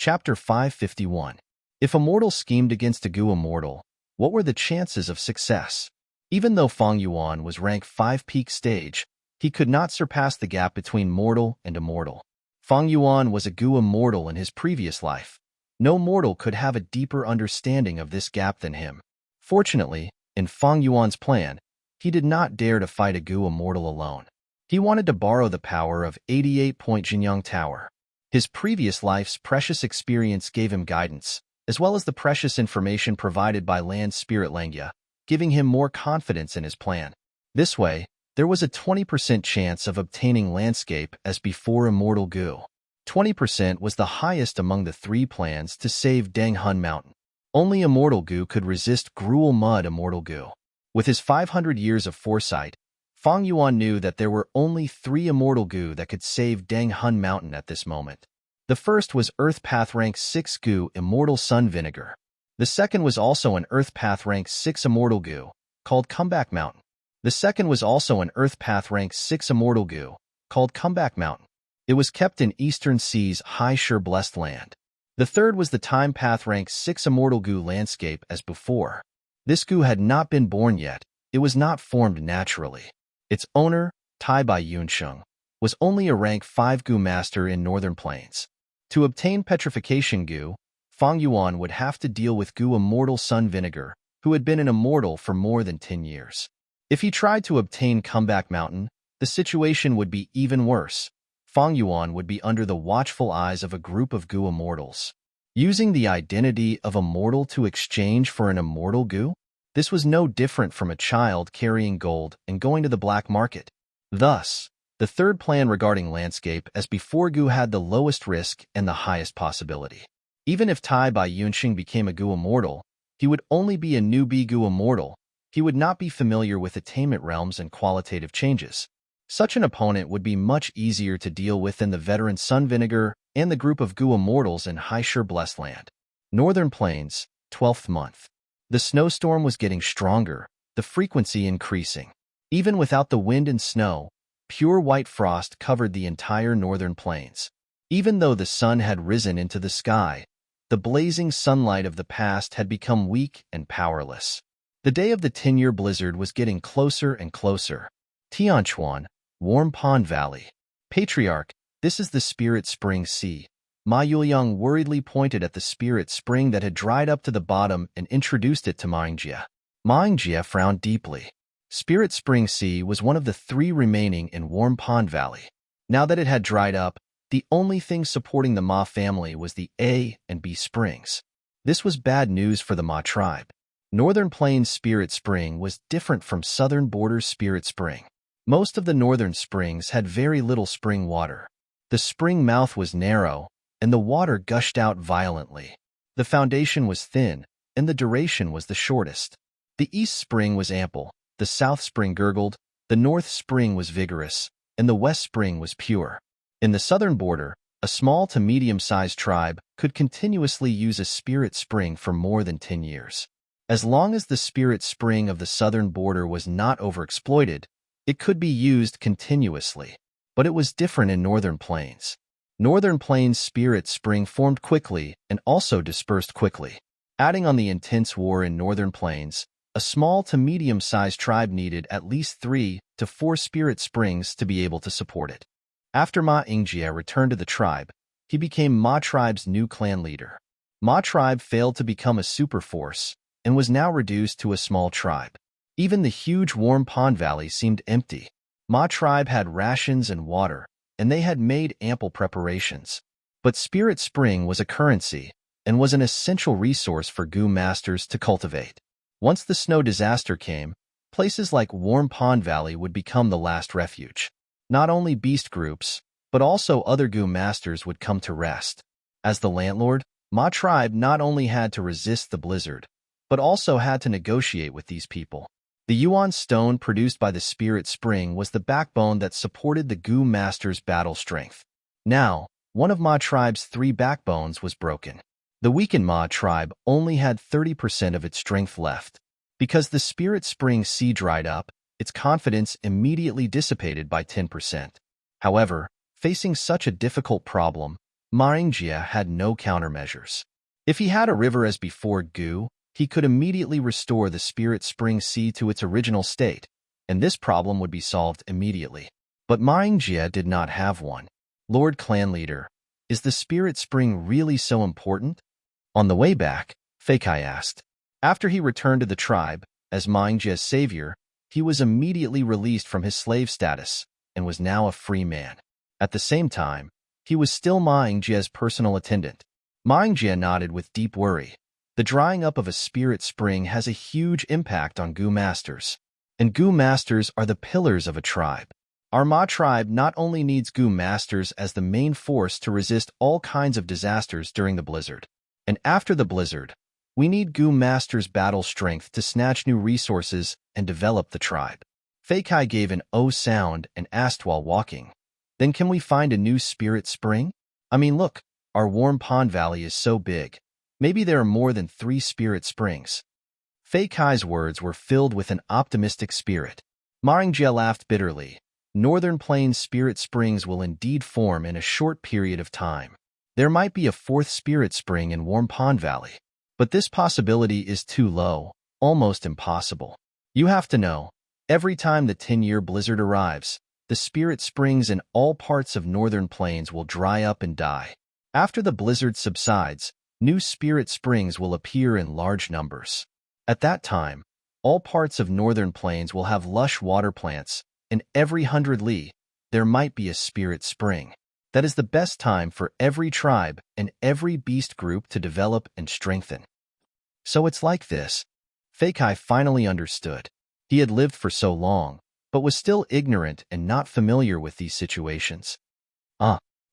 Chapter 551. If a mortal schemed against a Gu immortal, what were the chances of success? Even though Feng Yuan was rank 5 peak stage, he could not surpass the gap between mortal and immortal. Feng Yuan was a Gu immortal in his previous life. No mortal could have a deeper understanding of this gap than him. Fortunately, in Feng Yuan's plan, he did not dare to fight a Gu immortal alone. He wanted to borrow the power of 88-point Jinyang Tower. His previous life's precious experience gave him guidance, as well as the precious information provided by Land Spirit Langya, giving him more confidence in his plan. This way, there was a 20% chance of obtaining landscape as before Immortal Gu. 20% was the highest among the 3 plans to save Deng Hun Mountain. Only Immortal Gu could resist Gruel Mud Immortal Gu. With his 500 years of foresight, Feng Yuan knew that there were only 3 Immortal Gu that could save Deng Hun Mountain at this moment. The first was Earth Path Rank 6 Gu Immortal Sun Vinegar. The second was also an Earth Path Rank 6 Immortal Gu, called Comeback Mountain. The second was also an Earth Path Rank 6 Immortal Gu, called Comeback Mountain. It was kept in Eastern Sea's High Sure Blessed Land. The third was the Time Path Rank 6 Immortal Gu landscape as before. This Gu had not been born yet. It was not formed naturally. Its owner, Tai Bai Yunsheng, was only a rank 5 Gu master in Northern Plains. To obtain Petrification Gu, Feng Yuan would have to deal with Gu Immortal Sun Vinegar, who had been an immortal for more than 10 years. If he tried to obtain Comeback Mountain, the situation would be even worse. Feng Yuan would be under the watchful eyes of a group of Gu immortals. Using the identity of a mortal to exchange for an immortal Gu? This was no different from a child carrying gold and going to the black market. Thus, the third plan regarding landscape as before Gu had the lowest risk and the highest possibility. Even if Tai Bai Yunsheng became a Gu immortal, he would only be a newbie Gu immortal. He would not be familiar with attainment realms and qualitative changes. Such an opponent would be much easier to deal with than the veteran Sun Vinegar and the group of Gu immortals in High Sure Blessed Land. Northern Plains, 12th month. The snowstorm was getting stronger, the frequency increasing. Even without the wind and snow, pure white frost covered the entire northern plains. Even though the sun had risen into the sky, the blazing sunlight of the past had become weak and powerless. The day of the 10-year blizzard was getting closer and closer. Tianchuan, Warm Pond Valley. Patriarch, this is the Spirit Spring Sea. Ma Yuliang worriedly pointed at the spirit spring that had dried up to the bottom and introduced it to Ma Yingjie. Ma Yingjie frowned deeply. Spirit Spring Sea was one of the 3 remaining in Warm Pond Valley. Now that it had dried up, the only thing supporting the Ma family was the A and B springs. This was bad news for the Ma tribe. Northern Plains Spirit Spring was different from Southern Borders Spirit Spring. Most of the northern springs had very little spring water. The spring mouth was narrow, and the water gushed out violently. The foundation was thin, and the duration was the shortest. The east spring was ample, the south spring gurgled, the north spring was vigorous, and the west spring was pure. In the southern border, a small to medium-sized tribe could continuously use a spirit spring for more than 10 years. As long as the spirit spring of the southern border was not overexploited, it could be used continuously. But it was different in Northern Plains. Northern Plains Spirit Spring formed quickly and also dispersed quickly. Adding on the intense war in Northern Plains, a small to medium-sized tribe needed at least 3 to 4 spirit springs to be able to support it. After Ma Yingjie returned to the tribe, he became Ma tribe's new clan leader. Ma tribe failed to become a superforce and was now reduced to a small tribe. Even the huge Warm Pond Valley seemed empty. Ma tribe had rations and water, and they had made ample preparations. But Spirit Spring was a currency and was an essential resource for Gu masters to cultivate. Once the snow disaster came, places like Warm Pond Valley would become the last refuge. Not only beast groups, but also other Gu masters would come to rest. As the landlord, Ma tribe not only had to resist the blizzard, but also had to negotiate with these people. The Yuan stone produced by the Spirit Spring was the backbone that supported the Gu master's battle strength. Now, one of Ma tribe's 3 backbones was broken. The weakened Ma tribe only had 30% of its strength left. Because the Spirit Spring Sea dried up, its confidence immediately dissipated by 10%. However, facing such a difficult problem, Maringjia had no countermeasures. If he had a river as before Gu, he could immediately restore the spirit spring sea to its original state, and this problem would be solved immediately. But Maringjia did not have one. Lord Clan Leader, is the spirit spring really so important? On the way back, Feikai asked. After he returned to the tribe, as Maringjia's savior, he was immediately released from his slave status and was now a free man. At the same time, he was still Maringjia's personal attendant. Maringjia nodded with deep worry. The drying up of a spirit spring has a huge impact on Gu masters, and Gu masters are the pillars of a tribe. Our Ma tribe not only needs Gu masters as the main force to resist all kinds of disasters during the blizzard, and after the blizzard, we need Gu masters' battle strength to snatch new resources and develop the tribe. Feikai gave an "oh" sound and asked while walking, "Then can we find a new spirit spring? I mean, look, our warm pond valley is so big. Maybe there are more than 3 spirit springs." Feikai's words were filled with an optimistic spirit. Maringjia laughed bitterly. Northern Plains spirit springs will indeed form in a short period of time. There might be a 4th spirit spring in Warm Pond Valley, but this possibility is too low, almost impossible. You have to know, every time the 10-year blizzard arrives, the spirit springs in all parts of Northern Plains will dry up and die. After the blizzard subsides, new spirit springs will appear in large numbers. At that time, all parts of Northern Plains will have lush water plants, and every 100 li, there might be a spirit spring. That is the best time for every tribe and every beast group to develop and strengthen. So it's like this. Feikai finally understood. He had lived for so long, but was still ignorant and not familiar with these situations.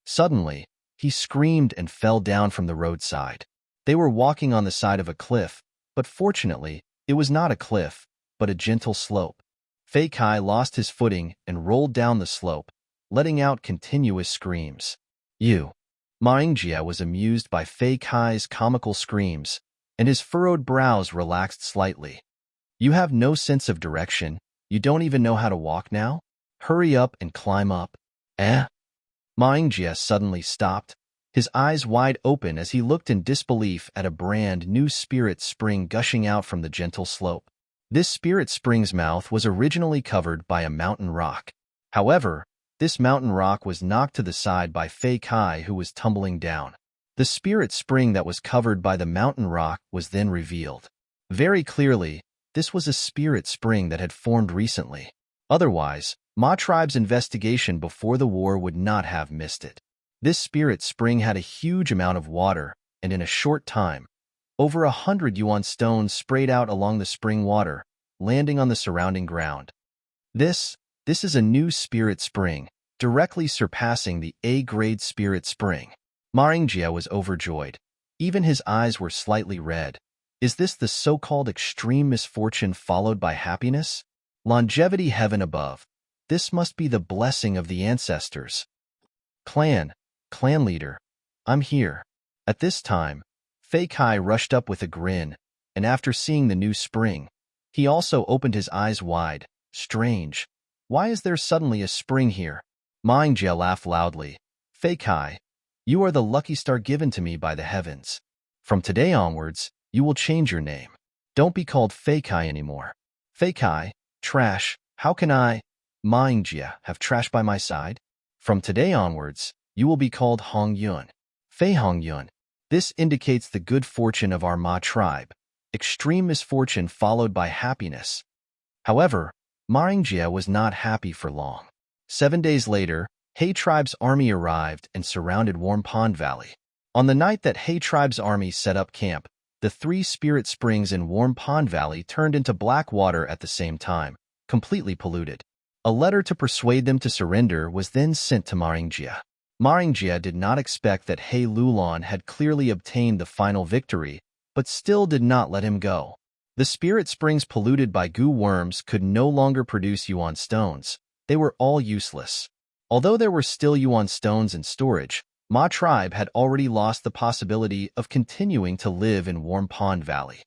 Suddenly, he screamed and fell down from the roadside. They were walking on the side of a cliff, but fortunately, it was not a cliff, but a gentle slope. Feikai lost his footing and rolled down the slope, letting out continuous screams. Maringjia was amused by Feikai's comical screams, and his furrowed brows relaxed slightly. You have no sense of direction, you don't even know how to walk now? Hurry up and climb up. Maringjia suddenly stopped, his eyes wide open as he looked in disbelief at a brand new spirit spring gushing out from the gentle slope. This spirit spring's mouth was originally covered by a mountain rock. However, this mountain rock was knocked to the side by Feikai, who was tumbling down. The spirit spring that was covered by the mountain rock was then revealed. Very clearly, this was a spirit spring that had formed recently. Otherwise, Ma tribe's investigation before the war would not have missed it. This spirit spring had a huge amount of water, and in a short time, over 100 yuan stones sprayed out along the spring water, landing on the surrounding ground. This is a new spirit spring, directly surpassing the A-grade spirit spring. Maringjia was overjoyed. Even his eyes were slightly red. Is this the so-called extreme misfortune followed by happiness? Longevity heaven above. This must be the blessing of the ancestors. Clan leader, I'm here. At this time, Feikai rushed up with a grin, and after seeing the new spring, he also opened his eyes wide. Strange. Why is there suddenly a spring here? Maringjia laughed loudly. Feikai, you are the lucky star given to me by the heavens. From today onwards, you will change your name. Don't be called Feikai anymore. Feikai, trash, how can I, Maringjia, have trash by my side? From today onwards, you will be called Hongyun. Fei Hongyun. This indicates the good fortune of our Ma tribe, extreme misfortune followed by happiness. However, Maringjia was not happy for long. 7 days later, He tribe's army arrived and surrounded Warm Pond Valley. On the night that He tribe's army set up camp, the 3 spirit springs in Warm Pond Valley turned into black water at the same time, completely polluted. A letter to persuade them to surrender was then sent to Maringjia. Maringjia did not expect that He Lulon had clearly obtained the final victory, but still did not let him go. The spirit springs polluted by goo worms could no longer produce yuan stones. They were all useless. Although there were still yuan stones in storage, Ma tribe had already lost the possibility of continuing to live in Warm Pond Valley.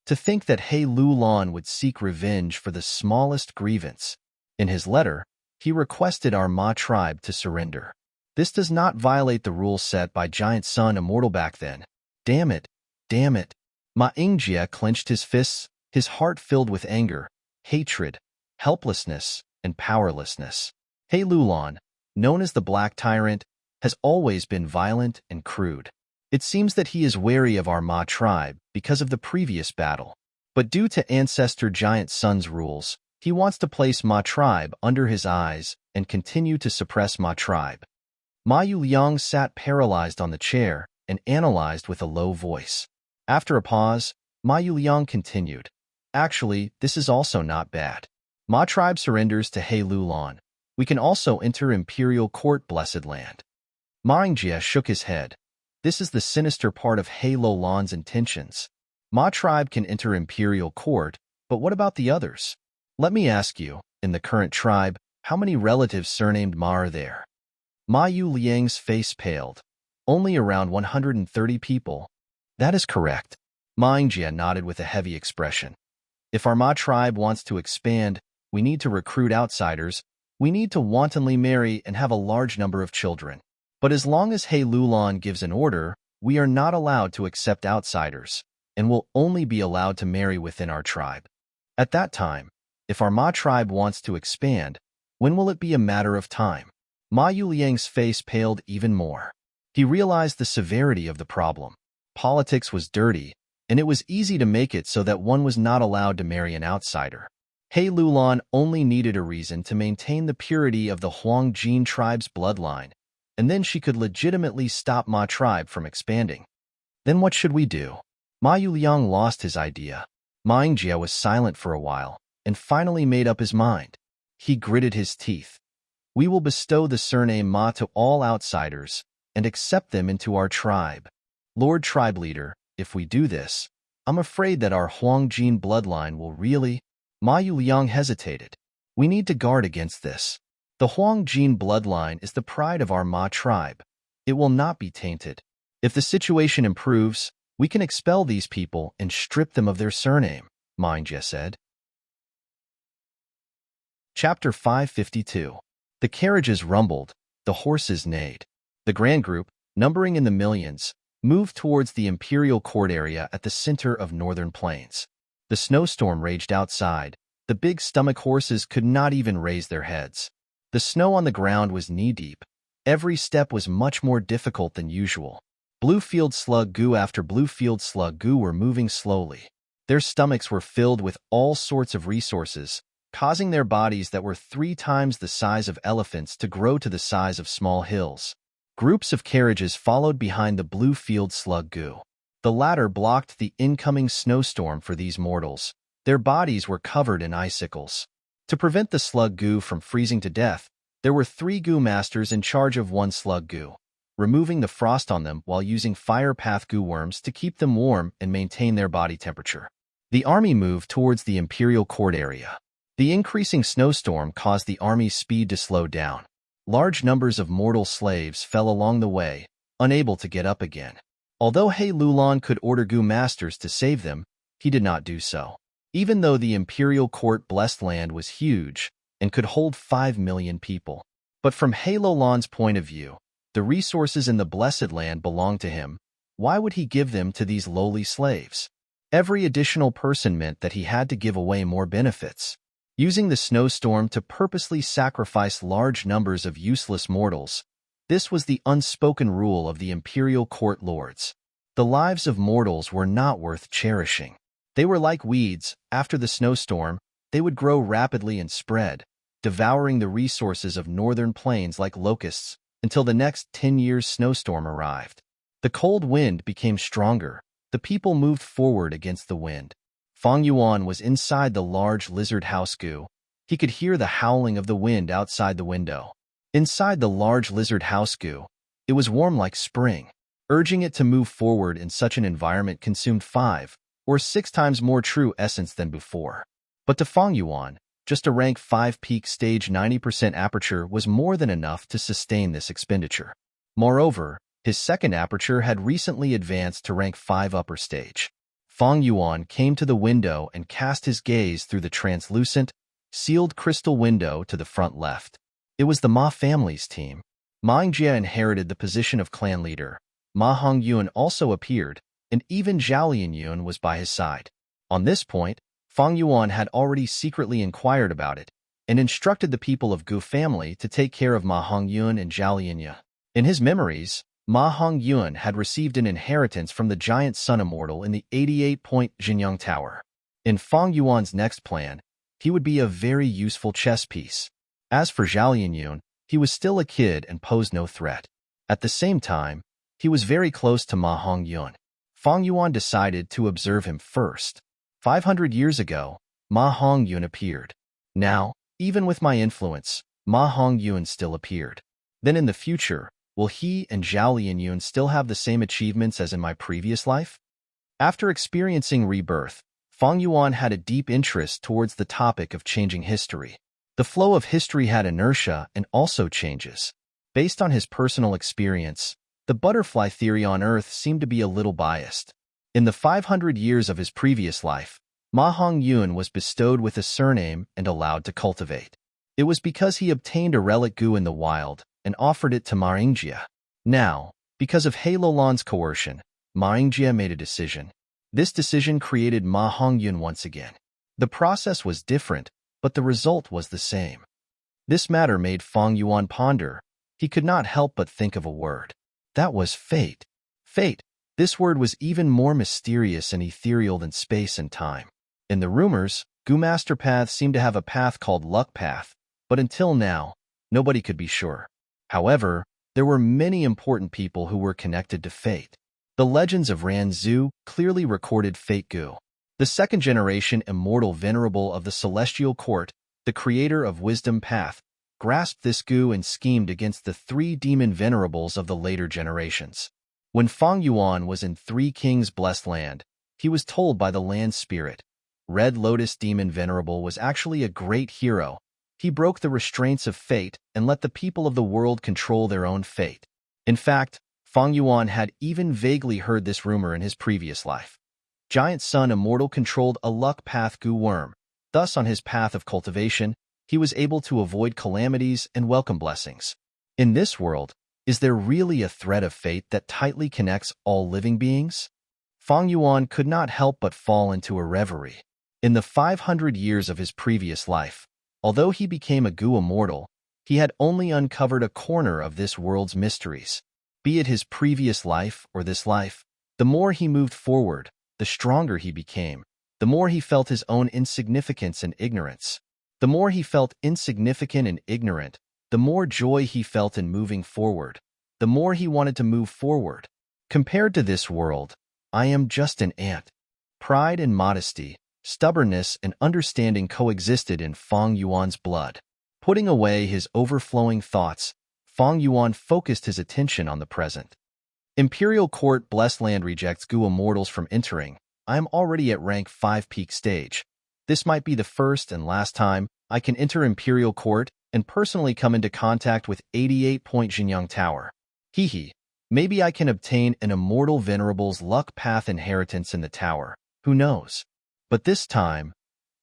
To think that He Lulon would seek revenge for the smallest grievance. In his letter, he requested our Ma tribe to surrender. This does not violate the rules set by Giant Sun Immortal back then. Damn it, damn it. Ma Yingjie clenched his fists, his heart filled with anger, hatred, helplessness, and powerlessness. He Lulan, known as the Black Tyrant, has always been violent and crude. It seems that he is wary of our Ma tribe because of the previous battle. But due to Ancestor Giant Sun's rules, he wants to place Ma tribe under his eyes and continue to suppress Ma tribe. Ma Yuliang sat paralyzed on the chair and analyzed with a low voice. After a pause, Ma Yuliang continued. Actually, this is also not bad. Ma tribe surrenders to He Lulan. We can also enter Imperial Court Blessed Land. Ma Yingjie shook his head. This is the sinister part of He Lulan's intentions. Ma tribe can enter Imperial Court, but what about the others? Let me ask you, in the current tribe, how many relatives surnamed Ma are there? Ma Yuliang's face paled. Only around 130 people. That is correct. Ma Yingjie nodded with a heavy expression. If our Ma tribe wants to expand, we need to recruit outsiders. We need to wantonly marry and have a large number of children. But as long as He Lulan gives an order, we are not allowed to accept outsiders, and will only be allowed to marry within our tribe. At that time, if our Ma tribe wants to expand, when will it be a matter of time? Ma Yuliang's face paled even more. He realized the severity of the problem. Politics was dirty, and it was easy to make it so that one was not allowed to marry an outsider. He Lulan only needed a reason to maintain the purity of the Huang Jin tribe's bloodline, and then she could legitimately stop Ma tribe from expanding. Then what should we do? Ma Yuliang lost his idea. Ma Yingjie was silent for a while, and finally made up his mind. He gritted his teeth. We will bestow the surname Ma to all outsiders, and accept them into our tribe. Lord Tribe Leader, if we do this, I'm afraid that our Huang Jin bloodline will really... Ma Yuliang hesitated. We need to guard against this. The Huang Jin bloodline is the pride of our Ma tribe. It will not be tainted. If the situation improves, we can expel these people and strip them of their surname, Ma Yingjie said. Chapter 552. The carriages rumbled, the horses neighed. The grand group, numbering in the millions, moved towards the Imperial Court area at the center of Northern Plains. The snowstorm raged outside. The big stomach horses could not even raise their heads. The snow on the ground was knee-deep. Every step was much more difficult than usual. Bluefield Slug Goo after Bluefield Slug Goo were moving slowly. Their stomachs were filled with all sorts of resources, causing their bodies that were 3 times the size of elephants to grow to the size of small hills. Groups of carriages followed behind the Bluefield Slug Goo. The latter blocked the incoming snowstorm for these mortals. Their bodies were covered in icicles. To prevent the Slug Goo from freezing to death, there were 3 Goo Masters in charge of 1 Slug Goo, removing the frost on them while using Fire Path Goo Worms to keep them warm and maintain their body temperature. The army moved towards the Imperial Court area. The increasing snowstorm caused the army's speed to slow down. Large numbers of mortal slaves fell along the way, unable to get up again. Although He Lulan could order Goo Masters to save them, he did not do so. Even though the Imperial Court Blessed Land was huge and could hold 5 million people. But from He Lulan's point of view, the resources in the Blessed Land belonged to him. Why would he give them to these lowly slaves? Every additional person meant that he had to give away more benefits. Using the snowstorm to purposely sacrifice large numbers of useless mortals, this was the unspoken rule of the Imperial Court Lords. The lives of mortals were not worth cherishing. They were like weeds. After the snowstorm, they would grow rapidly and spread, devouring the resources of northern plains like locusts until the next 10 years' snowstorm arrived. The cold wind became stronger. The people moved forward against the wind. Fang Yuan was inside the large lizard house Goo. He could hear the howling of the wind outside the window. Inside the large lizard house Goo, it was warm like spring. Urging it to move forward in such an environment consumed 5 or 6 times more true essence than before. But to Fang Yuan, just a rank 5 peak stage 90% aperture was more than enough to sustain this expenditure. Moreover, his second aperture had recently advanced to rank 5 upper stage. Fang Yuan came to the window and cast his gaze through the translucent, sealed crystal window to the front left. It was the Ma family's team. Ma Yingjie inherited the position of clan leader. Ma Hongyun also appeared, and even Zhao Lianyun was by his side. On this point, Fang Yuan had already secretly inquired about it, and instructed the people of Gu family to take care of Ma Hongyun and Zhao Lianya. In his memories, Ma Hongyun had received an inheritance from the giant sun immortal in the 88-point Jinyang Tower. In Fang Yuan's next plan, he would be a very useful chess piece. As for Zhao Lianyun, he was still a kid and posed no threat. At the same time, he was very close to Ma Hongyun. Fang Yuan decided to observe him first. 500 years ago, Ma Hongyun appeared. Now, even with my influence, Ma Hongyun still appeared. Then in the future, will he and Zhao Lianyun still have the same achievements as in my previous life? After experiencing rebirth, Fang Yuan had a deep interest towards the topic of changing history. The flow of history had inertia and also changes. Based on his personal experience, the butterfly theory on Earth seemed to be a little biased. In the 500 years of his previous life, Ma Hongyun was bestowed with a surname and allowed to cultivate. It was because he obtained a relic Gu in the wild and offered it to Ma Yingjie. Now, because of He Luolan's coercion, Ma Yingjie made a decision. This decision created Ma Hongyun once again. The process was different, but the result was the same. This matter made Fang Yuan ponder. He could not help but think of a word. That was fate. Fate. This word was even more mysterious and ethereal than space and time. In the rumors, Gu Master Path seemed to have a path called Luck Path, but until now, nobody could be sure. However, there were many important people who were connected to fate. The legends of Ran Zhu clearly recorded Fate Gu, the second-generation immortal Venerable of the Celestial Court, the creator of Wisdom Path, grasped this Gu and schemed against the three demon venerables of the later generations. When Fang Yuan was in Three Kings' blessed land, he was told by the land spirit, Red Lotus Demon Venerable was actually a great hero. He broke the restraints of fate and let the people of the world control their own fate. In fact, Fang Yuan had even vaguely heard this rumor in his previous life. Giant Sun Immortal controlled a luck path Gu worm. Thus, on his path of cultivation, he was able to avoid calamities and welcome blessings. In this world, is there really a thread of fate that tightly connects all living beings? Fang Yuan could not help but fall into a reverie. In the 500 years of his previous life, although he became a Gu immortal, he had only uncovered a corner of this world's mysteries. Be it his previous life or this life, the more he moved forward, the stronger he became, the more he felt his own insignificance and ignorance. The more he felt insignificant and ignorant, the more joy he felt in moving forward, the more he wanted to move forward. Compared to this world, I am just an ant. Pride and modesty, stubbornness and understanding coexisted in Fang Yuan's blood. Putting away his overflowing thoughts, Fang Yuan focused his attention on the present. Imperial Court Blessed Land rejects Gu immortals from entering. I am already at rank 5 peak stage. This might be the first and last time I can enter Imperial Court and personally come into contact with 88-point Jinyang Tower. Hee. Maybe I can obtain an immortal Venerable's luck path inheritance in the tower. Who knows? But this time,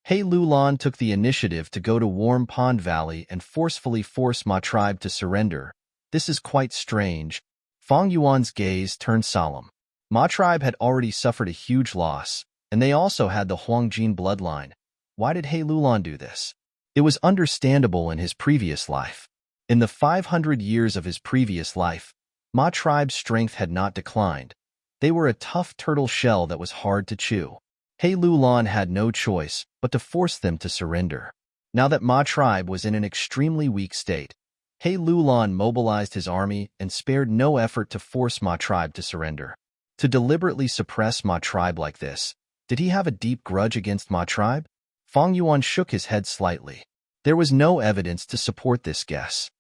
He Luolan took the initiative to go to Warm Pond Valley and forcefully force Ma tribe to surrender. This is quite strange. Fang Yuan's gaze turned solemn. Ma tribe had already suffered a huge loss, and they also had the Huangjin bloodline. Why did He Luolan do this? It was understandable in his previous life. In the 500 years of his previous life, Ma tribe's strength had not declined. They were a tough turtle shell that was hard to chew. He Luolan had no choice but to force them to surrender. Now that Ma tribe was in an extremely weak state, He Luolan mobilized his army and spared no effort to force Ma tribe to surrender. To deliberately suppress Ma tribe like this, did he have a deep grudge against Ma tribe? Fang Yuan shook his head slightly. There was no evidence to support this guess.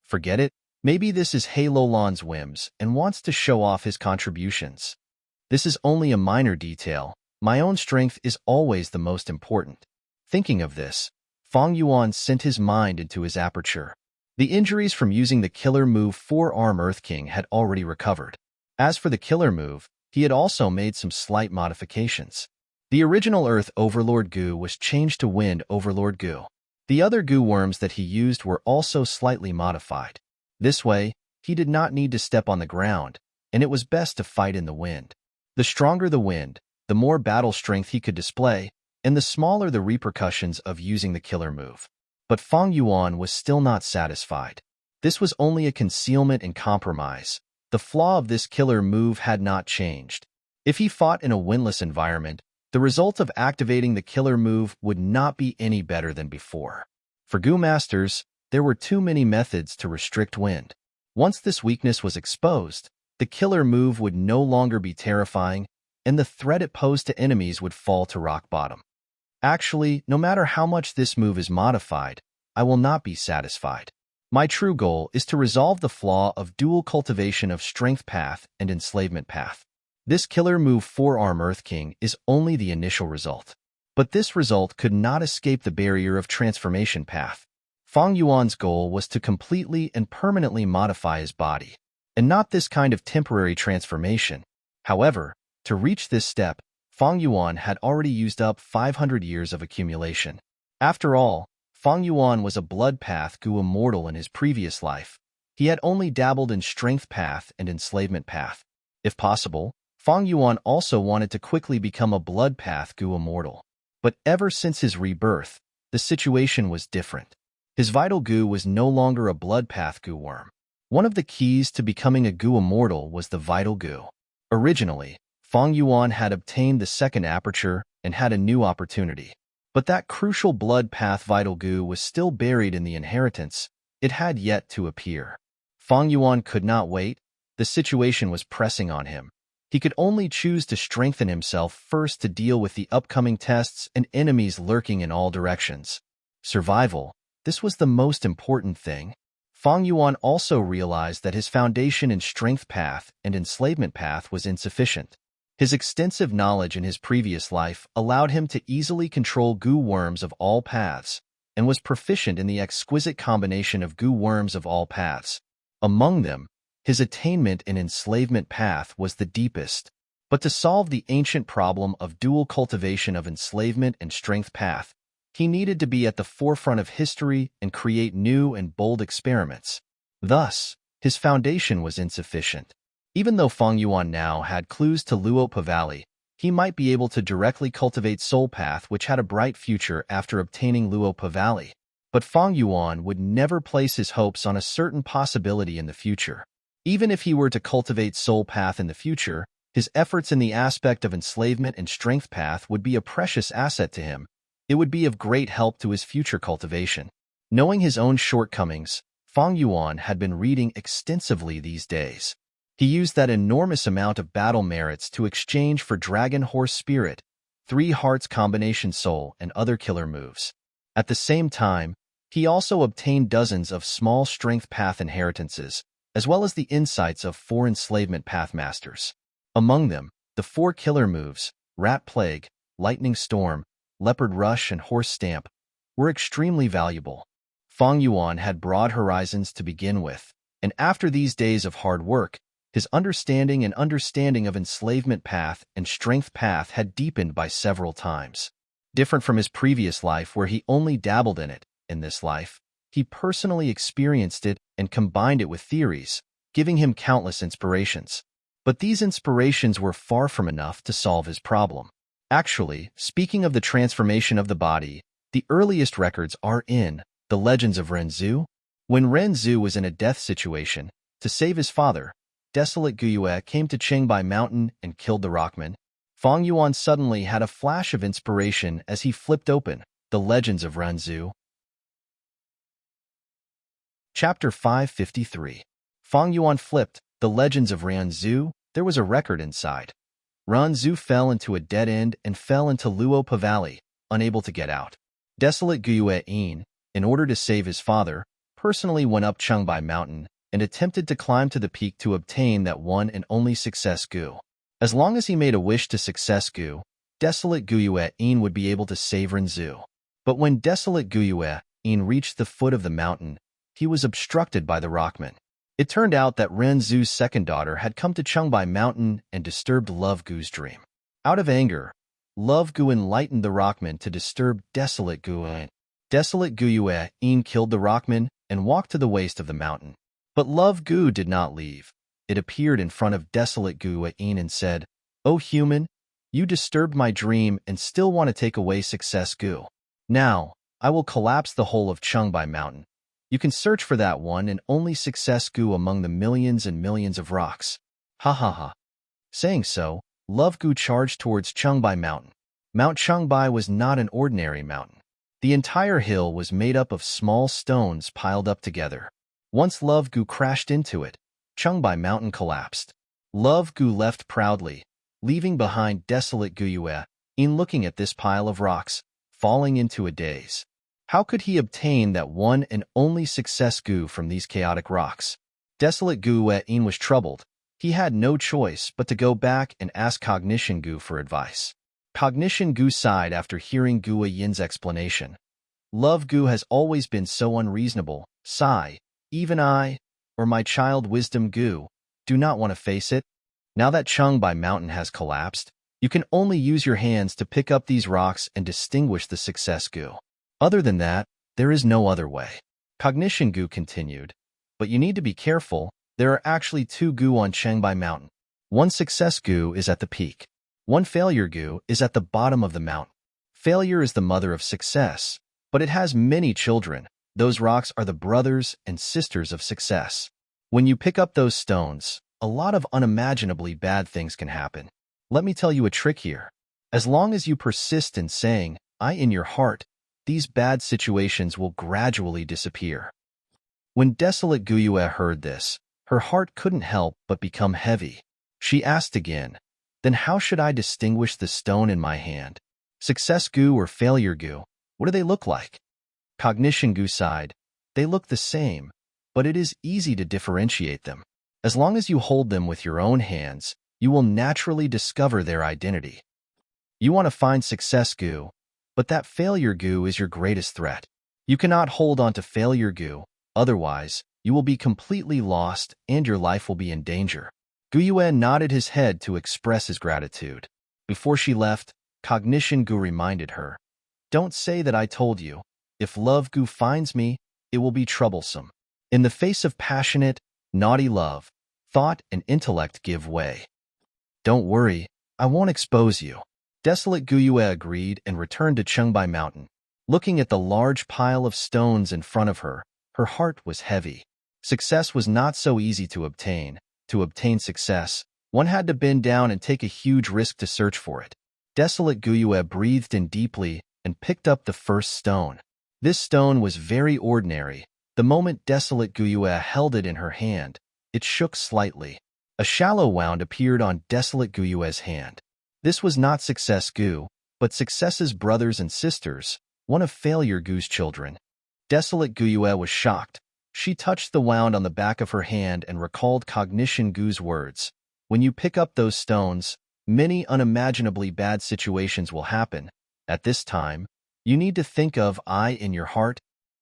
Forget it. Maybe this is He Luolan's whims and wants to show off his contributions. This is only a minor detail. My own strength is always the most important. Thinking of this, Fang Yuan sent his mind into his aperture. The injuries from using the killer move Four-Arm Earth King had already recovered. As for the killer move, he had also made some slight modifications. The original Earth Overlord Gu was changed to Wind Overlord Gu. The other Gu worms that he used were also slightly modified. This way, he did not need to step on the ground, and it was best to fight in the wind. The stronger the wind, the more battle strength he could display, and the smaller the repercussions of using the killer move. But Fang Yuan was still not satisfied. This was only a concealment and compromise. The flaw of this killer move had not changed. If he fought in a windless environment, the result of activating the killer move would not be any better than before. For Gu masters, there were too many methods to restrict wind. Once this weakness was exposed, the killer move would no longer be terrifying, and the threat it posed to enemies would fall to rock bottom. Actually, no matter how much this move is modified, I will not be satisfied. My true goal is to resolve the flaw of dual cultivation of Strength Path and Enslavement Path. This killer move Forearm Earth King is only the initial result. But this result could not escape the barrier of Transformation Path. Fang Yuan's goal was to completely and permanently modify his body, and not this kind of temporary transformation. However, to reach this step, Fang Yuan had already used up 500 years of accumulation. After all, Fang Yuan was a blood path Gu immortal in his previous life. He had only dabbled in Strength Path and Enslavement Path. If possible, Fang Yuan also wanted to quickly become a blood path Gu immortal. But ever since his rebirth, the situation was different. His vital Gu was no longer a blood path Gu worm. One of the keys to becoming a Gu immortal was the vital Gu. Originally, Fang Yuan had obtained the second aperture and had a new opportunity. But that crucial blood path vital Gu was still buried in the inheritance. It had yet to appear. Fang Yuan could not wait. The situation was pressing on him. He could only choose to strengthen himself first to deal with the upcoming tests and enemies lurking in all directions. Survival, this was the most important thing. Fang Yuan also realized that his foundation in Strength Path and Enslavement Path was insufficient. His extensive knowledge in his previous life allowed him to easily control Gu worms of all paths, and was proficient in the exquisite combination of Gu worms of all paths. Among them, his attainment in Enslavement Path was the deepest. But to solve the ancient problem of dual cultivation of Enslavement and Strength Path, he needed to be at the forefront of history and create new and bold experiments. Thus, his foundation was insufficient. Even though Fang Yuan now had clues to Luopa Valley, he might be able to directly cultivate Soul Path, which had a bright future after obtaining Luopa Valley. But Fang Yuan would never place his hopes on a certain possibility in the future. Even if he were to cultivate Soul Path in the future, his efforts in the aspect of Enslavement and Strength Path would be a precious asset to him. It would be of great help to his future cultivation. Knowing his own shortcomings, Fang Yuan had been reading extensively these days. He used that enormous amount of battle merits to exchange for Dragon Horse Spirit, 3 Hearts Combination Soul, and other killer moves. At the same time, he also obtained dozens of small Strength Path inheritances, as well as the insights of 4 Enslavement Path Masters. Among them, the 4 killer moves, Rat Plague, Lightning Storm, Leopard Rush, and Horse Stamp, were extremely valuable. Fang Yuan had broad horizons to begin with, and after these days of hard work, his understanding of Enslavement Path and Strength Path had deepened by several times. Different from his previous life where he only dabbled in it, in this life, he personally experienced it and combined it with theories, giving him countless inspirations. But these inspirations were far from enough to solve his problem. Actually, speaking of the transformation of the body, the earliest records are in the Legends of Renzu. When Renzu was in a death situation, to save his father, Desolate Guyue came to Qingbai Mountain and killed the Rockman. Fang Yuan suddenly had a flash of inspiration as he flipped open the Legends of Renzu. Chapter 553. Fang Yuan flipped the Legends of Renzu. There was a record inside. Renzu fell into a dead end and fell into Luopa Valley, unable to get out. Desolate Guyue in order to save his father, personally went up Qingbai Mountain and attempted to climb to the peak to obtain that one and only success Gu. As long as he made a wish to success Gu, Desolate Guyue would be able to save Renzu. But when Desolate Guyue reached the foot of the mountain, he was obstructed by the Rockman. It turned out that Renzu's second daughter had come to Qingbai Mountain and disturbed Love Gu's dream. Out of anger, Love Gu enlightened the Rockman to disturb Desolate Guyue. Desolate Guyue killed the Rockman and walked to the waist of the mountain. But Love Gu did not leave. It appeared in front of desolate Gu and said, "O human, you disturbed my dream and still want to take away success Gu. Now, I will collapse the whole of Chengbai Mountain. You can search for that one and only success Gu among the millions and millions of rocks." Ha ha ha. Saying so, Love Gu charged towards Chengbai Mountain. Mount Chengbai was not an ordinary mountain. The entire hill was made up of small stones piled up together. Once Love Gu crashed into it, Chengbai Mountain collapsed. Love Gu left proudly, leaving behind desolate Guyue, in looking at this pile of rocks, falling into a daze. How could he obtain that one and only success Gu from these chaotic rocks? Desolate Guyue was troubled. He had no choice but to go back and ask Cognition Gu for advice. Cognition Gu sighed after hearing Gu Yin's explanation. Love Gu has always been so unreasonable, sigh. Even I, or my child Wisdom Gu, do not want to face it. Now that Chengbai Mountain has collapsed, you can only use your hands to pick up these rocks and distinguish the success Gu. Other than that, there is no other way. Cognition Gu continued, but you need to be careful. There are actually two Gu on Chengbai Mountain. One success Gu is at the peak. One failure Gu is at the bottom of the mountain. Failure is the mother of success, but it has many children. Those rocks are the brothers and sisters of success. When you pick up those stones, a lot of unimaginably bad things can happen. Let me tell you a trick here. As long as you persist in saying, "I" in your heart, these bad situations will gradually disappear. When desolate Guyue heard this, her heart couldn't help but become heavy. She asked again, "Then how should I distinguish the stone in my hand? Success Gu or failure Gu? What do they look like?" Cognition Gu sighed. "They look the same, but it is easy to differentiate them. As long as you hold them with your own hands, you will naturally discover their identity. You want to find success Gu, but that failure Gu is your greatest threat. You cannot hold on to failure Gu, otherwise, you will be completely lost and your life will be in danger." Guyue nodded his head to express his gratitude. Before she left, Cognition Gu reminded her, "Don't say that I told you. If Love Gu finds me, it will be troublesome." In the face of passionate, naughty love, thought and intellect give way. "Don't worry, I won't expose you." Desolate Guyue agreed and returned to Chengbai Mountain. Looking at the large pile of stones in front of her, her heart was heavy. Success was not so easy to obtain. To obtain success, one had to bend down and take a huge risk to search for it. Desolate Guyue breathed in deeply and picked up the first stone. This stone was very ordinary. The moment Desolate Guyue held it in her hand, it shook slightly. A shallow wound appeared on Desolate Guyue's hand. This was not Success Gu, but Success's brothers and sisters, one of Failure Gu's children. Desolate Guyue was shocked. She touched the wound on the back of her hand and recalled Cognition Gu's words. "When you pick up those stones, many unimaginably bad situations will happen. At this time, you need to think of I in your heart."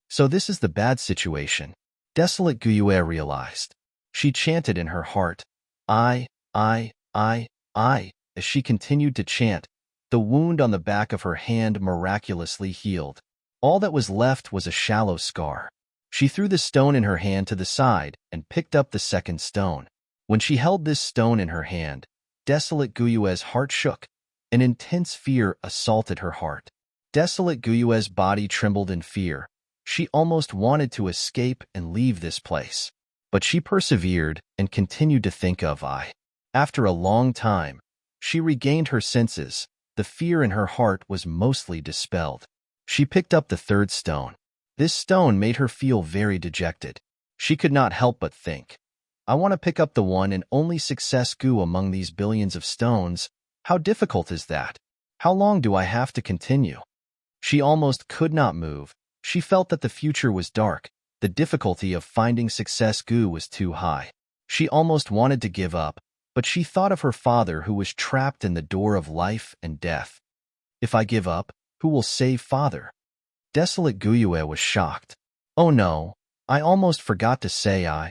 So this is the bad situation. Desolate Guyue realized. She chanted in her heart, I. As she continued to chant, the wound on the back of her hand miraculously healed. All that was left was a shallow scar. She threw the stone in her hand to the side and picked up the second stone. When she held this stone in her hand, Desolate Guyue's heart shook. An intense fear assaulted her heart. Desolate Guyue's body trembled in fear. She almost wanted to escape and leave this place. But she persevered and continued to think of I. After a long time, she regained her senses. The fear in her heart was mostly dispelled. She picked up the third stone. This stone made her feel very dejected. She could not help but think, I want to pick up the one and only Success Gu among these billions of stones. How difficult is that? How long do I have to continue? She almost could not move. She felt that the future was dark. The difficulty of finding Success Gu was too high. She almost wanted to give up, but she thought of her father who was trapped in the door of life and death. If I give up, who will save father? Desolate Guyue was shocked. Oh no, I almost forgot to say I.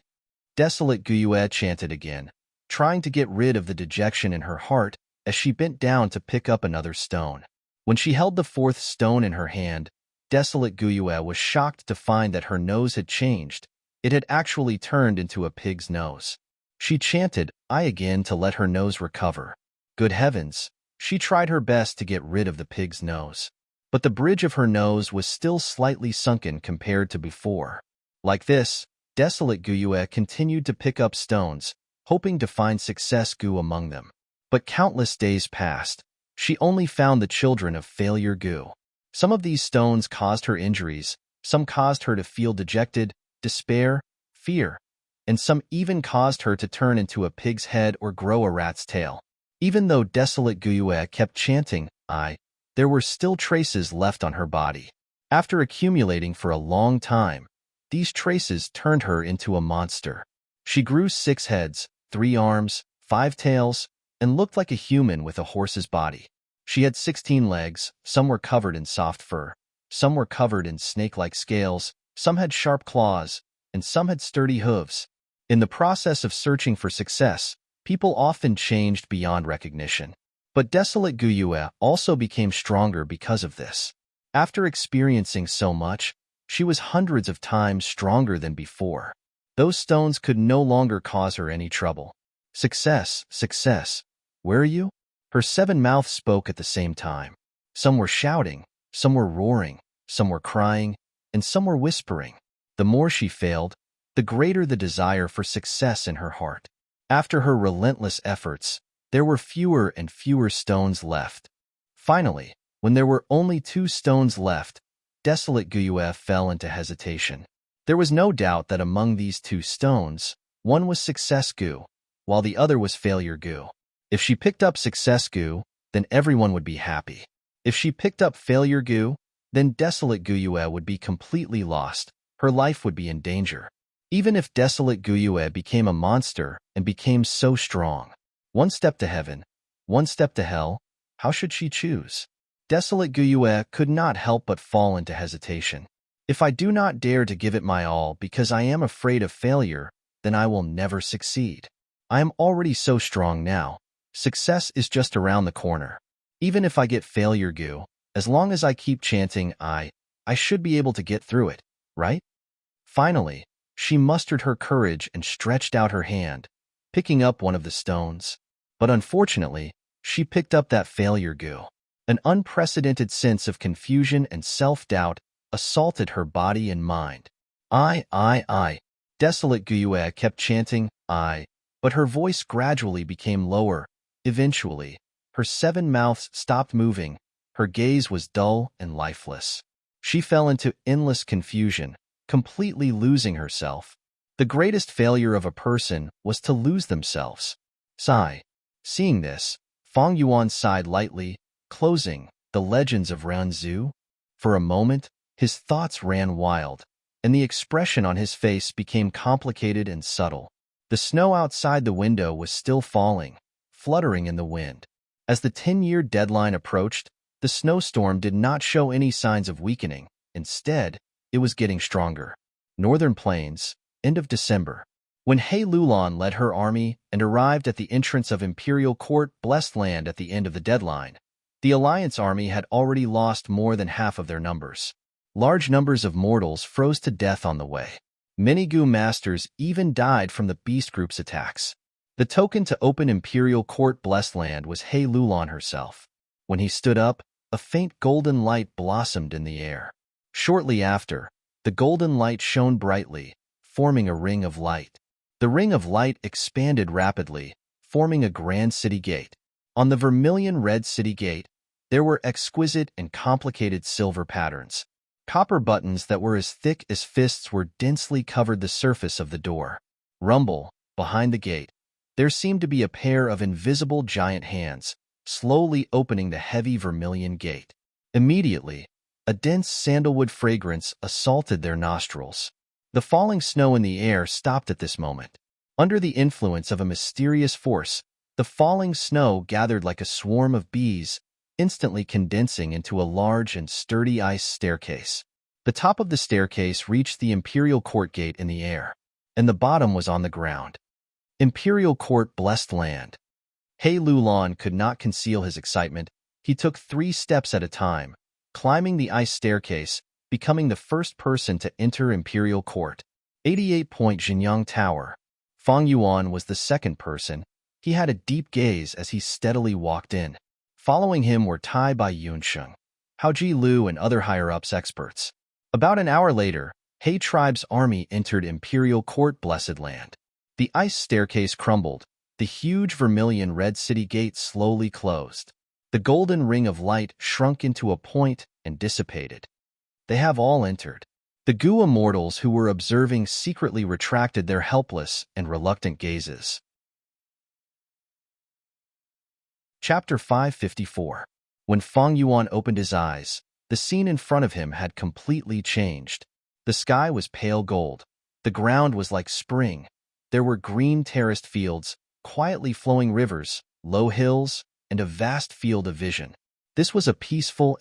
Desolate Guyue chanted again, trying to get rid of the dejection in her heart as she bent down to pick up another stone. When she held the fourth stone in her hand, Desolate Guyue was shocked to find that her nose had changed. It had actually turned into a pig's nose. She chanted, "I" again to let her nose recover. Good heavens! She tried her best to get rid of the pig's nose. But the bridge of her nose was still slightly sunken compared to before. Like this, desolate Guyue continued to pick up stones, hoping to find success Gu among them. But countless days passed. She only found the children of failure Gu. Some of these stones caused her injuries, some caused her to feel dejected, despair, fear, and some even caused her to turn into a pig's head or grow a rat's tail. Even though desolate Guyue kept chanting, "I," there were still traces left on her body. After accumulating for a long time, these traces turned her into a monster. She grew 6 heads, 3 arms, 5 tails, and looked like a human with a horse's body. She had 16 legs, some were covered in soft fur, some were covered in snake-like scales, some had sharp claws, and some had sturdy hooves. In the process of searching for success, people often changed beyond recognition. But desolate Guyue also became stronger because of this. After experiencing so much, she was hundreds of times stronger than before. Those stones could no longer cause her any trouble. "Success, success, where are you?" Her 7 mouths spoke at the same time. Some were shouting, some were roaring, some were crying, and some were whispering. The more she failed, the greater the desire for success in her heart. After her relentless efforts, there were fewer and fewer stones left. Finally, when there were only 2 stones left, desolate Guyue fell into hesitation. There was no doubt that among these 2 stones, one was success Gu, while the other was failure Gu. If she picked up success Gu, then everyone would be happy. If she picked up failure Gu, then desolate Guyue would be completely lost. Her life would be in danger. Even if desolate Guyue became a monster and became so strong. 1 step to heaven, 1 step to hell, how should she choose? Desolate Guyue could not help but fall into hesitation. If I do not dare to give it my all because I am afraid of failure, then I will never succeed. I am already so strong now. Success is just around the corner. Even if I get failure Gu, as long as I keep chanting I should be able to get through it, right? Finally, she mustered her courage and stretched out her hand, picking up one of the stones. But unfortunately, she picked up that failure Gu. An unprecedented sense of confusion and self-doubt assaulted her body and mind. I. Desolate Guyue kept chanting, I, but her voice gradually became lower. Eventually, her 7 mouths stopped moving. Her gaze was dull and lifeless. She fell into endless confusion, completely losing herself. The greatest failure of a person was to lose themselves. Sigh. Seeing this, Feng Yuan sighed lightly, closing the Legends of Ranzu. For a moment, his thoughts ran wild, and the expression on his face became complicated and subtle. The snow outside the window was still falling, fluttering in the wind. As the 10-year deadline approached, the snowstorm did not show any signs of weakening. Instead, it was getting stronger. Northern Plains, end of December. When He Lulan led her army and arrived at the entrance of Imperial Court Blessed Land at the end of the deadline, the Alliance army had already lost more than half of their numbers. Large numbers of mortals froze to death on the way. Many Gu masters even died from the beast group's attacks. The token to open Imperial Court Blessed Land was He Lulan herself. When he stood up, a faint golden light blossomed in the air. Shortly after, the golden light shone brightly, forming a ring of light. The ring of light expanded rapidly, forming a grand city gate. On the vermilion red city gate, there were exquisite and complicated silver patterns. Copper buttons that were as thick as fists were densely covered the surface of the door. Rumble, behind the gate, there seemed to be a pair of invisible giant hands, slowly opening the heavy vermilion gate. Immediately, a dense sandalwood fragrance assaulted their nostrils. The falling snow in the air stopped at this moment. Under the influence of a mysterious force, the falling snow gathered like a swarm of bees, instantly condensing into a large and sturdy ice staircase. The top of the staircase reached the Imperial Court gate in the air, and the bottom was on the ground. Imperial Court Blessed Land. He Lulan could not conceal his excitement. He took 3 steps at a time, climbing the ice staircase, becoming the first person to enter Imperial Court. 88-point Jinyang Tower. Fang Yuan was the second person. He had a deep gaze as he steadily walked in. Following him were Tai Bai Yunsheng, Hao Ji Lu, and other higher-ups experts. About an hour later, He tribe's army entered Imperial Court Blessed Land. The ice staircase crumbled. The huge vermilion red city gate slowly closed. The golden ring of light shrunk into a point and dissipated. They have all entered. The Gu immortals who were observing secretly retracted their helpless and reluctant gazes. Chapter 554. When Fang Yuan opened his eyes, the scene in front of him had completely changed. The sky was pale gold. The ground was like spring. There were green terraced fields, quietly flowing rivers, low hills, and a vast field of vision. This was a peaceful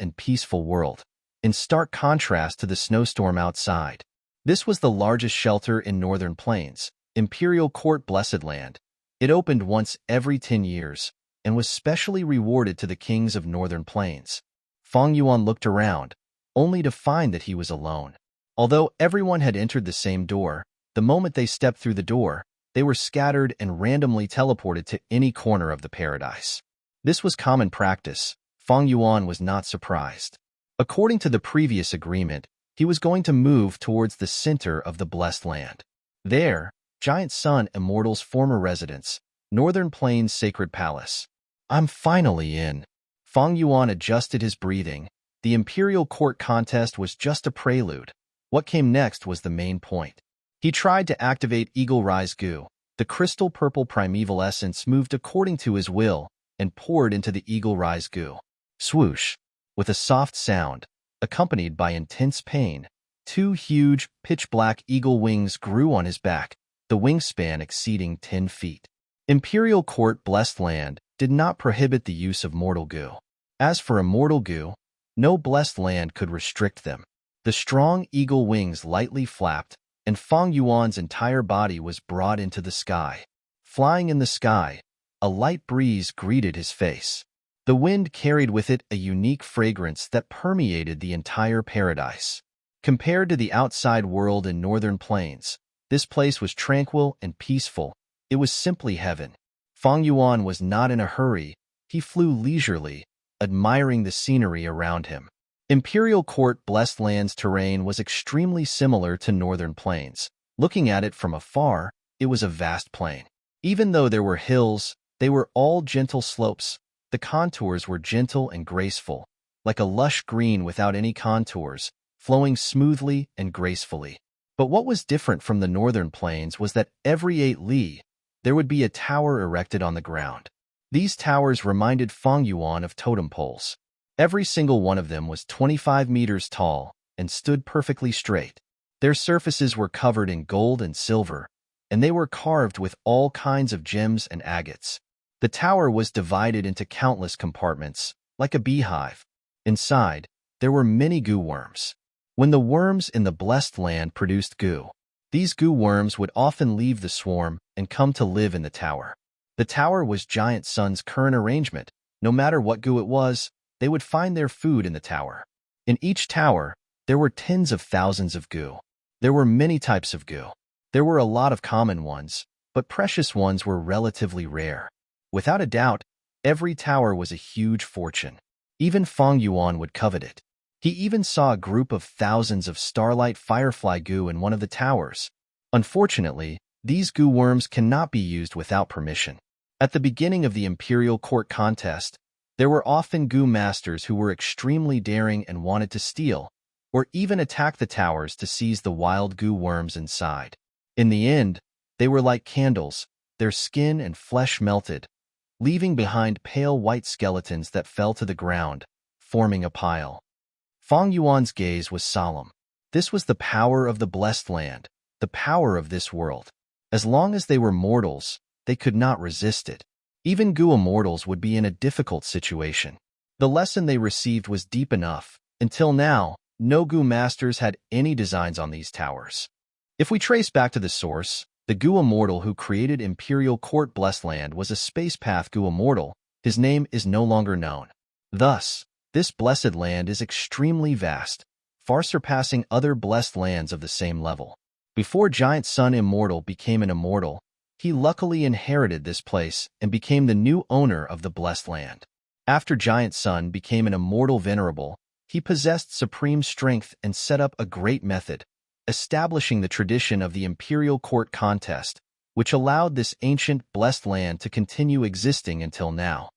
world, in stark contrast to the snowstorm outside. This was the largest shelter in Northern Plains, Imperial Court Blessed Land. It opened once every 10 years, and was specially rewarded to the kings of Northern Plains. Fang Yuan looked around, only to find that he was alone. Although everyone had entered the same door, the moment they stepped through the door, they were scattered and randomly teleported to any corner of the paradise. This was common practice. Fang Yuan was not surprised. According to the previous agreement, he was going to move towards the center of the Blessed Land. There, Giant Sun Immortal's former residence, Northern Plains Sacred Palace. I'm finally in. Fang Yuan adjusted his breathing. The Imperial Court contest was just a prelude. What came next was the main point. He tried to activate Eagle Rise Gu. The crystal purple primeval essence moved according to his will and poured into the Eagle Rise Gu. Swoosh! With a soft sound, accompanied by intense pain, two huge, pitch-black eagle wings grew on his back, the wingspan exceeding 10 feet. Imperial Court Blessed Land did not prohibit the use of mortal Gu. As for immortal Gu, no blessed land could restrict them. The strong eagle wings lightly flapped, and Fang Yuan's entire body was brought into the sky. Flying in the sky, a light breeze greeted his face. The wind carried with it a unique fragrance that permeated the entire paradise. Compared to the outside world in Northern Plains, this place was tranquil and peaceful. It was simply heaven. Fang Yuan was not in a hurry. He flew leisurely, admiring the scenery around him. Imperial Court Blessed Land's terrain was extremely similar to Northern Plains. Looking at it from afar, it was a vast plain. Even though there were hills, they were all gentle slopes. The contours were gentle and graceful, like a lush green without any contours, flowing smoothly and gracefully. But what was different from the Northern Plains was that every 8 li, there would be a tower erected on the ground. These towers reminded Fang Yuan of totem poles. Every single one of them was 25 meters tall and stood perfectly straight. Their surfaces were covered in gold and silver, and they were carved with all kinds of gems and agates. The tower was divided into countless compartments, like a beehive. Inside, there were many Gu worms. When the worms in the Blessed Land produced Gu, these Gu worms would often leave the swarm and come to live in the tower. The tower was Giant Sun's current arrangement. No matter what Gu it was, they would find their food in the tower. In each tower, there were tens of thousands of Gu. There were many types of Gu. There were a lot of common ones, but precious ones were relatively rare. Without a doubt, every tower was a huge fortune. Even Fang Yuan would covet it. He even saw a group of thousands of starlight firefly Gu in one of the towers. Unfortunately, these Gu worms cannot be used without permission. At the beginning of the Imperial Court contest, there were often Gu masters who were extremely daring and wanted to steal, or even attack the towers to seize the wild Gu worms inside. In the end, they were like candles. Their skin and flesh melted, leaving behind pale white skeletons that fell to the ground, forming a pile. Fang Yuan's gaze was solemn. This was the power of the Blessed Land, the power of this world. As long as they were mortals, they could not resist it. Even Gu immortals would be in a difficult situation. The lesson they received was deep enough. Until now, no Gu masters had any designs on these towers. If we trace back to the source, the Gu immortal who created Imperial Court Blessed Land was a space path Gu immortal. His name is no longer known. Thus, this blessed land is extremely vast, far surpassing other blessed lands of the same level. Before Giant Sun Immortal became an immortal, he luckily inherited this place and became the new owner of the blessed land. After Giant Sun became an immortal Venerable, he possessed supreme strength and set up a great method, establishing the tradition of the imperial court contest, which allowed this ancient blessed land to continue existing until now.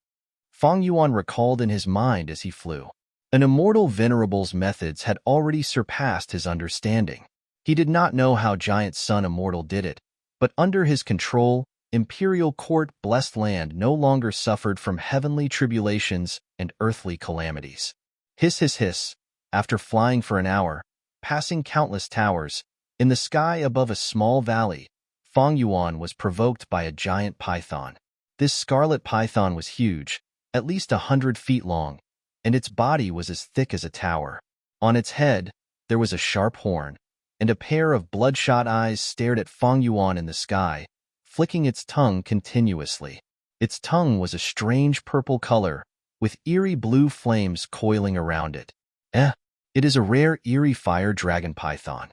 Fang Yuan recalled in his mind as he flew. An immortal Venerable's methods had already surpassed his understanding. He did not know how Giant Sun Immortal did it, but under his control, imperial court blessed land no longer suffered from heavenly tribulations and earthly calamities. Hiss, hiss, hiss. After flying for an hour, passing countless towers, in the sky above a small valley, Fang Yuan was provoked by a giant python. This scarlet python was huge, at least 100 feet long, and its body was as thick as a tower. On its head, there was a sharp horn, and a pair of bloodshot eyes stared at Fang Yuan in the sky, flicking its tongue continuously. Its tongue was a strange purple color, with eerie blue flames coiling around it. It is a rare eerie fire dragon python.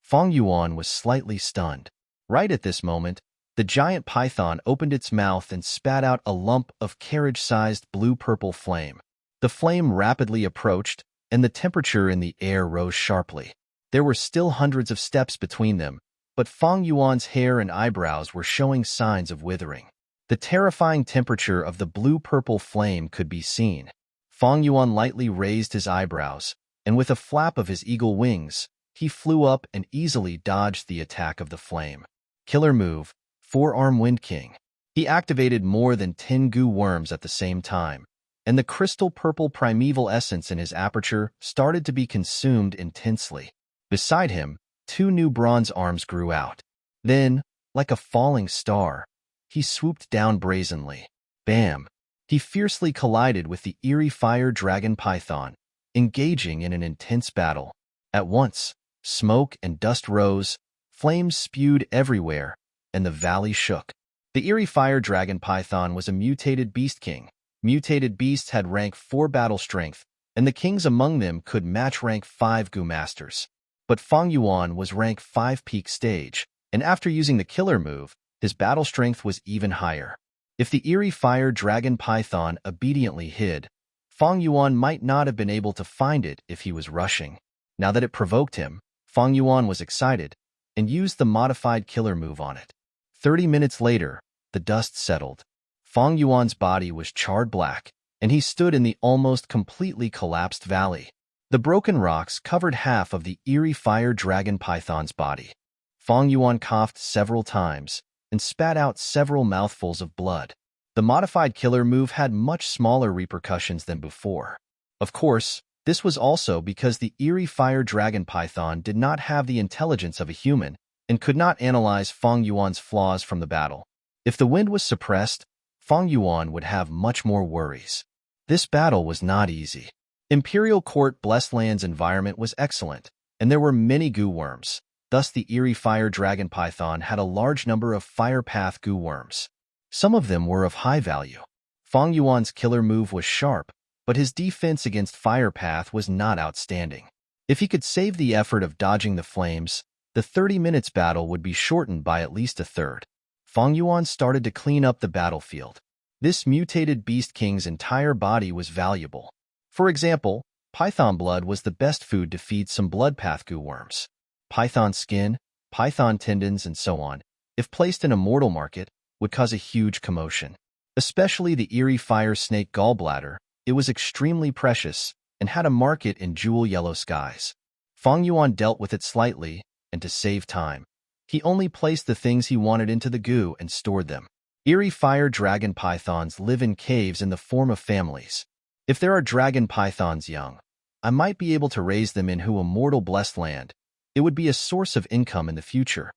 Fang Yuan was slightly stunned. Right at this moment, the giant python opened its mouth and spat out a lump of carriage-sized blue-purple flame. The flame rapidly approached, and the temperature in the air rose sharply. There were still hundreds of steps between them, but Fang Yuan's hair and eyebrows were showing signs of withering. The terrifying temperature of the blue-purple flame could be seen. Fang Yuan lightly raised his eyebrows, and with a flap of his eagle wings, he flew up and easily dodged the attack of the flame. Killer move, Forearm Wind King. He activated more than 10 goo worms at the same time, and the crystal purple primeval essence in his aperture started to be consumed intensely. Beside him, 2 new bronze arms grew out. Then, like a falling star, he swooped down brazenly. Bam! He fiercely collided with the eerie fire dragon python, engaging in an intense battle. At once, smoke and dust rose, flames spewed everywhere, and the valley shook. The eerie fire dragon python was a mutated beast king. Mutated beasts had rank 4 battle strength, and the kings among them could match rank 5 goo masters. But Fang Yuan was rank 5 peak stage, and after using the killer move, his battle strength was even higher. If the eerie fire dragon python obediently hid, Fang Yuan might not have been able to find it if he was rushing. Now that it provoked him, Fang Yuan was excited and used the modified killer move on it. 30 minutes later, the dust settled. Fang Yuan's body was charred black, and he stood in the almost completely collapsed valley. The broken rocks covered half of the eerie fire dragon python's body. Fang Yuan coughed several times and spat out several mouthfuls of blood. The modified killer move had much smaller repercussions than before. Of course, this was also because the eerie fire dragon python did not have the intelligence of a human and could not analyze Fang Yuan's flaws from the battle. If the wind was suppressed, Fang Yuan would have much more worries. This battle was not easy. Imperial Court Blessed Land's environment was excellent, and there were many goo worms. Thus, the eerie fire dragon python had a large number of fire path goo worms. Some of them were of high value. Fang Yuan's killer move was sharp, but his defense against fire path was not outstanding. If he could save the effort of dodging the flames, the 30 minutes battle would be shortened by at least a third. Fang Yuan started to clean up the battlefield. This mutated beast king's entire body was valuable. For example, python blood was the best food to feed some bloodpath goo worms. Python skin, python tendons, and so on, if placed in a mortal market, would cause a huge commotion. Especially the eerie fire snake gallbladder, it was extremely precious and had a market in jewel yellow skies. Fang Yuan dealt with it slightly, and to save time, he only placed the things he wanted into the goo and stored them. Eerie fire dragon pythons live in caves in the form of families. If there are dragon pythons young, I might be able to raise them into a mortal blessed land. It would be a source of income in the future.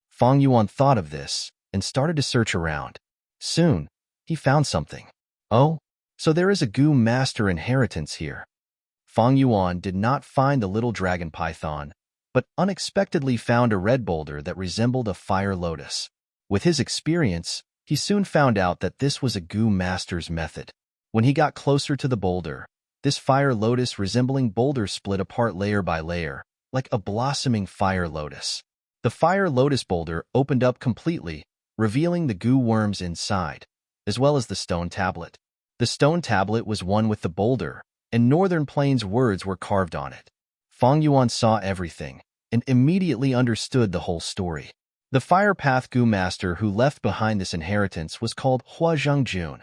Fang Yuan thought of this and started to search around. Soon, he found something. Oh, so there is a goo master inheritance here. Fang Yuan did not find the little dragon python, but unexpectedly found a red boulder that resembled a fire lotus. With his experience, he soon found out that this was a goo master's method. When he got closer to the boulder, this fire lotus resembling boulder split apart layer by layer, like a blossoming fire lotus. The fire lotus boulder opened up completely, revealing the goo worms inside, as well as the stone tablet. The stone tablet was one with the boulder, and Northern Plains words were carved on it. Fang Yuan saw everything, and immediately understood the whole story. The Fire Path Goo Master who left behind this inheritance was called Hua Zhengjun,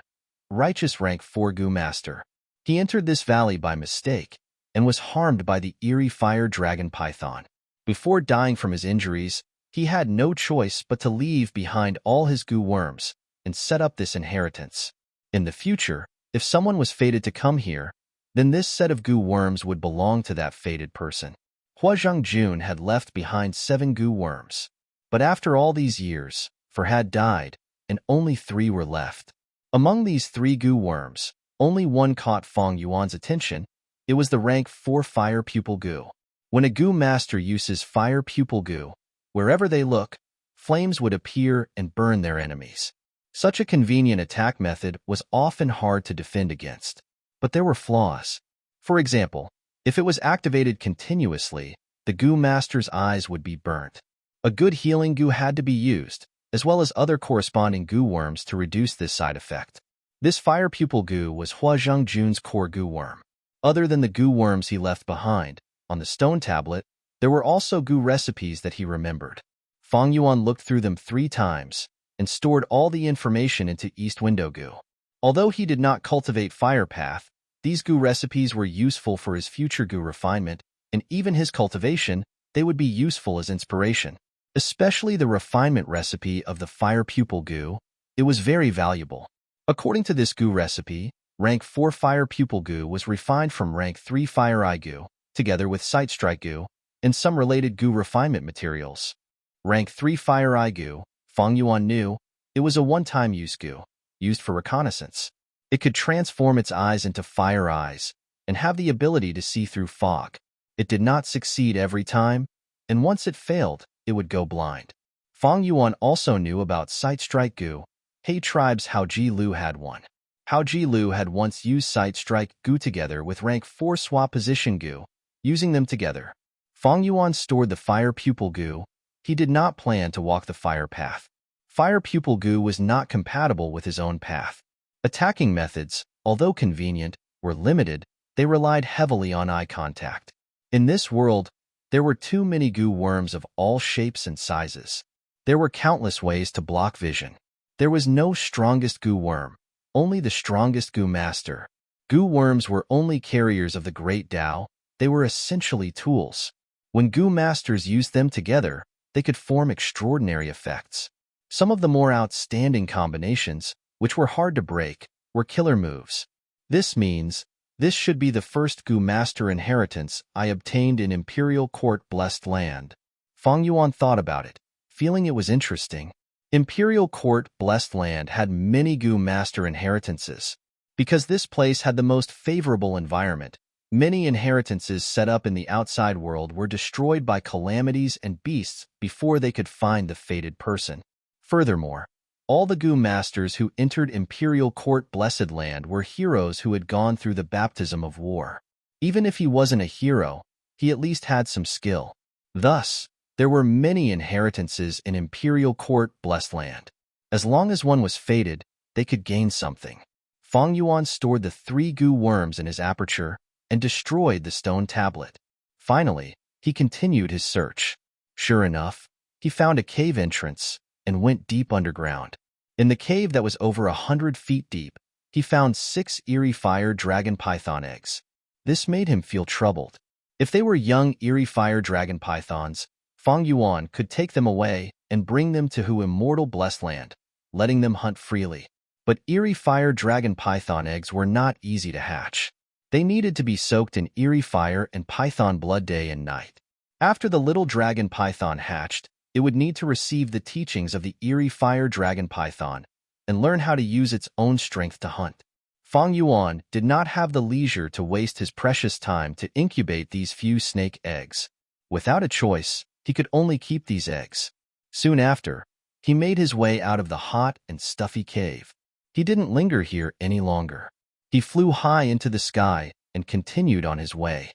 righteous rank 4 Goo Master. He entered this valley by mistake, and was harmed by the eerie fire dragon python. Before dying from his injuries, he had no choice but to leave behind all his goo worms and set up this inheritance. In the future, if someone was fated to come here, then this set of goo worms would belong to that fated person. Hua Zhengjun had left behind 7 goo worms. But after all these years, Farhad died, and only 3 were left. Among these 3 goo worms, only one caught Fang Yuan's attention. It was the rank 4 Fire Pupil Goo. When a Goo Master uses Fire Pupil Goo, wherever they look, flames would appear and burn their enemies. Such a convenient attack method was often hard to defend against. But there were flaws. For example, if it was activated continuously, the Goo Master's eyes would be burnt. A good healing goo had to be used, as well as other corresponding goo worms to reduce this side effect. This Fire Pupil Goo was Hua Zhengjun's core goo worm. Other than the goo worms he left behind, on the stone tablet, there were also goo recipes that he remembered. Fang Yuan looked through them 3 times, and stored all the information into East Window Goo. Although he did not cultivate Fire Path, these goo recipes were useful for his future goo refinement, and even his cultivation, they would be useful as inspiration. Especially the refinement recipe of the Fire Pupil Goo, it was very valuable. According to this goo recipe, rank 4 Fire Pupil Goo was refined from rank 3 Fire Eye Goo, together with Sight Strike Goo, and some related goo refinement materials. Rank 3 Fire Eye Goo, Fang Yuan knew, it was a one-time use goo, used for reconnaissance. It could transform its eyes into fire eyes, and have the ability to see through fog. It did not succeed every time, and once it failed, it would go blind. Fang Yuan also knew about Sight Strike Goo. He Tribe's Hao Ji Lu had one. Hao Ji Lu had once used Sight Strike Goo together with rank 4 Swap Position Goo, using them together. Fang Yuan stored the Fire Pupil Goo. He did not plan to walk the fire path. Fire Pupil Goo was not compatible with his own path. Attacking methods, although convenient, were limited. They relied heavily on eye contact. In this world, there were too many goo worms of all shapes and sizes. There were countless ways to block vision. There was no strongest goo worm, only the strongest goo master. Goo worms were only carriers of the great Tao. They were essentially tools. When goo masters used them together, they could form extraordinary effects. Some of the more outstanding combinations, which were hard to break, were killer moves. This means, this should be the first goo master inheritance I obtained in Imperial Court Blessed Land. Fang Yuan thought about it, feeling it was interesting. Imperial Court Blessed Land had many goo master inheritances. Because this place had the most favorable environment, many inheritances set up in the outside world were destroyed by calamities and beasts before they could find the fated person. Furthermore, all the goo masters who entered Imperial Court Blessed Land were heroes who had gone through the baptism of war. Even if he wasn't a hero, he at least had some skill. Thus, there were many inheritances in Imperial Court Blessed Land. As long as one was fated, they could gain something. Fang Yuan stored the 3 goo worms in his aperture and destroyed the stone tablet. Finally, he continued his search. Sure enough, he found a cave entrance and went deep underground. In the cave that was over 100 feet deep, he found 6 eerie fire dragon python eggs. This made him feel troubled. If they were young eerie fire dragon pythons, Fang Yuan could take them away and bring them to Hu Immortal Blessed Land, letting them hunt freely. But eerie fire dragon python eggs were not easy to hatch. They needed to be soaked in eerie fire and python blood day and night. After the little dragon python hatched, it would need to receive the teachings of the eerie fire dragon python and learn how to use its own strength to hunt. Fang Yuan did not have the leisure to waste his precious time to incubate these few snake eggs. Without a choice, he could only keep these eggs. Soon after, he made his way out of the hot and stuffy cave. He didn't linger here any longer. He flew high into the sky and continued on his way.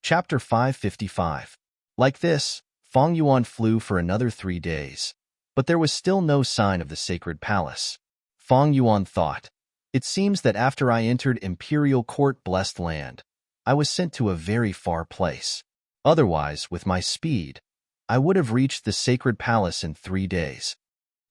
Chapter 555. Like this, Fang Yuan flew for another 3 days. But there was still no sign of the sacred palace. Fang Yuan thought, "It seems that after I entered Imperial Court Blessed Land, I was sent to a very far place. Otherwise, with my speed, I would have reached the sacred palace in 3 days."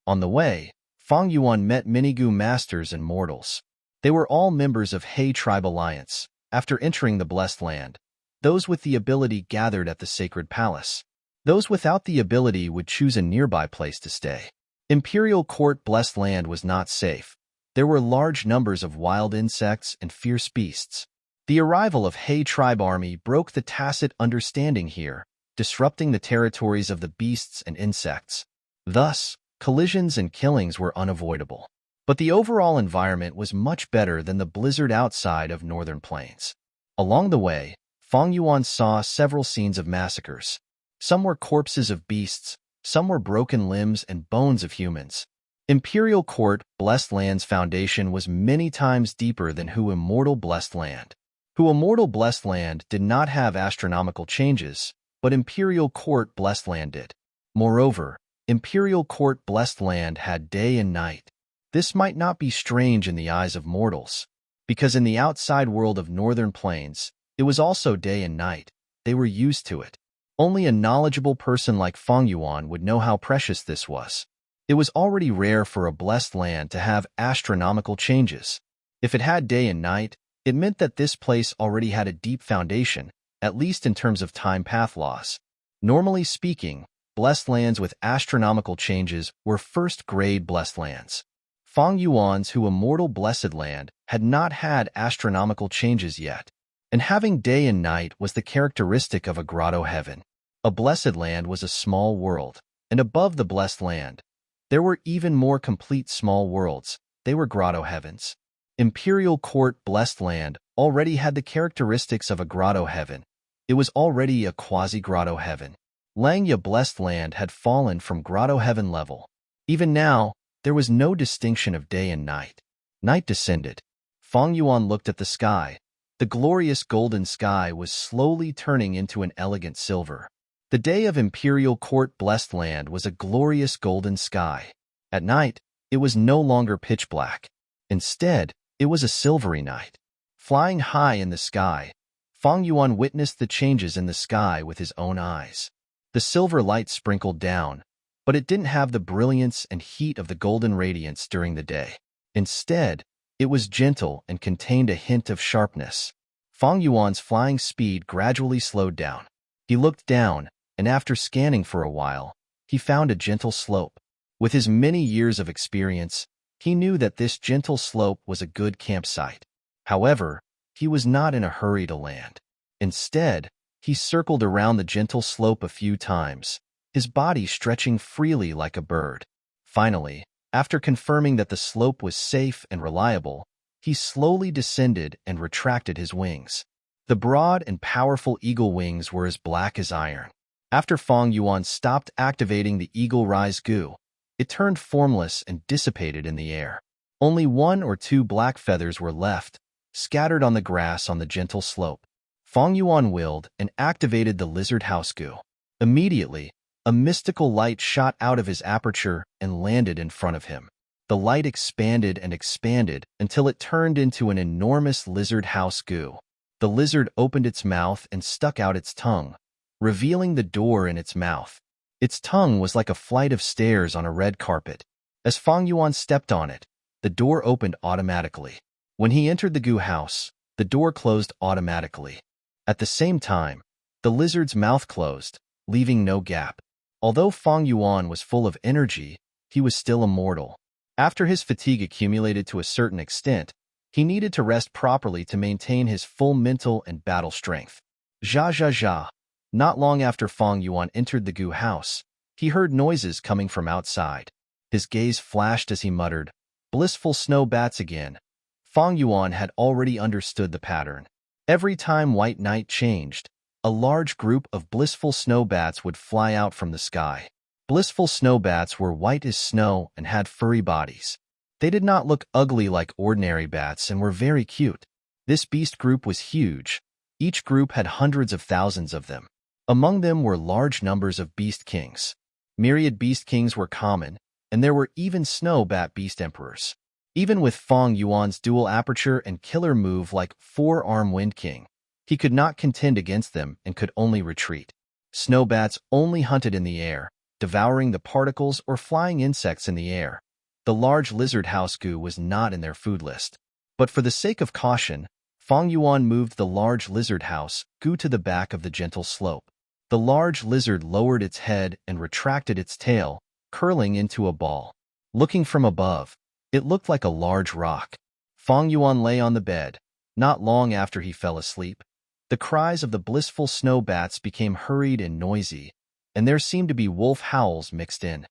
On the way, Fang Yuan met many Gu masters and mortals. They were all members of He Tribe Alliance. After entering the Blessed Land, those with the ability gathered at the sacred palace. Those without the ability would choose a nearby place to stay. Imperial Court Blessed Land was not safe. There were large numbers of wild insects and fierce beasts. The arrival of He Tribe Army broke the tacit understanding here, disrupting the territories of the beasts and insects. Thus, collisions and killings were unavoidable. But the overall environment was much better than the blizzard outside of northern plains. Along the way, Fang Yuan saw several scenes of massacres. Some were corpses of beasts, some were broken limbs and bones of humans. Imperial Court Blessed Land's foundation was many times deeper than Hu Immortal Blessed Land. Hu Immortal Blessed Land did not have astronomical changes, but Imperial Court Blessed Land did. Moreover, Imperial Court Blessed Land had day and night. This might not be strange in the eyes of mortals, because in the outside world of northern plains, it was also day and night. They were used to it. Only a knowledgeable person like Fang Yuan would know how precious this was. It was already rare for a blessed land to have astronomical changes. If it had day and night, it meant that this place already had a deep foundation, at least in terms of time path laws. Normally speaking, blessed lands with astronomical changes were first-grade blessed lands. Fang Yuan's Hu Immortal Blessed Land had not had astronomical changes yet, and having day and night was the characteristic of a grotto heaven. A blessed land was a small world, and above the blessed land, there were even more complete small worlds. They were grotto heavens. Imperial Court Blessed Land already had the characteristics of a grotto heaven. It was already a quasi-grotto heaven. Langya Blessed Land had fallen from grotto heaven level. Even now, there was no distinction of day and night. Night descended. Fang Yuan looked at the sky. The glorious golden sky was slowly turning into an elegant silver. The day of Imperial Court Blessed Land was a glorious golden sky. At night, it was no longer pitch black. Instead, it was a silvery night. Flying high in the sky, Fang Yuan witnessed the changes in the sky with his own eyes. The silver light sprinkled down, but it didn't have the brilliance and heat of the golden radiance during the day. Instead, it was gentle and contained a hint of sharpness. Fang Yuan's flying speed gradually slowed down. He looked down, and after scanning for a while, he found a gentle slope. With his many years of experience, he knew that this gentle slope was a good campsite. However, he was not in a hurry to land. Instead, he circled around the gentle slope a few times, his body stretching freely like a bird. Finally, after confirming that the slope was safe and reliable, he slowly descended and retracted his wings. The broad and powerful eagle wings were as black as iron. After Fang Yuan stopped activating the Eagle Rise Gu, it turned formless and dissipated in the air. Only 1 or 2 black feathers were left, scattered on the grass on the gentle slope. Fang Yuan willed and activated the Lizard House Gu. Immediately, a mystical light shot out of his aperture and landed in front of him. The light expanded and expanded until it turned into an enormous lizard house Gu. The lizard opened its mouth and stuck out its tongue, revealing the door in its mouth. Its tongue was like a flight of stairs on a red carpet. As Fang Yuan stepped on it, the door opened automatically. When he entered the Gu house, the door closed automatically. At the same time, the lizard's mouth closed, leaving no gap. Although Fang Yuan was full of energy, he was still immortal. After his fatigue accumulated to a certain extent, he needed to rest properly to maintain his full mental and battle strength. Zha zha zha. Not long after Fang Yuan entered the Gu house, he heard noises coming from outside. His gaze flashed as he muttered, "Blissful snow bats again." Fang Yuan had already understood the pattern. Every time white night changed, a large group of blissful snow bats would fly out from the sky. Blissful snow bats were white as snow and had furry bodies. They did not look ugly like ordinary bats and were very cute. This beast group was huge. Each group had hundreds of thousands of them. Among them were large numbers of beast kings. Myriad beast kings were common, and there were even snow bat beast emperors. Even with Fang Yuan's dual aperture and killer move like Four-Arm Wind King, he could not contend against them and could only retreat. Snow bats only hunted in the air, devouring the particles or flying insects in the air. The large lizard house goo was not in their food list. But for the sake of caution, Fang Yuan moved the large lizard house goo to the back of the gentle slope. The large lizard lowered its head and retracted its tail, curling into a ball. Looking from above, it looked like a large rock. Fang Yuan lay on the bed. Not long after he fell asleep, the cries of the blissful snow bats became hurried and noisy, and there seemed to be wolf howls mixed in.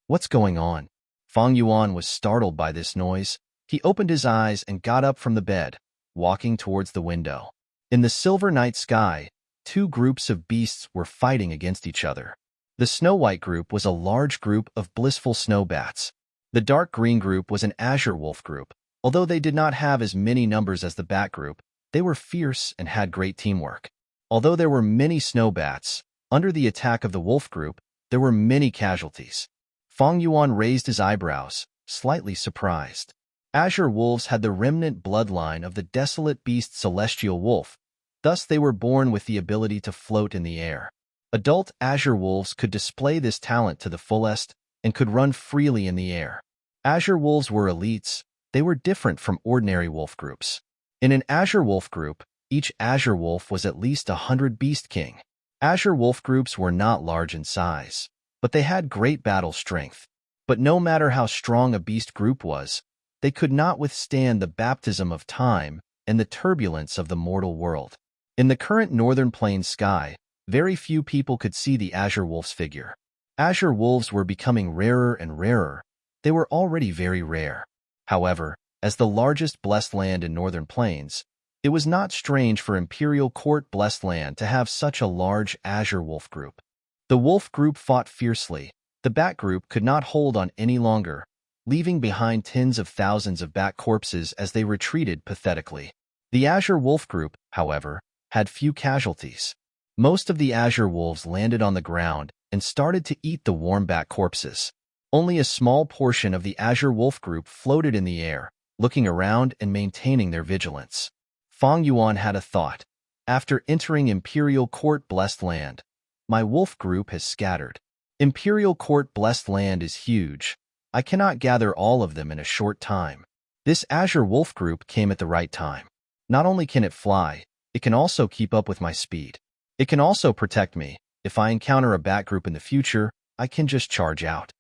What's going on? Fang Yuan was startled by this noise. He opened his eyes and got up from the bed, walking towards the window. In the silver night sky, two groups of beasts were fighting against each other. The snow-white group was a large group of blissful snow bats. The dark green group was an azure wolf group. Although they did not have as many numbers as the bat group, they were fierce and had great teamwork. Although there were many snow bats, under the attack of the wolf group, there were many casualties. Fang Yuan raised his eyebrows, slightly surprised. Azure wolves had the remnant bloodline of the desolate beast celestial wolf. Thus they were born with the ability to float in the air. Adult azure wolves could display this talent to the fullest and could run freely in the air. Azure wolves were elites. They were different from ordinary wolf groups. In an azure wolf group, each azure wolf was at least 100 beast king. Azure wolf groups were not large in size, but they had great battle strength. But no matter how strong a beast group was, they could not withstand the baptism of time and the turbulence of the mortal world. In the current northern plains sky, very few people could see the azure wolf's figure. Azure wolves were becoming rarer and rarer. They were already very rare. However, as the largest blessed land in northern plains, it was not strange for Imperial Court blessed land to have such a large azure wolf group. The wolf group fought fiercely. The bat group could not hold on any longer, leaving behind tens of thousands of bat corpses as they retreated pathetically. The azure wolf group, however, had few casualties. Most of the azure wolves landed on the ground and started to eat the warm bat corpses. Only a small portion of the azure wolf group floated in the air, looking around and maintaining their vigilance. Fang Yuan had a thought. After entering Imperial Court blessed land, my wolf group has scattered. Imperial Court blessed land is huge. I cannot gather all of them in a short time. This azure wolf group came at the right time. Not only can it fly, it can also keep up with my speed. It can also protect me. If I encounter a bat group in the future, I can just charge out.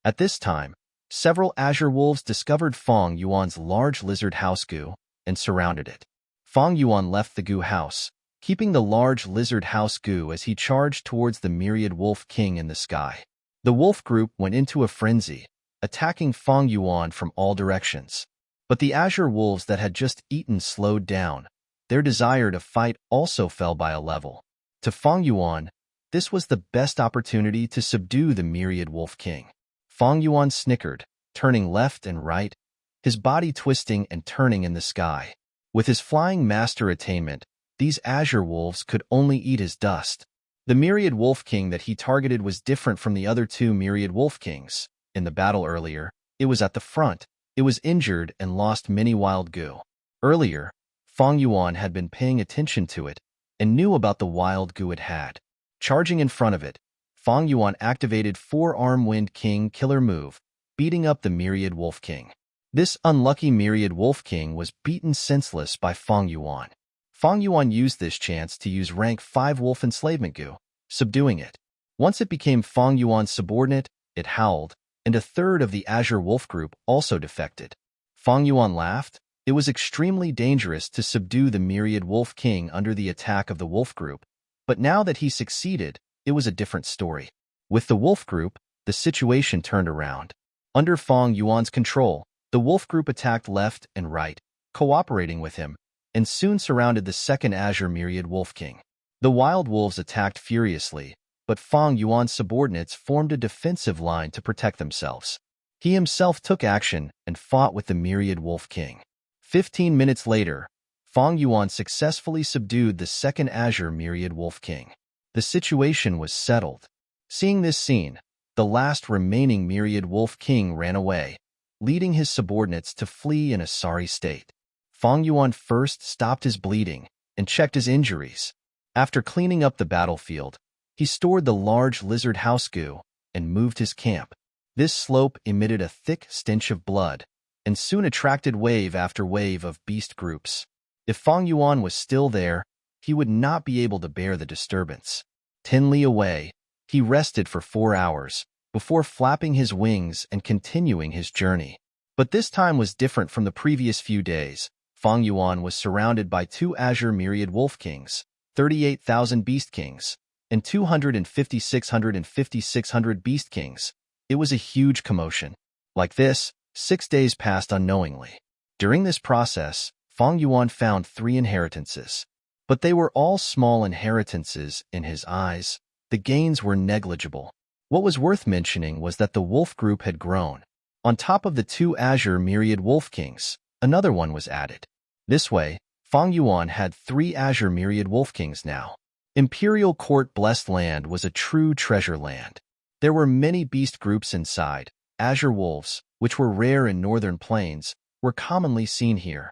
At this time, several azure wolves discovered Fang Yuan's large lizard house goo and surrounded it. Fang Yuan left the goo house, keeping the large lizard house goo as he charged towards the myriad wolf king in the sky. The wolf group went into a frenzy, attacking Fang Yuan from all directions. But the azure wolves that had just eaten slowed down. Their desire to fight also fell by a level. To Fang Yuan, this was the best opportunity to subdue the myriad wolf king. Fang Yuan snickered, turning left and right, his body twisting and turning in the sky. With his flying master attainment, these azure wolves could only eat his dust. The myriad wolf king that he targeted was different from the other two myriad wolf kings. In the battle earlier, it was at the front. It was injured and lost many wild goo. Earlier, Fang Yuan had been paying attention to it and knew about the wild goo it had. Charging in front of it, Fang Yuan activated Four-Arm Wind King killer move, beating up the myriad wolf king. This unlucky myriad wolf king was beaten senseless by Fang Yuan. Fang Yuan used this chance to use rank 5 wolf enslavement goo, subduing it. Once it became Fang Yuan's subordinate, it howled, and a third of the azure wolf group also defected. Fang Yuan laughed. It was extremely dangerous to subdue the myriad wolf king under the attack of the wolf group, but now that he succeeded, it was a different story. With the wolf group, the situation turned around. Under Fang Yuan's control, the wolf group attacked left and right, cooperating with him, and soon surrounded the second azure myriad wolf king. The wild wolves attacked furiously, but Fang Yuan's subordinates formed a defensive line to protect themselves. He himself took action and fought with the myriad wolf king. 15 minutes later, Fang Yuan successfully subdued the second Azure Myriad Wolf King. The situation was settled. Seeing this scene, the last remaining Myriad Wolf King ran away, leading his subordinates to flee in a sorry state. Fang Yuan first stopped his bleeding and checked his injuries. After cleaning up the battlefield, he stored the large lizard house goo and moved his camp. This slope emitted a thick stench of blood and soon attracted wave after wave of beast groups. If Fang Yuan was still there, he would not be able to bear the disturbance. 10 li away, he rested for 4 hours before flapping his wings and continuing his journey. But this time was different from the previous few days. Fang Yuan was surrounded by 2 Azure Myriad Wolf Kings, 38,000 Beast Kings, and 250,600 Beast Kings. It was a huge commotion. Like this, 6 days passed unknowingly. During this process, Fang Yuan found 3 inheritances. But they were all small inheritances in his eyes. The gains were negligible. What was worth mentioning was that the wolf group had grown. On top of the 2 Azure Myriad Wolf Kings, another one was added. This way, Fang Yuan had 3 Azure Myriad Wolf Kings now. Imperial Court Blessed Land was a true treasure land. There were many beast groups inside. Azure wolves, which were rare in northern plains, were commonly seen here.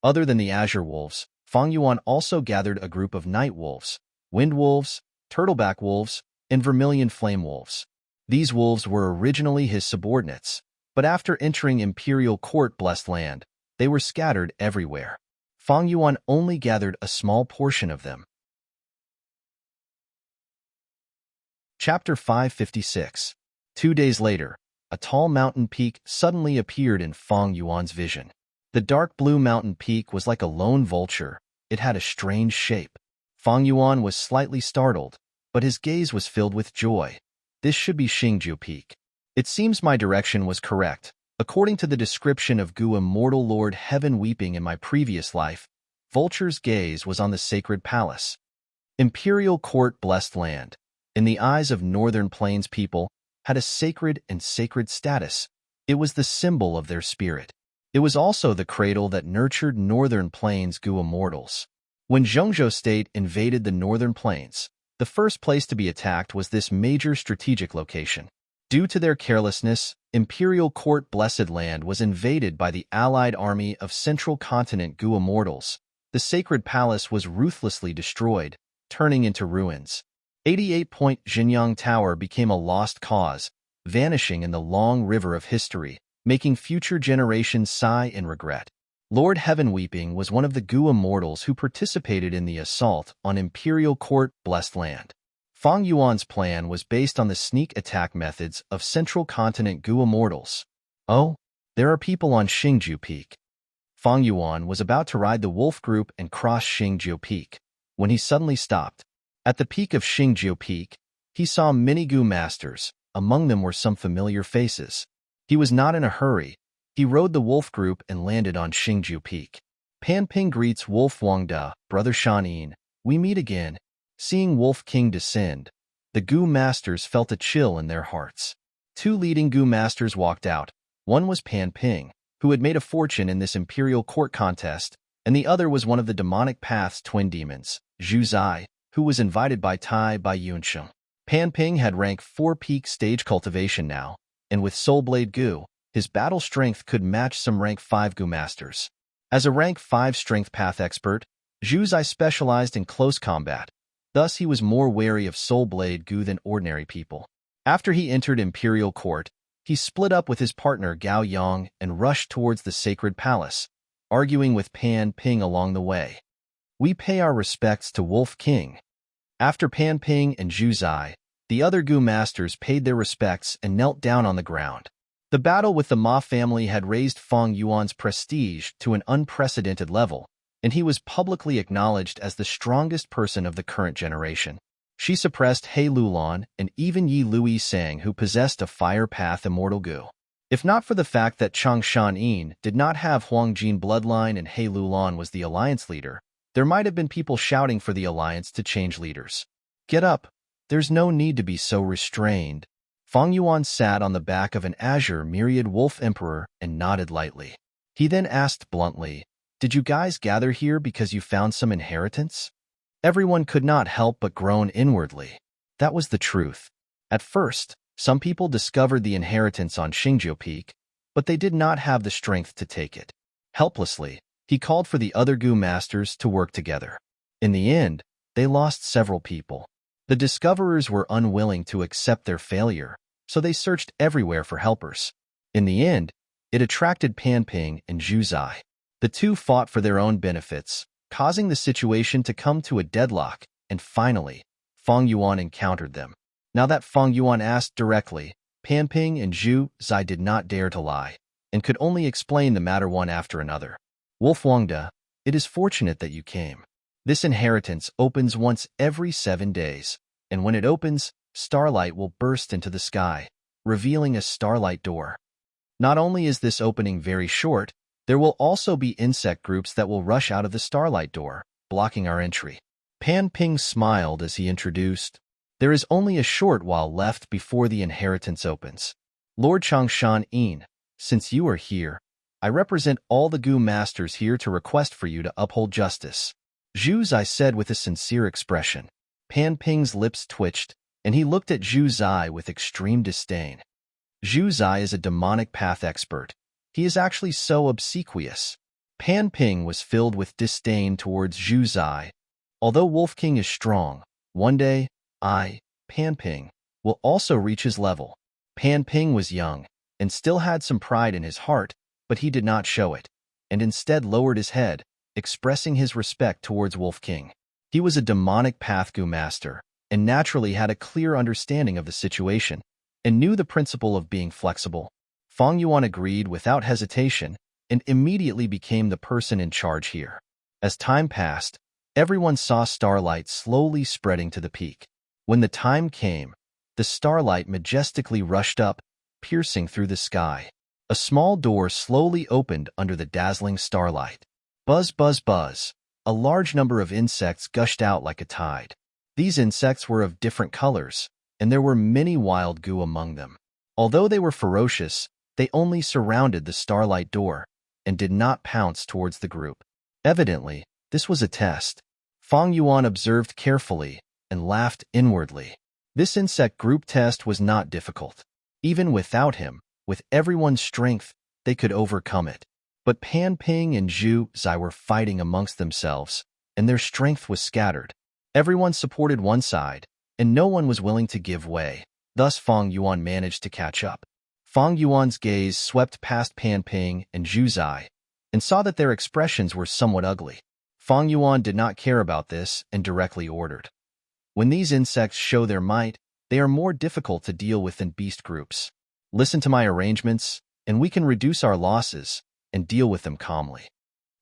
Other than the Azure wolves, Fang Yuan also gathered a group of night wolves, wind wolves, turtleback wolves, and vermilion flame wolves. These wolves were originally his subordinates, but after entering Imperial Court Blessed Land, they were scattered everywhere. Fang Yuan only gathered a small portion of them. Chapter 556. 2 days later, a tall mountain peak suddenly appeared in Fang Yuan's vision. The dark blue mountain peak was like a lone vulture. It had a strange shape. Fang Yuan was slightly startled, but his gaze was filled with joy. This should be Xingju Peak. It seems my direction was correct. According to the description of Gu Immortal Lord Heaven Weeping in my previous life, Vulture's gaze was on the sacred palace. Imperial Court Blessed Land, in the eyes of Northern Plains people, had a sacred and sacred status. It was the symbol of their spirit. It was also the cradle that nurtured Northern Plains Gu Immortals. When Zhongzhou State invaded the Northern Plains, the first place to be attacked was this major strategic location. Due to their carelessness, Imperial Court Blessed Land was invaded by the allied army of Central Continent Gu Immortals. The sacred palace was ruthlessly destroyed, turning into ruins. 88-point Xinyang Tower became a lost cause, vanishing in the long river of history, making future generations sigh in regret. Lord Heaven Weeping was one of the Gu Immortals who participated in the assault on Imperial Court Blessed Land. Fang Yuan's plan was based on the sneak attack methods of Central Continent Gu Immortals. Oh, there are people on Xingju Peak. Fang Yuan was about to ride the wolf group and cross Xingju Peak, when he suddenly stopped. At the peak of Xingju Peak, he saw many Gu masters. Among them were some familiar faces. He was not in a hurry. He rode the wolf group and landed on Xingju Peak. Pan Ping greets Wolf Wangda, Brother Shanin. We meet again. Seeing Wolf King descend, the Gu masters felt a chill in their hearts. 2 leading Gu masters walked out. One was Pan Ping, who had made a fortune in this imperial court contest, and the other was one of the demonic path's twin demons, Zhu Zai, who was invited by Tai Bai Yunsheng. Pan Ping had rank 4 peak stage cultivation now, and with Soul Blade Gu, his battle strength could match some rank 5 Gu masters. As a rank 5 strength path expert, Zhu Zai specialized in close combat. Thus, he was more wary of Soul Blade Gu than ordinary people. After he entered Imperial Court, he split up with his partner Gao Yang and rushed towards the sacred palace, arguing with Pan Ping along the way. We pay our respects to Wolf King. After Pan Ping and Zhu Zai, the other Gu masters paid their respects and knelt down on the ground. The battle with the Ma family had raised Fang Yuan's prestige to an unprecedented level, and he was publicly acknowledged as the strongest person of the current generation. She suppressed He Lulan and even Yi Lui Sang, who possessed a fire path immortal Gu. If not for the fact that Chang Shan-yin did not have Huang Jin bloodline and He Lulan was the alliance leader, there might have been people shouting for the alliance to change leaders. Get up. There's no need to be so restrained. Fang Yuan sat on the back of an Azure Myriad Wolf Emperor and nodded lightly. He then asked bluntly, Did you guys gather here because you found some inheritance? Everyone could not help but groan inwardly. That was the truth. At first, some people discovered the inheritance on Xingjiu Peak, but they did not have the strength to take it. Helplessly, he called for the other Gu masters to work together. In the end, they lost several people. The discoverers were unwilling to accept their failure, so they searched everywhere for helpers. In the end, it attracted Pan Ping and Zhu Zai. The two fought for their own benefits, causing the situation to come to a deadlock, and finally, Fang Yuan encountered them. Now that Fang Yuan asked directly, Pan Ping and Zhu Zai did not dare to lie, and could only explain the matter one after another. Wolf Wangde, it is fortunate that you came. This inheritance opens once every 7 days, and when it opens, starlight will burst into the sky, revealing a starlight door. Not only is this opening very short, there will also be insect groups that will rush out of the starlight door, blocking our entry. Pan Ping smiled as he introduced, there is only a short while left before the inheritance opens. Lord Changshan Yin, since you are here, I represent all the Gu masters here to request for you to uphold justice. Zhu Zai said with a sincere expression. Pan Ping's lips twitched, and he looked at Zhu Zai with extreme disdain. Zhu Zai is a demonic path expert. He is actually so obsequious. Pan Ping was filled with disdain towards Zhu Zai. Although Wolf King is strong, one day, Pan Ping, will also reach his level. Pan Ping was young, and still had some pride in his heart, but he did not show it, and instead lowered his head, expressing his respect towards Wolf King. He was a demonic path Gu master, and naturally had a clear understanding of the situation, and knew the principle of being flexible. Fang Yuan agreed without hesitation, and immediately became the person in charge here. As time passed, everyone saw starlight slowly spreading to the peak. When the time came, the starlight majestically rushed up, piercing through the sky. A small door slowly opened under the dazzling starlight. Buzz, buzz, buzz. A large number of insects gushed out like a tide. These insects were of different colors, and there were many wild Gu among them. Although they were ferocious, they only surrounded the starlight door and did not pounce towards the group. Evidently, this was a test. Fang Yuan observed carefully and laughed inwardly. This insect group test was not difficult. Even without him, with everyone's strength, they could overcome it. But Pan Ping and Zhu Zai were fighting amongst themselves, and their strength was scattered. Everyone supported one side, and no one was willing to give way. Thus Fang Yuan managed to catch up. Fang Yuan's gaze swept past Pan Ping and Zhu Zai, and saw that their expressions were somewhat ugly. Fang Yuan did not care about this and directly ordered. When these insects show their might, they are more difficult to deal with than beast groups. Listen to my arrangements, and we can reduce our losses and deal with them calmly.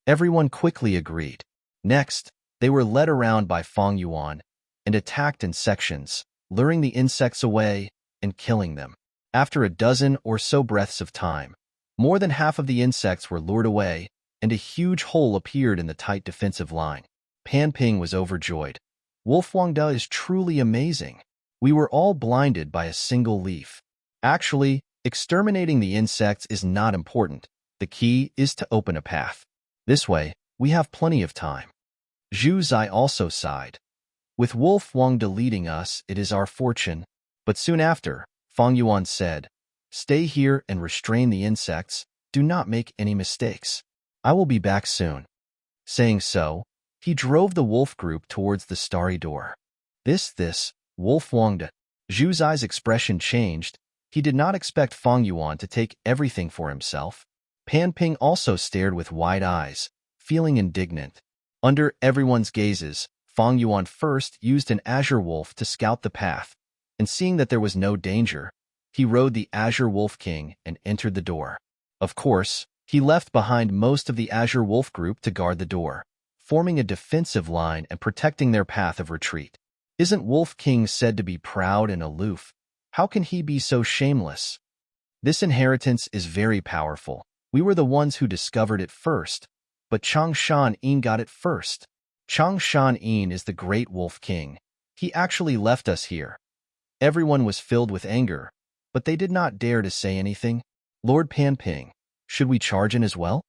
Everyone quickly agreed. Next, they were led around by Fang Yuan and attacked in sections, luring the insects away and killing them. After a dozen or so breaths of time, more than half of the insects were lured away, and a huge hole appeared in the tight defensive line. Pan Ping was overjoyed. Wolf Wangde is truly amazing. We were all blinded by a single leaf. Actually, exterminating the insects is not important. The key is to open a path. This way, we have plenty of time. Zhu Zai also sighed. With Wolf Wangde leading us, it is our fortune. But soon after, Fang Yuan said, stay here and restrain the insects. Do not make any mistakes. I will be back soon. Saying so, he drove the wolf group towards the starry door. This, Wolf Wangde. Zhu Zai's expression changed. He did not expect Fang Yuan to take everything for himself. Pan Ping also stared with wide eyes, feeling indignant. Under everyone's gazes, Fang Yuan first used an azure wolf to scout the path, and seeing that there was no danger, he rode the azure wolf king and entered the door. Of course, he left behind most of the azure wolf group to guard the door, forming a defensive line and protecting their path of retreat. Isn't Wolf King said to be proud and aloof? How can he be so shameless? This inheritance is very powerful. We were the ones who discovered it first, but Changshan Yin got it first. Changshan Yin is the great Wolf King. He actually left us here. Everyone was filled with anger, but they did not dare to say anything. Lord Pan Ping, should we charge in as well?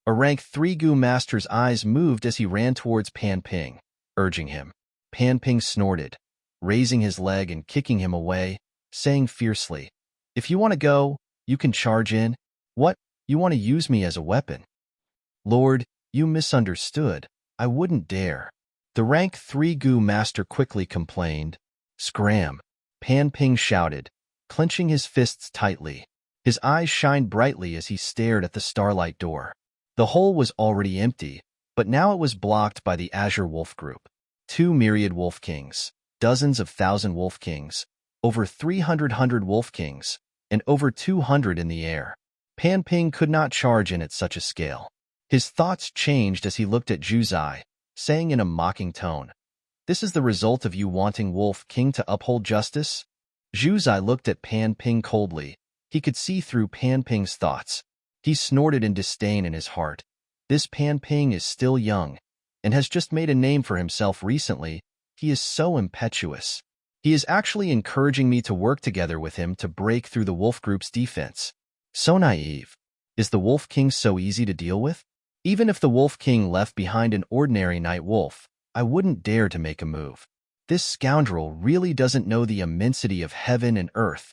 A rank 3 Goo Master's eyes moved as he ran towards Pan Ping, urging him. Pan Ping snorted, raising his leg and kicking him away, saying fiercely, "If you want to go, you can charge in. What? You want to use me as a weapon?" "Lord, you misunderstood. I wouldn't dare." The rank 3 Goo Master quickly complained. "Scram!" Pan Ping shouted, clenching his fists tightly. His eyes shined brightly as he stared at the starlight door. The hole was already empty, but now it was blocked by the Azure Wolf Group. 2 myriad Wolf Kings, dozens of thousand Wolf Kings, over 300 Wolf Kings, and over 200 in the air. Pan Ping could not charge in at such a scale. His thoughts changed as he looked at Zhu Zai, saying in a mocking tone, "This is the result of you wanting Wolf King to uphold justice?" Zhu Zai looked at Pan Ping coldly. He could see through Pan Ping's thoughts. He snorted in disdain in his heart. This Pan Ping is still young, and has just made a name for himself recently. He is so impetuous. He is actually encouraging me to work together with him to break through the Wolf Group's defense. So naive. Is the Wolf King so easy to deal with? Even if the Wolf King left behind an ordinary night wolf, I wouldn't dare to make a move. This scoundrel really doesn't know the immensity of heaven and earth.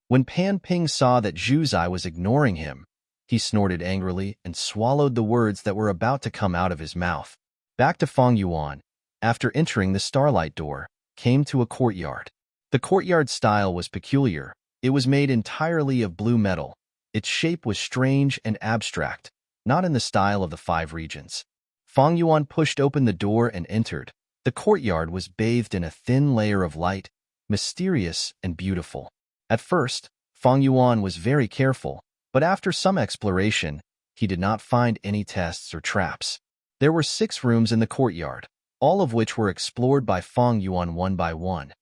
When Pan Ping saw that Zhu Zai was ignoring him, he snorted angrily and swallowed the words that were about to come out of his mouth. Back to Fang Yuan, after entering the starlight door, came to a courtyard. The courtyard style was peculiar. It was made entirely of blue metal. Its shape was strange and abstract, not in the style of the 5 regions. Fang Yuan pushed open the door and entered. The courtyard was bathed in a thin layer of light, mysterious and beautiful. At first, Fang Yuan was very careful, but after some exploration, he did not find any tests or traps. There were 6 rooms in the courtyard, all of which were explored by Fang Yuan one by one.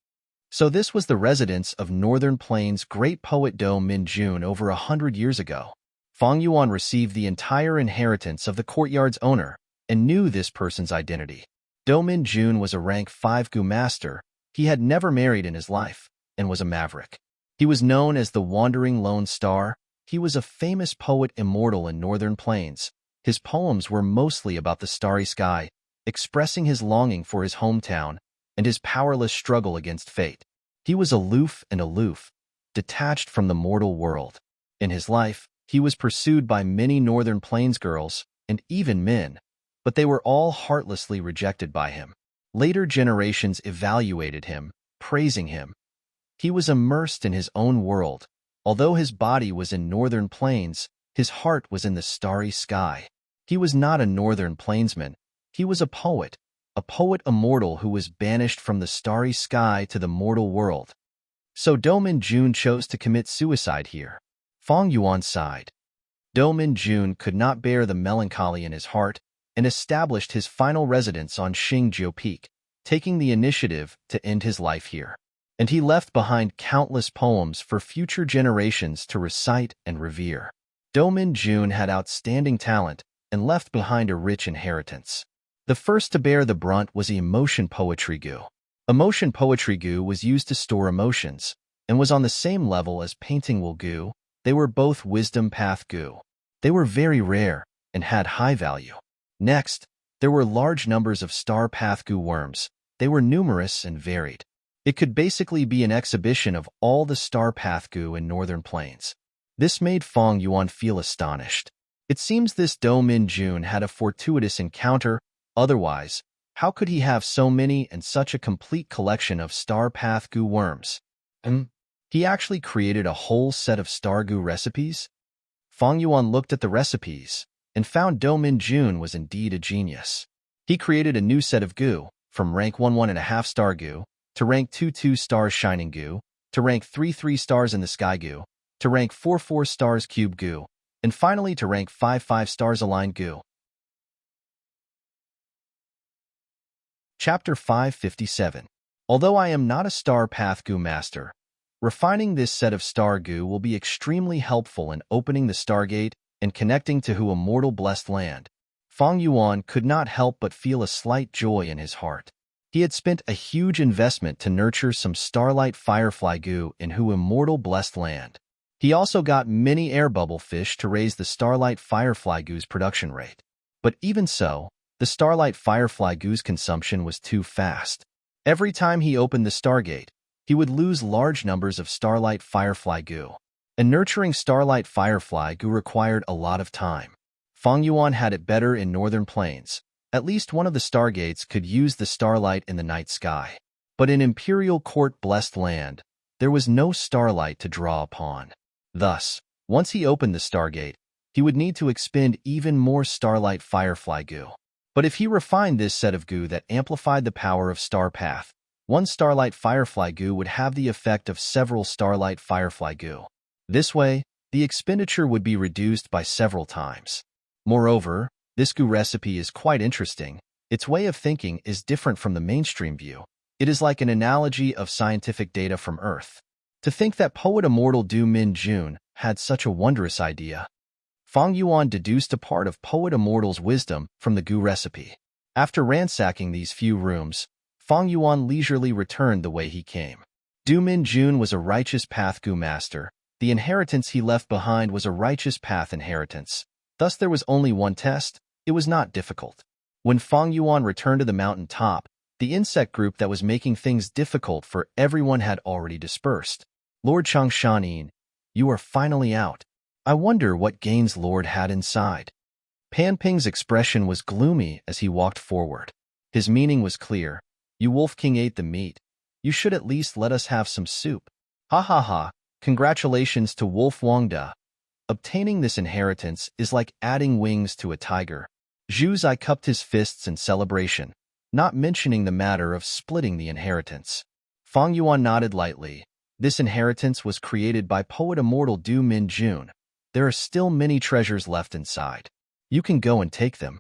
So this was the residence of Northern Plains' great poet Do Minjun over 100 years ago. Fang Yuan received the entire inheritance of the courtyard's owner and knew this person's identity. Do Minjun was a rank 5 Goo Master. He had never married in his life and was a maverick. He was known as the Wandering Lone Star. He was a famous poet immortal in Northern Plains. His poems were mostly about the starry sky, expressing his longing for his hometown and his powerless struggle against fate. He was aloof, detached from the mortal world. In his life, he was pursued by many Northern Plains girls and even men, but they were all heartlessly rejected by him. Later generations evaluated him, praising him. He was immersed in his own world. Although his body was in Northern Plains, his heart was in the starry sky. He was not a Northern Plainsman. He was a poet immortal who was banished from the starry sky to the mortal world. So Do Minjun chose to commit suicide here. Fang Yuan sighed. Do Minjun could not bear the melancholy in his heart and established his final residence on Xingjiu Peak, taking the initiative to end his life here. And he left behind countless poems for future generations to recite and revere. Do Minjun had outstanding talent and left behind a rich inheritance. The first to bear the brunt was the Emotion Poetry Goo. Emotion Poetry Goo was used to store emotions and was on the same level as Painting Will Goo. They were both Wisdom Path Goo. They were very rare and had high value. Next, there were large numbers of Star Path Goo worms. They were numerous and varied. It could basically be an exhibition of all the Star Path Goo in Northern Plains. This made Fang Yuan feel astonished. It seems this Do Minjun had a fortuitous encounter. Otherwise, how could he have so many and such a complete collection of Star Path Goo worms? He actually created a whole set of Star Goo recipes? Fang Yuan looked at the recipes and found Do Minjun was indeed a genius. He created a new set of Goo, from rank 1.5 star Goo, to rank 2 stars Shining Goo, to rank 3 stars in the Sky Goo, to rank 4 stars Cube Goo, and finally to rank 5 stars Aligned Goo. Chapter 557. Although I am not a Star Path Goo Master, refining this set of Star Goo will be extremely helpful in opening the Stargate and connecting to Hu Immortal Blessed Land. Fang Yuan could not help but feel a slight joy in his heart. He had spent a huge investment to nurture some Starlight Firefly Goo in Hu Immortal Blessed Land. He also got many air bubble fish to raise the starlight firefly goo's production rate. But even so, the starlight firefly goo's consumption was too fast. Every time he opened the stargate, he would lose large numbers of starlight firefly goo. And nurturing starlight firefly goo required a lot of time. Fang Yuan had it better in northern plains. At least one of the stargates could use the starlight in the night sky. But in imperial court-blessed land, there was no starlight to draw upon. Thus, once he opened the stargate, he would need to expend even more starlight firefly goo. But if he refined this set of goo that amplified the power of star path, one starlight firefly goo would have the effect of several starlight firefly goo. This way, the expenditure would be reduced by several times. Moreover, this goo recipe is quite interesting. Its way of thinking is different from the mainstream view. It is like an analogy of scientific data from Earth. To think that poet immortal Du Min-jun had such a wondrous idea. Fang Yuan deduced a part of poet immortal's wisdom from the goo recipe. After ransacking these few rooms, Fang Yuan leisurely returned the way he came. Du Min-jun was a righteous path goo master. The inheritance he left behind was a righteous path inheritance. Thus there was only one test. It was not difficult. When Fang Yuan returned to the mountain top, the insect group that was making things difficult for everyone had already dispersed. Lord Changshanin, you are finally out. I wonder what gains Lord had inside. Pan Ping's expression was gloomy as he walked forward. His meaning was clear. You Wolf King ate the meat. You should at least let us have some soup. Ha ha ha, congratulations to Wolf Wangda. Obtaining this inheritance is like adding wings to a tiger. Zhu Zai cupped his fists in celebration, not mentioning the matter of splitting the inheritance. Fang Yuan nodded lightly. This inheritance was created by poet immortal Du Min-jun. There are still many treasures left inside. You can go and take them.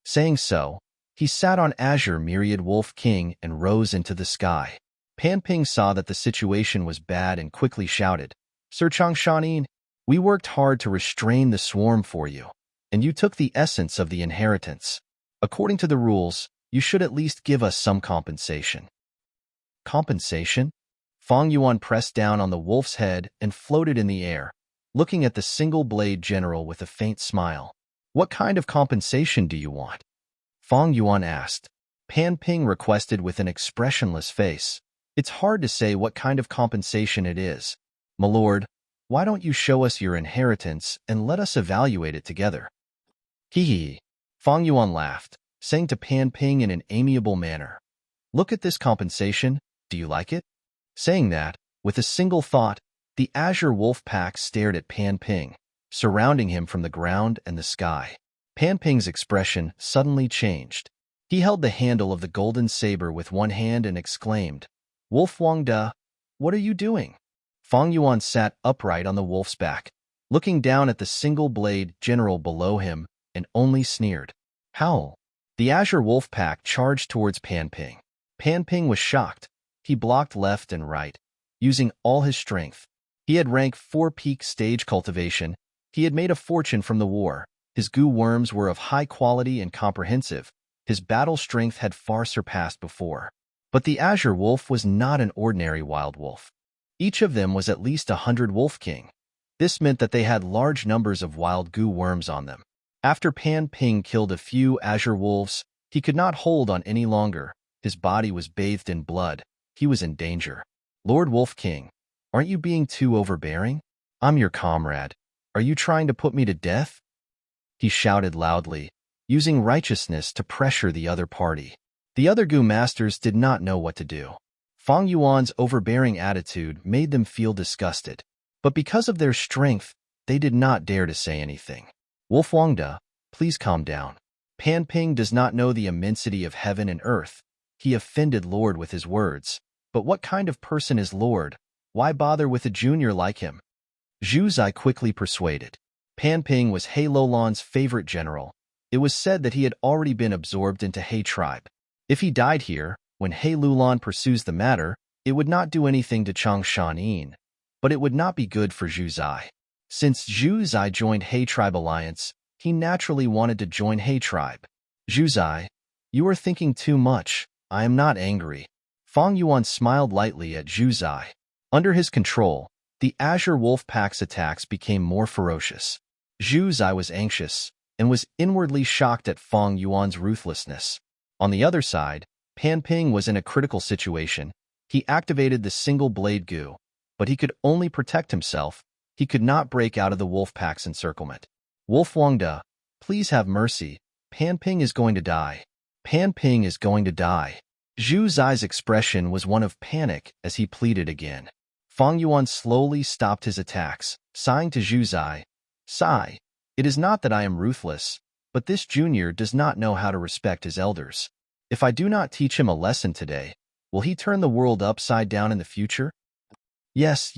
Saying so, he sat on Azure Myriad Wolf King and rose into the sky. Pan Ping saw that the situation was bad and quickly shouted, Sir Changshanin, we worked hard to restrain the swarm for you, and you took the essence of the inheritance. According to the rules, you should at least give us some compensation. Compensation? Fang Yuan pressed down on the wolf's head and floated in the air, looking at the single-blade general with a faint smile. What kind of compensation do you want? Fang Yuan asked. Pan Ping requested with an expressionless face. It's hard to say what kind of compensation it is. My lord, why don't you show us your inheritance and let us evaluate it together? Hee hee. Fang Yuan laughed, saying to Pan Ping in an amiable manner, Look at this compensation, do you like it? Saying that, with a single thought, the Azure Wolf Pack stared at Pan Ping, surrounding him from the ground and the sky. Pan Ping's expression suddenly changed. He held the handle of the golden saber with one hand and exclaimed, Wolf Wangda, what are you doing? Fang Yuan sat upright on the wolf's back, looking down at the single-blade general below him, and only sneered. Howl. The Azure Wolf Pack charged towards Pan Ping. Pan Ping was shocked. He blocked left and right, using all his strength. He had rank 4 peak stage cultivation. He had made a fortune from the war. His goo worms were of high quality and comprehensive. His battle strength had far surpassed before. But the Azure Wolf was not an ordinary wild wolf. Each of them was at least 100 Wolf King. This meant that they had large numbers of wild goo worms on them. After Pan Ping killed a few Azure Wolves, he could not hold on any longer. His body was bathed in blood. He was in danger. Lord Wolf King, aren't you being too overbearing? I'm your comrade. Are you trying to put me to death? He shouted loudly, using righteousness to pressure the other party. The other goo masters did not know what to do. Fang Yuan's overbearing attitude made them feel disgusted. But because of their strength, they did not dare to say anything. Wolf Wangda, please calm down. Pan Ping does not know the immensity of heaven and earth. He offended Lord with his words. But what kind of person is Lord? Why bother with a junior like him? Zhu Zai quickly persuaded. Pan Ping was He Lolan's favorite general. It was said that he had already been absorbed into He tribe. If he died here, when He Lulan pursues the matter, it would not do anything to Changshanin, but it would not be good for Zhu Zai. Since Zhu Zai joined He tribe alliance, he naturally wanted to join He tribe. Zhu Zai, you are thinking too much. I am not angry. Fang Yuan smiled lightly at Zhu Zai. Under his control, The Azure Wolf Pack's attacks became more ferocious. Zhu Zai was anxious and was inwardly shocked at Fang Yuan's ruthlessness. On the other side, Pan Ping was in a critical situation. He activated the single blade Gu, but he could only protect himself. He could not break out of the wolf pack's encirclement. Wolf Wangda, please have mercy. Pan Ping is going to die. Pan Ping is going to die. Zhu Zai's expression was one of panic as he pleaded again. Fang Yuan slowly stopped his attacks, sighing to Zhu Zai. Sigh, it is not that I am ruthless, but this junior does not know how to respect his elders. If I do not teach him a lesson today, will he turn the world upside down in the future? Yes,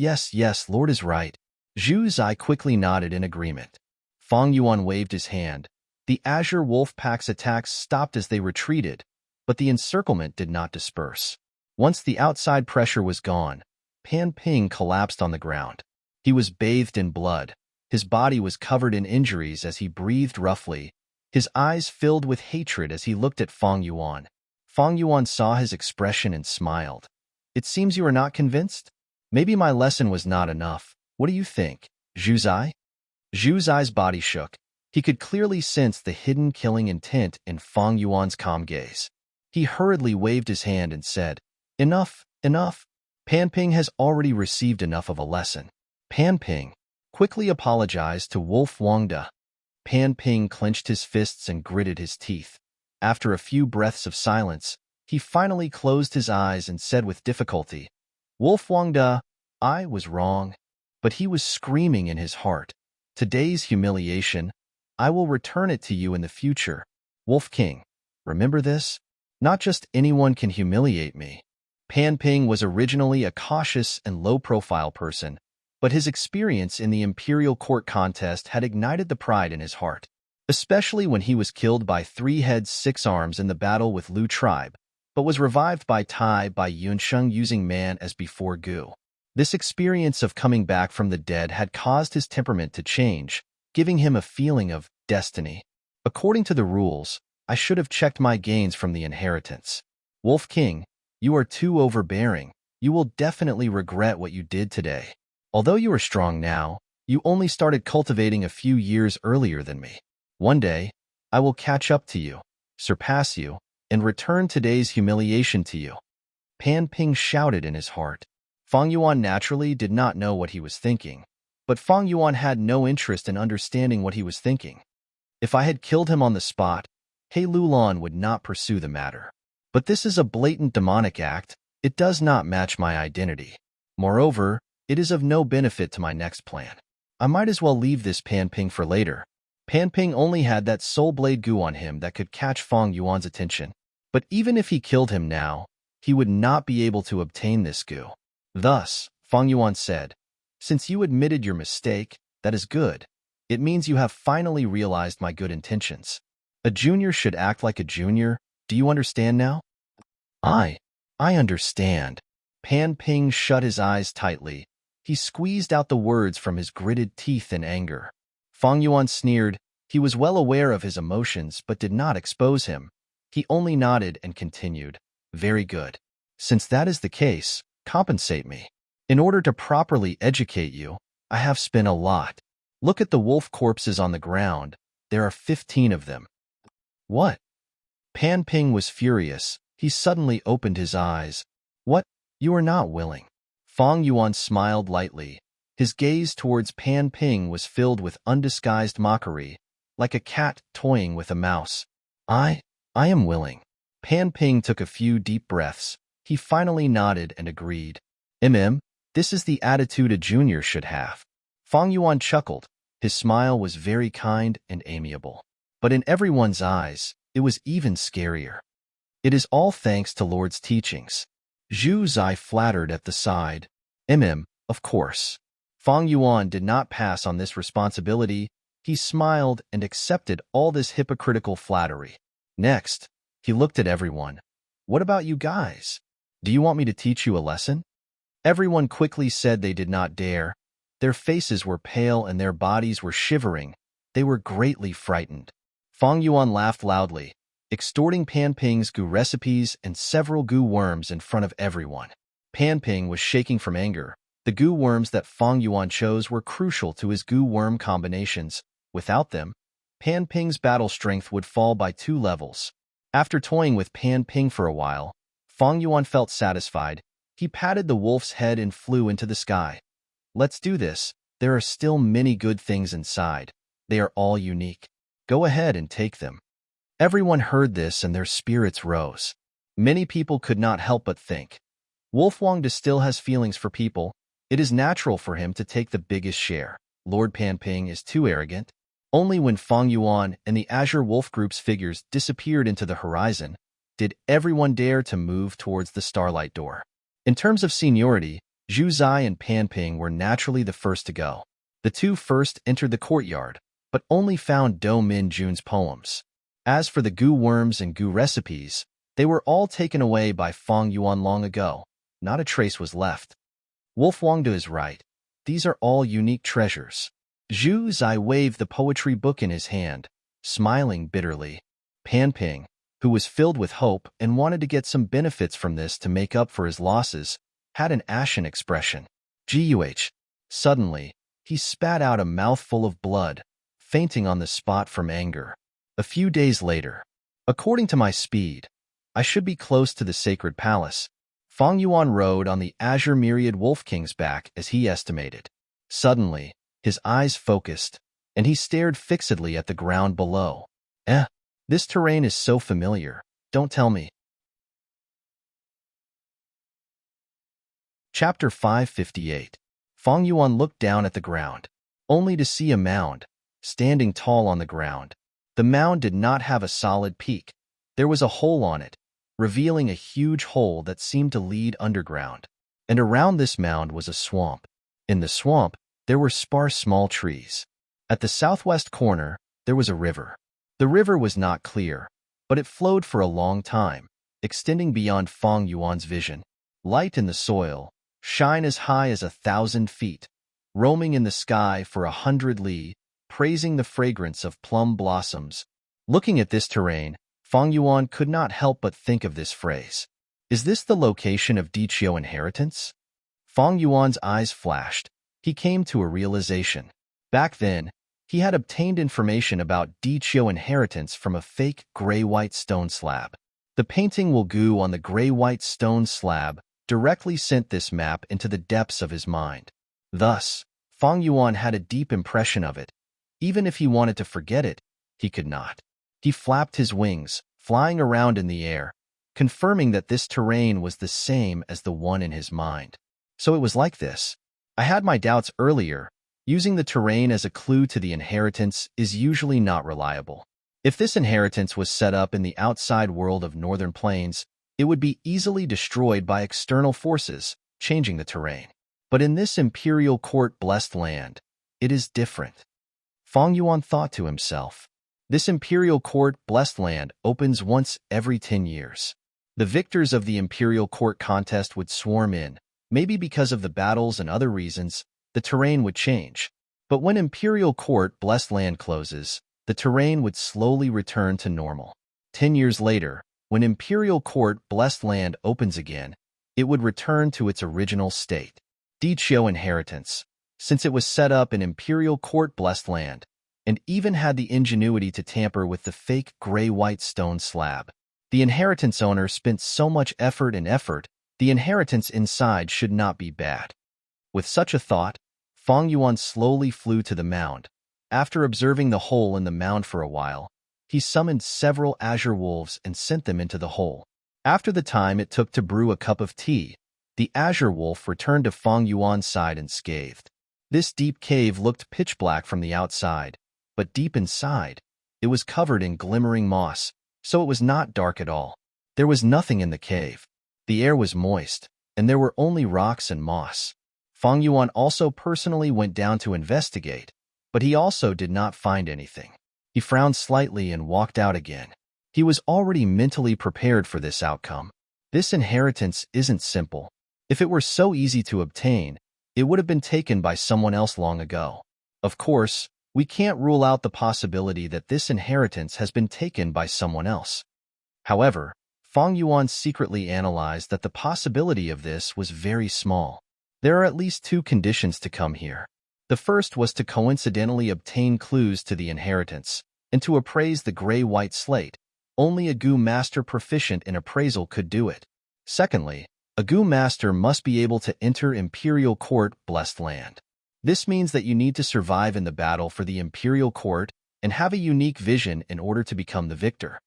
Lord is right. Zhu Zai quickly nodded in agreement. Fang Yuan waved his hand. The Azure Wolf Pack's attacks stopped as they retreated, but the encirclement did not disperse. Once the outside pressure was gone, Pan Ping collapsed on the ground. He was bathed in blood. His body was covered in injuries as he breathed roughly. His eyes filled with hatred as he looked at Fang Yuan. Fang Yuan saw his expression and smiled. It seems you are not convinced? Maybe my lesson was not enough. What do you think, Zhu Zai? Zhu Zai's body shook. He could clearly sense the hidden killing intent in Fang Yuan's calm gaze. He hurriedly waved his hand and said, Enough. Pan Ping has already received enough of a lesson. Pan Ping quickly apologized to Wolf Wangda. Pan Ping clenched his fists and gritted his teeth. After a few breaths of silence, he finally closed his eyes and said with difficulty, Wolf Wangda, I was wrong. But he was screaming in his heart, today's humiliation, I will return it to you in the future. Wolf King, remember this? Not just anyone can humiliate me. Pan Ping was originally a cautious and low-profile person, but his experience in the Imperial Court contest had ignited the pride in his heart, especially when he was killed by 3 heads 6 arms in the battle with Lu tribe, but was revived by Tai by Yunsheng using man as before Gu. This experience of coming back from the dead had caused his temperament to change, giving him a feeling of destiny. According to the rules, I should have checked my gains from the inheritance. Wolf King, you are too overbearing. You will definitely regret what you did today. Although you are strong now, you only started cultivating a few years earlier than me. One day, I will catch up to you, surpass you, and return today's humiliation to you. Pan Ping shouted in his heart. Fang Yuan naturally did not know what he was thinking, but Fang Yuan had no interest in understanding what he was thinking. If I had killed him on the spot, He Lulan would not pursue the matter. But this is a blatant demonic act. It does not match my identity. Moreover, it is of no benefit to my next plan. I might as well leave this Pan Ping for later. Pan Ping only had that soul blade Gu on him that could catch Fang Yuan's attention. But even if he killed him now, he would not be able to obtain this Gu. Thus, Fang Yuan said, Since you admitted your mistake, that is good. It means you have finally realized my good intentions. A junior should act like a junior. Do you understand now? I understand. Pan Ping shut his eyes tightly. He squeezed out the words from his gritted teeth in anger. Fang Yuan sneered. He was well aware of his emotions but did not expose him. He only nodded and continued. Very good. Since that is the case, compensate me. In order to properly educate you, I have spent a lot. Look at the wolf corpses on the ground. There are 15 of them. What? Pan Ping was furious. He suddenly opened his eyes. What? You are not willing. Fang Yuan smiled lightly. His gaze towards Pan Ping was filled with undisguised mockery, like a cat toying with a mouse. I am willing. Pan Ping took a few deep breaths. He finally nodded and agreed. This is the attitude a junior should have. Fang Yuan chuckled. His smile was very kind and amiable. But in everyone's eyes, it was even scarier. It is all thanks to Lord's teachings. Zhu Zai flattered at the side. Of course. Fang Yuan did not pass on this responsibility. He smiled and accepted all this hypocritical flattery. Next, he looked at everyone. What about you guys? Do you want me to teach you a lesson? Everyone quickly said they did not dare. Their faces were pale and their bodies were shivering. They were greatly frightened. Fang Yuan laughed loudly, extorting Pan Ping's Gu recipes and several Gu worms in front of everyone. Pan Ping was shaking from anger. The goo worms that Fang Yuan chose were crucial to his goo worm combinations. Without them, Pan Ping's battle strength would fall by 2 levels. After toying with Pan Ping for a while, Fang Yuan felt satisfied. He patted the wolf's head and flew into the sky. Let's do this. There are still many good things inside. They are all unique. Go ahead and take them. Everyone heard this and their spirits rose. Many people could not help but think, Wolf Wangda still has feelings for people. It is natural for him to take the biggest share. Lord Pan Ping is too arrogant. Only when Fang Yuan and the Azure Wolf Group's figures disappeared into the horizon did everyone dare to move towards the Starlight Door. In terms of seniority, Zhu Zai and Pan Ping were naturally the first to go. The two first entered the courtyard, but only found Do Min Jun's poems. As for the goo worms and goo recipes, they were all taken away by Fang Yuan long ago. Not a trace was left. Wolf Wangda is right. These are all unique treasures. Zhu Zai waved the poetry book in his hand, smiling bitterly. Pan Ping, who was filled with hope and wanted to get some benefits from this to make up for his losses, had an ashen expression. Guh. Suddenly, he spat out a mouthful of blood, fainting on the spot from anger. A few days later, according to my speed, I should be close to the sacred palace. Fang Yuan rode on the Azure Myriad Wolf King's back as he estimated. Suddenly, his eyes focused, and he stared fixedly at the ground below. This terrain is so familiar. Don't tell me. Chapter 558. Fang Yuan looked down at the ground, only to see a mound, standing tall on the ground. The mound did not have a solid peak. There was a hole on it, revealing a huge hole that seemed to lead underground. And around this mound was a swamp. In the swamp, there were sparse small trees. At the southwest corner, there was a river. The river was not clear, but it flowed for a long time, extending beyond Fang Yuan's vision. Light in the soil, shine as high as 1,000 feet, roaming in the sky for 100 li, praising the fragrance of plum blossoms. Looking at this terrain, Fang Yuan could not help but think of this phrase. Is this the location of Dichio inheritance? Fang Yuan's eyes flashed. He came to a realization. Back then, he had obtained information about Dichio inheritance from a fake gray-white stone slab. The painting Will Gu on the gray-white stone slab directly sent this map into the depths of his mind. Thus, Fang Yuan had a deep impression of it. Even if he wanted to forget it, he could not. He flapped his wings, flying around in the air, confirming that this terrain was the same as the one in his mind. So it was like this. I had my doubts earlier. Using the terrain as a clue to the inheritance is usually not reliable. If this inheritance was set up in the outside world of Northern Plains, it would be easily destroyed by external forces, changing the terrain. But in this Imperial Court-blessed land, it is different. Fang Yuan thought to himself. This Imperial Court-blessed land opens once every 10 years. The victors of the Imperial Court contest would swarm in. Maybe because of the battles and other reasons, the terrain would change. But when Imperial Court-blessed land closes, the terrain would slowly return to normal. 10 years later, when Imperial Court-blessed land opens again, it would return to its original state. Dichio inheritance, since it was set up in Imperial Court-blessed land, and even had the ingenuity to tamper with the fake gray-white stone slab. The inheritance owner spent so much effort, the inheritance inside should not be bad. With such a thought, Fang Yuan slowly flew to the mound. After observing the hole in the mound for a while, he summoned several azure wolves and sent them into the hole. After the time it took to brew a cup of tea, the azure wolf returned to Fang Yuan's side and scathed. This deep cave looked pitch black from the outside, but deep inside, it was covered in glimmering moss, so it was not dark at all. There was nothing in the cave. The air was moist, and there were only rocks and moss. Fang Yuan also personally went down to investigate, but he also did not find anything. He frowned slightly and walked out again. He was already mentally prepared for this outcome. This inheritance isn't simple. If it were so easy to obtain, it would have been taken by someone else long ago. Of course, we can't rule out the possibility that this inheritance has been taken by someone else. However, Fang Yuan secretly analyzed that the possibility of this was very small. There are at least two conditions to come here. The first was to coincidentally obtain clues to the inheritance, and to appraise the gray-white slate. Only a Gu master proficient in appraisal could do it. Secondly, a Gu master must be able to enter Imperial Court Blessed Land. This means that you need to survive in the battle for the Imperial Court and have a unique vision in order to become the victor.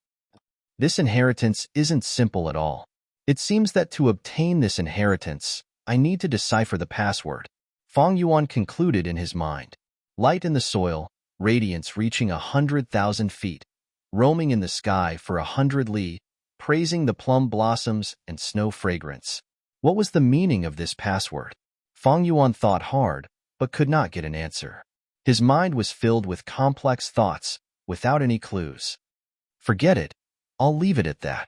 This inheritance isn't simple at all. It seems that to obtain this inheritance, I need to decipher the password. Fang Yuan concluded in his mind. Light in the soil, radiance reaching 100,000 feet, roaming in the sky for 100 li, praising the plum blossoms and snow fragrance. What was the meaning of this password? Fang Yuan thought hard, but could not get an answer. His mind was filled with complex thoughts, without any clues. Forget it. I'll leave it at that.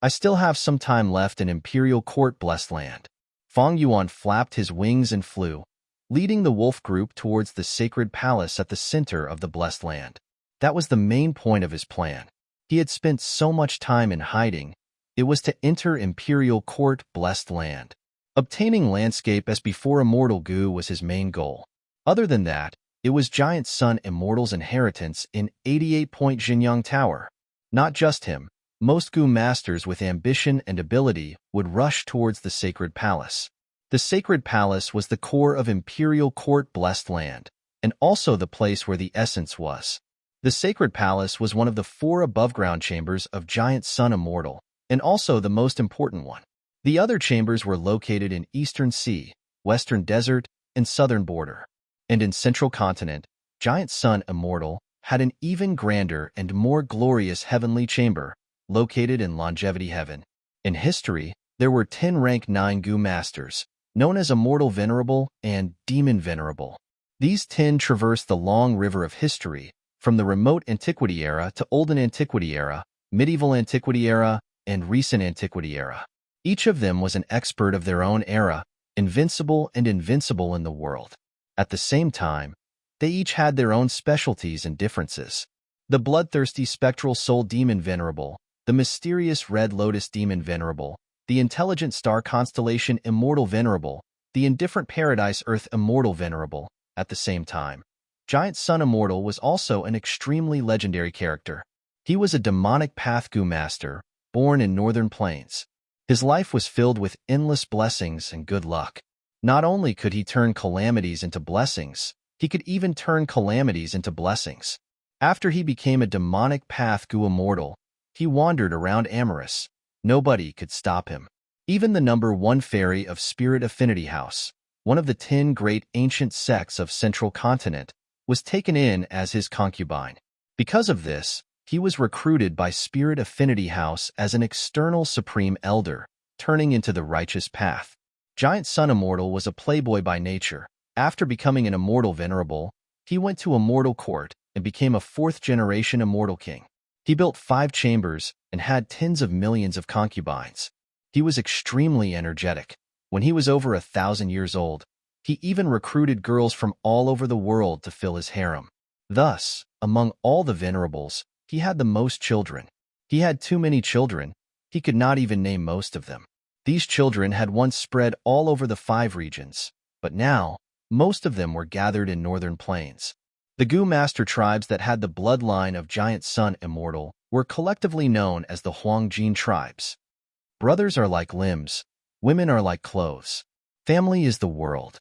I still have some time left in Imperial Court Blessed Land. Fang Yuan flapped his wings and flew, leading the wolf group towards the sacred palace at the center of the Blessed Land. That was the main point of his plan. He had spent so much time in hiding. It was to enter Imperial Court Blessed Land. Obtaining landscape as before Immortal Gu was his main goal. Other than that, it was Giant Sun Immortal's inheritance in 88-point Jinyang Tower. Not just him, most Gu masters with ambition and ability would rush towards the sacred palace. The sacred palace was the core of Imperial Court Blessed Land, and also the place where the essence was. The sacred palace was one of the 4 above-ground chambers of Giant Sun Immortal, and also the most important one. The other chambers were located in Eastern Sea, Western Desert, and Southern Border. And in Central Continent, Giant Sun Immortal had an even grander and more glorious heavenly chamber, located in Longevity Heaven. In history, there were 10 rank 9 Gu masters, known as Immortal Venerable and Demon Venerable. These 10 traversed the long river of history, from the remote Antiquity era to Olden Antiquity era, Medieval Antiquity era, and Recent Antiquity era. Each of them was an expert of their own era, invincible and invincible in the world. At the same time, they each had their own specialties and differences. The bloodthirsty spectral soul demon Venerable, the mysterious red lotus demon Venerable, the intelligent star constellation Immortal Venerable, the indifferent paradise earth Immortal Venerable. At the same time, Giant Sun Immortal was also an extremely legendary character. He was a demonic path Gu master, born in Northern Plains. His life was filled with endless blessings and good luck. Not only could he turn calamities into blessings, he could even turn calamities into blessings. After he became a demonic path Gu immortal, he wandered around Amorous. Nobody could stop him. Even the number 1 fairy of Spirit Affinity House, one of the 10 great ancient sects of Central Continent, was taken in as his concubine. Because of this, he was recruited by Spirit Affinity House as an external supreme elder, turning into the righteous path. Giant Sun Immortal was a playboy by nature. After becoming an Immortal Venerable, he went to Immortal Court and became a 4th-generation Immortal King. He built 5 chambers and had tens of millions of concubines. He was extremely energetic. When he was over 1,000 years old, he even recruited girls from all over the world to fill his harem. Thus, among all the Venerables, he had the most children. He had too many children. He could not even name most of them. These children had once spread all over the 5 regions, but now, most of them were gathered in Northern Plains. The Gu master tribes that had the bloodline of Giant Sun Immortal were collectively known as the Huangjin tribes. Brothers are like limbs, women are like clothes. Family is the world.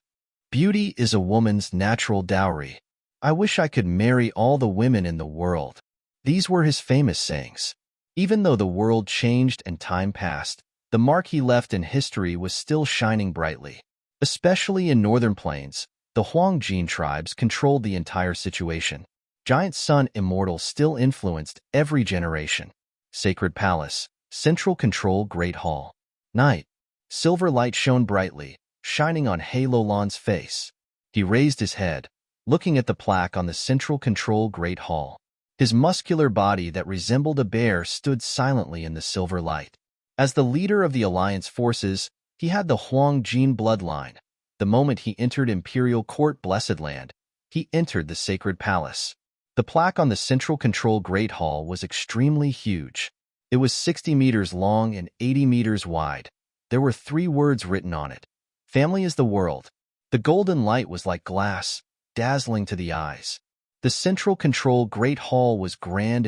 Beauty is a woman's natural dowry. I wish I could marry all the women in the world. These were his famous sayings. Even though the world changed and time passed, the mark he left in history was still shining brightly. Especially in Northern Plains, the Huangjin tribes controlled the entire situation. Giant Sun Immortal still influenced every generation. Sacred Palace, Central Control Great Hall. Night. Silver light shone brightly, shining on Halolan's face. He raised his head, looking at the plaque on the Central Control Great Hall. His muscular body that resembled a bear stood silently in the silver light. As the leader of the Alliance forces, he had the Huangjin bloodline. The moment he entered Imperial Court Blessed Land, he entered the Sacred Palace. The plaque on the Central Control Great Hall was extremely huge. It was 60 meters long and 80 meters wide. There were 3 words written on it: Family is the world. The golden light was like glass, dazzling to the eyes. The central control great hall was grand,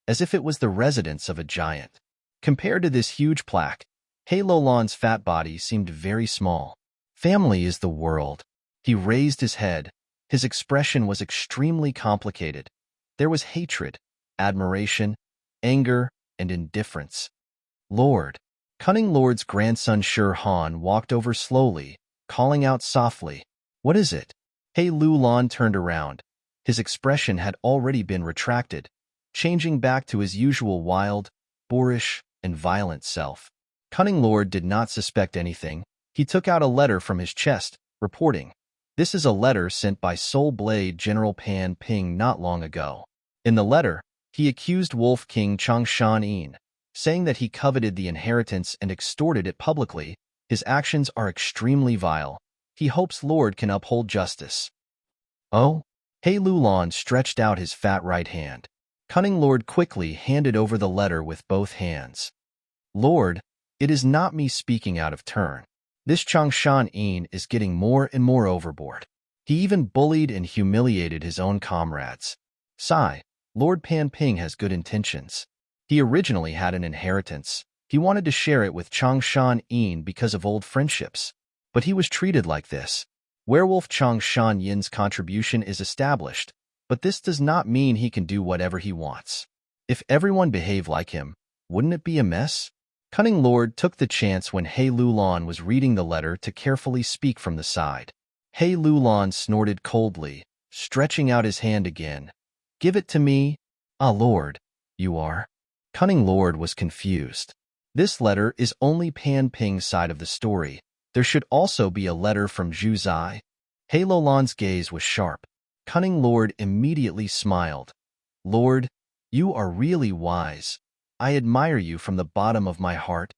as if it was the residence of a giant. Compared to this huge plaque, Lolan's fat body seemed very small. Family is the world. He raised his head. His expression was extremely complicated. There was hatred, admiration, anger, and indifference. Lord. Cunning Lord's grandson Han walked over slowly, calling out softly, "What is it?" Lulan turned around. His expression had already been retracted, changing back to his usual wild, boorish, and violent self. Cunning Lord did not suspect anything. He took out a letter from his chest, reporting, "This is a letter sent by Soul Blade General Pan Ping not long ago." In the letter, he accused Wolf King Changshan, saying that he coveted the inheritance and extorted it publicly. His actions are extremely vile. He hopes Lord can uphold justice. Oh? Lulan stretched out his fat right hand. Cunning Lord quickly handed over the letter with both hands. "Lord, it is not me speaking out of turn. This Changshan is getting more and more overboard. He even bullied and humiliated his own comrades. Sigh, Lord Pan Ping has good intentions. He originally had an inheritance. He wanted to share it with Changshan because of old friendships. But he was treated like this. Werewolf Changshan contribution is established, but this does not mean he can do whatever he wants. If everyone behaved like him, wouldn't it be a mess?" Cunning Lord took the chance when Lulan was reading the letter to carefully speak from the side. Lulan snorted coldly, stretching out his hand again. "Give it to me." "Ah, Lord, you are." Cunning Lord was confused. This letter is only Pan Ping's side of the story. There should also be a letter from Zhu Zai. Lulan's gaze was sharp. Cunning Lord immediately smiled. "Lord, you are really wise. I admire you from the bottom of my heart."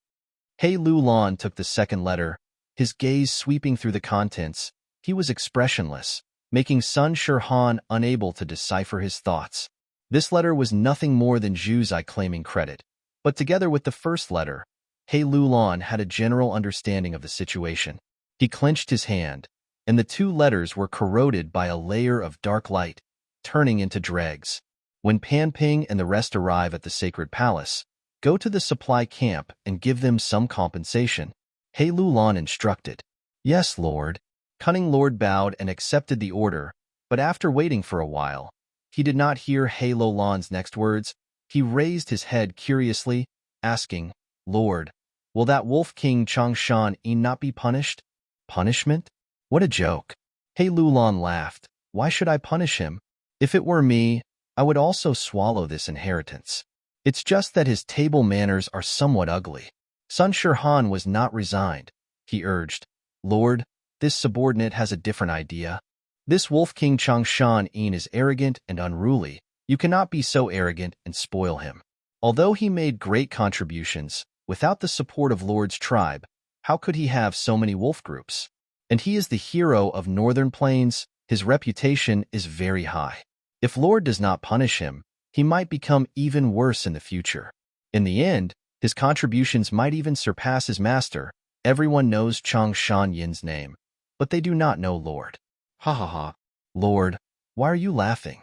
Lulan took the second letter, his gaze sweeping through the contents. He was expressionless, making Sun Han unable to decipher his thoughts. This letter was nothing more than Zhu Zai claiming credit, but together with the first letter, Lulan had a general understanding of the situation. He clenched his hand, and the two letters were corroded by a layer of dark light, turning into dregs. When Pan Ping and the rest arrive at the sacred palace, go to the supply camp and give them some compensation, Lulan instructed. "Yes, Lord." Cunning Lord bowed and accepted the order, but after waiting for a while, he did not hear Lulan's next words. He raised his head curiously, asking, "Lord, will that Wolf King Changshan not be punished?" "Punishment? What a joke." Lulan laughed. "Why should I punish him? If it were me, I would also swallow this inheritance. It's just that his table manners are somewhat ugly." Sun Han was not resigned. He urged, "Lord, this subordinate has a different idea. This Wolf King Changshan is arrogant and unruly. You cannot be so arrogant and spoil him. Although he made great contributions, without the support of Lord's tribe, how could he have so many wolf groups? And he is the hero of Northern Plains. His reputation is very high. If Lord does not punish him, he might become even worse in the future. In the end, his contributions might even surpass his master. Everyone knows Changshan name, but they do not know Lord." "Ha ha ha. Lord, why are you laughing?"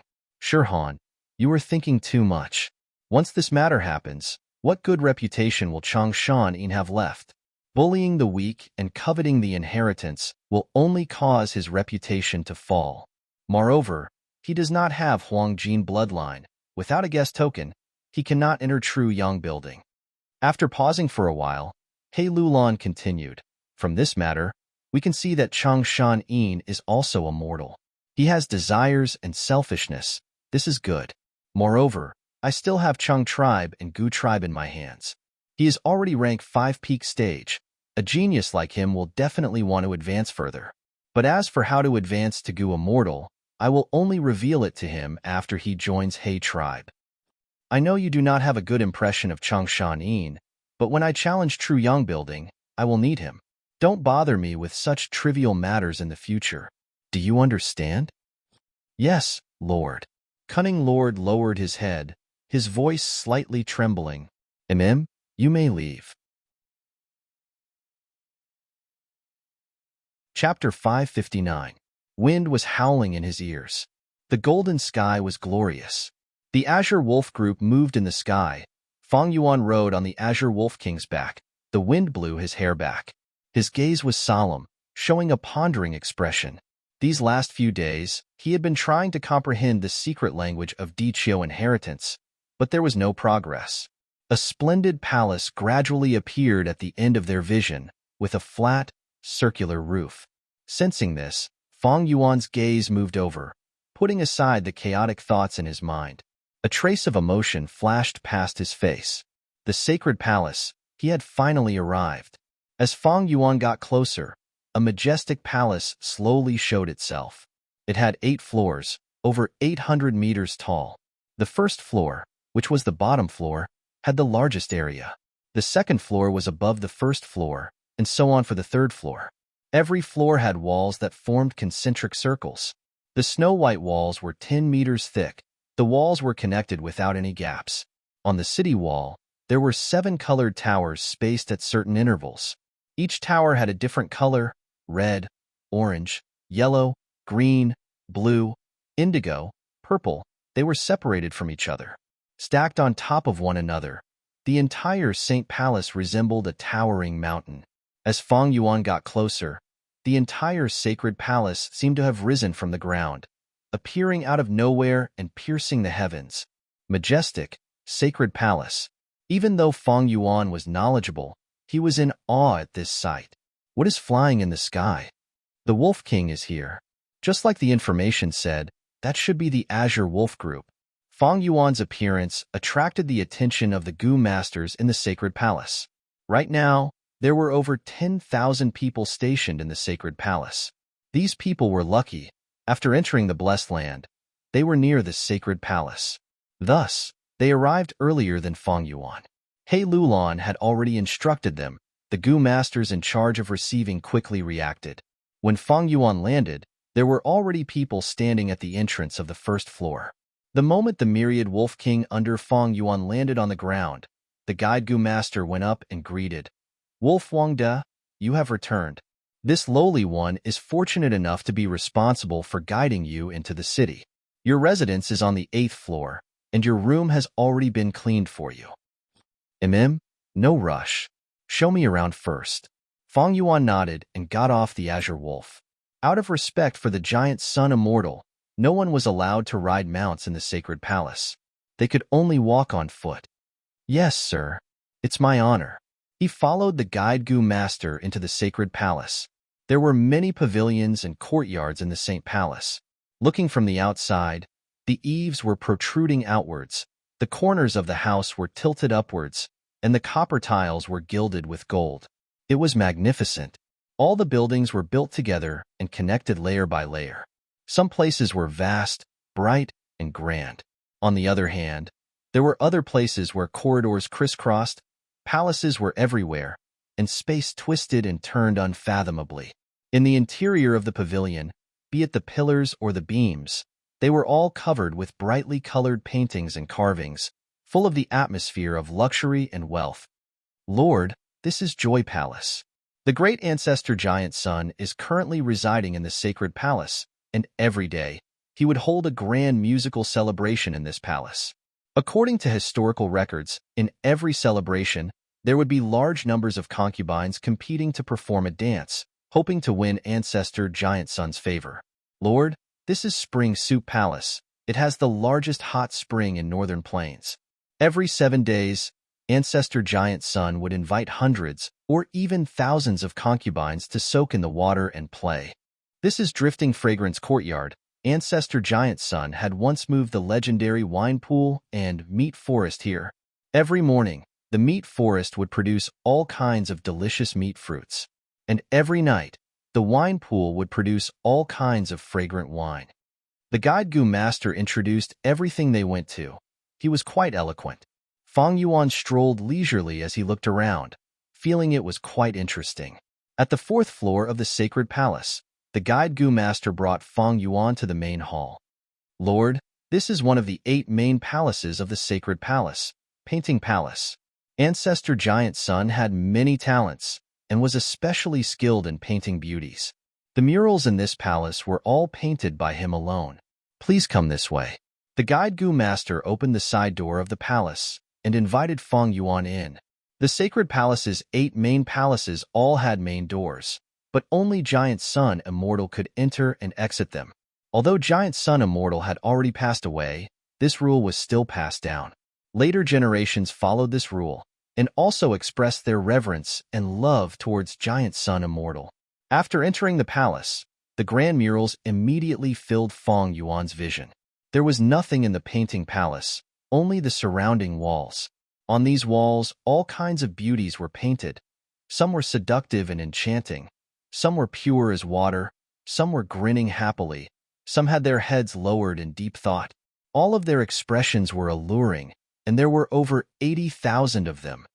"Han, you are thinking too much. Once this matter happens, what good reputation will Changshan have left? Bullying the weak and coveting the inheritance will only cause his reputation to fall. Moreover, he does not have Huangjin bloodline. Without a guest token, he cannot enter True Yang building." After pausing for a while, Lulan continued, "From this matter, we can see that Changshan is also a mortal. He has desires and selfishness. This is good. Moreover, I still have Chung tribe and Gu tribe in my hands. He is already rank 5 peak stage. A genius like him will definitely want to advance further. But as for how to advance to Gu immortal, I will only reveal it to him after he joins He tribe. I know you do not have a good impression of Changshan, but when I challenge True Yang building, I will need him. Don't bother me with such trivial matters in the future. Do you understand?" "Yes, Lord." Cunning Lord lowered his head, his voice slightly trembling. "You may leave." Chapter 559. Wind was howling in his ears. The golden sky was glorious. The Azure Wolf group moved in the sky. Fang Yuan rode on the Azure Wolf King's back. The wind blew his hair back. His gaze was solemn, showing a pondering expression. These last few days, he had been trying to comprehend the secret language of Diqiu inheritance, but there was no progress. A splendid palace gradually appeared at the end of their vision, with a flat, circular roof. Sensing this, Fang Yuan's gaze moved over, putting aside the chaotic thoughts in his mind. A trace of emotion flashed past his face. The sacred palace, he had finally arrived. As Fang Yuan got closer, a majestic palace slowly showed itself. It had 8 floors, over 800 meters tall. The first floor, which was the bottom floor, had the largest area. The second floor was above the first floor, and so on for the third floor. Every floor had walls that formed concentric circles. The snow-white walls were 10 meters thick. The walls were connected without any gaps. On the city wall, there were 7 colored towers spaced at certain intervals. Each tower had a different color: red, orange, yellow, green, blue, indigo, purple. They were separated from each other, stacked on top of one another. The entire Saint Palace resembled a towering mountain. As Fang Yuan got closer, the entire sacred palace seemed to have risen from the ground, appearing out of nowhere and piercing the heavens. Majestic, sacred palace. Even though Fang Yuan was knowledgeable, he was in awe at this sight. What is flying in the sky? The Wolf King is here. Just like the information said, that should be the Azure Wolf group. Fang Yuan's appearance attracted the attention of the Gu masters in the sacred palace. Right now, there were over 10,000 people stationed in the sacred palace. These people were lucky. After entering the blessed land, they were near the sacred palace. Thus, they arrived earlier than Fang Yuan. He Lulan had already instructed them. The Gu masters in charge of receiving quickly reacted. When Fang Yuan landed, there were already people standing at the entrance of the first floor. The moment the myriad Wolf King under Fang Yuan landed on the ground, the guide Gu master went up and greeted. Wolf Wangde, you have returned. This lowly one is fortunate enough to be responsible for guiding you into the city. Your residence is on the 8th floor, and your room has already been cleaned for you. No rush. Show me around first. Fang Yuan nodded and got off the Azure Wolf. Out of respect for the giant Sun Immortal, no one was allowed to ride mounts in the sacred palace. They could only walk on foot. Yes, sir. It's my honor. He followed the guide Gu master into the sacred palace. There were many pavilions and courtyards in the Saint Palace. Looking from the outside, the eaves were protruding outwards, the corners of the house were tilted upwards, and the copper tiles were gilded with gold. It was magnificent. All the buildings were built together and connected layer by layer. Some places were vast, bright, and grand. On the other hand, there were other places where corridors crisscrossed, palaces were everywhere, and space twisted and turned unfathomably. In the interior of the pavilion, be it the pillars or the beams, they were all covered with brightly colored paintings and carvings, full of the atmosphere of luxury and wealth. Lord, this is Joy Palace. The great ancestor giant Sun is currently residing in the sacred palace, and every day, he would hold a grand musical celebration in this palace. According to historical records, in every celebration, there would be large numbers of concubines competing to perform a dance, hoping to win ancestor giant Sun's favor. Lord, this is Spring Soup Palace. It has the largest hot spring in northern plains. Every 7 days, ancestor giant Sun would invite hundreds or even thousands of concubines to soak in the water and play. This is Drifting Fragrance Courtyard. Ancestor giant Sun had once moved the legendary wine pool and meat forest here. Every morning, the meat forest would produce all kinds of delicious meat fruits. And every night, the wine pool would produce all kinds of fragrant wine. The guide Gu master introduced everything they went to. He was quite eloquent. Fang Yuan strolled leisurely as he looked around, feeling it was quite interesting. At the 4th floor of the sacred palace, the guide Gu master brought Fang Yuan to the main hall. Lord, this is one of the 8 main palaces of the sacred palace, Painting Palace. Ancestor giant Sun had many talents and was especially skilled in painting beauties. The murals in this palace were all painted by him alone. Please come this way. The guide Gu master opened the side door of the palace and invited Feng Yuan in. The sacred palace's 8 main palaces all had main doors, but only Giant Sun Immortal could enter and exit them. Although Giant Sun Immortal had already passed away, this rule was still passed down. Later generations followed this rule and also expressed their reverence and love towards Giant Sun Immortal. After entering the palace, the grand murals immediately filled Feng Yuan's vision. There was nothing in the painting palace, only the surrounding walls. On these walls, all kinds of beauties were painted. Some were seductive and enchanting. Some were pure as water. Some were grinning happily. Some had their heads lowered in deep thought. All of their expressions were alluring, and there were over 80,000 of them.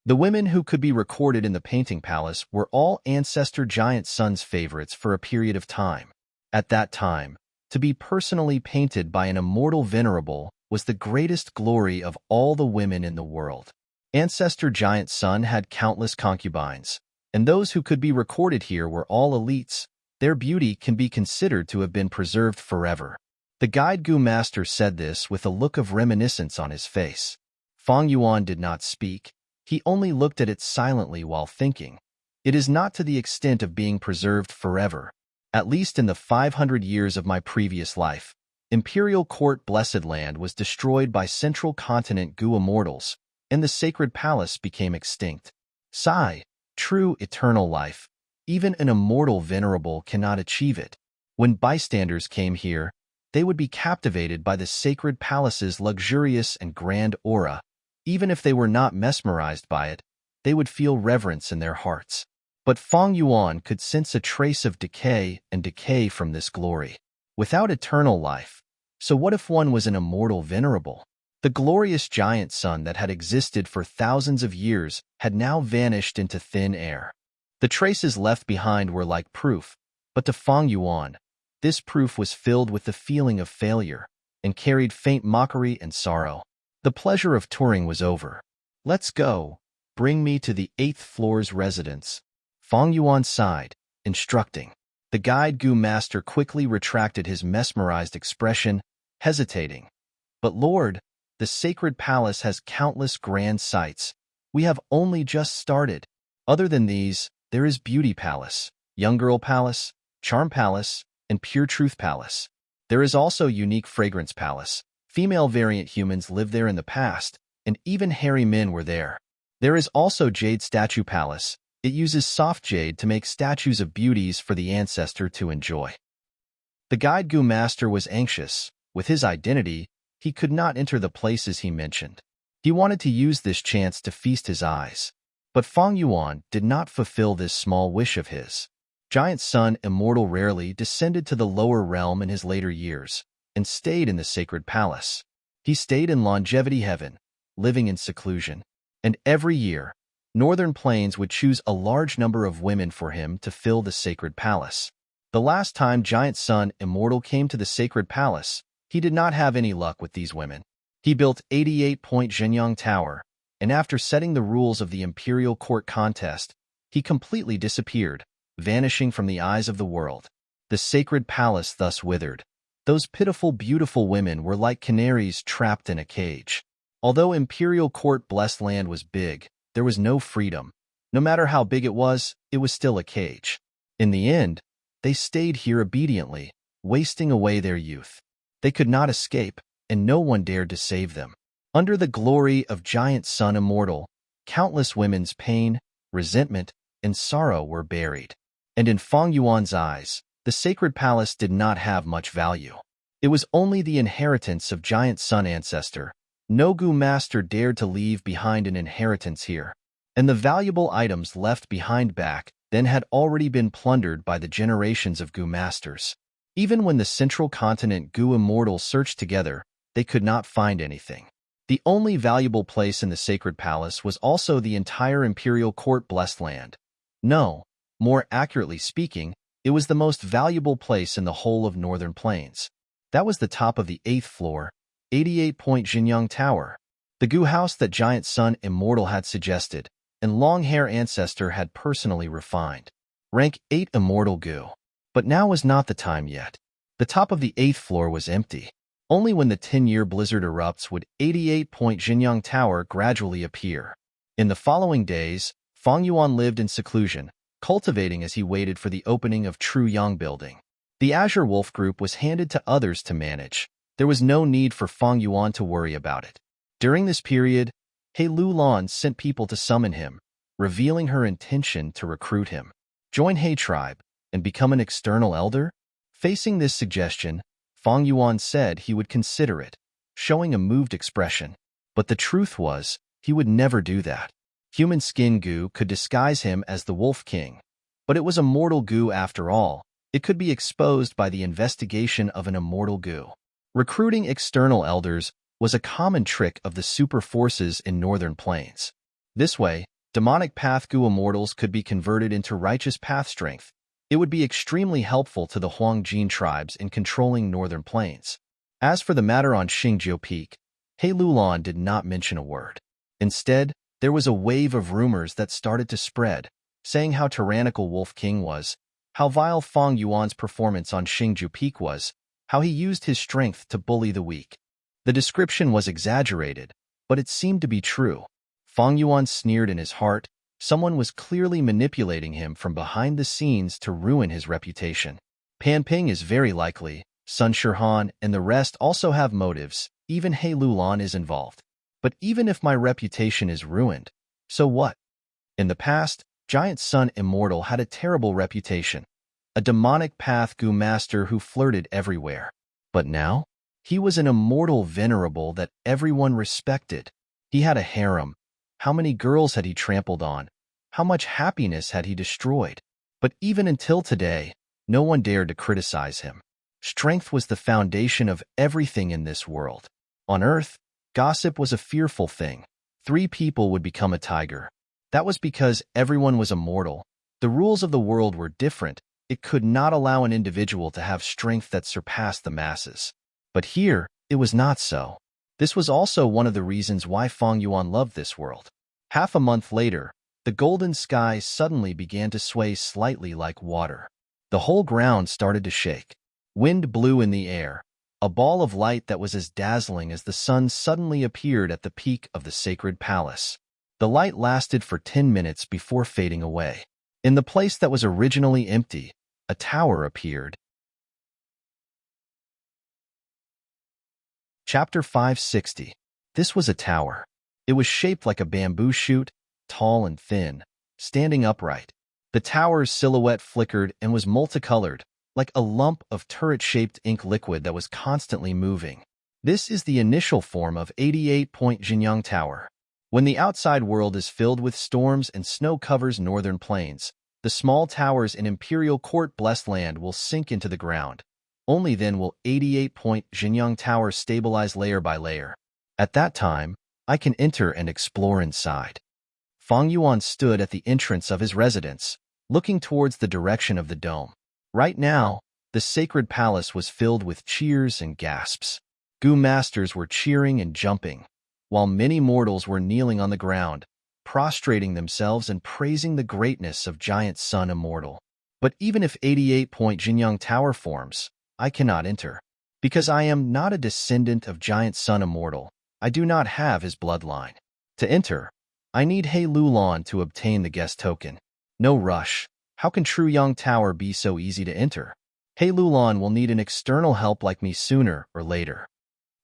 The women who could be recorded in the painting palace were all Ancestor Giant Sun's favorites for a period of time. At that time, to be personally painted by an immortal Venerable was the greatest glory of all the women in the world. Ancestor Giant Sun had countless concubines, and those who could be recorded here were all elites. Their beauty can be considered to have been preserved forever. The guide Gu master said this with a look of reminiscence on his face. Feng Yuan did not speak. He only looked at it silently while thinking. It is not to the extent of being preserved forever. At least in the 500 years of my previous life, Imperial Court Blessed Land was destroyed by Central Continent Gu immortals, and the sacred palace became extinct. Sigh, true eternal life. Even an immortal Venerable cannot achieve it. When bystanders came here, they would be captivated by the sacred palace's luxurious and grand aura. Even if they were not mesmerized by it, they would feel reverence in their hearts. But Feng Yuan could sense a trace of decay from this glory. Without eternal life, so what if one was an immortal Venerable? The glorious giant sun that had existed for thousands of years had now vanished into thin air. The traces left behind were like proof, but to Feng Yuan, this proof was filled with the feeling of failure and carried faint mockery and sorrow. The pleasure of touring was over. Let's go. Bring me to the 8th floor's residence. Feng Yuan sighed, instructing. The guide Gu master quickly retracted his mesmerized expression, hesitating. But Lord, the sacred palace has countless grand sights. We have only just started. Other than these, there is Beauty Palace, Young Girl Palace, Charm Palace, and Pure Truth Palace. There is also Unique Fragrance Palace. Female variant humans lived there in the past, and even hairy men were there. There is also Jade Statue Palace. It uses soft jade to make statues of beauties for the ancestor to enjoy. The guide Gu master was anxious. With his identity, he could not enter the places he mentioned. He wanted to use this chance to feast his eyes. But Feng Yuan did not fulfill this small wish of his. Giant Sun Immortal rarely descended to the lower realm in his later years and stayed in the sacred palace. He stayed in longevity heaven, living in seclusion. And every year, Northern Plains would choose a large number of women for him to fill the sacred palace. The last time Giant Sun Immortal came to the sacred palace, he did not have any luck with these women. He built 88-point Zhenyang Tower, and after setting the rules of the Imperial Court contest, he completely disappeared, vanishing from the eyes of the world. The sacred palace thus withered. Those pitiful, beautiful women were like canaries trapped in a cage. Although Imperial Court Blessed Land was big, there was no freedom. No matter how big it was still a cage. In the end, they stayed here obediently, wasting away their youth. They could not escape, and no one dared to save them. Under the glory of Giant Sun Immortal, countless women's pain, resentment, and sorrow were buried. And in Feng Yuan's eyes, the sacred palace did not have much value. It was only the inheritance of Giant Sun Ancestor. No Gu master dared to leave behind an inheritance here. And the valuable items left behind back then had already been plundered by the generations of Gu masters. Even when the Central Continent Gu Immortals searched together, they could not find anything. The only valuable place in the sacred palace was also the entire Imperial Court Blessed Land. No, more accurately speaking, it was the most valuable place in the whole of Northern Plains. That was the top of the 8th floor, 88-point Zhenyang Tower, the Gu house that Giant Sun Immortal had suggested, and Long Hair Ancestor had personally refined. Rank 8 Immortal Gu. But now was not the time yet. The top of the 8th floor was empty. Only when the 10-year blizzard erupts would 88-point Jinyang Tower gradually appear. In the following days, Fang Yuan lived in seclusion, cultivating as he waited for the opening of True Yang Building. The Azure Wolf Group was handed to others to manage. There was no need for Fang Yuan to worry about it. During this period, He Lulan sent people to summon him, revealing her intention to recruit him. Join He tribe and become an external elder? Facing this suggestion, Fang Yuan said he would consider it, showing a moved expression. But the truth was, he would never do that. Human skin goo could disguise him as the Wolf King, but it was a mortal goo after all. It could be exposed by the investigation of an immortal goo. Recruiting external elders was a common trick of the super forces in Northern Plains. This way, demonic path goo immortals could be converted into righteous path strength. It would be extremely helpful to the Huangjin tribes in controlling Northern Plains. As for the matter on Xingjiu Peak, He Lulan did not mention a word. Instead, there was a wave of rumors that started to spread, saying how tyrannical Wolf King was, how vile Fang Yuan's performance on Xingjiu Peak was, how he used his strength to bully the weak. The description was exaggerated, but it seemed to be true. Fang Yuan sneered in his heart. Someone was clearly manipulating him from behind the scenes to ruin his reputation. Pan Ping is very likely. Sun Shihan and the rest also have motives. Even He Lulan is involved. But even if my reputation is ruined, so what? In the past, Giant Sun Immortal had a terrible reputation. A demonic path goo master who flirted everywhere. But now, he was an immortal venerable that everyone respected. He had a harem. How many girls had he trampled on? How much happiness had he destroyed? But even until today, no one dared to criticize him. Strength was the foundation of everything in this world. On Earth, gossip was a fearful thing. 3 people would become a tiger. That was because everyone was immortal. The rules of the world were different. It could not allow an individual to have strength that surpassed the masses. But here, it was not so. This was also one of the reasons why Fang Yuan loved this world. Half a month later, the golden sky suddenly began to sway slightly like water. The whole ground started to shake. Wind blew in the air. A ball of light that was as dazzling as the sun suddenly appeared at the peak of the sacred palace. The light lasted for 10 minutes before fading away. In the place that was originally empty, a tower appeared. Chapter 560. This was a tower. It was shaped like a bamboo shoot, tall and thin, standing upright. The tower's silhouette flickered and was multicolored, like a lump of turret-shaped ink liquid that was constantly moving. This is the initial form of 88-point Jinyang Tower. When the outside world is filled with storms and snow covers Northern Plains, the small towers in Imperial Court Blessed Land will sink into the ground. Only then will 88-point Jinyang Tower stabilize layer by layer. At that time, I can enter and explore inside. Fang Yuan stood at the entrance of his residence, looking towards the direction of the dome. Right now, the sacred palace was filled with cheers and gasps. Goo masters were cheering and jumping, while many mortals were kneeling on the ground, prostrating themselves and praising the greatness of Giant Sun Immortal. But even if 88-point Jinyang Tower forms, I cannot enter. Because I am not a descendant of Giant Sun Immortal, I do not have his bloodline. To enter, I need He Lulan to obtain the guest token. No rush. How can True Yang Tower be so easy to enter? He Lulan will need an external help like me sooner or later.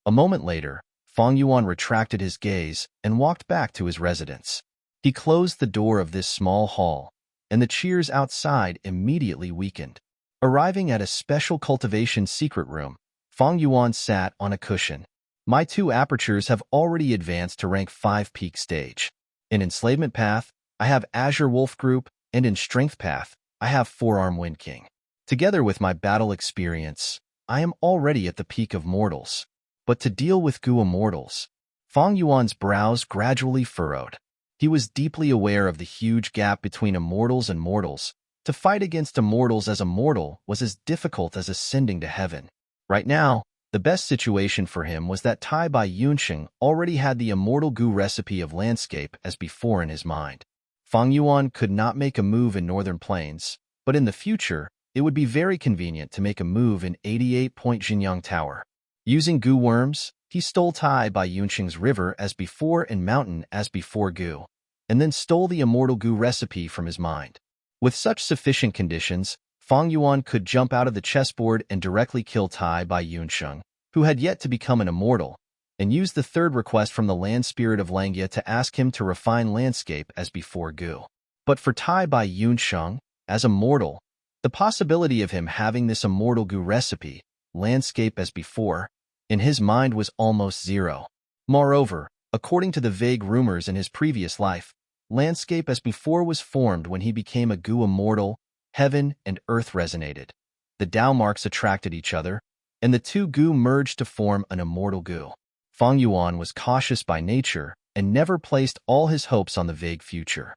A moment later, Fang Yuan retracted his gaze and walked back to his residence. He closed the door of this small hall, and the cheers outside immediately weakened. Arriving at a special cultivation secret room, Fang Yuan sat on a cushion. My 2 apertures have already advanced to rank 5 peak stage. In Enslavement Path, I have Azure Wolf Group, and in Strength Path, I have Forearm Wind King. Together with my battle experience, I am already at the peak of mortals. But to deal with goo immortals, Fang Yuan's brows gradually furrowed. He was deeply aware of the huge gap between immortals and mortals. To fight against immortals as a mortal was as difficult as ascending to heaven. Right now, the best situation for him was that Tai Bai Yunsheng already had the immortal goo recipe of landscape as before in his mind. Fang Yuan could not make a move in Northern Plains, but in the future, it would be very convenient to make a move in 88-point Jinyang Tower. Using goo worms, he stole Tai by Yunqing's river as before and mountain as before goo, and then stole the immortal goo recipe from his mind. With such sufficient conditions, Fang Yuan could jump out of the chessboard and directly kill Tai by Yunqing, who had yet to become an immortal, and use the third request from the land spirit of Langya to ask him to refine landscape as before goo. But for Tai by Yunqing, as a mortal, the possibility of him having this immortal goo recipe, landscape as before, in his mind was almost zero. Moreover, according to the vague rumors in his previous life, landscape as before was formed when he became a goo immortal, heaven and earth resonated. The Tao marks attracted each other, and the two goo merged to form an immortal goo. Fang Yuan was cautious by nature and never placed all his hopes on the vague future.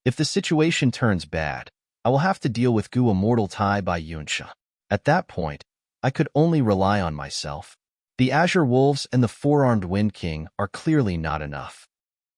If the situation turns bad, I will have to deal with goo immortal Tai by Yunqing. At that point, I could only rely on myself. The Azure Wolves and the Four-Armed Wind King are clearly not enough.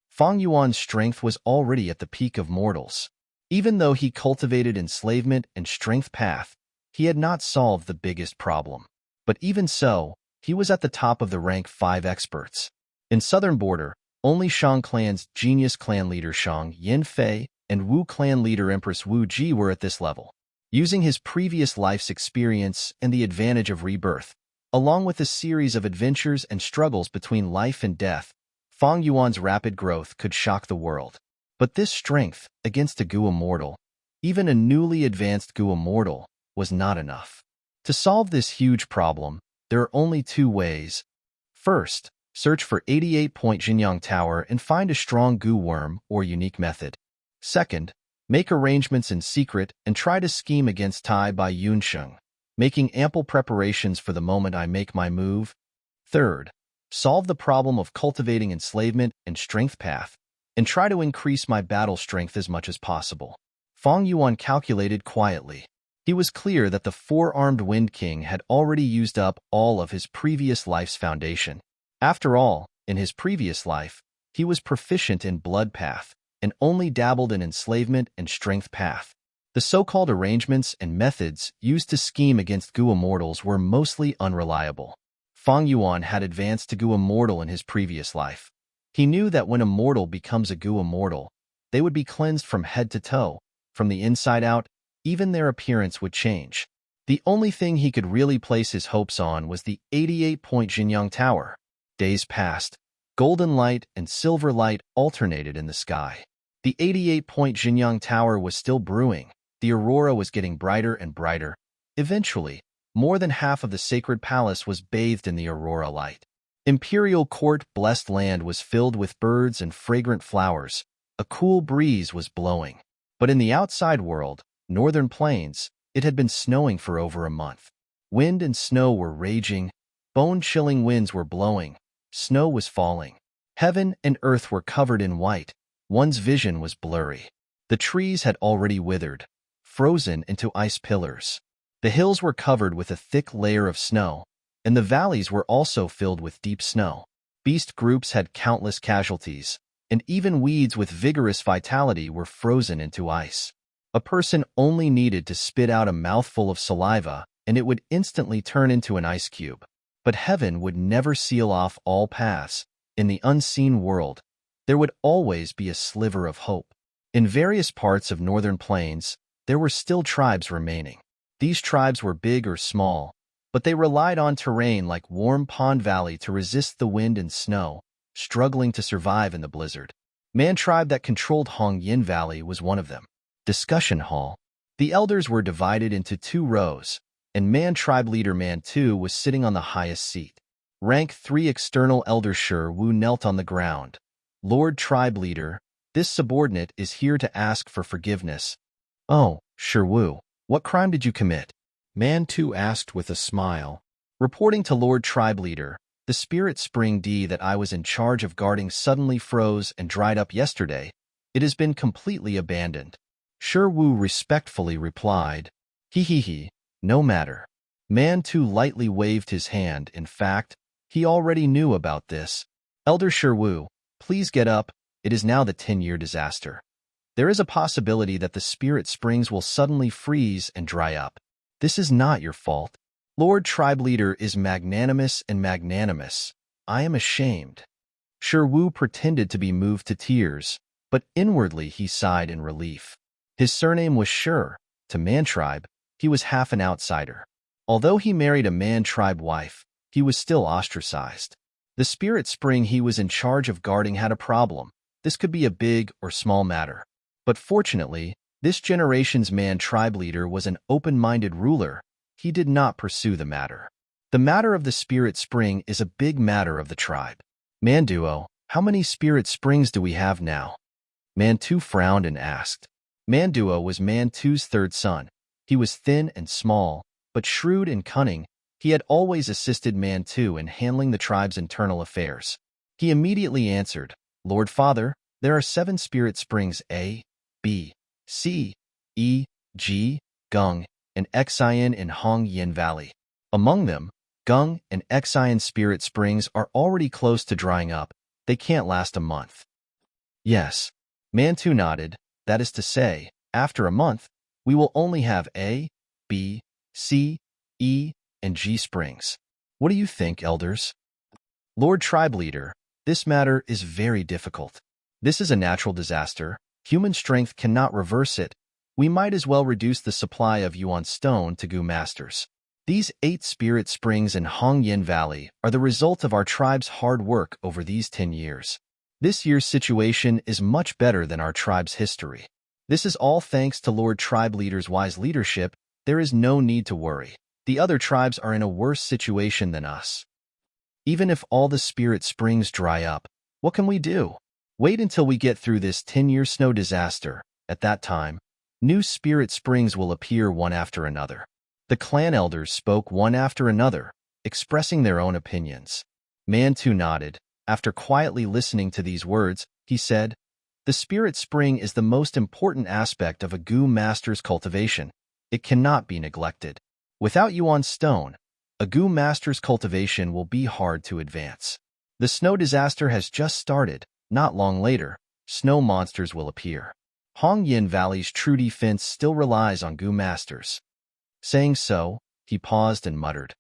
Fang Yuan's strength was already at the peak of mortals. Even though he cultivated enslavement and strength path, he had not solved the biggest problem. But even so, he was at the top of the rank 5 experts. In Southern Border, only Shang Clan's genius clan leader Shang Yinfei and Wu clan leader Empress Wu Ji were at this level. Using his previous life's experience and the advantage of rebirth, along with a series of adventures and struggles between life and death, Fang Yuan's rapid growth could shock the world. But this strength against a goo immortal, even a newly advanced goo immortal, was not enough. To solve this huge problem, there are only two ways. First, search for 88-point Jinyang Tower and find a strong goo worm or unique method. Second, make arrangements in secret and try to scheme against Tai by Yunqing, making ample preparations for the moment I make my move. Third, solve the problem of cultivating enslavement and strength path, and try to increase my battle strength as much as possible. Fang Yuan calculated quietly. He was clear that the Four-Armed Wind King had already used up all of his previous life's foundation. After all, in his previous life, he was proficient in blood path, and only dabbled in enslavement and strength path. The so-called arrangements and methods used to scheme against goo immortals were mostly unreliable. Fang Yuan had advanced to goo immortal in his previous life. He knew that when a mortal becomes a goo immortal, they would be cleansed from head to toe, from the inside out. Even their appearance would change. The only thing he could really place his hopes on was the 88-point Jinyang Tower. Days passed. Golden light and silver light alternated in the sky. The 88-point Jinyang Tower was still brewing. The aurora was getting brighter and brighter. Eventually, more than half of the sacred palace was bathed in the aurora light. Imperial Court blessed land was filled with birds and fragrant flowers. A cool breeze was blowing. But in the outside world, Northern Plains, it had been snowing for over a month. Wind and snow were raging. Bone-chilling winds were blowing. Snow was falling. Heaven and earth were covered in white. One's vision was blurry. The trees had already withered, frozen into ice pillars. The hills were covered with a thick layer of snow, and the valleys were also filled with deep snow. Beast groups had countless casualties, and even weeds with vigorous vitality were frozen into ice. A person only needed to spit out a mouthful of saliva, and it would instantly turn into an ice cube. But heaven would never seal off all paths. In the unseen world, there would always be a sliver of hope. In various parts of Northern Plains, there were still tribes remaining. These tribes were big or small, but they relied on terrain like Warm Pond Valley to resist the wind and snow, struggling to survive in the blizzard. Man tribe that controlled Hong Yin Valley was one of them. Discussion hall. The elders were divided into 2 rows, and Man tribe leader Man 2 was sitting on the highest seat. Rank 3 external elder Shi Wu knelt on the ground. Lord tribe leader, this subordinate is here to ask for forgiveness. Oh, Shi Wu, what crime did you commit? Man 2 asked with a smile. Reporting to Lord tribe leader, the spirit spring D that I was in charge of guarding suddenly froze and dried up yesterday. It has been completely abandoned. Shi Wu respectfully replied, He, no matter. Man 2 lightly waved his hand. In fact, he already knew about this. Elder Shi Wu, please get up. It is now the 10-year disaster. There is a possibility that the spirit springs will suddenly freeze and dry up. This is not your fault. Lord Tribe Leader is magnanimous and magnanimous. I am ashamed. Sherwu pretended to be moved to tears, but inwardly he sighed in relief. His surname was Sher. To Man Tribe, he was half an outsider. Although he married a Man Tribe wife, he was still ostracized. The spirit spring he was in charge of guarding had a problem. This could be a big or small matter. But fortunately, this generation's Man Tribe leader was an open-minded ruler. He did not pursue the matter. The matter of the spirit spring is a big matter of the tribe. Manduo, how many spirit springs do we have now? Mantu frowned and asked. Manduo was Mantu's third son. He was thin and small, but shrewd and cunning. He had always assisted Mantu in handling the tribe's internal affairs. He immediately answered, Lord Father, there are 7 spirit springs A, B, C, E, G, Gung, and Xian in Hong Yin Valley. Among them, Gung and Xian spirit springs are already close to drying up. They can't last a month. Yes. Mantu nodded. That is to say, after a month, we will only have A, B, C, E, and G springs. What do you think, elders? Lord Tribe Leader, this matter is very difficult. This is a natural disaster. Human strength cannot reverse it. We might as well reduce the supply of Yuan stone to Gu masters. These 8 spirit springs in Hong Yin Valley are the result of our tribe's hard work over these 10 years. This year's situation is much better than our tribe's history. This is all thanks to Lord Tribe Leader's wise leadership. There is no need to worry. The other tribes are in a worse situation than us. Even if all the spirit springs dry up, what can we do? Wait until we get through this 10-year snow disaster. At that time, new spirit springs will appear one after another. The clan elders spoke one after another, expressing their own opinions. Mantu nodded. After quietly listening to these words, he said, The spirit spring is the most important aspect of a Gu master's cultivation. It cannot be neglected. Without Yuan stone, a Gu master's cultivation will be hard to advance. The snow disaster has just started. Not long later, snow monsters will appear. Hong Yin Valley's true defense still relies on Gu masters. Saying so, he paused and muttered,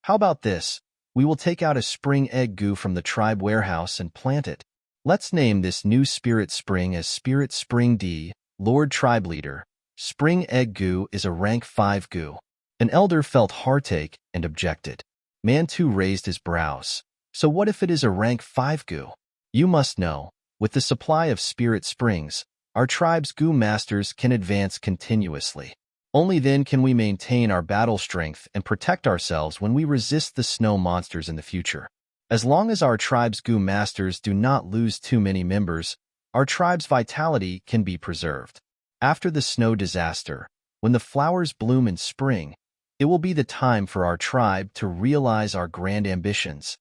How about this? We will take out a spring egg Gu from the tribe warehouse and plant it. Let's name this new spirit spring as Spirit Spring D. Lord Tribe Leader, Spring Egg Gu is a rank 5 Gu. An elder felt heartache and objected. Mantu raised his brows. So what if it is a rank 5 Gu? You must know, with the supply of spirit springs, our tribe's Gu masters can advance continuously. Only then can we maintain our battle strength and protect ourselves when we resist the snow monsters in the future. As long as our tribe's Gu masters do not lose too many members, our tribe's vitality can be preserved. After the snow disaster, when the flowers bloom in spring, it will be the time for our tribe to realize our grand ambitions.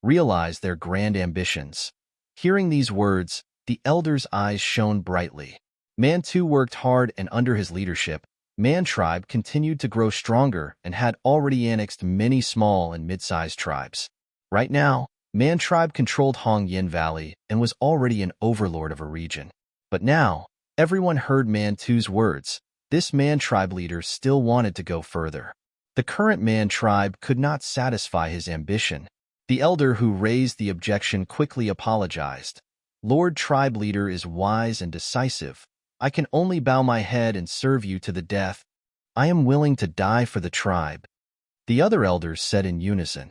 Realize their grand ambitions. Hearing these words, the elders' eyes shone brightly. Mantu worked hard, and under his leadership, Man Tribe continued to grow stronger and had already annexed many small and mid-sized tribes. Right now, Man Tribe controlled Hong Yin Valley and was already an overlord of a region. But now, everyone heard Mantu's words. This Man Tribe leader still wanted to go further. The current Man Tribe could not satisfy his ambition. The elder who raised the objection quickly apologized. Lord Tribe Leader is wise and decisive. I can only bow my head and serve you to the death. I am willing to die for the tribe. The other elders said in unison.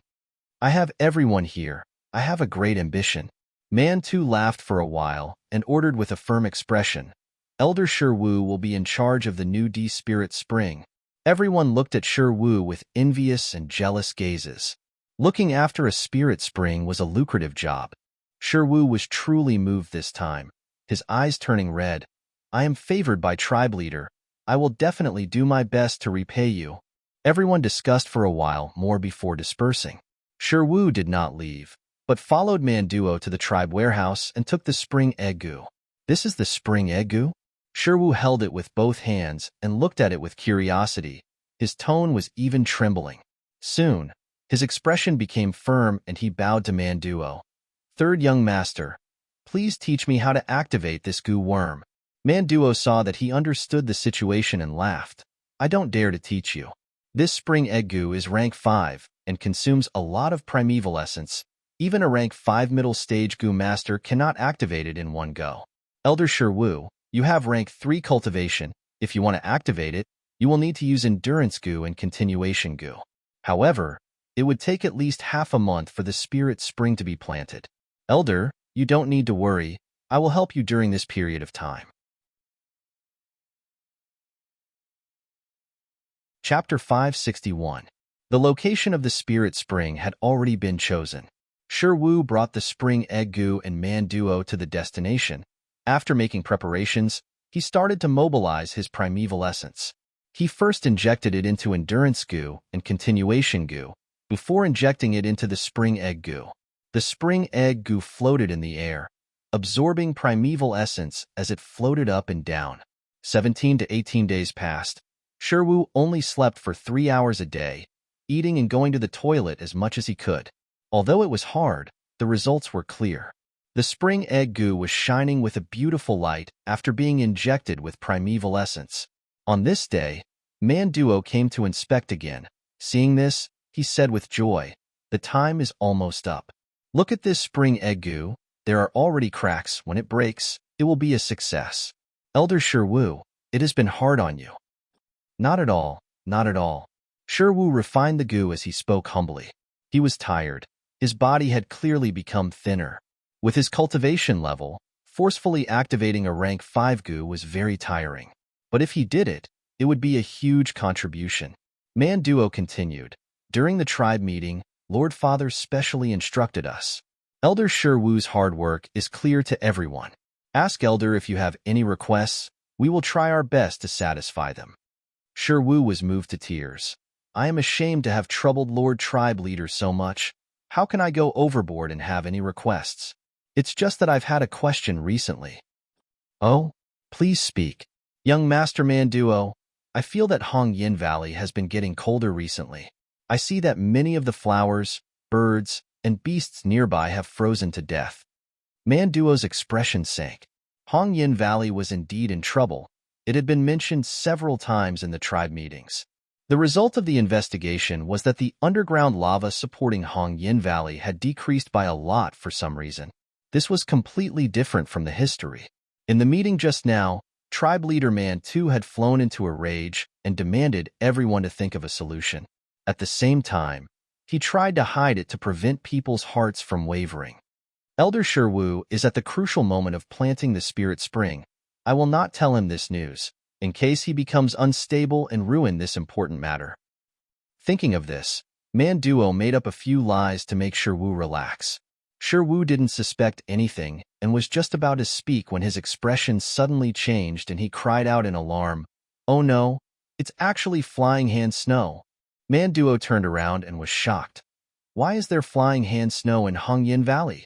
I have everyone here. I have a great ambition. Mantu laughed for a while and ordered with a firm expression. Elder Sherwu will be in charge of the new D Spirit Spring. Everyone looked at Sherwu with envious and jealous gazes. Looking after a spirit spring was a lucrative job. Sherwu was truly moved this time, his eyes turning red. I am favored by Tribe Leader. I will definitely do my best to repay you. Everyone discussed for a while more before dispersing. Sherwu did not leave, but followed Manduo to the tribe warehouse and took the spring egg Gu. This is the spring egg Gu? Sherwu held it with both hands and looked at it with curiosity. His tone was even trembling. Soon, his expression became firm and he bowed to Manduo. Third young master, please teach me how to activate this Gu worm. Manduo saw that he understood the situation and laughed. I don't dare to teach you. This spring egg goo is rank 5 and consumes a lot of primeval essence. Even a rank 5 middle stage goo master cannot activate it in one go. Elder Sherwu, you have rank 3 cultivation. If you want to activate it, you will need to use endurance goo and continuation goo. However, it would take at least half a month for the spirit spring to be planted. Elder, you don't need to worry. I will help you during this period of time. Chapter 561. The location of the spirit spring had already been chosen. Sherwu brought the spring egg goo and man duo to the destination. After making preparations, he started to mobilize his primeval essence. He first injected it into endurance goo and continuation goo, before injecting it into the spring egg goo. The spring egg goo floated in the air, absorbing primeval essence as it floated up and down. 17 to 18 days passed. Sherwu only slept for 3 hours a day, eating and going to the toilet as much as he could. Although it was hard, the results were clear. The spring egg goo was shining with a beautiful light after being injected with primeval essence. On this day, Man Duo came to inspect again. Seeing this, he said with joy, "The time is almost up. Look at this spring egg goo. There are already cracks. When it breaks, it will be a success." Elder Sherwu, it has been hard on you. Not at all, not at all. Sherwu refined the goo as he spoke humbly. He was tired. His body had clearly become thinner. With his cultivation level, forcefully activating a rank 5 goo was very tiring. But if he did it, it would be a huge contribution. Man Duo continued. During the tribe meeting, Lord Father specially instructed us. Elder Sherwu's hard work is clear to everyone. Ask Elder if you have any requests. We will try our best to satisfy them. Sherwu was moved to tears. I am ashamed to have troubled Lord Tribe Leader so much. How can I go overboard and have any requests? It's just that I've had a question recently. Oh, please speak. Young Master Man Duo, I feel that Hong Yin Valley has been getting colder recently. I see that many of the flowers, birds, and beasts nearby have frozen to death. Man Duo's expression sank. Hong Yin Valley was indeed in trouble. It had been mentioned several times in the tribe meetings. The result of the investigation was that the underground lava supporting Hong Yin Valley had decreased by a lot for some reason. This was completely different from the history. In the meeting just now, Tribe Leader Man 2 had flown into a rage and demanded everyone to think of a solution. At the same time, he tried to hide it to prevent people's hearts from wavering. Elder Sherwu is at the crucial moment of planting the spirit spring. I will not tell him this news, in case he becomes unstable and ruin this important matter. Thinking of this, Man Duo made up a few lies to make Sherwu relax. Sherwu didn't suspect anything and was just about to speak when his expression suddenly changed and he cried out in alarm, "Oh no, it's actually flying hand snow." Man Duo turned around and was shocked. Why is there flying hand snow in Hong Yin Valley?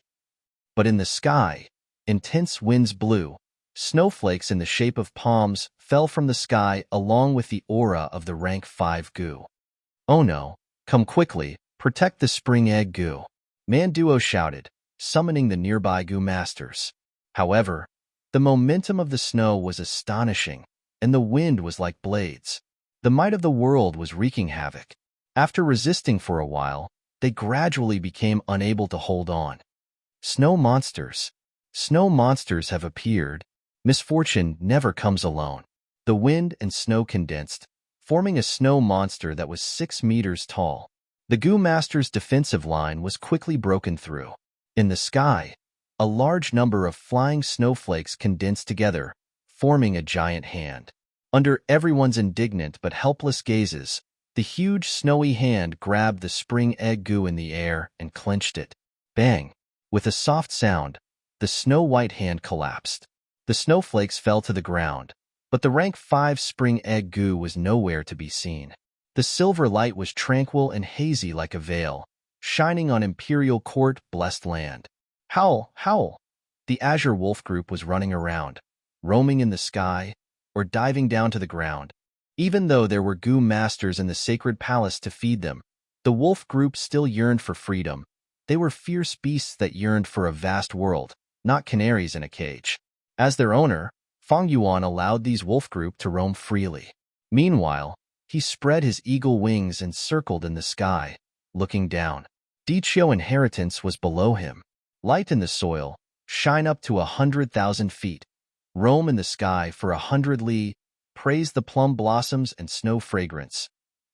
But in the sky, intense winds blew. Snowflakes in the shape of palms fell from the sky along with the aura of the rank 5 goo. Oh no, come quickly, protect the spring egg goo. Man Duo shouted, summoning the nearby goo masters. However, the momentum of the snow was astonishing, and the wind was like blades. The might of the world was wreaking havoc. After resisting for a while, they gradually became unable to hold on. Snow monsters. Snow monsters have appeared. Misfortune never comes alone. The wind and snow condensed, forming a snow monster that was 6 meters tall. The goo master's defensive line was quickly broken through. In the sky, a large number of flying snowflakes condensed together, forming a giant hand. Under everyone's indignant but helpless gazes, the huge snowy hand grabbed the spring egg goo in the air and clenched it. Bang! With a soft sound, the snow-white hand collapsed. The snowflakes fell to the ground, but the rank 5 spring egg goo was nowhere to be seen. The silver light was tranquil and hazy like a veil, shining on Imperial Court blessed land. Howl, howl! The Azure Wolf group was running around, roaming in the sky, or diving down to the ground. Even though there were goo masters in the sacred palace to feed them, the wolf group still yearned for freedom. They were fierce beasts that yearned for a vast world, not canaries in a cage. As their owner, Feng Yuan allowed these wolf group to roam freely. Meanwhile, He spread his eagle wings and circled in the sky, looking down. Dichio inheritance was below him. Light in the soil, shine up to 100,000 feet. Roam in the sky for 100 li, praise the plum blossoms and snow fragrance.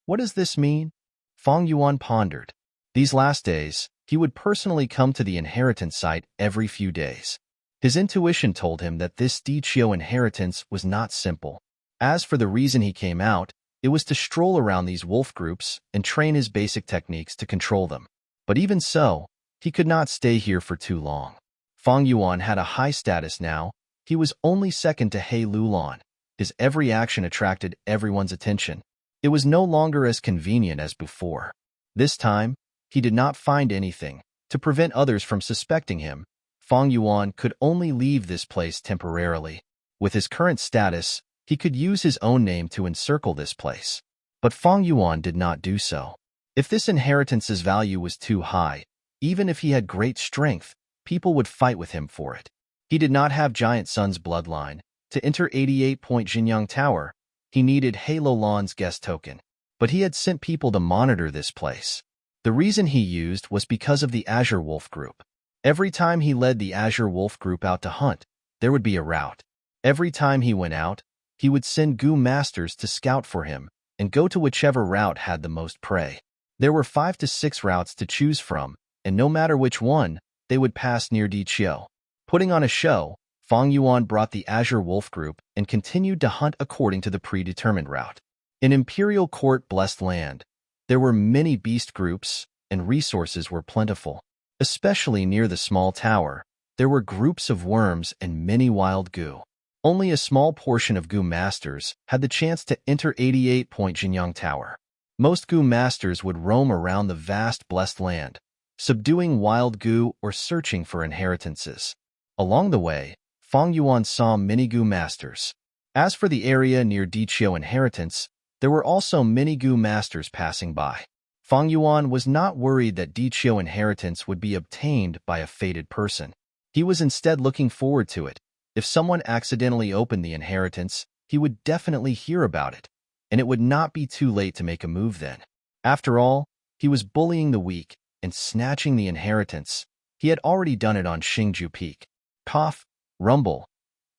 What does this mean? Fang Yuan pondered. These last days, he would personally come to the inheritance site every few days. His intuition told him that this Dichio inheritance was not simple. As for the reason he came out, it was to stroll around these wolf groups and train his basic techniques to control them. But even so, he could not stay here for too long. Fang Yuan had a high status now. He was only second to He Lulan. His every action attracted everyone's attention. It was no longer as convenient as before. This time, he did not find anything. To prevent others from suspecting him, Fang Yuan could only leave this place temporarily. With his current status, he could use his own name to encircle this place. But Fang Yuan did not do so. If this inheritance's value was too high, even if he had great strength, people would fight with him for it. He did not have Giant Sun's bloodline. To enter 88-point Jinyang Tower, he needed He Lulan's guest token. But he had sent people to monitor this place. The reason he used was because of the Azure Wolf Group. Every time he led the Azure Wolf Group out to hunt, there would be a rout. Every time he went out, he would send Gu Masters to scout for him and go to whichever route had the most prey. There were 5 to 6 routes to choose from, and no matter which one, they would pass near Dichio. Putting on a show, Fang Yuan brought the Azure Wolf Group and continued to hunt according to the predetermined route. In Imperial Court Blessed Land, there were many beast groups, and resources were plentiful. Especially near the small tower, there were groups of worms and many wild goo. Only a small portion of Gu Masters had the chance to enter 88-point Jinyang Tower. Most Gu Masters would roam around the vast Blessed Land, subduing wild goo or searching for inheritances. Along the way, Fang Yuan saw many Gu Masters. As for the area near Dichio Inheritance, there were also many Gu Masters passing by. Fang Yuan was not worried that Dichio Inheritance would be obtained by a fated person. He was instead looking forward to it. If someone accidentally opened the inheritance, he would definitely hear about it, and it would not be too late to make a move then. After all, he was bullying the weak and snatching the inheritance. He had already done it on Xingju Peak. Cough, rumble.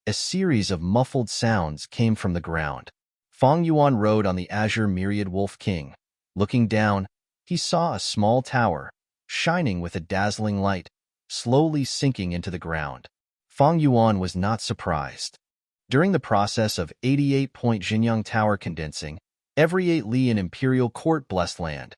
A series of muffled sounds came from the ground. Fang Yuan rode on the Azure Myriad Wolf King. Looking down, he saw a small tower, shining with a dazzling light, slowly sinking into the ground. Fang Yuan was not surprised. During the process of 88-point Jinyang Tower condensing, every 8 li in Imperial Court Blessed Land,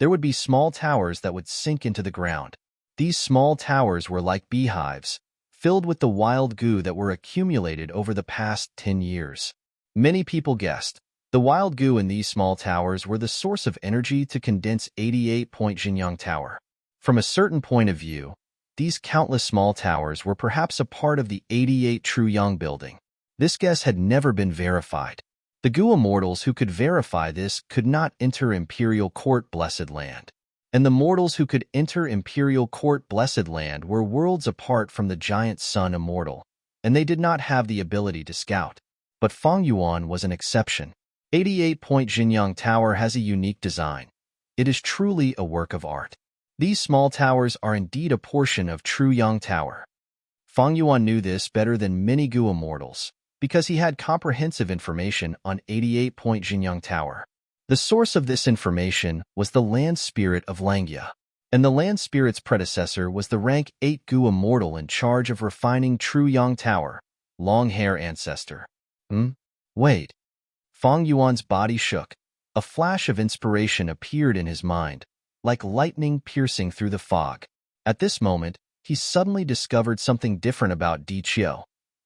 there would be small towers that would sink into the ground. These small towers were like beehives, filled with the wild goo that were accumulated over the past 10 years. Many people guessed the wild goo in these small towers were the source of energy to condense 88-point Jinyang Tower. From a certain point of view, these countless small towers were perhaps a part of the 88 True Yang building. This guess had never been verified. The Gu immortals who could verify this could not enter Imperial Court Blessed Land. And the mortals who could enter Imperial Court Blessed Land were worlds apart from the Giant Sun Immortal, and they did not have the ability to scout. But Fang Yuan was an exception. 88-point Jinyang Tower has a unique design. It is truly a work of art. These small towers are indeed a portion of True Yang Tower. Fang Yuan knew this better than many Gu immortals, because he had comprehensive information on 88-point Jinyang Tower. The source of this information was the land spirit of Langya, and the land spirit's predecessor was the rank 8 Gu immortal in charge of refining True Yang Tower, Long Hair Ancestor. Wait. Fang Yuan's body shook. A flash of inspiration appeared in his mind, like lightning piercing through the fog. At this moment, he suddenly discovered something different about Dichio.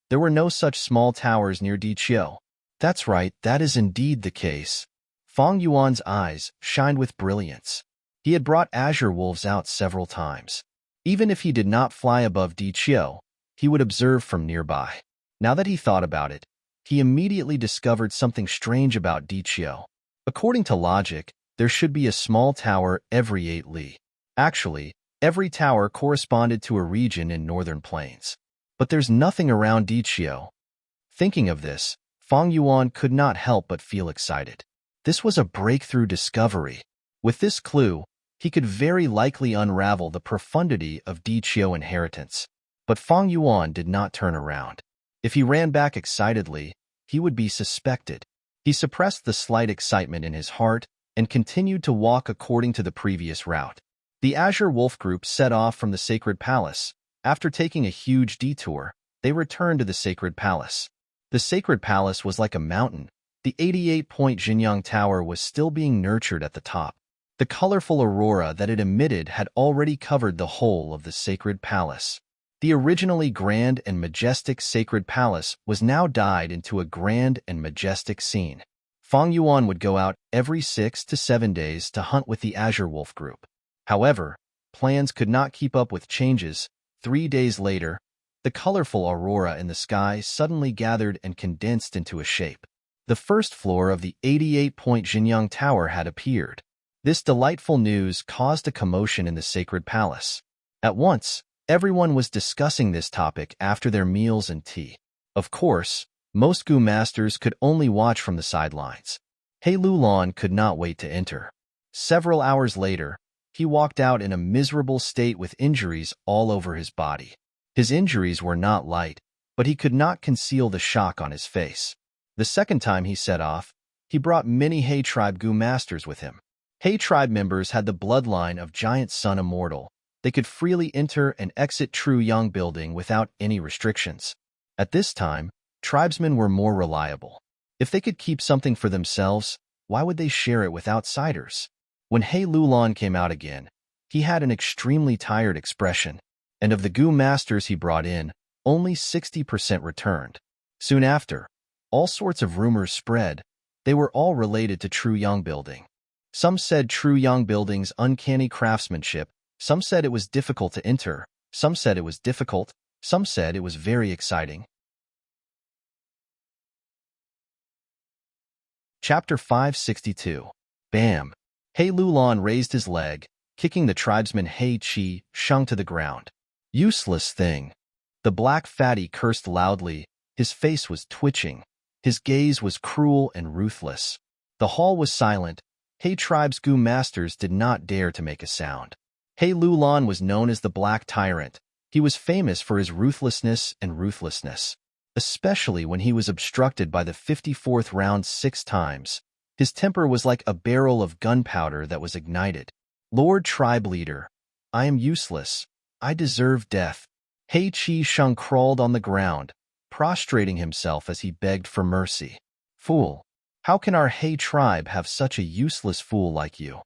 There were no such small towers near Dichio. That's right, that is indeed the case. Fang Yuan's eyes shined with brilliance. He had brought azure wolves out several times. Even if he did not fly above Dichio, he would observe from nearby. Now that he thought about it, he immediately discovered something strange about Dichio. According to logic, there should be a small tower every 8 li. Actually, every tower corresponded to a region in northern plains. But there's nothing around Dichio. Thinking of this, Fang Yuan could not help but feel excited. This was a breakthrough discovery. With this clue, he could very likely unravel the profundity of Di Chio inheritance. But Fang Yuan did not turn around. If he ran back excitedly, he would be suspected. He suppressed the slight excitement in his heart and continued to walk according to the previous route. The Azure Wolf group set off from the Sacred Palace. After taking a huge detour, they returned to the Sacred Palace. The Sacred Palace was like a mountain. The 88-point Jinyang Tower was still being nurtured at the top. The colorful aurora that it emitted had already covered the whole of the Sacred Palace. The originally grand and majestic Sacred Palace was now dyed into a grand and majestic scene. Fang Yuan would go out every 6 to 7 days to hunt with the Azure Wolf group. However, plans could not keep up with changes. 3 days later, the colorful aurora in the sky suddenly gathered and condensed into a shape. The first floor of the 88-point Jinyang Tower had appeared. This delightful news caused a commotion in the Sacred Palace. At once, everyone was discussing this topic after their meals and tea. Of course, most Gu masters could only watch from the sidelines. He Lulan could not wait to enter. Several hours later, he walked out in a miserable state with injuries all over his body. His injuries were not light, but he could not conceal the shock on his face. The second time he set off, he brought many He tribe Gu masters with him. He tribe members had the bloodline of Giant Sun Immortal. They could freely enter and exit True Yang Building without any restrictions. At this time, tribesmen were more reliable. If they could keep something for themselves, why would they share it with outsiders? When He Lulan came out again, he had an extremely tired expression, and of the Gu masters he brought in, only 60% returned. Soon after, all sorts of rumors spread. They were all related to True Yang Building. Some said True Yang Building's uncanny craftsmanship. Some said it was difficult to enter. Some said it was difficult. Some said it was very exciting. Chapter 562. Bam! He Lulan raised his leg, kicking the tribesman He Chi Sheng to the ground. Useless thing! The black fatty cursed loudly. His face was twitching. His gaze was cruel and ruthless. The hall was silent. He tribe's Gu masters did not dare to make a sound. He Lulan was known as the Black Tyrant. He was famous for his ruthlessness, especially when he was obstructed by the 54th round 6 times. His temper was like a barrel of gunpowder that was ignited. Lord Tribe Leader, I am useless. I deserve death. He Chi Sheng crawled on the ground, prostrating himself as he begged for mercy. Fool! How can our He tribe have such a useless fool like you?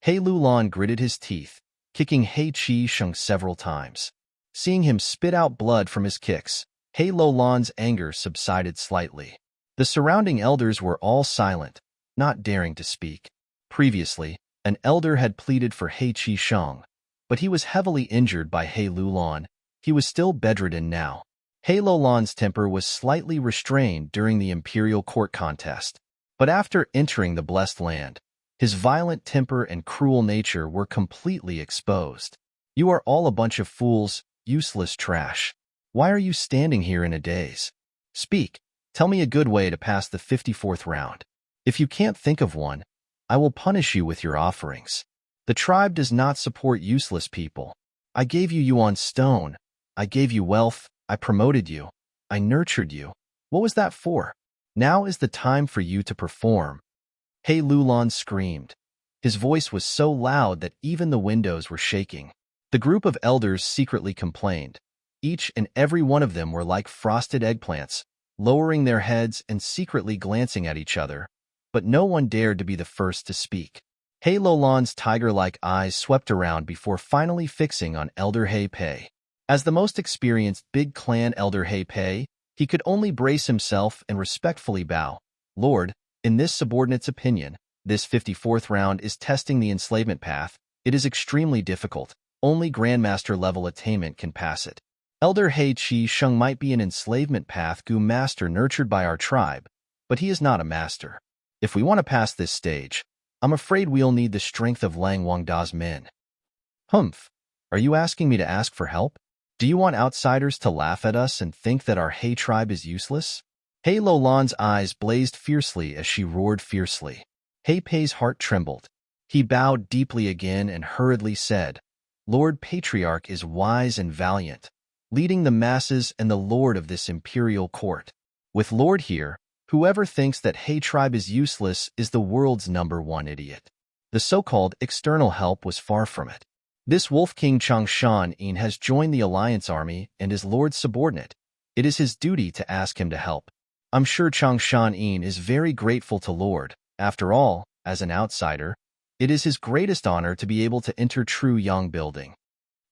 He Lulan gritted his teeth, kicking He Chi Sheng several times. Seeing him spit out blood from his kicks, He Lulan's anger subsided slightly. The surrounding elders were all silent, not daring to speak. Previously, an elder had pleaded for He Chi Sheng, but he was heavily injured by He Lulan. He was still bedridden now. He Lulan's temper was slightly restrained during the imperial court contest, but after entering the blessed land, his violent temper and cruel nature were completely exposed. You are all a bunch of fools, useless trash. Why are you standing here in a daze? Speak. Tell me a good way to pass the 54th round. If you can't think of one, I will punish you with your offerings. The tribe does not support useless people. I gave you Yuan Stone. I gave you wealth. I promoted you. I nurtured you. What was that for? Now is the time for you to perform. He Lulan screamed. His voice was so loud that even the windows were shaking. The group of elders secretly complained. Each and every one of them were like frosted eggplants, lowering their heads and secretly glancing at each other, but no one dared to be the first to speak. He Lulan's tiger-like eyes swept around before finally fixing on Elder He Pei. As the most experienced big clan Elder He Pei, he could only brace himself and respectfully bow. Lord, in this subordinate's opinion, this 54th round is testing the enslavement path. It is extremely difficult. Only Grandmaster-level attainment can pass it. Elder He Chi Sheng might be an enslavement path Gu master nurtured by our tribe, but he is not a master. If we want to pass this stage, I'm afraid we'll need the strength of Lang Wangda's men. Humph. Are you asking me to ask for help? Do you want outsiders to laugh at us and think that our He tribe is useless? He Lulan's eyes blazed fiercely as she roared fiercely. He Pei's heart trembled. He bowed deeply again and hurriedly said, Lord Patriarch is wise and valiant, leading the masses and the lord of this imperial court. With Lord here, whoever thinks that He tribe is useless is the world's #1 idiot. The so-called external help was far from it. This Wolf King Changshan has joined the Alliance Army and is Lord's subordinate. It is his duty to ask him to help. I'm sure Changshan is very grateful to Lord. After all, as an outsider, it is his greatest honor to be able to enter True Yang building.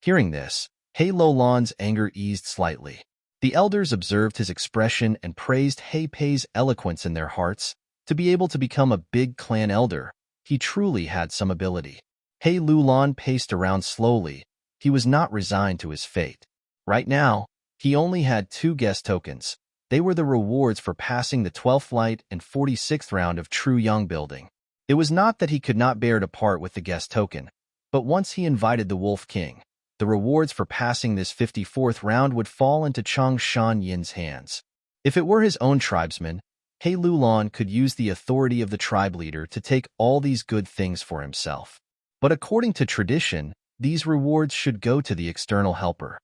Hearing this, He Lulan's anger eased slightly. The elders observed his expression and praised He Pei's eloquence in their hearts. To be able to become a big clan elder, he truly had some ability. He Lulan paced around slowly. He was not resigned to his fate. Right now, he only had 2 guest tokens. They were the rewards for passing the 12th light and 46th round of True Yang building. It was not that he could not bear to part with the guest token, but once he invited the Wolf King, the rewards for passing this 54th round would fall into Changshan Yin's hands. If it were his own tribesmen, He Lulan could use the authority of the tribe leader to take all these good things for himself. But according to tradition, these rewards should go to the external helper.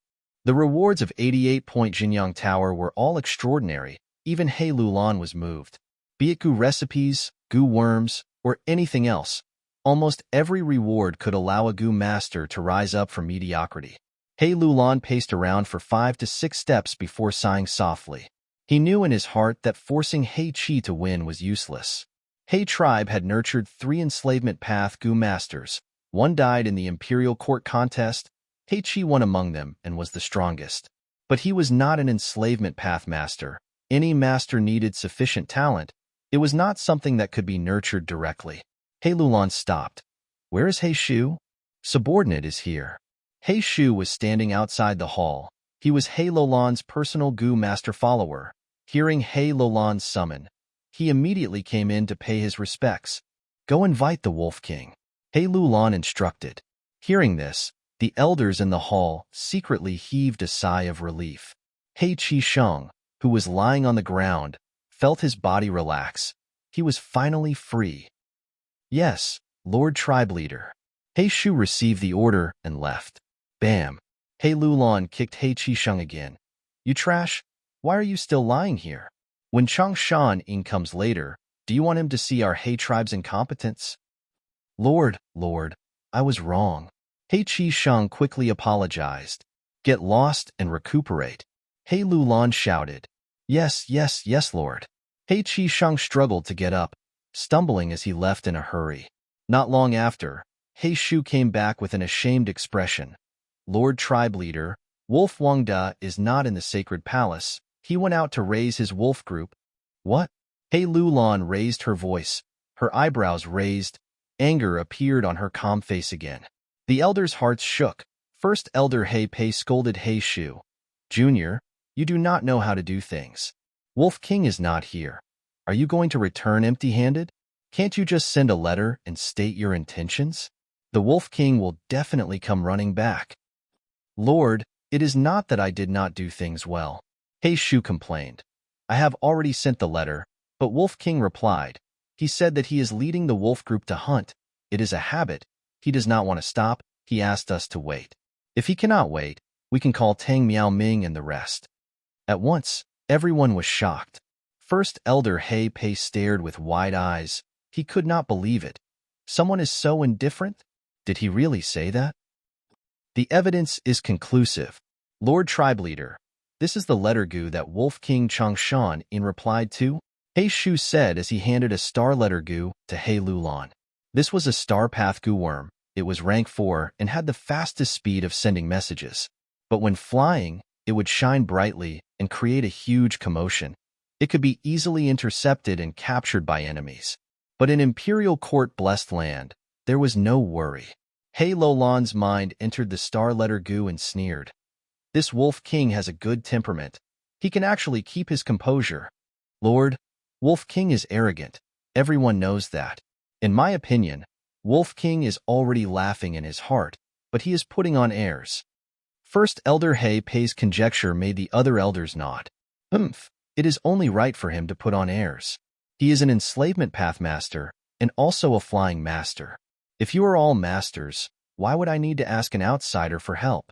The rewards of 88-point Jinyang Tower were all extraordinary. Even He Lulan was moved. Be it goo recipes, goo worms, or anything else, almost every reward could allow a goo master to rise up from mediocrity. He Lulan paced around for 5 to 6 steps before sighing softly. He knew in his heart that forcing He Chi to win was useless. He tribe had nurtured 3 enslavement path goo masters. 1 died in the imperial court contest. He Chi won among them and was the strongest. But he was not an enslavement path master. Any master needed sufficient talent. It was not something that could be nurtured directly. He Lulan stopped. Where is He Shu? Subordinate is here. He Shu was standing outside the hall. He was He Lulan's personal goo master follower. Hearing He Lulan's summon, he immediately came in to pay his respects. Go invite the Wolf King. He Lulan instructed. Hearing this, the elders in the hall secretly heaved a sigh of relief. He Chi Sheng, who was lying on the ground, felt his body relax. He was finally free. Yes, Lord Tribe Leader. He Shu received the order and left. Bam! He Lulan kicked He Chi Sheng again. You trash! Why are you still lying here? When Changshan comes later, do you want him to see our He tribe's incompetence? Lord, I was wrong. He Chi Sheng quickly apologized. Get lost and recuperate. He Lulan shouted. Yes, Lord. He Chi Sheng struggled to get up, stumbling as he left in a hurry. Not long after, He Shu came back with an ashamed expression. Lord Tribe Leader, Wolf Wangda is not in the sacred palace. He went out to raise his wolf group. What? He Lulan raised her voice, her eyebrows raised. Anger appeared on her calm face again. The elders' hearts shook. First Elder He Pei scolded He Shu. Junior, you do not know how to do things. Wolf King is not here. Are you going to return empty-handed? Can't you just send a letter and state your intentions? The Wolf King will definitely come running back. Lord, it is not that I did not do things well. He Shu complained. I have already sent the letter, but Wolf King replied. He said that he is leading the wolf group to hunt. It is a habit. He does not want to stop. He asked us to wait. If he cannot wait, we can call Tang Miao Ming and the rest. At once, everyone was shocked. First Elder He Pei stared with wide eyes. He could not believe it. Someone is so indifferent? Did he really say that? The evidence is conclusive. Lord Tribe Leader, this is the letter goo that Wolf King Changshan replied to. He Shu said as he handed a star letter goo to He Lulan. This was a star path goo worm. It was rank 4 and had the fastest speed of sending messages. But when flying, it would shine brightly and create a huge commotion. It could be easily intercepted and captured by enemies. But in Imperial Court Blessed Land, there was no worry. He Lulan's mind entered the star letter goo and sneered. This Wolf King has a good temperament. He can actually keep his composure. Lord, Wolf King is arrogant. Everyone knows that. In my opinion, Wolf King is already laughing in his heart, but he is putting on airs. First Elder He Pei's conjecture made the other elders nod. It is only right for him to put on airs. He is an enslavement path master. and also a flying master. If you are all masters, why would I need to ask an outsider for help?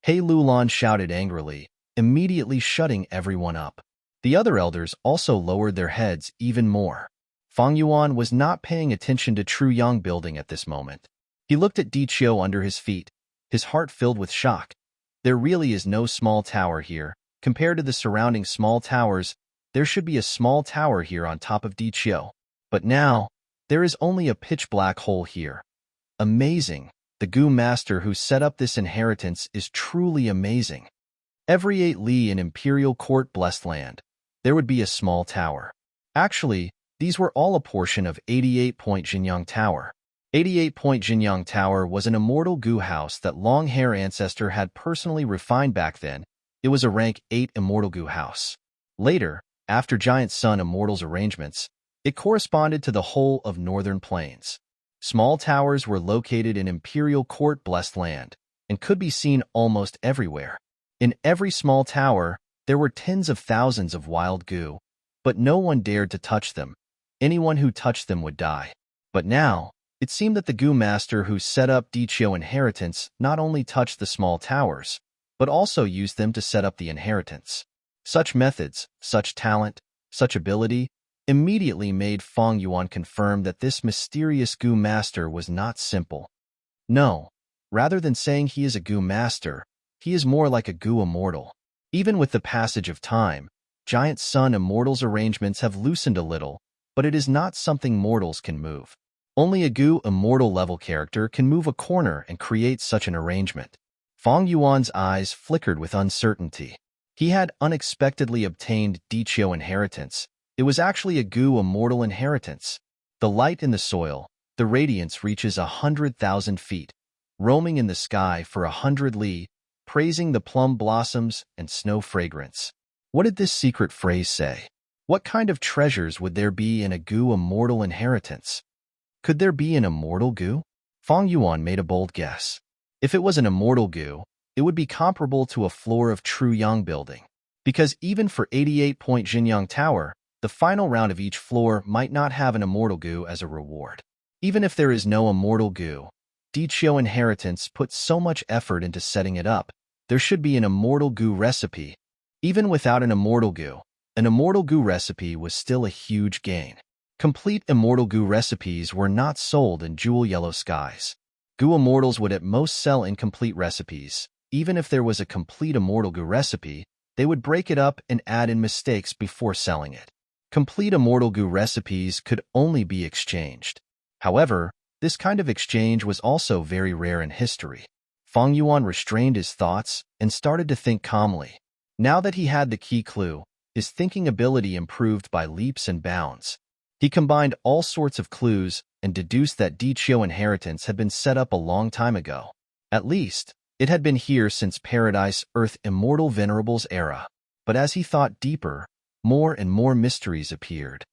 He Lulan shouted angrily, immediately shutting everyone up. The other elders also lowered their heads even more. Fang Yuan was not paying attention to Tru Yang building at this moment. He looked at Di Qiu under his feet, his heart filled with shock. There really is no small tower here. Compared to the surrounding small towers, there should be a small tower here on top of Di Qiu. But now, there is only a pitch-black hole here. Amazing. The Gu master who set up this inheritance is truly amazing. Every 8 li in Imperial Court blessed land, there would be a small tower. Actually, these were all a portion of 88-point Jinyang Tower. 88-point Jinyang Tower was an immortal Gu house that long-hair ancestor had personally refined back then. It was a rank 8 immortal Gu house. Later, after Giant Sun Immortal's arrangements, it corresponded to the whole of Northern Plains. Small towers were located in Imperial Court blessed land and could be seen almost everywhere. In every small tower, there were tens of thousands of wild Gu, but no one dared to touch them. Anyone who touched them would die. But now, it seemed that the Gu master who set up Di Qiu inheritance not only touched the small towers, but also used them to set up the inheritance. Such methods, such talent, such ability, immediately made Fang Yuan confirm that this mysterious Gu master was not simple. No, rather than saying he is a Gu master, he is more like a Gu immortal. Even with the passage of time, Giant Sun Immortal's arrangements have loosened a little, but it is not something mortals can move. Only a Gu immortal level character can move a corner and create such an arrangement. Fang Yuan's eyes flickered with uncertainty. He had unexpectedly obtained Di Qiu inheritance. It was actually a Gu immortal inheritance. The light in the soil, the radiance reaches 100,000 feet, roaming in the sky for 100 li, praising the plum blossoms and snow fragrance. What did this secret phrase say? What kind of treasures would there be in a Gu immortal inheritance? Could there be an immortal Gu? Fang Yuan made a bold guess. If it was an immortal Gu, it would be comparable to a floor of Tru Yang building. Because even for 88-point Jinyang Tower, the final round of each floor might not have an immortal Gu as a reward. Even if there is no immortal Gu, Di Qiu inheritance put so much effort into setting it up, there should be an immortal Gu recipe. Even without an immortal Gu recipe was still a huge gain. Complete immortal Gu recipes were not sold in jewel yellow skies. Gu immortals would at most sell incomplete recipes. Even if there was a complete immortal Gu recipe, they would break it up and add in mistakes before selling it. Complete immortal Gu recipes could only be exchanged. However, this kind of exchange was also very rare in history. Fang Yuan restrained his thoughts and started to think calmly. Now that he had the key clue, his thinking ability improved by leaps and bounds. He combined all sorts of clues and deduced that Di Qiu inheritance had been set up a long time ago. At least, it had been here since Paradise Earth Immortal Venerable's era. But as he thought deeper, more and more mysteries appeared.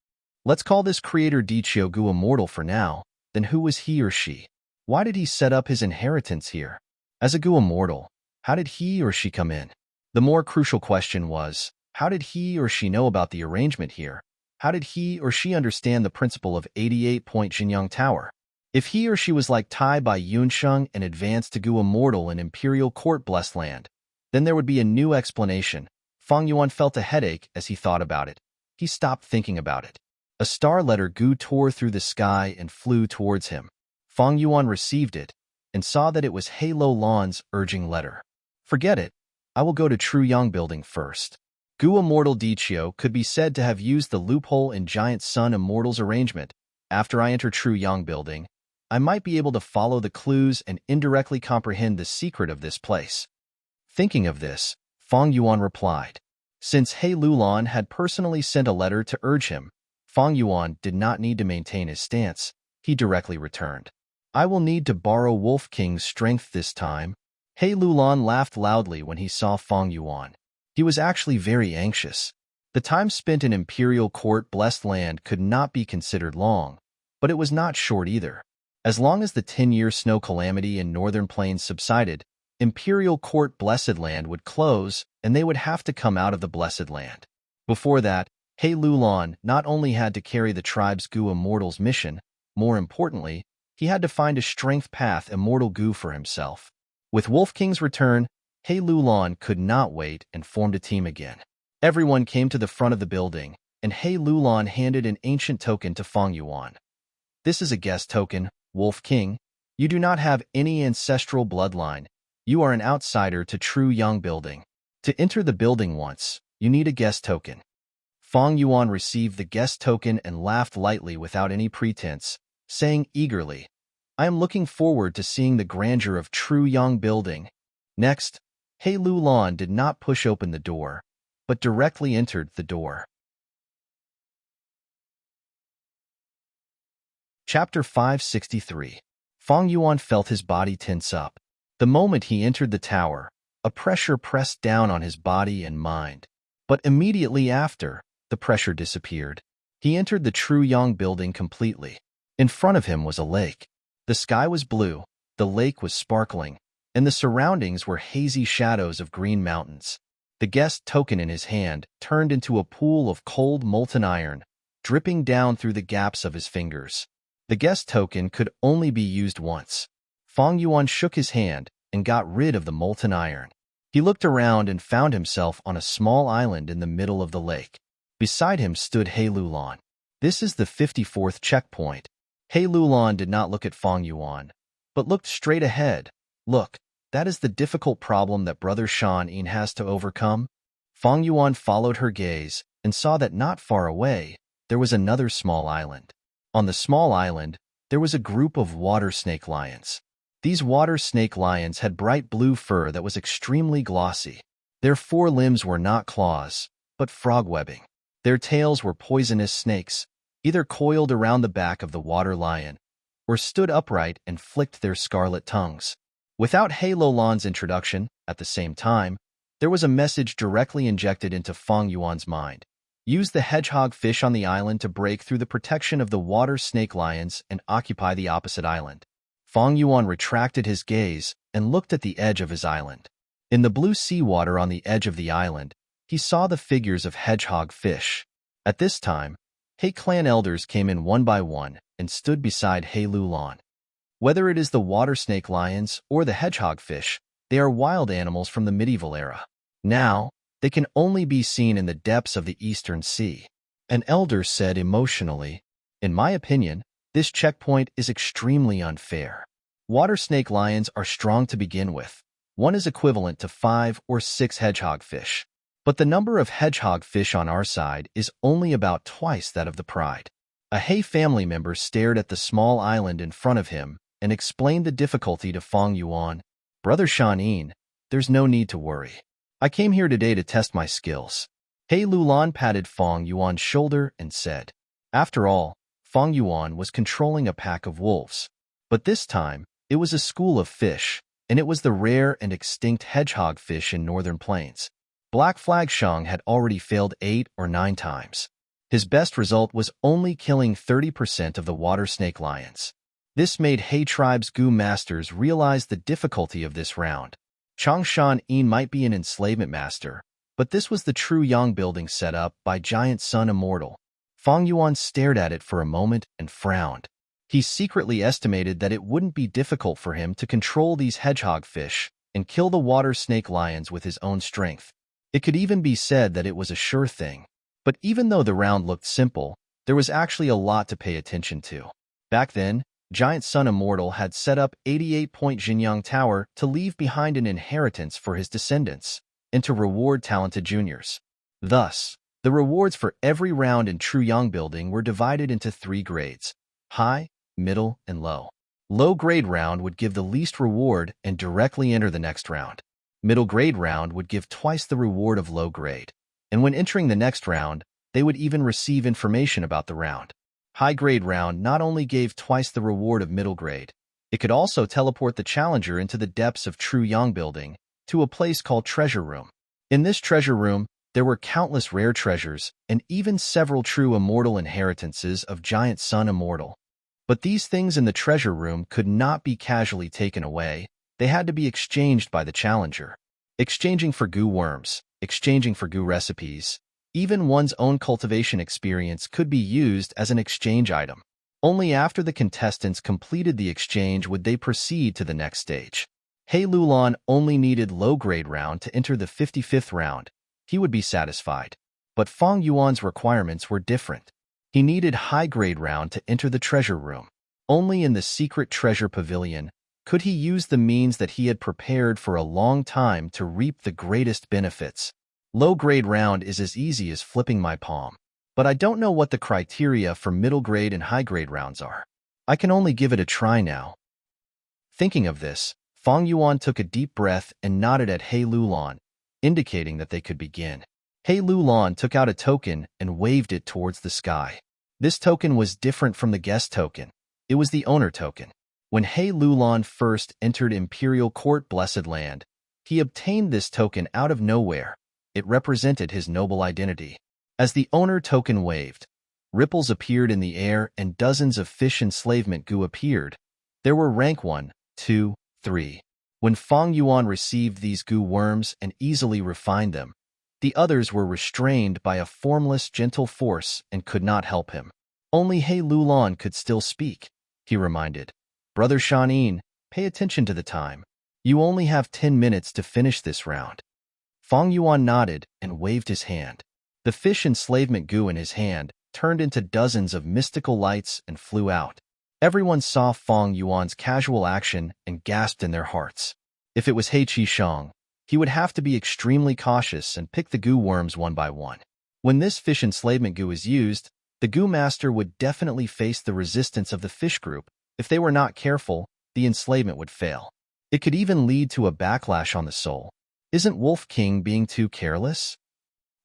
Let's call this creator Di Qiu Gu immortal for now. Then who was he or she? Why did he set up his inheritance here? As a Gu immortal, how did he or she come in? The more crucial question was, how did he or she know about the arrangement here? How did he or she understand the principle of 88-point Jinyang Tower? If he or she was like Tai by Yunsheng and advanced to Gu immortal in Imperial Court blessed land, then there would be a new explanation. Fang Yuan felt a headache as he thought about it. He stopped thinking about it. A star letter Gu tore through the sky and flew towards him. Fang Yuan received it and saw that it was He Lo Lan's urging letter. Forget it. I will go to Tru Yang building first. Gu immortal Di Qiu could be said to have used the loophole in Giant Sun Immortal's arrangement. After I enter Tru Yang building, I might be able to follow the clues and indirectly comprehend the secret of this place. Thinking of this, Fang Yuan replied. Since He Lulan had personally sent a letter to urge him, Fang Yuan did not need to maintain his stance. He directly returned. I will need to borrow Wolf King's strength this time. He Lulan laughed loudly when he saw Fang Yuan. He was actually very anxious. The time spent in Imperial Court blessed land could not be considered long, but it was not short either. As long as the 10-year snow calamity in Northern Plains subsided, Imperial Court blessed land would close and they would have to come out of the blessed land. Before that, He Lulan not only had to carry the tribe's Gu immortal's mission, more importantly, he had to find a strength path immortal goo for himself. With Wolf King's return, He Lulan could not wait and formed a team again. Everyone came to the front of the building, and He Lulan handed an ancient token to Fang Yuan. This is a guest token, Wolf King. You do not have any ancestral bloodline. You are an outsider to True Yang Building. To enter the building once, you need a guest token. Fang Yuan received the guest token and laughed lightly without any pretense, saying eagerly, I am looking forward to seeing the grandeur of True Yang Building. Next, He Lulan did not push open the door, but directly entered the door. Chapter 563. Fang Yuan felt his body tense up. The moment he entered the tower, a pressure pressed down on his body and mind. But immediately after, the pressure disappeared. He entered the True Yang Building completely. In front of him was a lake. The sky was blue, the lake was sparkling, and the surroundings were hazy shadows of green mountains. The guest token in his hand turned into a pool of cold molten iron, dripping down through the gaps of his fingers. The guest token could only be used once. Fang Yuan shook his hand and got rid of the molten iron. He looked around and found himself on a small island in the middle of the lake. Beside him stood He Lulan. This is the 54th checkpoint. He Lulan did not look at Fang Yuan, but looked straight ahead. Look, that is the difficult problem that Brother Shan Yin has to overcome. Fang Yuan followed her gaze and saw that not far away, there was another small island. On the small island, there was a group of water snake lions. These water snake lions had bright blue fur that was extremely glossy. Their forelimbs were not claws, but frog webbing. Their tails were poisonous snakes, either coiled around the back of the water lion, or stood upright and flicked their scarlet tongues. Without He Lulan's introduction, at the same time, there was a message directly injected into Fang Yuan's mind. Use the hedgehog fish on the island to break through the protection of the water snake lions and occupy the opposite island. Fang Yuan retracted his gaze and looked at the edge of his island. In the blue seawater on the edge of the island, he saw the figures of hedgehog fish. At this time, He clan elders came in one by one and stood beside He Lulan. Whether it is the water snake lions or the hedgehog fish, they are wild animals from the medieval era. Now, they can only be seen in the depths of the Eastern Sea. An elder said emotionally, in my opinion, this checkpoint is extremely unfair. Water snake lions are strong to begin with. One is equivalent to 5 or 6 hedgehog fish. But the number of hedgehog fish on our side is only about twice that of the pride. A He family member stared at the small island in front of him and explained the difficulty to Fang Yuan. Brother Shan Yin, there's no need to worry. I came here today to test my skills. He Lulan patted Fang Yuan's shoulder and said. After all, Fang Yuan was controlling a pack of wolves. But this time, it was a school of fish, and it was the rare and extinct hedgehog fish in northern plains. Black Flag Shang had already failed 8 or 9 times. His best result was only killing 30% of the water snake lions. This made He tribe's Gu masters realize the difficulty of this round. Changshan Yin might be an enslavement master, but this was the True Yang Building set up by Giant Sun Immortal. Fang Yuan stared at it for a moment and frowned. He secretly estimated that it wouldn't be difficult for him to control these hedgehog fish and kill the water snake lions with his own strength. It could even be said that it was a sure thing. But even though the round looked simple, there was actually a lot to pay attention to. Back then, Giant Sun Immortal had set up 88-point Jinyang Tower to leave behind an inheritance for his descendants and to reward talented juniors. Thus, the rewards for every round in True Yang Building were divided into 3 grades: high, middle, and low. Low grade round would give the least reward and directly enter the next round. Middle grade round would give twice the reward of low grade, and when entering the next round, they would even receive information about the round. High grade round not only gave twice the reward of middle grade, it could also teleport the challenger into the depths of True Yang Building to a place called Treasure Room. In this treasure room, there were countless rare treasures and even several true immortal inheritances of Giant Sun Immortal. But these things in the treasure room could not be casually taken away. They had to be exchanged by the challenger. Exchanging for goo worms, exchanging for goo recipes, even one's own cultivation experience could be used as an exchange item. Only after the contestants completed the exchange would they proceed to the next stage. He Lulan only needed low-grade round to enter the 55th round. He would be satisfied. But Fang Yuan's requirements were different. He needed high-grade round to enter the treasure room. Only in the secret treasure pavilion could he use the means that he had prepared for a long time to reap the greatest benefits. Low-grade round is as easy as flipping my palm. But I don't know what the criteria for middle-grade and high-grade rounds are. I can only give it a try now. Thinking of this, Fang Yuan took a deep breath and nodded at He Lulan, indicating that they could begin. He Lulan took out a token and waved it towards the sky. This token was different from the guest token. It was the owner token. When He Lulan first entered Imperial Court Blessed Land, he obtained this token out of nowhere. It represented his noble identity. As the owner token waved, ripples appeared in the air and dozens of fish enslavement goo appeared. There were rank 1, 2, 3. When Fang Yuan received these goo worms and easily refined them, the others were restrained by a formless, gentle force and could not help him. Only He Lulan could still speak. He reminded, "Brother Shanin, pay attention to the time. You only have 10 minutes to finish this round." Fang Yuan nodded and waved his hand. The fish enslavement goo in his hand turned into dozens of mystical lights and flew out. Everyone saw Fang Yuan's casual action and gasped in their hearts. If it was He Qishang, he would have to be extremely cautious and pick the goo worms one by one. When this fish enslavement goo is used, the goo master would definitely face the resistance of the fish group. If they were not careful, the enslavement would fail. It could even lead to a backlash on the soul. Isn't Wolf King being too careless?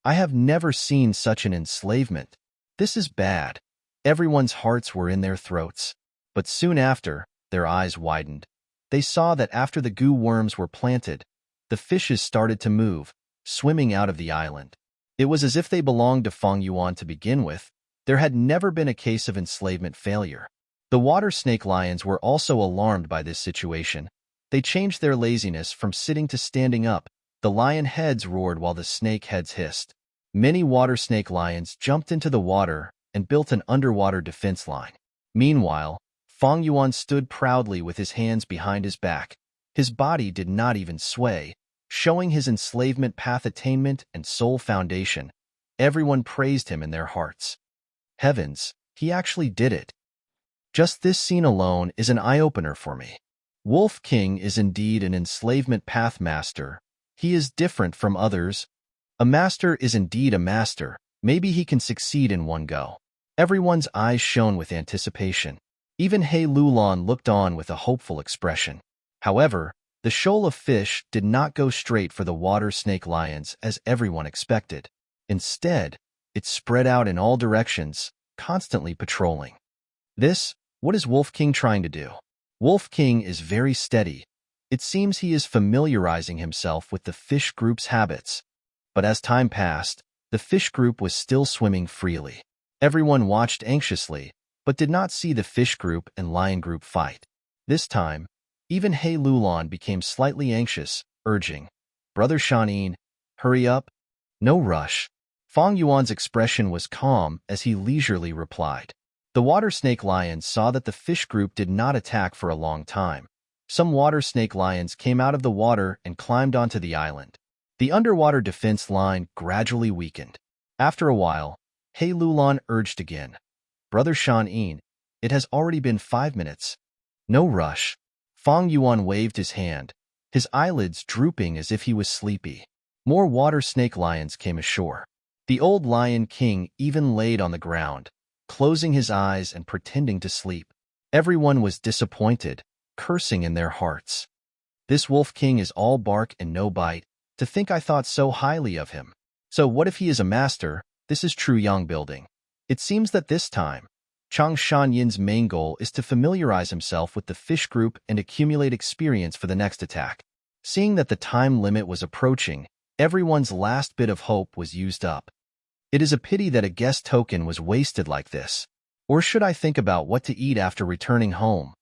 I have never seen such an enslavement. This is bad. Everyone's hearts were in their throats. But soon after, their eyes widened. They saw that after the goo worms were planted, the fishes started to move, swimming out of the island. It was as if they belonged to Fang Yuan to begin with. There had never been a case of enslavement failure. The water snake lions were also alarmed by this situation. They changed their laziness from sitting to standing up. The lion heads roared while the snake heads hissed. Many water snake lions jumped into the water and built an underwater defense line. Meanwhile, Fang Yuan stood proudly with his hands behind his back. His body did not even sway, showing his enslavement path attainment and soul foundation. Everyone praised him in their hearts. Heavens, he actually did it. Just this scene alone is an eye-opener for me. Wolf King is indeed an enslavement path master. He is different from others. A master is indeed a master. Maybe he can succeed in one go. Everyone's eyes shone with anticipation. Even He Lulan looked on with a hopeful expression. However, the shoal of fish did not go straight for the water snake lions as everyone expected. Instead, it spread out in all directions, constantly patrolling. What is Wolf King trying to do? Wolf King is very steady. It seems he is familiarizing himself with the fish group's habits. But as time passed, the fish group was still swimming freely. Everyone watched anxiously, but did not see the fish group and lion group fight. This time, even He Lulan became slightly anxious, urging, "Brother Shanin, hurry up." "No rush." Fang Yuan's expression was calm as he leisurely replied. The water snake lions saw that the fish group did not attack for a long time. Some water snake lions came out of the water and climbed onto the island. The underwater defense line gradually weakened. After a while, He Lulan urged again, "Brother Shanin, it has already been 5 minutes." "No rush." Fang Yuan waved his hand, his eyelids drooping as if he was sleepy. More water snake lions came ashore. The old Lion King even laid on the ground, closing his eyes and pretending to sleep. Everyone was disappointed, cursing in their hearts. This Wolf King is all bark and no bite. To think I thought so highly of him. So what if he is a master? This is true yang building. It seems that this time, Chang Shanyin's main goal is to familiarize himself with the fish group and accumulate experience for the next attack. Seeing that the time limit was approaching, everyone's last bit of hope was used up. It is a pity that a guest token was wasted like this. Or should I think about what to eat after returning home?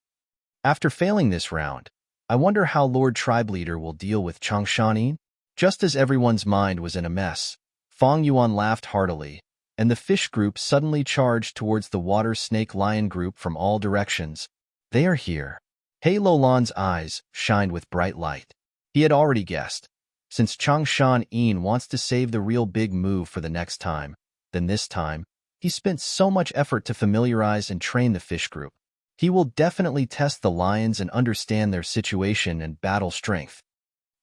After failing this round, I wonder how Lord Tribe Leader will deal with Chang Shanin? Just as everyone's mind was in a mess, Fang Yuan laughed heartily. and the fish group suddenly charged towards the water snake lion group from all directions. They are here. He Lulan's eyes shined with bright light. He had already guessed. Since Changshan Yin wants to save the real big move for the next time, then this time, he spent so much effort to familiarize and train the fish group. He will definitely test the lions and understand their situation and battle strength.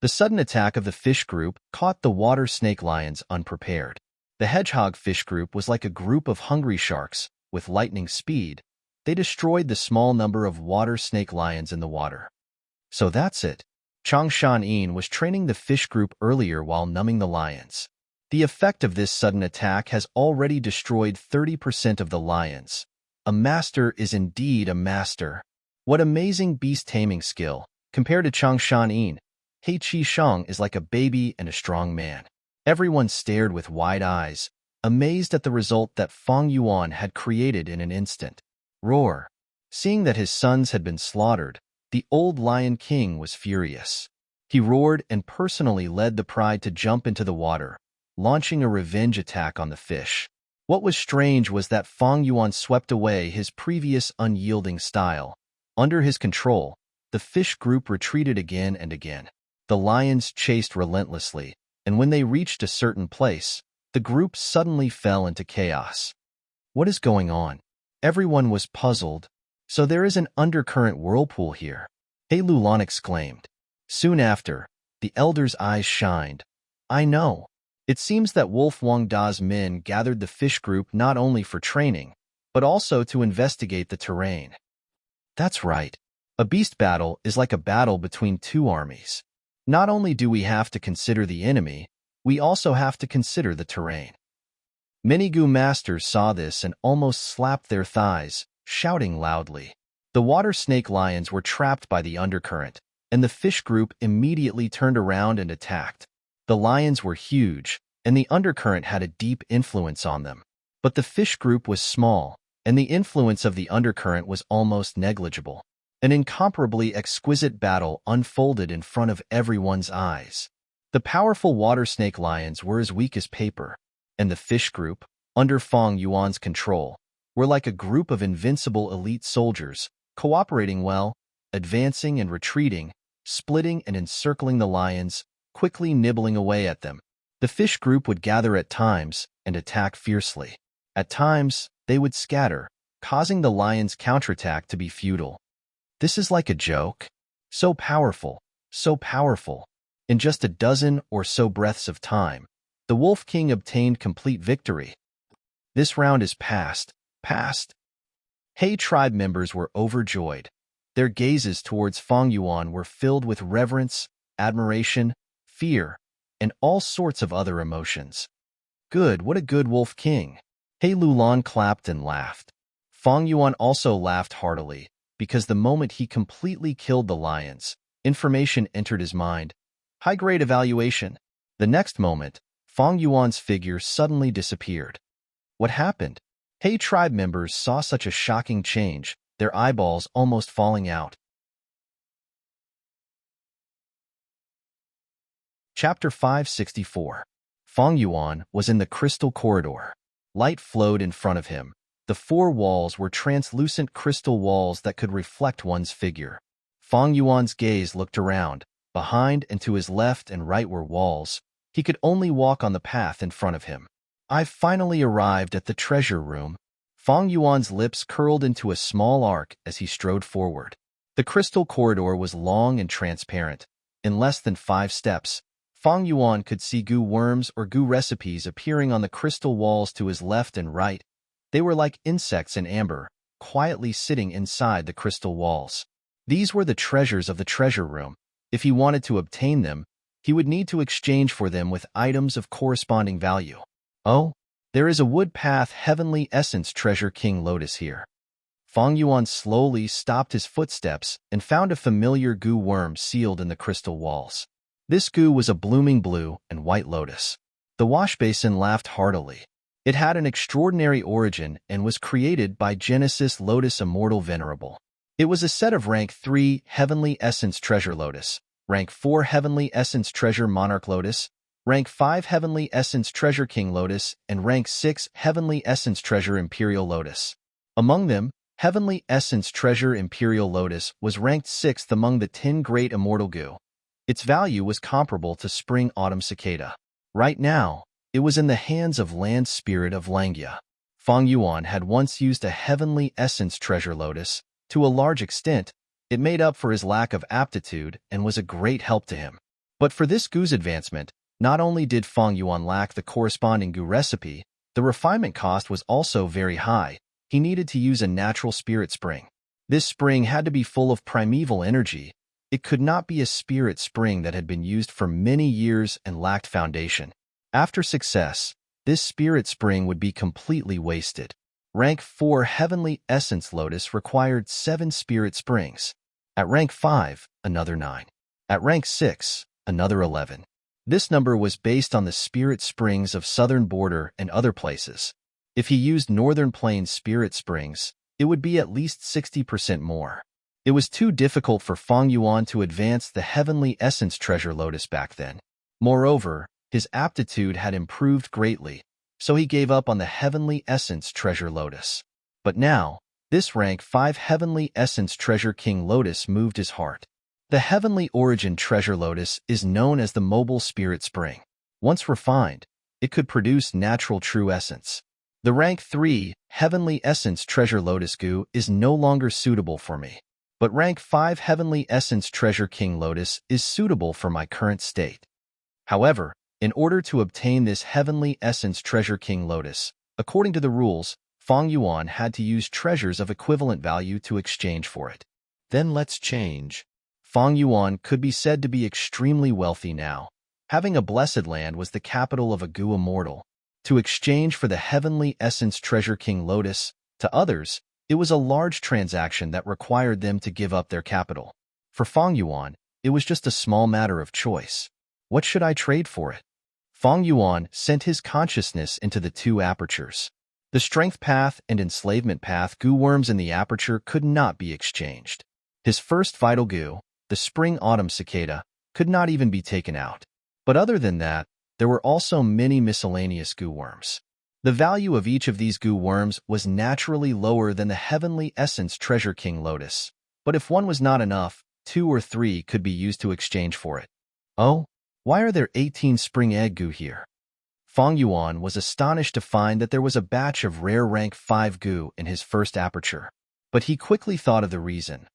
The sudden attack of the fish group caught the water snake lions unprepared. The hedgehog fish group was like a group of hungry sharks. With lightning speed, they destroyed the small number of water snake lions in the water. So that's it. Changshan Yin was training the fish group earlier while numbing the lions. The effect of this sudden attack has already destroyed 30% of the lions. A master is indeed a master. What amazing beast taming skill. Compared to Changshan Yin, He Qisheng is like a baby and a strong man. Everyone stared with wide eyes, amazed at the result that Fang Yuan had created in an instant. Roar. Seeing that his sons had been slaughtered, the old Lion King was furious. He roared and personally led the pride to jump into the water, launching a revenge attack on the fish. What was strange was that Fang Yuan swept away his previous unyielding style. Under his control, the fish group retreated again and again. The lions chased relentlessly, and when they reached a certain place, the group suddenly fell into chaos. What is going on? Everyone was puzzled. So there is an undercurrent whirlpool here, He Lulan exclaimed. Soon after, the elder's eyes shined. I know. It seems that Wolf Wang Da's men gathered the fish group not only for training, but also to investigate the terrain. That's right. A beast battle is like a battle between two armies. Not only do we have to consider the enemy, we also have to consider the terrain. Many Gu masters saw this and almost slapped their thighs, shouting loudly. The water snake lions were trapped by the undercurrent, and the fish group immediately turned around and attacked. The lions were huge, and the undercurrent had a deep influence on them. But the fish group was small, and the influence of the undercurrent was almost negligible. An incomparably exquisite battle unfolded in front of everyone's eyes. The powerful water snake lions were as weak as paper, and the fish group, under Fang Yuan's control, were like a group of invincible elite soldiers, cooperating well, advancing and retreating, splitting and encircling the lions, quickly nibbling away at them. The fish group would gather at times and attack fiercely. At times, they would scatter, causing the lions' counterattack to be futile. This is like a joke. So powerful, so powerful. In just a dozen or so breaths of time, the Wolf King obtained complete victory. This round is past. He tribe members were overjoyed. Their gazes towards Fang Yuan were filled with reverence, admiration, fear, and all sorts of other emotions. Good, what a good Wolf King. He Lulan clapped and laughed. Fang Yuan also laughed heartily, because the moment he completely killed the lions, information entered his mind. High-grade evaluation. The next moment, Fang Yuan's figure suddenly disappeared. What happened? He tribe members saw such a shocking change, their eyeballs almost falling out. Chapter 564. Fang Yuan was in the crystal corridor. Light flowed in front of him. The four walls were translucent crystal walls that could reflect one's figure. Fang Yuan's gaze looked around. Behind and to his left and right were walls. He could only walk on the path in front of him. I've finally arrived at the treasure room. Fang Yuan's lips curled into a small arc as he strode forward. The crystal corridor was long and transparent. In less than 5 steps, Fang Yuan could see goo worms or goo recipes appearing on the crystal walls to his left and right. They were like insects in amber, quietly sitting inside the crystal walls. These were the treasures of the treasure room. If he wanted to obtain them, he would need to exchange for them with items of corresponding value. Oh, there is a wood path heavenly essence treasure king lotus here. Fang Yuan slowly stopped his footsteps and found a familiar goo worm sealed in the crystal walls. This goo was a blooming blue and white lotus. The wash basin laughed heartily. It had an extraordinary origin and was created by Genesis Lotus Immortal Venerable. It was a set of rank 3 Heavenly Essence Treasure Lotus, rank 4 Heavenly Essence Treasure Monarch Lotus, Rank 5 Heavenly Essence Treasure King Lotus, and Rank 6 Heavenly Essence Treasure Imperial Lotus. Among them, Heavenly Essence Treasure Imperial Lotus was ranked 6th among the 10 Great Immortal Goo. Its value was comparable to Spring Autumn Cicada. Right now, it was in the hands of Land Spirit of Langya. Fang Yuan had once used a Heavenly Essence Treasure Lotus. To a large extent, it made up for his lack of aptitude and was a great help to him. But for this goo's advancement, not only did Fang Yuan lack the corresponding goo recipe, the refinement cost was also very high. He needed to use a natural spirit spring. This spring had to be full of primeval energy. It could not be a spirit spring that had been used for many years and lacked foundation. After success, this spirit spring would be completely wasted. Rank 4 Heavenly Essence Lotus required 7 spirit springs. At rank 5, another 9. At rank 6, another 11. This number was based on the spirit springs of Southern Border and other places. If he used Northern Plains spirit springs, it would be at least 60% more. It was too difficult for Fang Yuan to advance the Heavenly Essence Treasure Lotus back then. Moreover, his aptitude had improved greatly, so he gave up on the Heavenly Essence Treasure Lotus. But now, this rank 5 Heavenly Essence Treasure King Lotus moved his heart. The Heavenly Origin Treasure Lotus is known as the Mobile Spirit Spring. Once refined, it could produce natural true essence. The rank 3 Heavenly Essence Treasure Lotus Goo is no longer suitable for me. But rank 5 Heavenly Essence Treasure King Lotus is suitable for my current state. However, in order to obtain this Heavenly Essence Treasure King Lotus, according to the rules, Fang Yuan had to use treasures of equivalent value to exchange for it. Then let's change. Fang Yuan could be said to be extremely wealthy now. Having a blessed land was the capital of a Goo immortal. To exchange for the Heavenly Essence Treasure King Lotus, to others, it was a large transaction that required them to give up their capital. For Fang Yuan, it was just a small matter of choice. What should I trade for it? Fang Yuan sent his consciousness into the 2 apertures. The Strength Path and Enslavement Path Goo worms in the aperture could not be exchanged. His first vital Goo, the Spring Autumn Cicada, could not even be taken out. But other than that, there were also many miscellaneous Goo worms. The value of each of these Goo worms was naturally lower than the Heavenly Essence Treasure King Lotus. But if one was not enough, 2 or 3 could be used to exchange for it. Oh, why are there 18 Spring Egg Goo here? Fang Yuan was astonished to find that there was a batch of rare rank 5 Goo in his first aperture. But he quickly thought of the reason.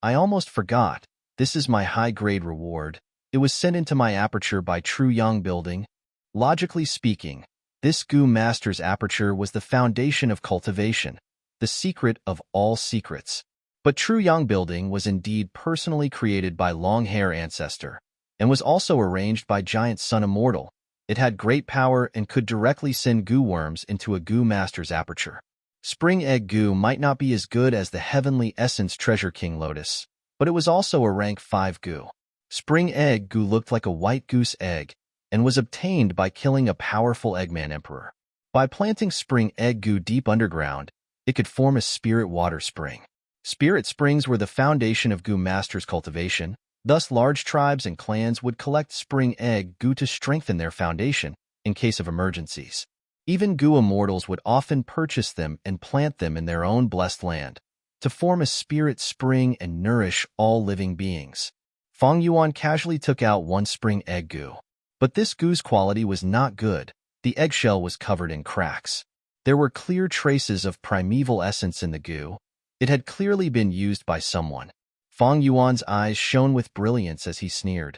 I almost forgot. This is my high-grade reward. It was sent into my aperture by True Yang Building. Logically speaking, this Goo Master's aperture was the foundation of cultivation, the secret of all secrets. But True Yang Building was indeed personally created by Long-Hair Ancestor, and was also arranged by Giant Sun Immortal. It had great power and could directly send Goo worms into a Goo Master's aperture. Spring Egg Goo might not be as good as the Heavenly Essence Treasure King Lotus, but it was also a rank 5 Goo. Spring Egg Goo looked like a white goose egg, and was obtained by killing a powerful Eggman Emperor. By planting Spring Egg Goo deep underground, it could form a spirit water spring. Spirit springs were the foundation of Goo Master's cultivation, thus large tribes and clans would collect Spring Egg Goo to strengthen their foundation in case of emergencies. Even Goo immortals would often purchase them and plant them in their own blessed land, to form a spirit spring and nourish all living beings. Fang Yuan casually took out 1 Spring Egg Goo. But this Goo's quality was not good. The eggshell was covered in cracks. There were clear traces of primeval essence in the Goo. It had clearly been used by someone. Fang Yuan's eyes shone with brilliance as he sneered.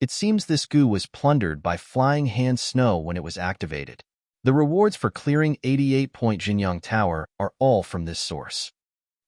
It seems this Goo was plundered by Flying Hand Snow when it was activated. The rewards for clearing 88-point Jinyang Tower are all from this source.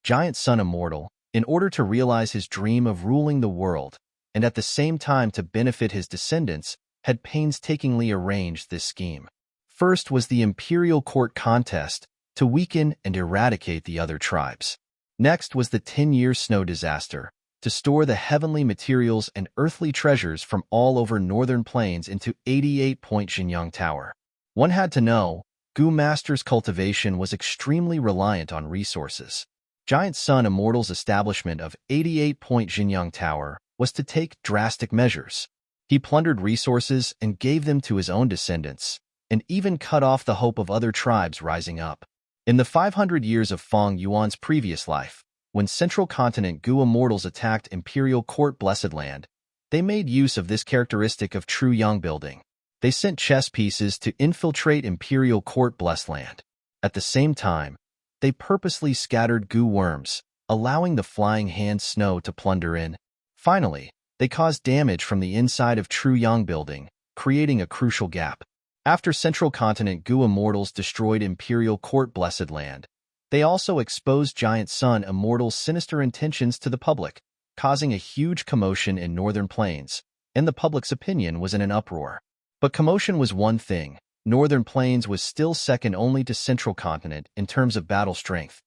Giant Sun Immortal, in order to realize his dream of ruling the world, and at the same time to benefit his descendants, had painstakingly arranged this scheme. First was the Imperial Court contest to weaken and eradicate the other tribes. Next was the 10-year snow disaster to store the heavenly materials and earthly treasures from all over Northern Plains into 88-point Jinyang Tower. One had to know, Goo Master's cultivation was extremely reliant on resources. Giant Sun Immortal's establishment of 88-point Jinyang Tower was to take drastic measures. He plundered resources and gave them to his own descendants, and even cut off the hope of other tribes rising up. In the 500 years of Feng Yuan's previous life, when Central Continent Gu immortals attacked Imperial Court Blessed Land, they made use of this characteristic of true Yang building. They sent chess pieces to infiltrate Imperial Court Blessed Land. At the same time, they purposely scattered Gu worms, allowing the flying hand snow to plunder in. Finally, they caused damage from the inside of true Yang building, creating a crucial gap. After Central Continent Gu immortals destroyed Imperial Court Blessed Land, they also exposed Giant Sun immortals' sinister intentions to the public, causing a huge commotion in Northern Plains, and the public's opinion was in an uproar. But commotion was one thing. Northern Plains was still second only to Central Continent in terms of battle strength.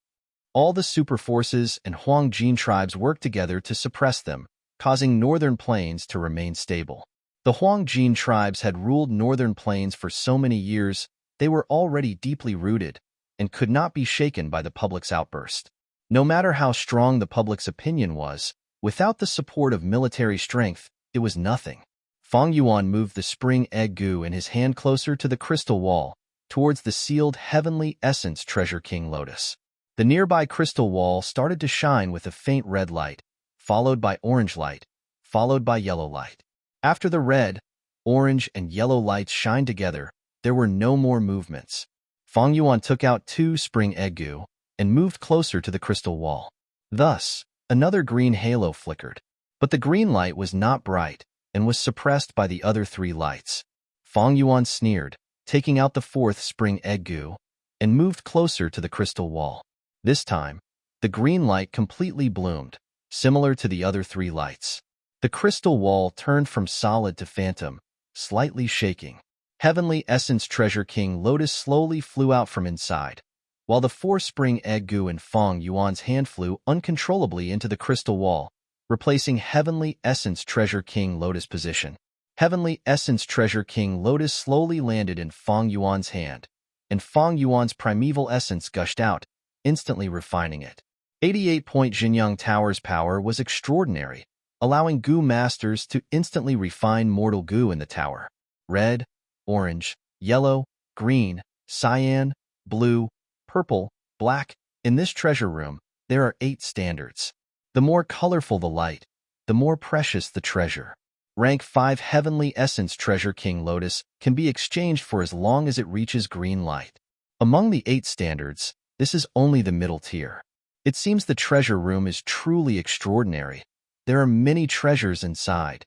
All the super forces and Huang Jin tribes worked together to suppress them, causing Northern Plains to remain stable. The Huang Jin tribes had ruled Northern Plains for so many years, they were already deeply rooted and could not be shaken by the public's outburst. No matter how strong the public's opinion was, without the support of military strength, it was nothing. Feng Yuan moved the spring egg Gu in his hand closer to the crystal wall, towards the sealed heavenly essence treasure king lotus. The nearby crystal wall started to shine with a faint red light, followed by orange light, followed by yellow light. After the red, orange, and yellow lights shined together, there were no more movements. Feng Yuan took out 2 spring egg Gu and moved closer to the crystal wall. Thus, another green halo flickered. But the green light was not bright and was suppressed by the other 3 lights. Feng Yuan sneered, taking out the 4th spring egg Gu, and moved closer to the crystal wall. This time, the green light completely bloomed, similar to the other 3 lights. The crystal wall turned from solid to phantom, slightly shaking. Heavenly Essence Treasure King Lotus slowly flew out from inside, while the 4 spring egg Gu in Feng Yuan's hand flew uncontrollably into the crystal wall, replacing Heavenly Essence Treasure King Lotus position. Heavenly Essence Treasure King Lotus slowly landed in Feng Yuan's hand, and Feng Yuan's primeval essence gushed out, instantly refining it. 88-point Jinyang Tower's power was extraordinary, allowing Gu masters to instantly refine mortal Gu in the tower. Red, orange, yellow, green, cyan, blue, purple, black. In this treasure room, there are 8 standards. The more colorful the light, the more precious the treasure. Rank 5 Heavenly Essence Treasure King Lotus can be exchanged for as long as it reaches green light. Among the 8 standards, this is only the middle tier. It seems the treasure room is truly extraordinary. There are many treasures inside.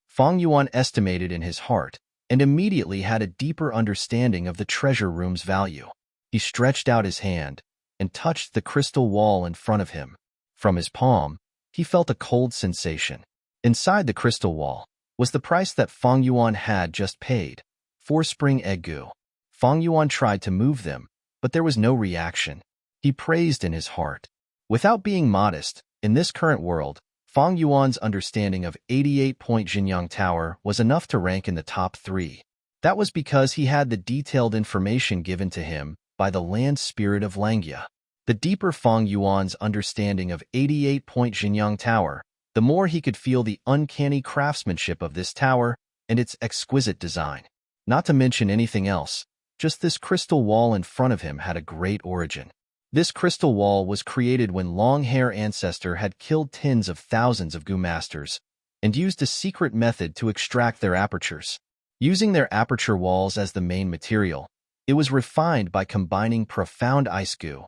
Feng Yuan estimated in his heart and immediately had a deeper understanding of the treasure room's value. He stretched out his hand and touched the crystal wall in front of him. From his palm, he felt a cold sensation. Inside the crystal wall was the price that Feng Yuan had just paid, 4 spring egg Gu. Feng Yuan tried to move them, but there was no reaction. He praised in his heart. Without being modest, in this current world, Feng Yuan's understanding of 88-point Jinyang Tower was enough to rank in the top 3. That was because he had the detailed information given to him by the land spirit of Langya. The deeper Feng Yuan's understanding of 88-point Jinyang Tower, the more he could feel the uncanny craftsmanship of this tower and its exquisite design. Not to mention anything else, just this crystal wall in front of him had a great origin. This crystal wall was created when Long-Hair Ancestor had killed tens of thousands of Gu masters and used a secret method to extract their apertures. Using their aperture walls as the main material, it was refined by combining profound ice Gu,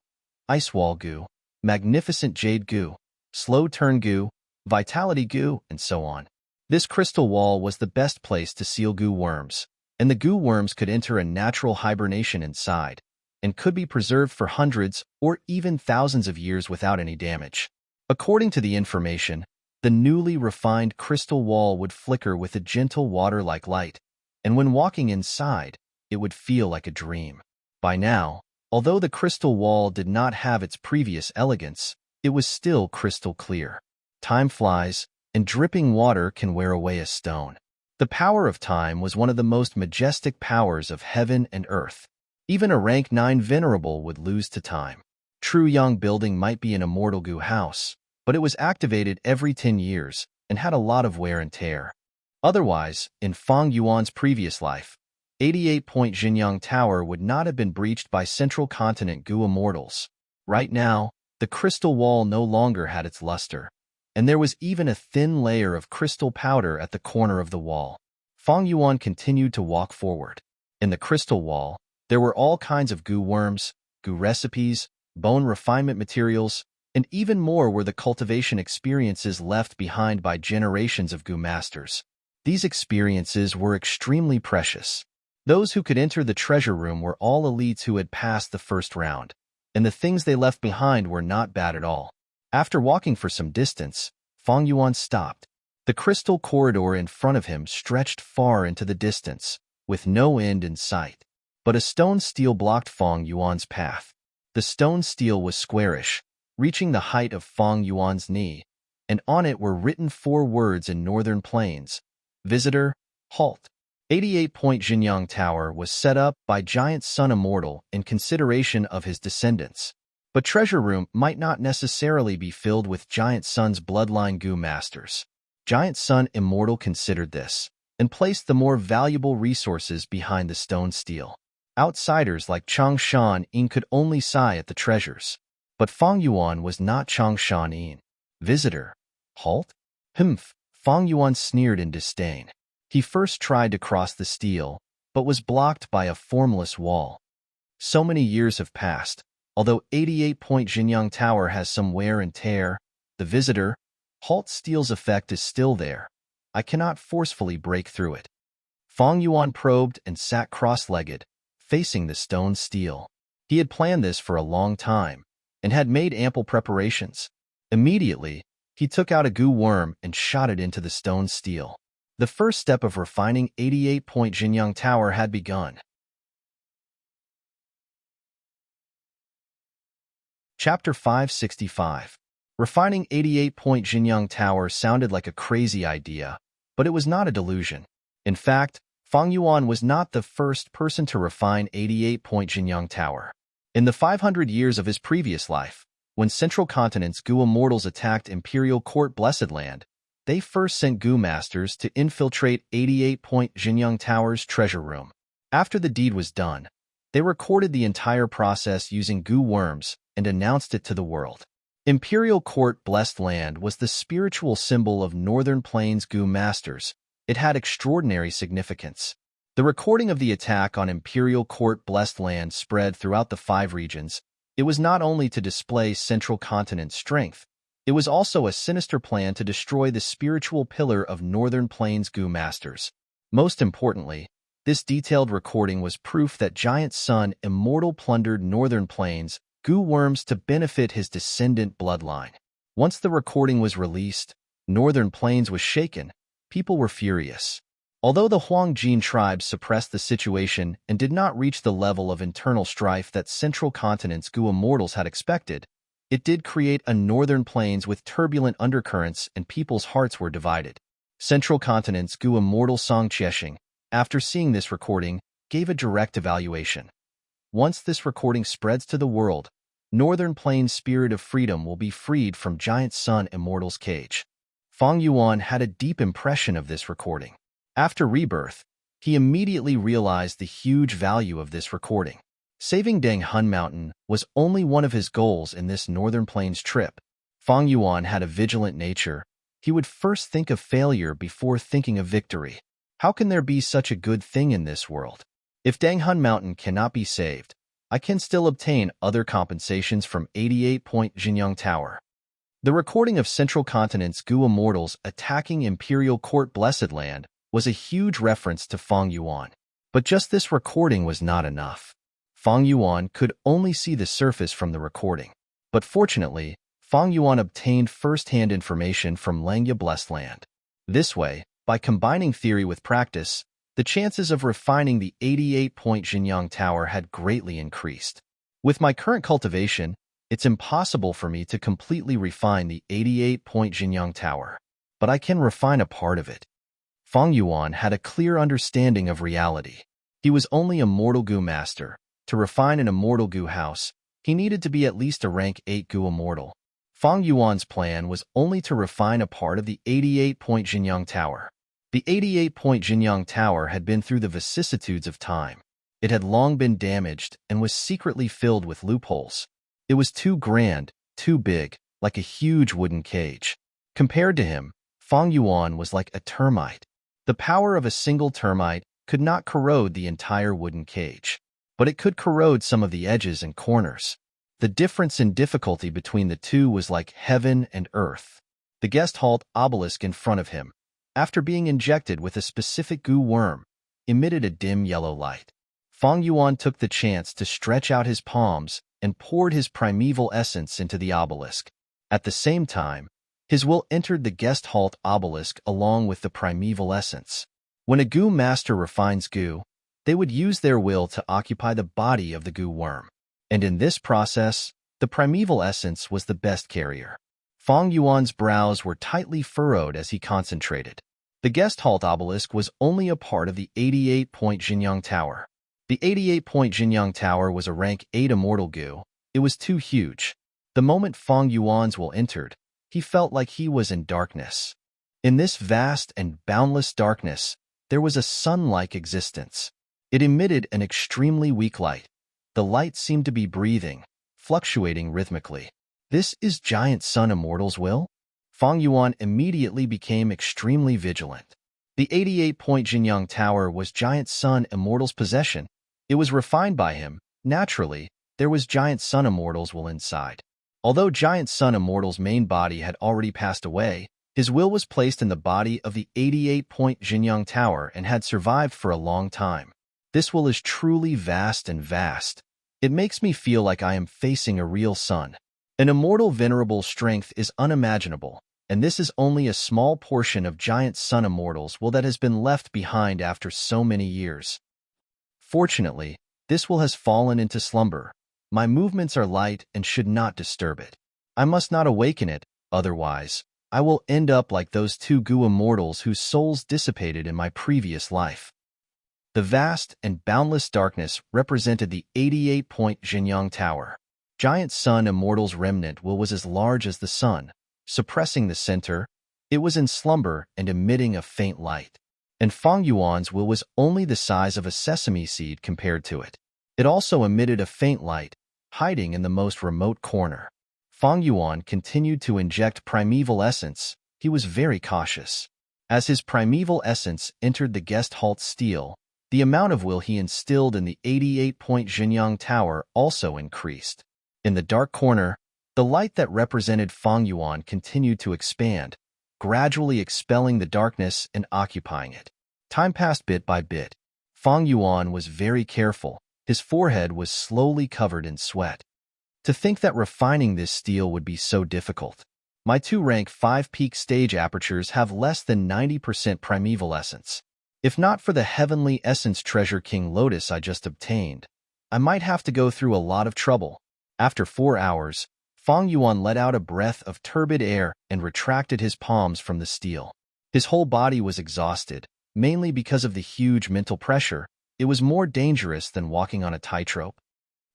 ice wall Gu, magnificent jade Gu, slow turn Gu, vitality Gu, and so on. This crystal wall was the best place to seal Gu worms, and the Gu worms could enter a natural hibernation inside, and could be preserved for hundreds or even thousands of years without any damage. According to the information, the newly refined crystal wall would flicker with a gentle water-like light, and when walking inside, it would feel like a dream. By now, although the crystal wall did not have its previous elegance, it was still crystal clear. Time flies, and dripping water can wear away a stone. The power of time was one of the most majestic powers of heaven and earth. Even a rank 9 Venerable would lose to time. True Yang building might be an immortal Gu house, but it was activated every 10 years and had a lot of wear and tear. Otherwise, in Fang Yuan's previous life, 88-point Jinyang Tower would not have been breached by Central Continent Gu immortals. Right now, the crystal wall no longer had its luster, and there was even a thin layer of crystal powder at the corner of the wall. Fang Yuan continued to walk forward. In the crystal wall, there were all kinds of Gu worms, Gu recipes, bone refinement materials, and even more were the cultivation experiences left behind by generations of Gu masters. These experiences were extremely precious. Those who could enter the treasure room were all elites who had passed the first round, and the things they left behind were not bad at all. After walking for some distance, Fang Yuan stopped. The crystal corridor in front of him stretched far into the distance, with no end in sight. But a stone stele blocked Fang Yuan's path. The stone stele was squarish, reaching the height of Fang Yuan's knee, and on it were written 4 words in Northern Plains: Visitor, halt. 88-point Jinyang Tower was set up by Giant Sun Immortal in consideration of his descendants. But Treasure Room might not necessarily be filled with Giant Sun's bloodline Gu masters. Giant Sun Immortal considered this, and placed the more valuable resources behind the stone stele. Outsiders like Chang Shan Yin could only sigh at the treasures. But Fang Yuan was not Chang Shan Yin. Visitor, halt? Humph, Fang Yuan sneered in disdain. He first tried to cross the stele, but was blocked by a formless wall. So many years have passed. Although 88-point Jinyang Tower has some wear and tear, the visitor, halt steel's effect is still there. I cannot forcefully break through it. Fang Yuan probed and sat cross-legged, facing the stone stele. He had planned this for a long time, and had made ample preparations. Immediately, he took out a Gu worm and shot it into the stone stele. The first step of refining 88-point Jinyang Tower had begun. Chapter 565. Refining 88-point Jinyang Tower sounded like a crazy idea, but it was not a delusion. In fact, Fang Yuan was not the first person to refine 88-point Jinyang Tower. In the 500 years of his previous life, when Central Continent's Gu immortals attacked Imperial Court Blessed Land, they first sent Gu masters to infiltrate 88-point Jinyang Tower's treasure room. After the deed was done, they recorded the entire process using Gu worms and announced it to the world. Imperial Court Blessed Land was the spiritual symbol of Northern Plains Gu masters. It had extraordinary significance. The recording of the attack on Imperial Court Blessed Land spread throughout the 5 regions. It was not only to display Central Continent's strength, it was also a sinister plan to destroy the spiritual pillar of Northern Plains Gu masters. Most importantly, this detailed recording was proof that Giant Sun Immortal plundered Northern Plains Gu worms to benefit his descendant bloodline. Once the recording was released, Northern Plains was shaken. People were furious. Although the Huangjin tribes suppressed the situation and did not reach the level of internal strife that Central Continent's Gu immortals had expected, it did create a Northern Plains with turbulent undercurrents, and people's hearts were divided. Central Continent's Gu immortal Song Chiesheng, after seeing this recording, gave a direct evaluation. Once this recording spreads to the world, Northern Plains' spirit of freedom will be freed from Giant Sun Immortal's cage. Fang Yuan had a deep impression of this recording. After rebirth, he immediately realized the huge value of this recording. Saving Deng Hun Mountain was only one of his goals in this Northern Plains trip. Fang Yuan had a vigilant nature. He would first think of failure before thinking of victory. How can there be such a good thing in this world? If Deng Hun Mountain cannot be saved, I can still obtain other compensations from 88-point Jinyang Tower. The recording of Central Continent's Gu immortals attacking Imperial Court Blessed Land was a huge reference to Fang Yuan. But just this recording was not enough. Fang Yuan could only see the surface from the recording. But fortunately, Fang Yuan obtained first-hand information from Langya Blessed Land. This way, by combining theory with practice, the chances of refining the 88-point Jinyang Tower had greatly increased. With my current cultivation, it's impossible for me to completely refine the 88-point Jinyang Tower, but I can refine a part of it. Fang Yuan had a clear understanding of reality. He was only a mortal Gu master. To refine an immortal Gu house, he needed to be at least a rank 8 Gu immortal. Fang Yuan's plan was only to refine a part of the 88-point Jinyang Tower. The 88-point Jinyang Tower had been through the vicissitudes of time. It had long been damaged and was secretly filled with loopholes. It was too grand, too big, like a huge wooden cage. Compared to him, Fang Yuan was like a termite. The power of a single termite could not corrode the entire wooden cage, but it could corrode some of the edges and corners. The difference in difficulty between the two was like heaven and earth. The guest halt obelisk in front of him, after being injected with a specific goo worm, emitted a dim yellow light. Fang Yuan took the chance to stretch out his palms and poured his primeval essence into the obelisk. At the same time, his will entered the guest halt obelisk along with the primeval essence. When a goo master refines goo, they would use their will to occupy the body of the goo worm. And in this process, the primeval essence was the best carrier. Fang Yuan's brows were tightly furrowed as he concentrated. The guest halt obelisk was only a part of the 88-point Jinyang Tower. The 88-point Jinyang Tower was a rank 8 immortal goo. It was too huge. The moment Fang Yuan's will entered, he felt like he was in darkness. In this vast and boundless darkness, there was a sun-like existence. It emitted an extremely weak light. The light seemed to be breathing, fluctuating rhythmically. This is Giant Sun Immortal's will? Fang Yuan immediately became extremely vigilant. The 88-point Jinyang Tower was Giant Sun Immortal's possession. It was refined by him. Naturally, there was Giant Sun Immortal's will inside. Although Giant Sun Immortal's main body had already passed away, his will was placed in the body of the 88-point Jinyang Tower and had survived for a long time. This will is truly vast and vast. It makes me feel like I am facing a real sun. An immortal Venerable's strength is unimaginable, and this is only a small portion of Giant Sun Immortal's will that has been left behind after so many years. Fortunately, this will has fallen into slumber. My movements are light and should not disturb it. I must not awaken it, otherwise, I will end up like those two goo immortals whose souls dissipated in my previous life. The vast and boundless darkness represented the 88-point Jinyang Tower. Giant Sun Immortal's remnant will was as large as the sun, suppressing the center. It was in slumber and emitting a faint light. And Fang Yuan's will was only the size of a sesame seed compared to it. It also emitted a faint light, hiding in the most remote corner. Fang Yuan continued to inject primeval essence. He was very cautious. As his primeval essence entered the guest halt steel, the amount of will he instilled in the 88-point Jinyang Tower also increased. In the dark corner, the light that represented Fang Yuan continued to expand, gradually expelling the darkness and occupying it. Time passed bit by bit. Fang Yuan was very careful. His forehead was slowly covered in sweat. To think that refining this steel would be so difficult. My two rank 5 peak stage apertures have less than 90% primeval essence. If not for the heavenly essence treasure King Lotus I just obtained, I might have to go through a lot of trouble. After 4 hours, Fang Yuan let out a breath of turbid air and retracted his palms from the steel. His whole body was exhausted, mainly because of the huge mental pressure. It was more dangerous than walking on a tightrope.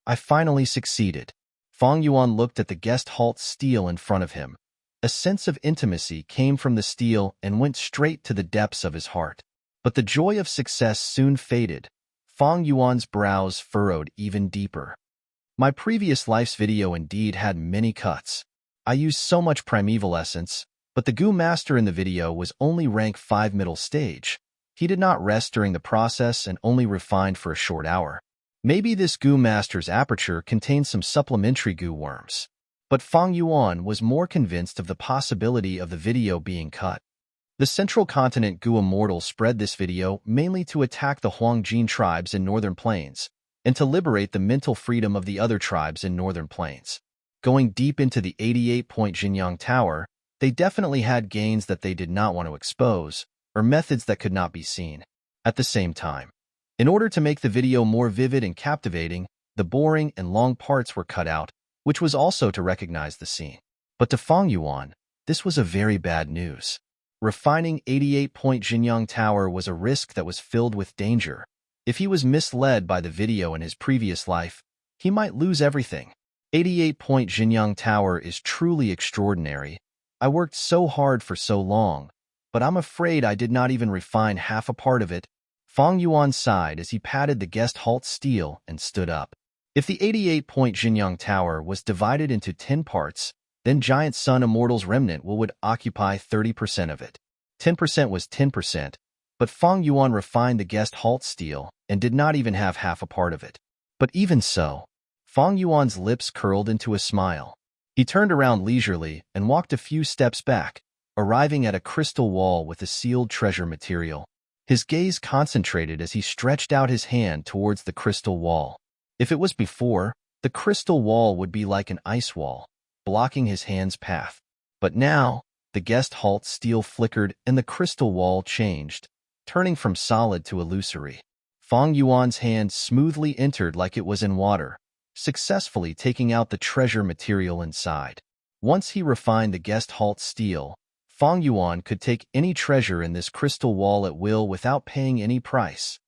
I finally succeeded. Fang Yuan looked at the guest halt steel in front of him. A sense of intimacy came from the steel and went straight to the depths of his heart. But the joy of success soon faded. Fang Yuan's brows furrowed even deeper. My previous life's video indeed had many cuts. I used so much primeval essence, but the goo master in the video was only rank 5 middle stage. He did not rest during the process and only refined for a short hour. Maybe this goo master's aperture contained some supplementary goo worms. But Fang Yuan was more convinced of the possibility of the video being cut. The Central Continent Goo Immortal spread this video mainly to attack the Huangjin tribes in Northern Plains, and to liberate the mental freedom of the other tribes in Northern Plains. Going deep into the 88-point Jinyang Tower, they definitely had gains that they did not want to expose, or methods that could not be seen. At the same time, in order to make the video more vivid and captivating, the boring and long parts were cut out, which was also to recognize the scene. But to Fang Yuan, this was a very bad news. Refining 88-point Jinyang Tower was a risk that was filled with danger. If he was misled by the video in his previous life, he might lose everything. 88-point Jinyang Tower is truly extraordinary. I worked so hard for so long, but I'm afraid I did not even refine half a part of it. Fang Yuan sighed as he patted the guest halt steel and stood up. If the 88-point Jinyang Tower was divided into 10 parts, then Giant Sun Immortal's remnant would occupy 30% of it. 10% was 10%, but Fang Yuan refined the guest halt steel and did not even have half a part of it. But even so, Fang Yuan's lips curled into a smile. He turned around leisurely and walked a few steps back, arriving at a crystal wall with a sealed treasure material. His gaze concentrated as he stretched out his hand towards the crystal wall. If it was before, the crystal wall would be like an ice wall, blocking his hand's path. But now, the guest halt steel flickered and the crystal wall changed, turning from solid to illusory. Fang Yuan's hand smoothly entered like it was in water, successfully taking out the treasure material inside. Once he refined the guest halt steel, Fang Yuan could take any treasure in this crystal wall at will without paying any price.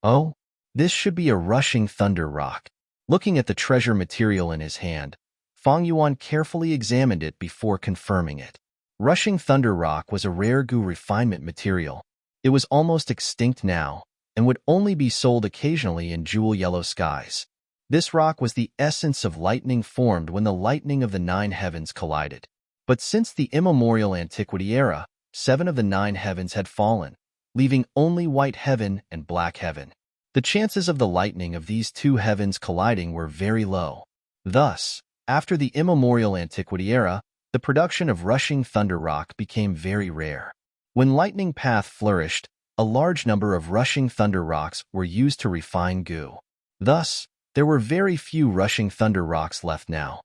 Oh, this should be a rushing thunder rock. Looking at the treasure material in his hand, Fang Yuan carefully examined it before confirming it. Rushing thunder rock was a rare Gu refinement material. It was almost extinct now, and would only be sold occasionally in jewel yellow skies. This rock was the essence of lightning formed when the lightning of the 9 heavens collided. But since the immemorial antiquity era, 7 of the 9 heavens had fallen, leaving only white heaven and black heaven. The chances of the lightning of these 2 heavens colliding were very low. Thus, after the immemorial antiquity era, the production of rushing thunder rock became very rare. When lightning path flourished, a large number of rushing thunder rocks were used to refine Gu. Thus, there were very few rushing thunder rocks left now.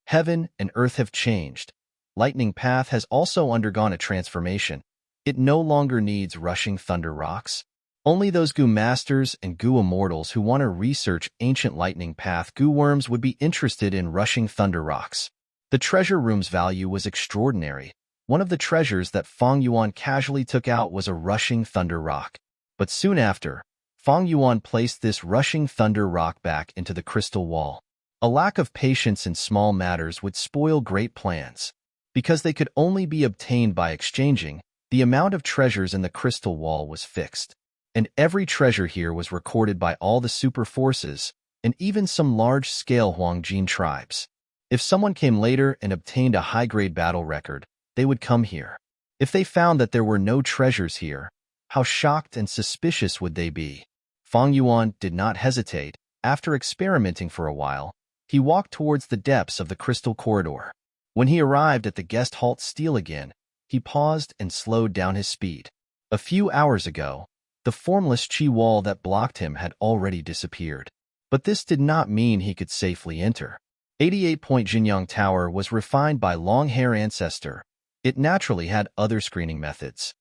Heaven and earth have changed. Lightning path has also undergone a transformation. It no longer needs rushing thunder rocks. Only those Gu masters and Gu immortals who want to research ancient lightning path Gu worms would be interested in rushing thunder rocks. The treasure room's value was extraordinary. One of the treasures that Fang Yuan casually took out was a rushing thunder rock. But soon after, Fang Yuan placed this rushing thunder rock back into the crystal wall. A lack of patience in small matters would spoil great plans. Because they could only be obtained by exchanging, the amount of treasures in the crystal wall was fixed. And every treasure here was recorded by all the super forces, and even some large-scale Huangjin tribes. If someone came later and obtained a high-grade battle record, they would come here. If they found that there were no treasures here, how shocked and suspicious would they be? Fang Yuan did not hesitate. After experimenting for a while, he walked towards the depths of the crystal corridor. When he arrived at the guest halt steel again, he paused and slowed down his speed. A few hours ago, the formless chi wall that blocked him had already disappeared. But this did not mean he could safely enter. 88-point Jinyang Tower was refined by long-hair ancestor. It naturally had other screening methods.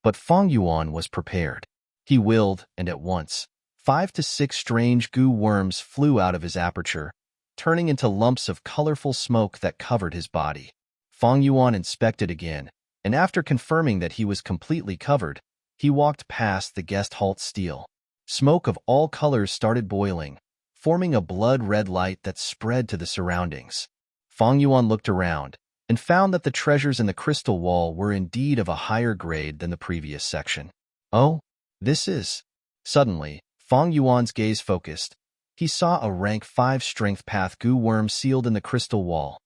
But Fang Yuan was prepared. He willed, and at once, 5 to 6 strange Gu worms flew out of his aperture, turning into lumps of colorful smoke that covered his body. Fang Yuan inspected again, and after confirming that he was completely covered, he walked past the guest halt steel. Smoke of all colors started boiling, forming a blood-red light that spread to the surroundings. Fang Yuan looked around, and found that the treasures in the crystal wall were indeed of a higher grade than the previous section. Oh, this is... Suddenly, Fang Yuan's gaze focused. He saw a rank 5 strength path Gu worm sealed in the crystal wall.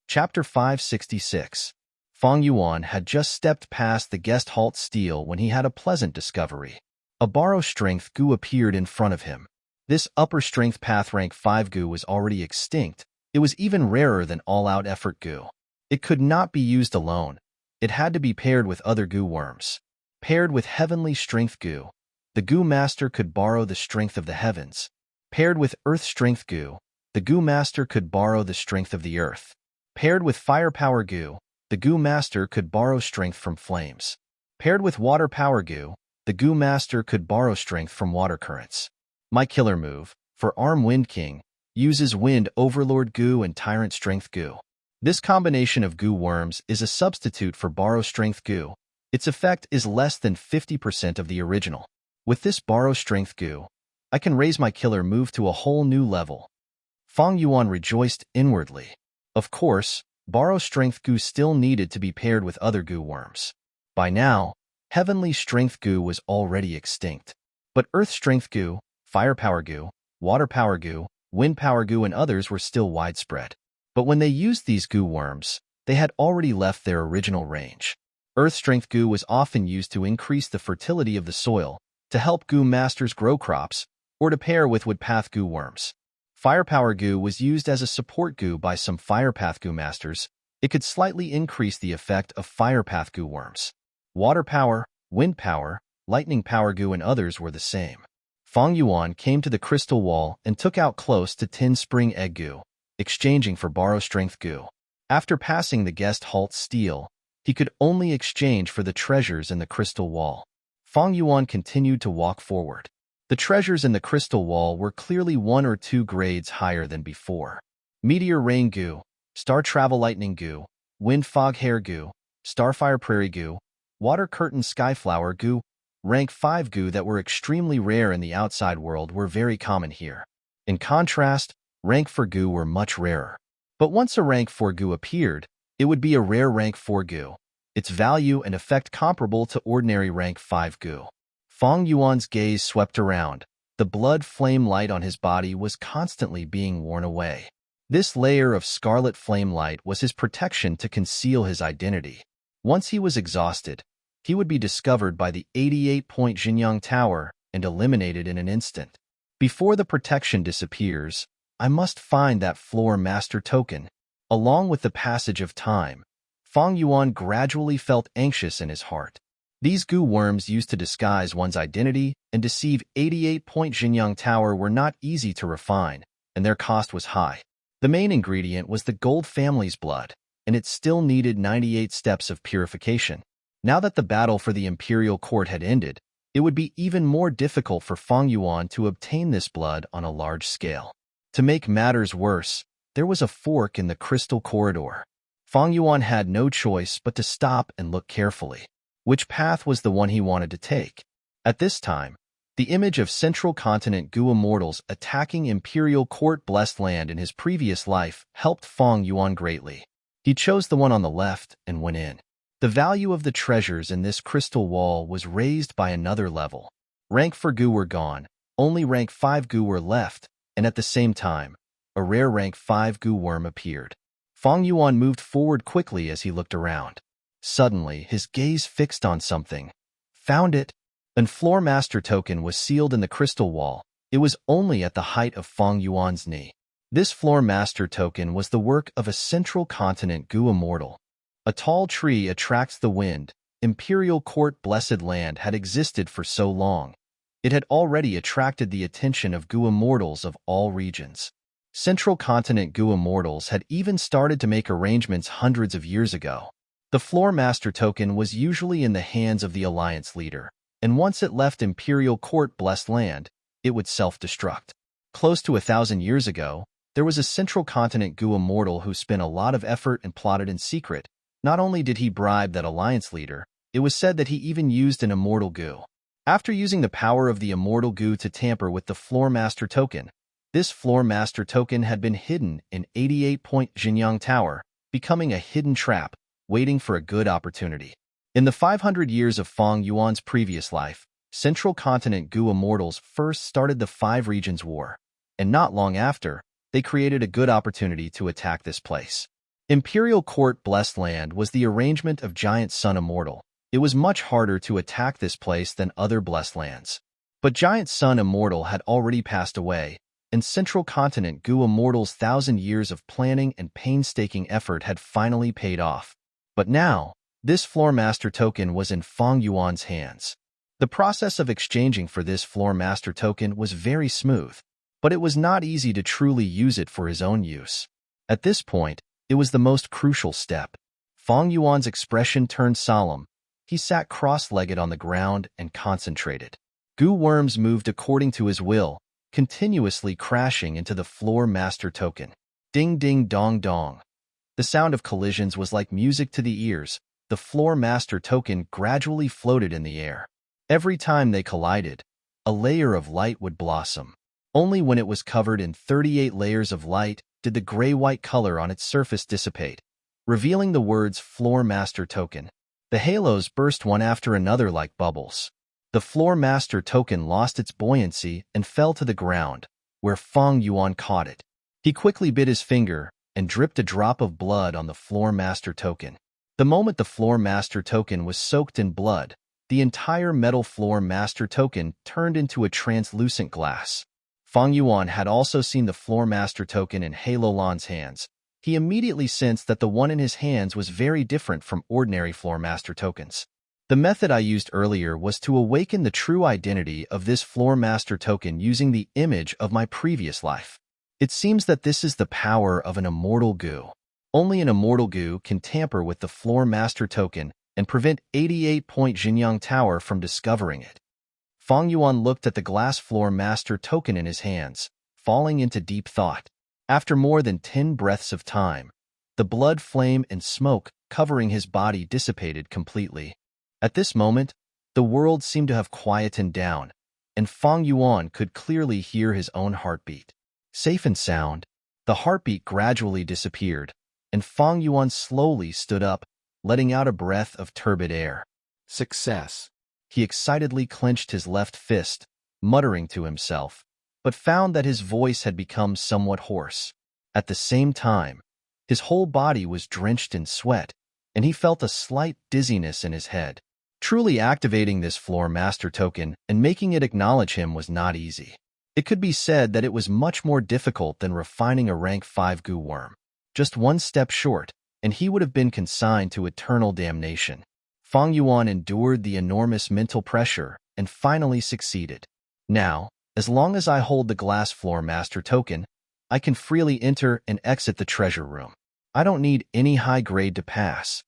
Chapter 566. Fang Yuan had just stepped past the guest halt steel when he had a pleasant discovery. A borrow strength Gu appeared in front of him. This upper strength path rank 5 Gu was already extinct. It was even rarer than all-out effort Gu. It could not be used alone. It had to be paired with other Gu worms. Paired with heavenly strength Gu, the Gu master could borrow the strength of the heavens. Paired with earth strength Gu, the Gu master could borrow the strength of the earth. Paired with fire power Gu, the Gu master could borrow strength from flames. Paired with water power Gu, the Gu master could borrow strength from water currents. My killer move, for Arm Wind King, uses Wind Overlord Gu and Tyrant Strength Gu. This combination of Gu worms is a substitute for borrow strength Gu. Its effect is less than 50% of the original. With this borrow strength Gu, I can raise my killer move to a whole new level. Fang Yuan rejoiced inwardly. Of course, Borrow Strength Goo still needed to be paired with other goo worms. By now, Heavenly Strength Goo was already extinct. But Earth Strength Goo, Fire Power Goo, Water Power Goo, Wind Power Goo, and others were still widespread. But when they used these goo worms, they had already left their original range. Earth Strength Goo was often used to increase the fertility of the soil, to help goo masters grow crops, or to pair with woodpath goo worms. Firepower goo was used as a support goo by some firepath goo masters. It could slightly increase the effect of firepath goo worms. Water power, wind power, lightning power goo, and others were the same. Fong Yuan came to the crystal wall and took out close to Tin Spring Egg Goo, exchanging for Borrow Strength Goo. After passing the guest halt steel, he could only exchange for the treasures in the crystal wall. Fong Yuan continued to walk forward. The treasures in the crystal wall were clearly 1 or 2 grades higher than before. Meteor Rain Goo, Star Travel Lightning Goo, Wind Fog Hair Goo, Starfire Prairie Goo, Water Curtain Skyflower Goo, Rank 5 goo that were extremely rare in the outside world were very common here. In contrast, Rank 4 goo were much rarer. But once a Rank 4 goo appeared, it would be a rare Rank 4 goo, its value and effect comparable to ordinary Rank 5 goo. Fong Yuan's gaze swept around. The blood flame light on his body was constantly being worn away. This layer of scarlet flame light was his protection to conceal his identity. Once he was exhausted, he would be discovered by the 88-point Jinyang Tower and eliminated in an instant. Before the protection disappears, I must find that floor master token. Along with the passage of time, Fong Yuan gradually felt anxious in his heart. These goo worms used to disguise one's identity and deceive 88-point Jinyang Tower were not easy to refine, and their cost was high. The main ingredient was the gold family's blood, and it still needed 98 steps of purification. Now that the battle for the imperial court had ended, it would be even more difficult for Fong Yuan to obtain this blood on a large scale. To make matters worse, there was a fork in the crystal corridor. Fong Yuan had no choice but to stop and look carefully. Which path was the one he wanted to take? At this time, the image of Central Continent Goo Immortals attacking Imperial Court Blessed Land in his previous life helped Fong Yuan greatly. He chose the one on the left and went in. The value of the treasures in this crystal wall was raised by another level. Rank 4 goo were gone, only Rank 5 goo were left, and at the same time, a rare Rank 5 goo worm appeared. Fong Yuan moved forward quickly as he looked around. Suddenly, his gaze fixed on something. Found it. An floor master token was sealed in the crystal wall. It was only at the height of Fong Yuan's knee. This floor master token was the work of a Central Continent Goo Immortal. A tall tree attracts the wind. Imperial Court Blessed Land had existed for so long. It had already attracted the attention of Goo Immortals of all regions. Central Continent Goo Immortals had even started to make arrangements hundreds of years ago. The floor master token was usually in the hands of the alliance leader, and once it left Imperial Court Blessed Land, it would self-destruct. Close to 1,000 years ago, there was a Central Continent Goo Immortal who spent a lot of effort and plotted in secret. Not only did he bribe that alliance leader, it was said that he even used an immortal goo. After using the power of the immortal goo to tamper with the floor master token, this floor master token had been hidden in 88-point Jinyang Tower, becoming a hidden trap, waiting for a good opportunity. In the 500 years of Fong Yuan's previous life, Central Continent Goo Immortals first started the 5 Regions War, and not long after, they created a good opportunity to attack this place. Imperial Court Blessed Land was the arrangement of Giant Sun Immortal. It was much harder to attack this place than other Blessed Lands. But Giant Sun Immortal had already passed away, and Central Continent Goo Immortal's 1,000 years of planning and painstaking effort had finally paid off. But now, this floor master token was in Fong Yuan's hands. The process of exchanging for this floor master token was very smooth, but it was not easy to truly use it for his own use. At this point, it was the most crucial step. Fong Yuan's expression turned solemn. He sat cross-legged on the ground and concentrated. Goo worms moved according to his will, continuously crashing into the floor master token. Ding ding dong dong. The sound of collisions was like music to the ears. The floor master token gradually floated in the air. Every time they collided, a layer of light would blossom. Only when it was covered in 38 layers of light did the gray-white color on its surface dissipate. revealing the words Floor Master Token. The halos burst one after another like bubbles. The Floor Master Token lost its buoyancy and fell to the ground, where Fang Yuan caught it. He quickly bit his finger and dripped a drop of blood on the Floor Master Token. The moment the Floor Master Token was soaked in blood, the entire metal Floor Master Token turned into a translucent glass. Fang Yuan had also seen the Floor Master Token in Halo Lan's hands. He immediately sensed that the one in his hands was very different from ordinary Floor Master Tokens. The method I used earlier was to awaken the true identity of this Floor Master Token using the image of my previous life. It seems that this is the power of an immortal goo. Only an immortal goo can tamper with the Floor Master Token and prevent 88-point Jinyang Tower from discovering it. Fang Yuan looked at the glass Floor Master Token in his hands, falling into deep thought. After more than 10 breaths of time, the blood, flame, and smoke covering his body dissipated completely. At this moment, the world seemed to have quietened down, and Fang Yuan could clearly hear his own heartbeat. Safe and sound, the heartbeat gradually disappeared, and Fang Yuan slowly stood up, letting out a breath of turbid air. Success! He excitedly clenched his left fist, muttering to himself, but found that his voice had become somewhat hoarse. At the same time, his whole body was drenched in sweat, and he felt a slight dizziness in his head. Truly activating this Floor Master Token and making it acknowledge him was not easy. It could be said that it was much more difficult than refining a rank 5 goo worm. Just one step short, and he would have been consigned to eternal damnation. Fang Yuan endured the enormous mental pressure and finally succeeded. Now, as long as I hold the glass Floor Master Token, I can freely enter and exit the treasure room. I don't need any high grade to pass.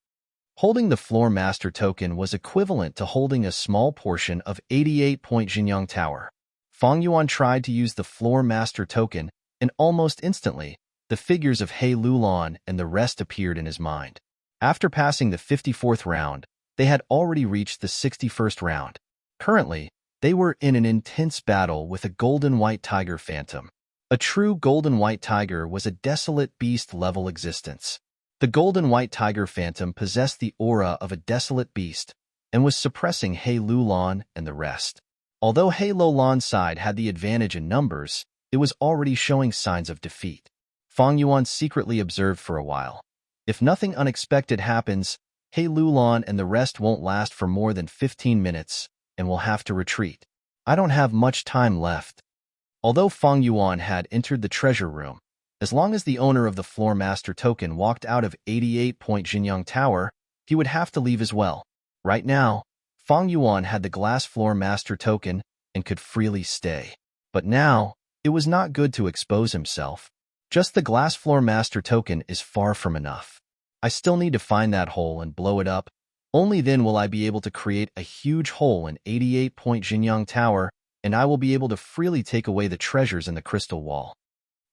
Holding the Floor Master Token was equivalent to holding a small portion of 88-point Jinyang Tower. Fang Yuan tried to use the Floor Master Token, and almost instantly, the figures of He Lulan and the rest appeared in his mind. After passing the 54th round, they had already reached the 61st round. Currently, they were in an intense battle with a golden white tiger phantom. A true golden white tiger was a desolate beast-level existence. The golden white tiger phantom possessed the aura of a desolate beast and was suppressing He Lulan and the rest. Although He Lulan's side had the advantage in numbers, it was already showing signs of defeat. Fang Yuan secretly observed for a while. If nothing unexpected happens, He Lulan and the rest won't last for more than 15 minutes and will have to retreat. I don't have much time left. Although Fang Yuan had entered the treasure room, as long as the owner of the Floor Master Token walked out of 88-point Jinyang Tower, he would have to leave as well. Right now, Fang Yuan had the glass Floor Master Token and could freely stay. But now, it was not good to expose himself. Just the glass Floor Master Token is far from enough. I still need to find that hole and blow it up. Only then will I be able to create a huge hole in 88-point Jinyang Tower, and I will be able to freely take away the treasures in the crystal wall.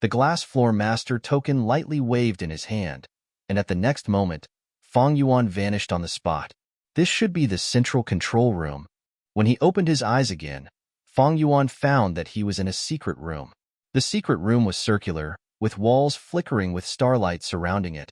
The glass Floor Master Token lightly waved in his hand, and at the next moment, Fang Yuan vanished on the spot. This should be the central control room. When he opened his eyes again, Fang Yuan found that he was in a secret room. The secret room was circular, with walls flickering with starlight surrounding it,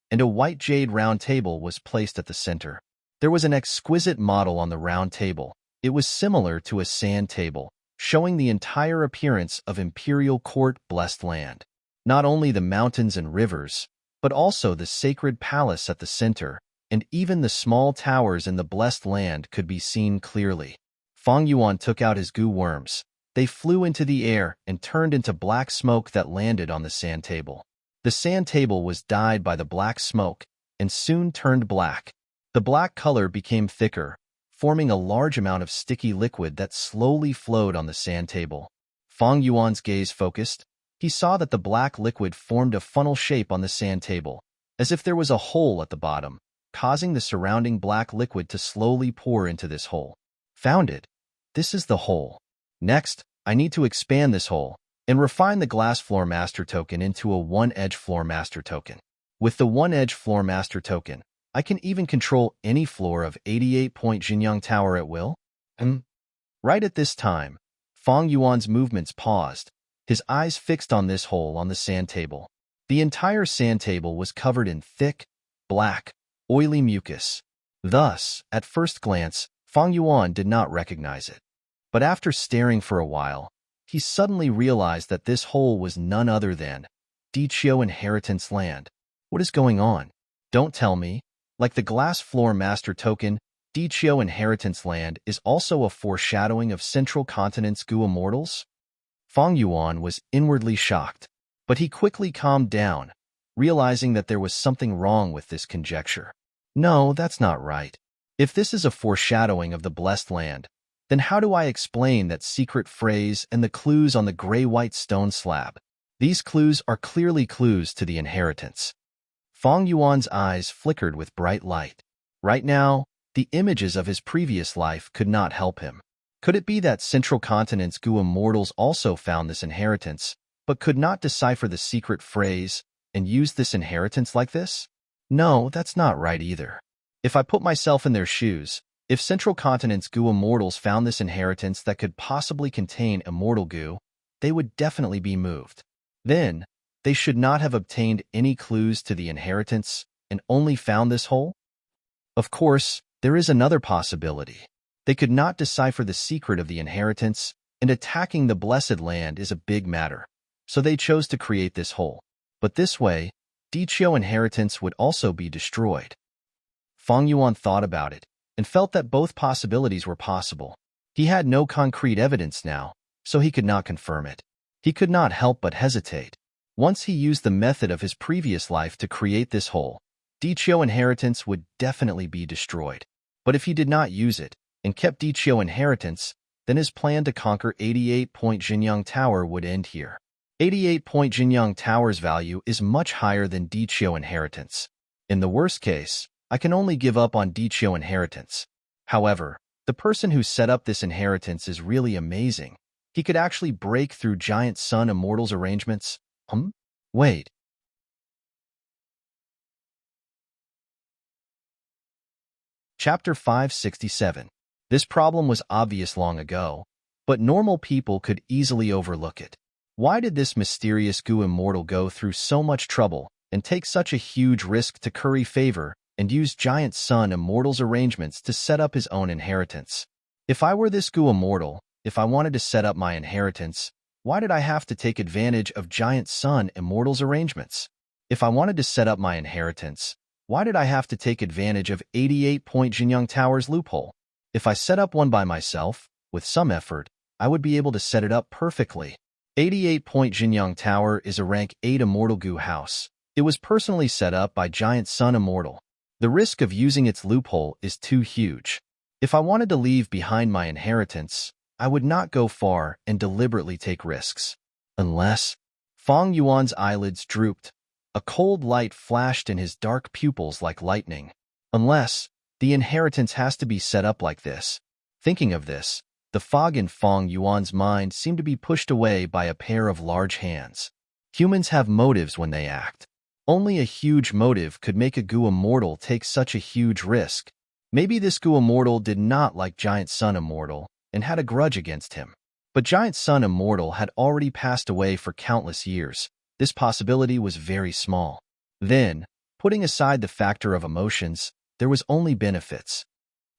and a white jade round table was placed at the center. There was an exquisite model on the round table. It was similar to a sand table, showing the entire appearance of Imperial Court Blessed Land. Not only the mountains and rivers, but also the sacred palace at the center, and even the small towers in the Blessed Land could be seen clearly. Fang Yuan took out his goo worms. They flew into the air and turned into black smoke that landed on the sand table. The sand table was dyed by the black smoke and soon turned black. The black color became thicker, forming a large amount of sticky liquid that slowly flowed on the sand table. Fang Yuan's gaze focused. He saw that the black liquid formed a funnel shape on the sand table, as if there was a hole at the bottom, causing the surrounding black liquid to slowly pour into this hole. Found it. This is the hole. Next, I need to expand this hole and refine the glass Floor Master Token into a one-edge Floor Master Token. With the one-edge Floor Master Token, I can even control any floor of 88-point Jinyang Tower at will. Right at this time, Fang Yuan's movements paused, his eyes fixed on this hole on the sand table. The entire sand table was covered in thick, black, oily mucus. Thus, at first glance, Fang Yuan did not recognize it. But after staring for a while, he suddenly realized that this hole was none other than Dichio Inheritance Land. What is going on? Don't tell me. Like the glass floor master token, Dichio Inheritance Land is also a foreshadowing of Central Continent's Gu Immortals? Fang Yuan was inwardly shocked, but he quickly calmed down, realizing that there was something wrong with this conjecture. No, that's not right. If this is a foreshadowing of the Blessed Land, then how do I explain that secret phrase and the clues on the gray-white stone slab? These clues are clearly clues to the inheritance. Fang Yuan's eyes flickered with bright light. Right now, the images of his previous life could not help him. Could it be that Central Continent's Gu Immortals also found this inheritance, but could not decipher the secret phrase and use this inheritance like this? No, that's not right either. If I put myself in their shoes, if Central Continent's Gu Immortals found this inheritance that could possibly contain immortal Gu, they would definitely be moved. Then, they should not have obtained any clues to the inheritance and only found this hole? Of course, there is another possibility. They could not decipher the secret of the inheritance, and attacking the Blessed Land is a big matter. So they chose to create this hole. But this way, Dichio Inheritance would also be destroyed. Fang Yuan thought about it, and felt that both possibilities were possible. He had no concrete evidence now, so he could not confirm it. He could not help but hesitate. Once he used the method of his previous life to create this hole, Dichio Inheritance would definitely be destroyed. But if he did not use it, and kept Dichio Inheritance, then his plan to conquer 88-Point Jinyang Tower would end here. 88-Point Jinyang Tower's value is much higher than Dichio Inheritance. In the worst case, I can only give up on Dichio Inheritance. However, the person who set up this inheritance is really amazing. He could actually break through Giant Sun Immortals arrangements. Wait. Chapter 567. This problem was obvious long ago, but normal people could easily overlook it. Why did this mysterious Gu Immortal go through so much trouble and take such a huge risk to curry favor and use Giant Sun Immortals arrangements to set up his own inheritance? If I were this Gu Immortal, if I wanted to set up my inheritance, why did I have to take advantage of Giant Sun Immortals arrangements? If I wanted to set up my inheritance, why did I have to take advantage of 88-Point Jinyang Tower's loophole? If I set up one by myself, with some effort, I would be able to set it up perfectly. 88-Point Jinyang Tower is a rank 8 Immortal Gu house. It was personally set up by Giant Sun Immortal. The risk of using its loophole is too huge. If I wanted to leave behind my inheritance, I would not go far and deliberately take risks. Unless... Fang Yuan's eyelids drooped. A cold light flashed in his dark pupils like lightning. Unless, the inheritance has to be set up like this. Thinking of this, the fog in Fang Yuan's mind seemed to be pushed away by a pair of large hands. Humans have motives when they act. Only a huge motive could make a Gu Immortal take such a huge risk. Maybe this Gu Immortal did not like Giant Sun Immortal and had a grudge against him. But Giant Sun Immortal had already passed away for countless years. This possibility was very small. Then, putting aside the factor of emotions, there was only benefits.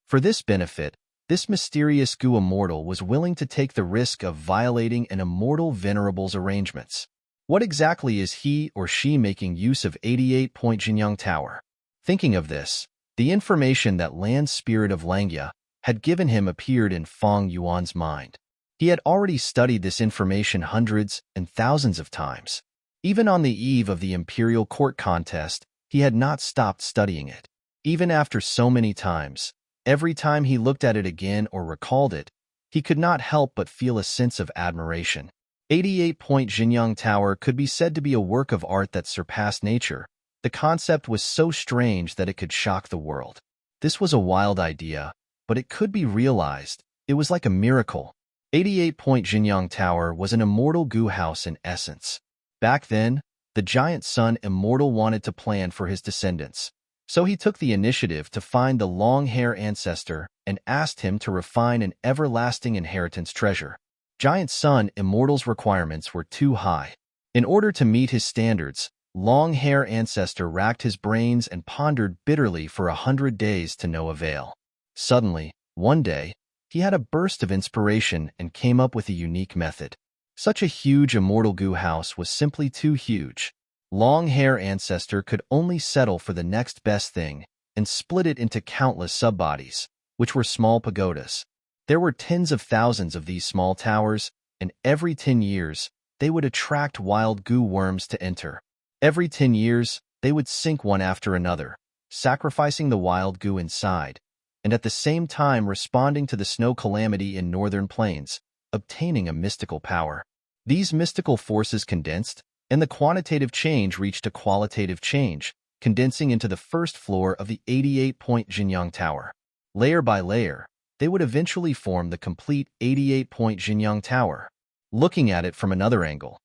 For this benefit, this mysterious Gu Immortal was willing to take the risk of violating an immortal Venerable's arrangements. What exactly is he or she making use of 88-Point Jinyang Tower? Thinking of this, the information that Land Spirit of Langya had given him appeared in Fang Yuan's mind. He had already studied this information hundreds and thousands of times. Even on the eve of the Imperial Court contest, he had not stopped studying it. Even after so many times, every time he looked at it again or recalled it, he could not help but feel a sense of admiration. 88-Point Jinyang Tower could be said to be a work of art that surpassed nature. The concept was so strange that it could shock the world. This was a wild idea, but it could be realized. It was like a miracle. 88-Point Jinyang Tower was an immortal Gu house in essence. Back then, the Giant Sun Immortal wanted to plan for his descendants. So he took the initiative to find the long-hair ancestor and asked him to refine an everlasting inheritance treasure. Giant Sun Immortal's requirements were too high. In order to meet his standards, Long-hair ancestor racked his brains and pondered bitterly for 100 days to no avail. Suddenly, one day, he had a burst of inspiration and came up with a unique method. Such a huge immortal goo house was simply too huge. Long-hair ancestor could only settle for the next best thing and split it into countless subbodies, which were small pagodas. There were tens of thousands of these small towers, and every 10 years, they would attract wild goo worms to enter. Every 10 years, they would sink one after another, sacrificing the wild goo inside, and at the same time responding to the snow calamity in northern plains, obtaining a mystical power. These mystical forces condensed, and the quantitative change reached a qualitative change, condensing into the first floor of the 88-point Jinyang Tower. Layer by layer, they would eventually form the complete 88-point Jinyang Tower. Looking at it from another angle,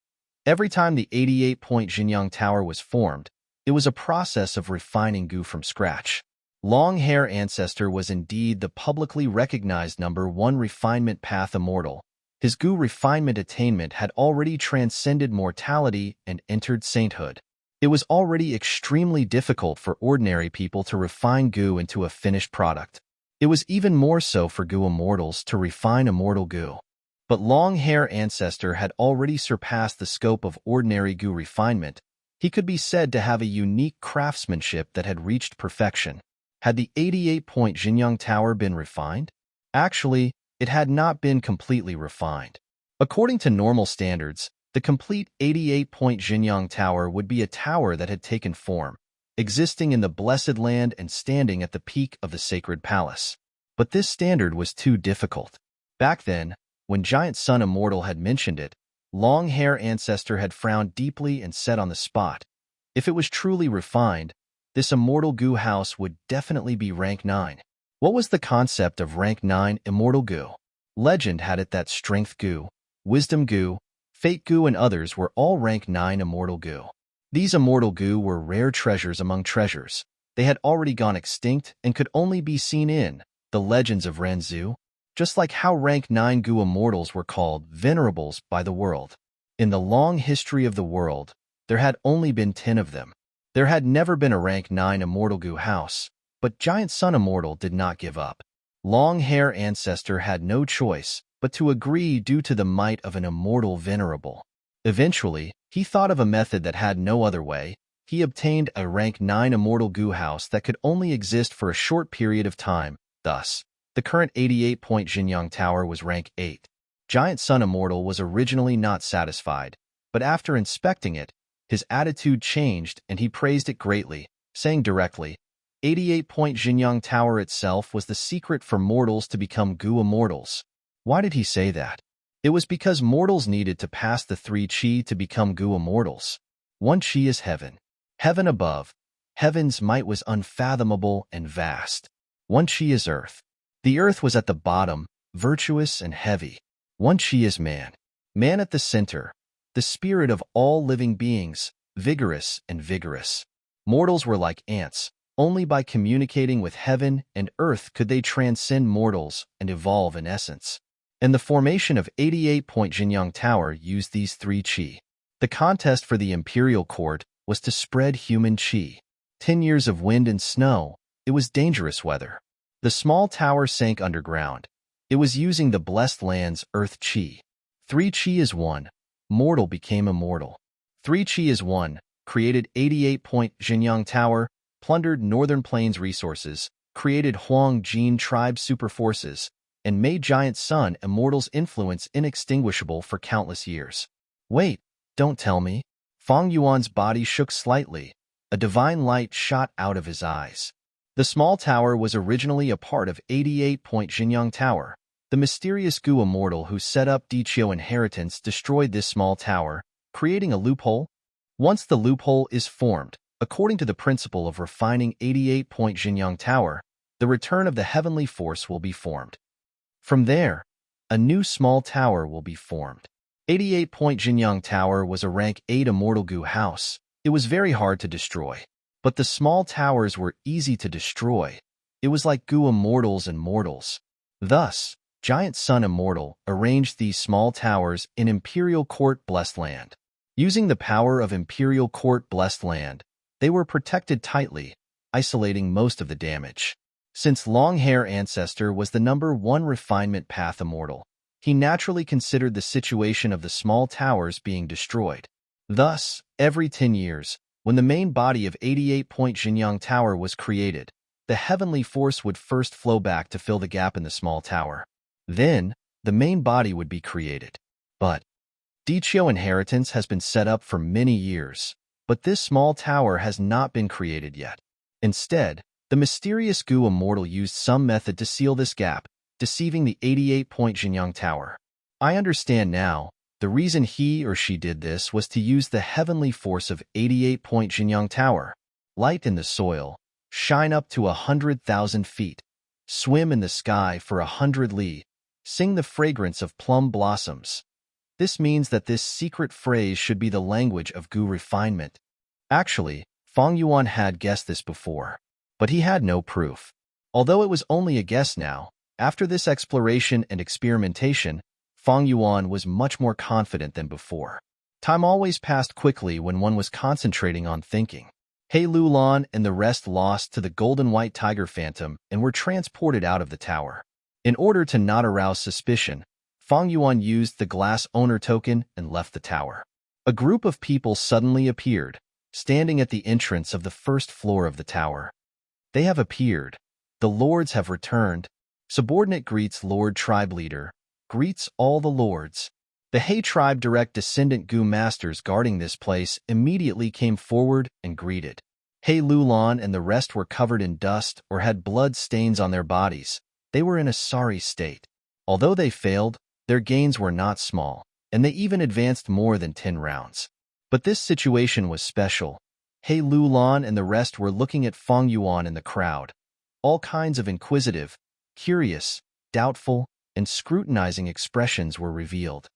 every time the 88-point Jinyang Tower was formed, it was a process of refining goo from scratch. Long-hair ancestor was indeed the publicly recognized #1 refinement path immortal. His goo refinement attainment had already transcended mortality and entered sainthood. It was already extremely difficult for ordinary people to refine goo into a finished product. It was even more so for goo immortals to refine immortal goo. But long-hair ancestor had already surpassed the scope of ordinary goo refinement. He could be said to have a unique craftsmanship that had reached perfection. Had the 88-point Jinyang Tower been refined? Actually, it had not been completely refined. According to normal standards, the complete 88-point Jinyang Tower would be a tower that had taken form, existing in the blessed land and standing at the peak of the sacred palace. But this standard was too difficult. Back then, when Giant Sun Immortal had mentioned it, long-hair ancestor had frowned deeply and said on the spot, if it was truly refined, this immortal goo house would definitely be rank 9. What was the concept of rank 9 immortal goo? Legend had it that strength goo, wisdom goo, fate goo, and others were all rank 9 immortal goo. These immortal goo were rare treasures among treasures. They had already gone extinct and could only be seen in the legends of Renzu, just like how rank 9 goo immortals were called venerables by the world. In the long history of the world, there had only been 10 of them. There had never been a rank 9 immortal goo house, but Giant Sun Immortal did not give up. Long-hair ancestor had no choice but to agree due to the might of an immortal venerable. Eventually, he thought of a method that had no other way. He obtained a rank 9 immortal goo house that could only exist for a short period of time. Thus, the current 88-point Jinyang Tower was rank 8. Giant Sun Immortal was originally not satisfied, but after inspecting it, his attitude changed and he praised it greatly, saying directly, 88-point Jinyang Tower itself was the secret for mortals to become goo immortals. Why did he say that? It was because mortals needed to pass the 3 chi to become goo immortals. 1 chi is heaven. Heaven above. Heaven's might was unfathomable and vast. 1 chi is earth. The earth was at the bottom, virtuous and heavy. 1 chi is man. Man at the center. The spirit of all living beings, vigorous and vigorous. Mortals were like ants. Only by communicating with heaven and earth could they transcend mortals and evolve in essence. And the formation of 88-point Jinyang Tower used these 3 chi. The contest for the imperial court was to spread human chi. 10 years of wind and snow, it was dangerous weather. The small tower sank underground. It was using the blessed land's earth chi. 3 chi is 1. Mortal became immortal. 3 chi is 1. Created 88-point Jinyang Tower, plundered Northern Plains resources, created Huang Jin tribe superforces, and made Giant Sun Immortal's influence inextinguishable for countless years. Wait, don't tell me. Fang Yuan's body shook slightly. A divine light shot out of his eyes. The small tower was originally a part of 88-point Jinyang Tower. The mysterious goo immortal who set up Dichio inheritance destroyed this small tower, creating a loophole. Once the loophole is formed, according to the principle of refining 88-point Jinyang Tower, the return of the heavenly force will be formed. From there, a new small tower will be formed. 88-point Jinyang Tower was a rank 8 immortal goo house. It was very hard to destroy. But the small towers were easy to destroy. It was like goo immortals and mortals. Thus, Giant Sun Immortal arranged these small towers in Imperial Court Blessed Land. Using the power of Imperial Court blessed land, they were protected tightly, isolating most of the damage. Since Longhair Ancestor was the #1 refinement path immortal, he naturally considered the situation of the small towers being destroyed. Thus, every 10 years, when the main body of 88-point Jinyang Tower was created, the heavenly force would first flow back to fill the gap in the small tower. Then, the main body would be created. But Dichio inheritance has been set up for many years, but this small tower has not been created yet. Instead, the mysterious Gu Immortal used some method to seal this gap, deceiving the 88-point Jinyang Tower. I understand now. The reason he or she did this was to use the heavenly force of 88-point Jinyang Tower, light in the soil, shine up to 100,000 feet, swim in the sky for 100 li, sing the fragrance of plum blossoms. This means that this secret phrase should be the language of Gu refinement. Actually, Fang Yuan had guessed this before, but he had no proof. Although it was only a guess now, after this exploration and experimentation, Fang Yuan was much more confident than before. Time always passed quickly when one was concentrating on thinking. He Lulan and the rest lost to the golden white tiger phantom and were transported out of the tower. In order to not arouse suspicion, Fang Yuan used the glass owner token and left the tower. A group of people suddenly appeared, standing at the entrance of the first floor of the tower. They have appeared. The lords have returned. Subordinate greets Lord Tribe Leader. Greets all the lords. The He tribe direct descendant Gu masters guarding this place immediately came forward and greeted. He Lulan and the rest were covered in dust or had blood stains on their bodies. They were in a sorry state. Although they failed, their gains were not small, and they even advanced more than 10 rounds. But this situation was special. He Lulan and the rest were looking at Fang Yuan in the crowd. All kinds of inquisitive, curious, doubtful, and scrutinizing expressions were revealed.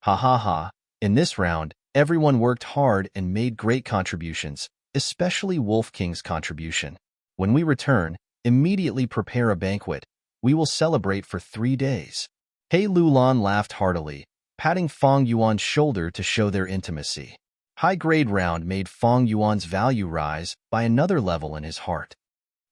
Ha ha ha, in this round, everyone worked hard and made great contributions, especially Wolf King's contribution. When we return, immediately prepare a banquet. We will celebrate for 3 days. He Lulan laughed heartily, patting Fang Yuan's shoulder to show their intimacy. High-grade round made Fang Yuan's value rise by another level in his heart.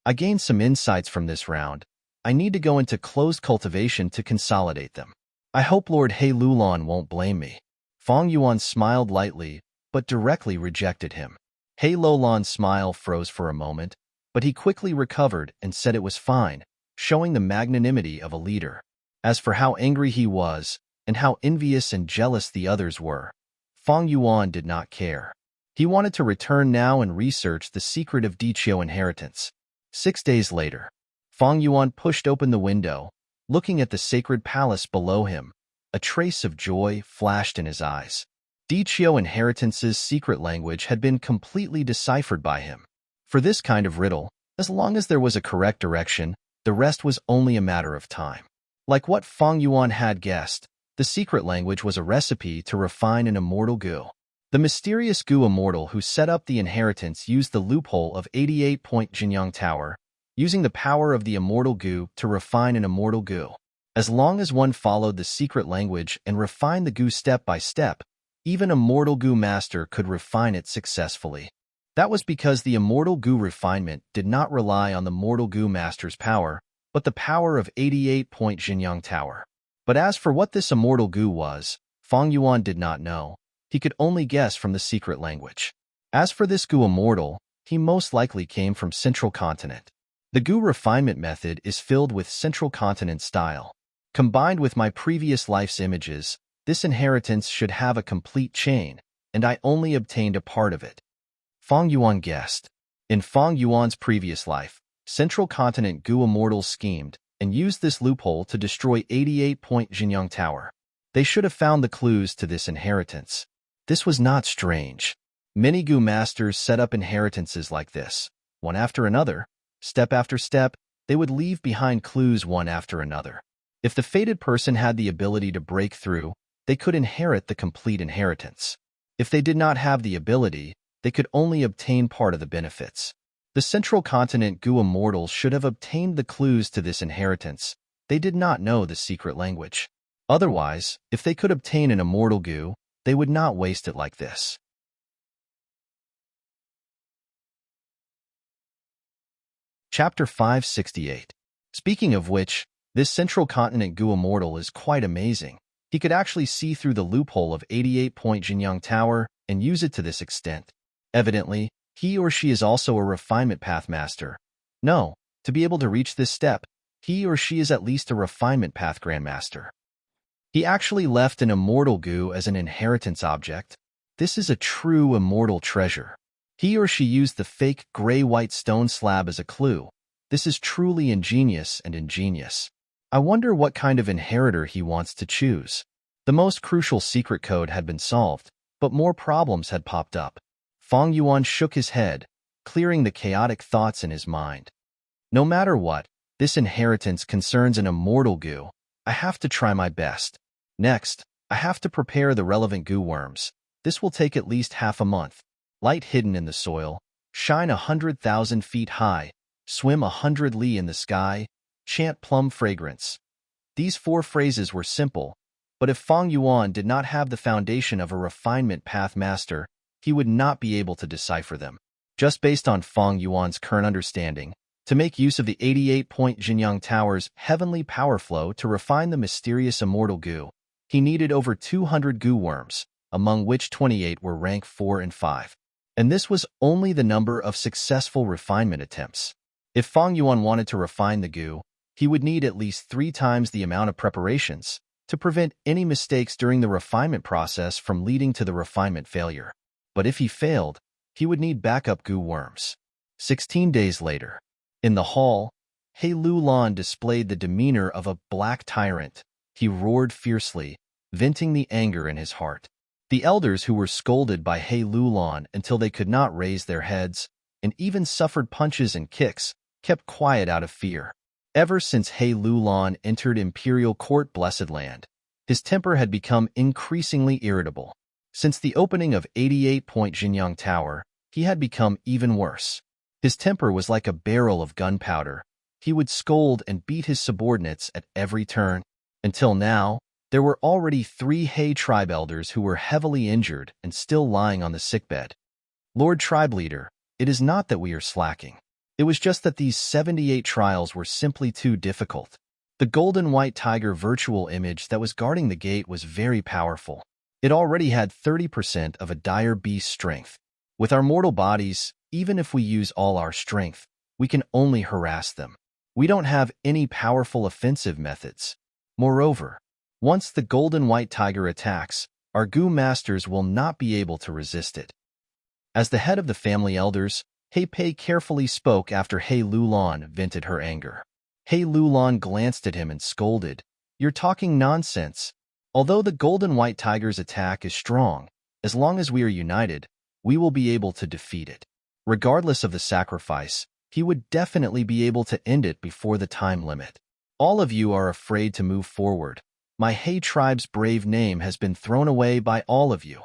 I gained some insights from this round. I need to go into closed cultivation to consolidate them. I hope Lord He Lulan won't blame me. Fang Yuan smiled lightly, but directly rejected him. He Lulan's smile froze for a moment, but he quickly recovered and said it was fine, showing the magnanimity of a leader. As for how angry he was, and how envious and jealous the others were, Fang Yuan did not care. He wanted to return now and research the secret of Dichio inheritance. 6 days later, Fang Yuan pushed open the window, looking at the sacred palace below him. A trace of joy flashed in his eyes. Dichio inheritance's secret language had been completely deciphered by him. For this kind of riddle, as long as there was a correct direction, the rest was only a matter of time. Like what Fang Yuan had guessed, the secret language was a recipe to refine an immortal Gu. The mysterious Gu immortal who set up the inheritance used the loophole of 88-point Jinyang Tower, using the power of the immortal Gu to refine an immortal Gu. As long as one followed the secret language and refined the Gu step by step, even a mortal Gu master could refine it successfully. That was because the immortal Gu refinement did not rely on the mortal Gu master's power, but the power of 88-point Jinyang Tower. But as for what this immortal Gu was, Fang Yuan did not know. He could only guess from the secret language. As for this Gu immortal, he most likely came from Central Continent. The Gu refinement method is filled with Central Continent style. Combined with my previous life's images, this inheritance should have a complete chain, and I only obtained a part of it. Fang Yuan guessed. In Fang Yuan's previous life, Central Continent Gu immortals schemed and used this loophole to destroy 88-point Jinyang Tower. They should have found the clues to this inheritance. This was not strange. Many Gu masters set up inheritances like this. One after another, step after step, they would leave behind clues one after another. If the fated person had the ability to break through, they could inherit the complete inheritance. If they did not have the ability, they could only obtain part of the benefits. The Central Continent Gu immortals should have obtained the clues to this inheritance. They did not know the secret language. Otherwise, if they could obtain an immortal Gu, They would not waste it like this. Chapter 568. Speaking of which, this central continent Gu immortal is quite amazing. He could actually see through the loophole of 88-point Jinyang Tower and use it to this extent. Evidently, he or she is also a refinement path master. No, to be able to reach this step, he or she is at least a refinement path grandmaster. He actually left an immortal Gu as an inheritance object. This is a true immortal treasure. He or she used the fake gray-white stone slab as a clue. This is truly ingenious and ingenious. I wonder what kind of inheritor he wants to choose. The most crucial secret code had been solved, but more problems had popped up. Fang Yuan shook his head, clearing the chaotic thoughts in his mind. No matter what, this inheritance concerns an immortal Gu. I have to try my best. Next, I have to prepare the relevant Gu worms. This will take at least half a month. Light hidden in the soil, shine 100,000 feet high, swim 100 li in the sky, chant plum fragrance. These 4 phrases were simple, but if Fang Yuan did not have the foundation of a refinement path master, he would not be able to decipher them. Just based on Fang Yuan's current understanding, to make use of the 88-point Jinyang Tower's heavenly power flow to refine the mysterious immortal Gu, he needed over 200 Gu worms, among which 28 were rank 4 and 5. And this was only the number of successful refinement attempts. If Fang Yuan wanted to refine the Gu, he would need at least 3 times the amount of preparations to prevent any mistakes during the refinement process from leading to the refinement failure. But if he failed, he would need backup Gu worms. 16 days later, in the hall, He Lulan displayed the demeanor of a black tyrant. He roared fiercely, venting the anger in his heart. The elders who were scolded by He Lulan until they could not raise their heads, and even suffered punches and kicks, kept quiet out of fear. Ever since He Lulan entered Imperial Court Blessed Land, his temper had become increasingly irritable. Since the opening of 88-point Jinyang Tower, he had become even worse. His temper was like a barrel of gunpowder. He would scold and beat his subordinates at every turn. Until now, there were already 3 He tribe elders who were heavily injured and still lying on the sickbed. Lord Tribe Leader, it is not that we are slacking. It was just that these 78 trials were simply too difficult. The golden white tiger virtual image that was guarding the gate was very powerful. It already had 30% of a dire beast's strength. With our mortal bodies, even if we use all our strength, we can only harass them. We don't have any powerful offensive methods. Moreover, once the golden white tiger attacks, our Gu masters will not be able to resist it. As the head of the family elders, He Pei carefully spoke after He Lulan vented her anger. He Lulan glanced at him and scolded, "You're talking nonsense. Although the golden white tiger's attack is strong, as long as we are united, we will be able to defeat it. Regardless of the sacrifice, he would definitely be able to end it before the time limit. All of you are afraid to move forward. My He tribe's brave name has been thrown away by all of you."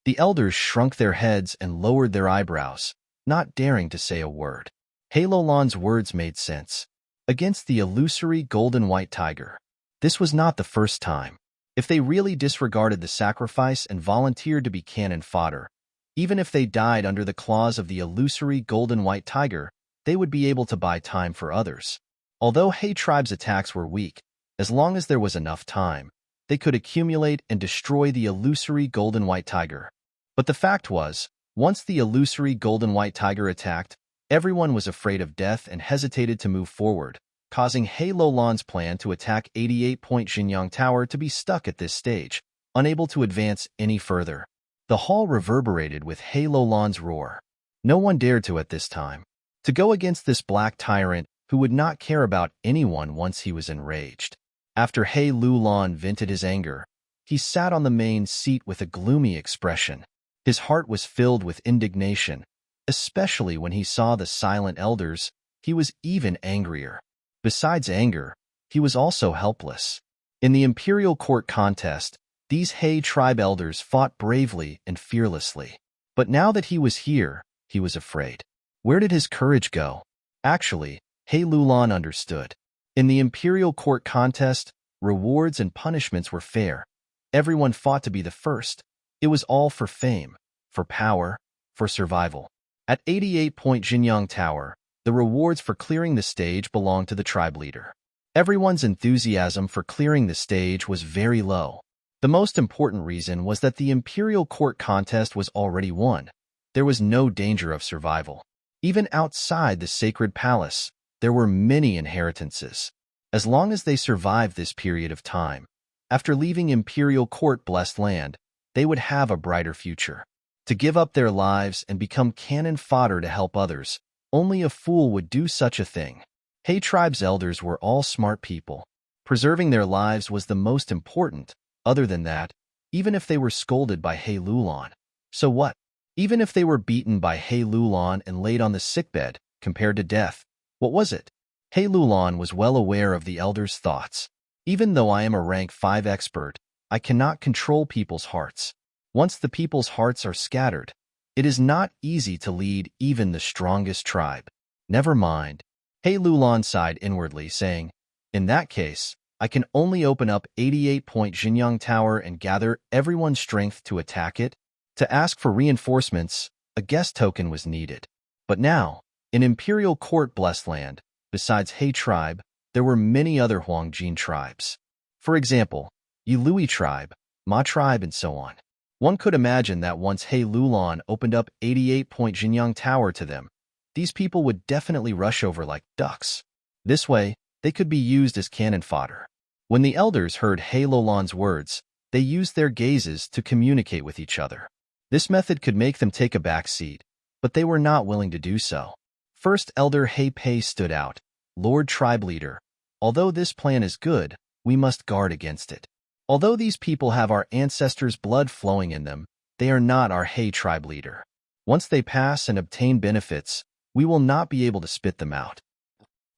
The elders shrunk their heads and lowered their eyebrows, not daring to say a word. He Lulan's words made sense. Against the illusory golden white tiger. This was not the first time. If they really disregarded the sacrifice and volunteered to be cannon fodder, even if they died under the claws of the illusory golden white tiger, they would be able to buy time for others. Although He tribe's attacks were weak, as long as there was enough time, they could accumulate and destroy the illusory golden white tiger. But the fact was, once the illusory golden white tiger attacked, everyone was afraid of death and hesitated to move forward, causing He Lulan's plan to attack 88-point Jinyang Tower to be stuck at this stage, unable to advance any further. The hall reverberated with He Lulan's roar. No one dared to at this time. To go against this black tyrant who would not care about anyone once he was enraged. After He Lulan vented his anger, he sat on the main seat with a gloomy expression. His heart was filled with indignation, especially when he saw the silent elders. He was even angrier. Besides anger, he was also helpless. In the Imperial Court contest, these He tribe elders fought bravely and fearlessly. But now that he was here, he was afraid. Where did his courage go? Actually, He Lulan understood. In the Imperial Court contest, rewards and punishments were fair. Everyone fought to be the first, It was all for fame, for power, for survival. At 88-point Jinyang Tower, the rewards for clearing the stage belonged to the tribe leader. Everyone's enthusiasm for clearing the stage was very low. The most important reason was that the Imperial Court contest was already won. There was no danger of survival. Even outside the sacred palace, there were many inheritances. As long as they survived this period of time, after leaving Imperial Court-blessed land, they would have a brighter future. To give up their lives and become cannon fodder to help others, only a fool would do such a thing. He tribe's elders were all smart people. Preserving their lives was the most important. Other than that, even if they were scolded by He Lulon, so what? Even if they were beaten by He Lulon and laid on the sickbed, compared to death, what was it? He Lulon was well aware of the elders' thoughts. Even though I am a rank 5 expert, I cannot control people's hearts. Once the people's hearts are scattered, it is not easy to lead even the strongest tribe. Never mind. He Lulon sighed inwardly, saying, in that case, I can only open up 88-point Jinyang Tower and gather everyone's strength to attack it. To ask for reinforcements, a guest token was needed. But now, in Imperial Court-blessed land, besides He tribe, there were many other Huangjin tribes. For example, Yilui tribe, Ma tribe, and so on. One could imagine that once He Lulon opened up 88-point Jinyang Tower to them, these people would definitely rush over like ducks. This way, they could be used as cannon fodder. When the elders heard He Lulon's words, they used their gazes to communicate with each other. This method could make them take a back seat, but they were not willing to do so. First Elder He Pei stood out. Lord Tribe Leader, although this plan is good, we must guard against it. Although these people have our ancestors' blood flowing in them, they are not our He Tribe Leader. Once they pass and obtain benefits, we will not be able to spit them out.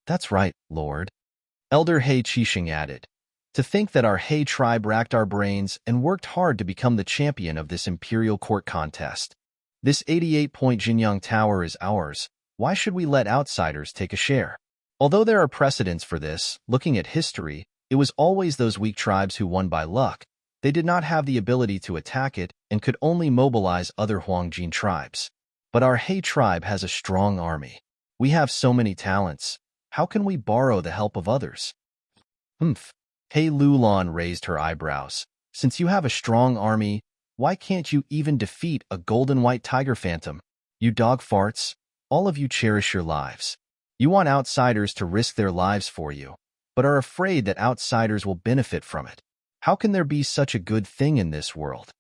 That's right, Lord. Elder He Qixing added. To think that our He tribe racked our brains and worked hard to become the champion of this Imperial Court contest. This 88-point Jinyang Tower is ours. Why should we let outsiders take a share? Although there are precedents for this, looking at history, it was always those weak tribes who won by luck. They did not have the ability to attack it and could only mobilize other Huangjin tribes. But our He tribe has a strong army. We have so many talents. How can we borrow the help of others? He Lulon raised her eyebrows. Since you have a strong army, why can't you even defeat a golden white tiger phantom? You dog farts, all of you cherish your lives. You want outsiders to risk their lives for you, but are afraid that outsiders will benefit from it. How can there be such a good thing in this world?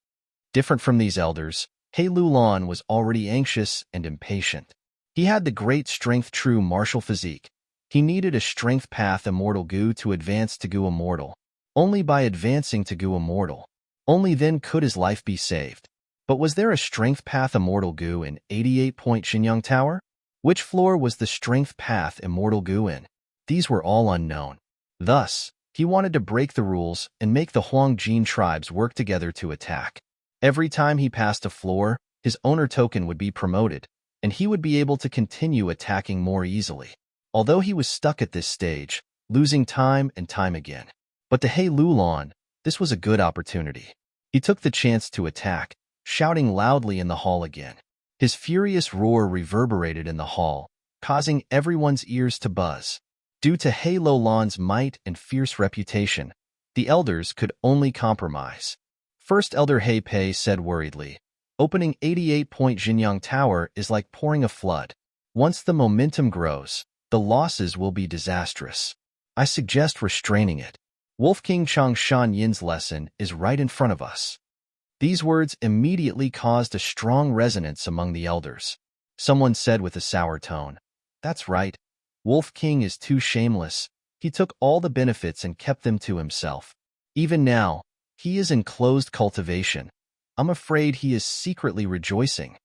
Different from these elders, He Lulon was already anxious and impatient. He had the great strength true martial physique. He needed a strength path immortal Gu to advance to Gu immortal. Only by advancing to Gu immortal, only then could his life be saved. But was there a strength path immortal Gu in 88-point Jinyang Tower? Which floor was the strength path immortal Gu in? These were all unknown. Thus, he wanted to break the rules and make the Huangjin tribes work together to attack. Every time he passed a floor, his owner token would be promoted, and he would be able to continue attacking more easily. Although he was stuck at this stage, losing time and time again. But to He Lulon, this was a good opportunity. He took the chance to attack, shouting loudly in the hall again. His furious roar reverberated in the hall, causing everyone's ears to buzz. Due to He Lulon's might and fierce reputation, the elders could only compromise. First Elder He Pei said worriedly, opening 88-point Jinyang Tower is like pouring a flood. Once the momentum grows, the losses will be disastrous. I suggest restraining it. Wolf King Chang Shan Yin's lesson is right in front of us. These words immediately caused a strong resonance among the elders. Someone said with a sour tone, that's right. Wolf King is too shameless. He took all the benefits and kept them to himself. Even now, he is in closed cultivation. I'm afraid he is secretly rejoicing.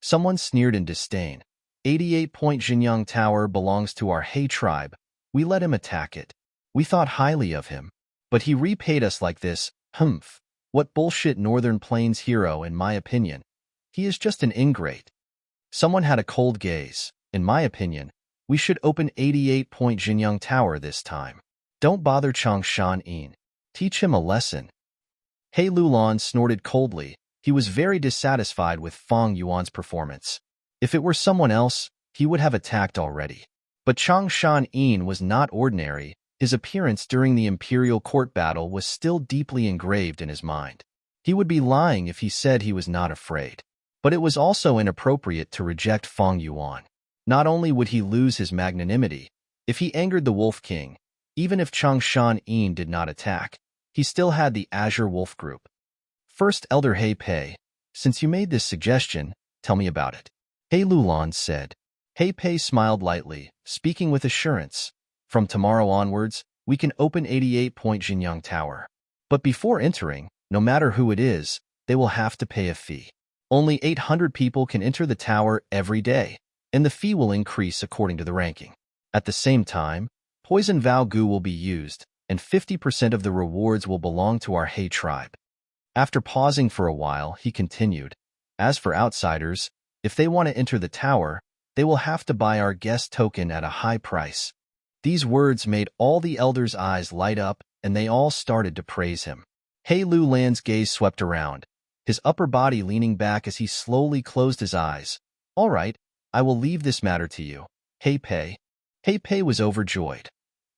Someone sneered in disdain. 88-point Jinyang Tower belongs to our He tribe. We let him attack it. We thought highly of him. But he repaid us like this. What bullshit Northern Plains hero, in my opinion. He is just an ingrate. Someone had a cold gaze. In my opinion, we should open 88-point Jinyang Tower this time. Don't bother Chang Shan Yin. Teach him a lesson. He Lulon snorted coldly. He was very dissatisfied with Fang Yuan's performance. If it were someone else, he would have attacked already. But Changshan Yin was not ordinary. His appearance during the imperial court battle was still deeply engraved in his mind. He would be lying if he said he was not afraid. But it was also inappropriate to reject Fang Yuan. Not only would he lose his magnanimity, if he angered the Wolf King, even if Changshan Yin did not attack, he still had the Azure Wolf Group. First Elder He Pei, since you made this suggestion, tell me about it. He Lulan said. He Pei smiled lightly, speaking with assurance. From tomorrow onwards, we can open 88-point Jinyang Tower. But before entering, no matter who it is, they will have to pay a fee. Only 800 people can enter the tower every day, and the fee will increase according to the ranking. At the same time, Poison Vow Gu will be used, and 50% of the rewards will belong to our He tribe. After pausing for a while, he continued, as for outsiders, if they want to enter the tower, they will have to buy our guest token at a high price. These words made all the elders' eyes light up, and they all started to praise him. He Lu Lan's gaze swept around, his upper body leaning back as he slowly closed his eyes. All right, I will leave this matter to you. He Pei. He Pei was overjoyed.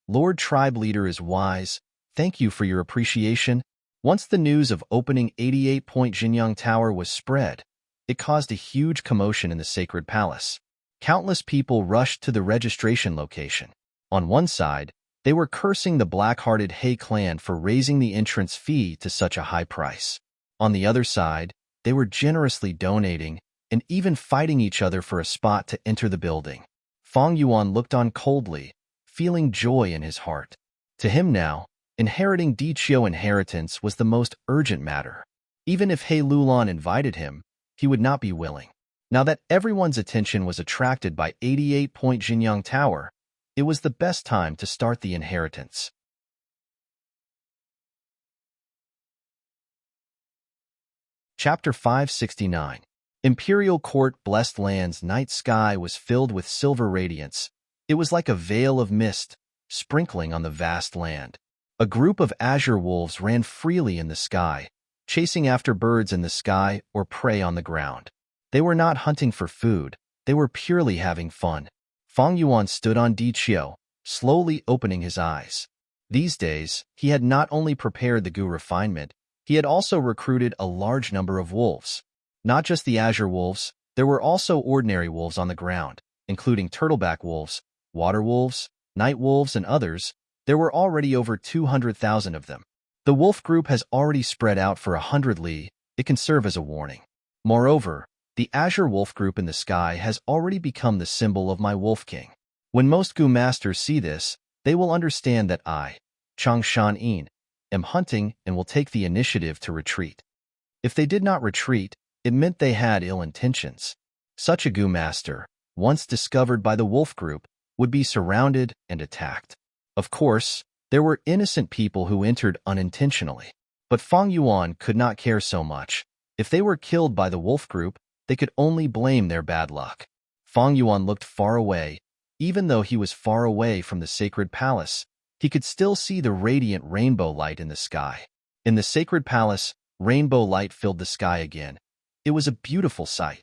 Lord Tribe Leader is wise. Thank you for your appreciation. Once the news of opening 88-point Jinyang Tower was spread, it caused a huge commotion in the sacred palace. Countless people rushed to the registration location. On one side, they were cursing the black-hearted He clan for raising the entrance fee to such a high price. On the other side, they were generously donating and even fighting each other for a spot to enter the building. Fang Yuan looked on coldly, feeling joy in his heart. To him now, inheriting Diqiu inheritance was the most urgent matter. Even if He Lulan invited him, he would not be willing. Now that everyone's attention was attracted by 88-point Jinyang Tower, it was the best time to start the inheritance. Chapter 569. Imperial Court Blessed Land's night sky was filled with silver radiance. It was like a veil of mist, sprinkling on the vast land. A group of azure wolves ran freely in the sky, chasing after birds in the sky or prey on the ground. They were not hunting for food, they were purely having fun. Fang Yuan stood on Diqiu, slowly opening his eyes. These days, he had not only prepared the Gu refinement, he had also recruited a large number of wolves. Not just the azure wolves, there were also ordinary wolves on the ground, including turtleback wolves, water wolves, night wolves, and others. There were already over 200,000 of them. The wolf group has already spread out for 100 li. It can serve as a warning. Moreover, the azure wolf group in the sky has already become the symbol of my wolf king. When most Gu masters see this, they will understand that I, Changshan Yin, am hunting and will take the initiative to retreat. If they did not retreat, it meant they had ill intentions. Such a Gu master, once discovered by the wolf group, would be surrounded and attacked. Of course, there were innocent people who entered unintentionally. But Fang Yuan could not care so much. If they were killed by the wolf group, they could only blame their bad luck. Fang Yuan looked far away. Even though he was far away from the sacred palace, he could still see the radiant rainbow light in the sky. In the sacred palace, rainbow light filled the sky again. It was a beautiful sight.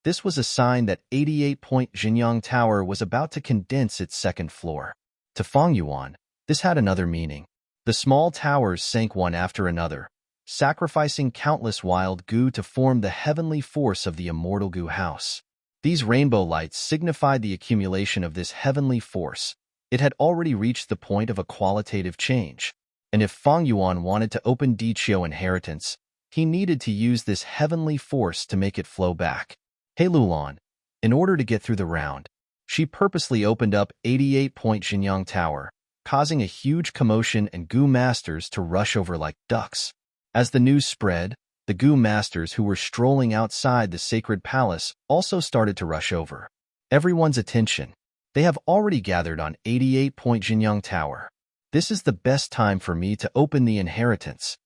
This was a sign that 88-point Jinyang Tower was about to condense its second floor. To Fang Yuan, this had another meaning. The small towers sank one after another, sacrificing countless wild Gu to form the heavenly force of the immortal Gu house. These rainbow lights signified the accumulation of this heavenly force. It had already reached the point of a qualitative change. And if Fang Yuan wanted to open Diqiu inheritance, he needed to use this heavenly force to make it flow back. He Lulan, in order to get through the round, she purposely opened up 88-point Jinyang Tower, causing a huge commotion and Gu masters to rush over like ducks. As the news spread, the Gu masters who were strolling outside the sacred palace also started to rush over. Everyone's attention. They have already gathered on 88-point Jinyang Tower. This is the best time for me to open the inheritance.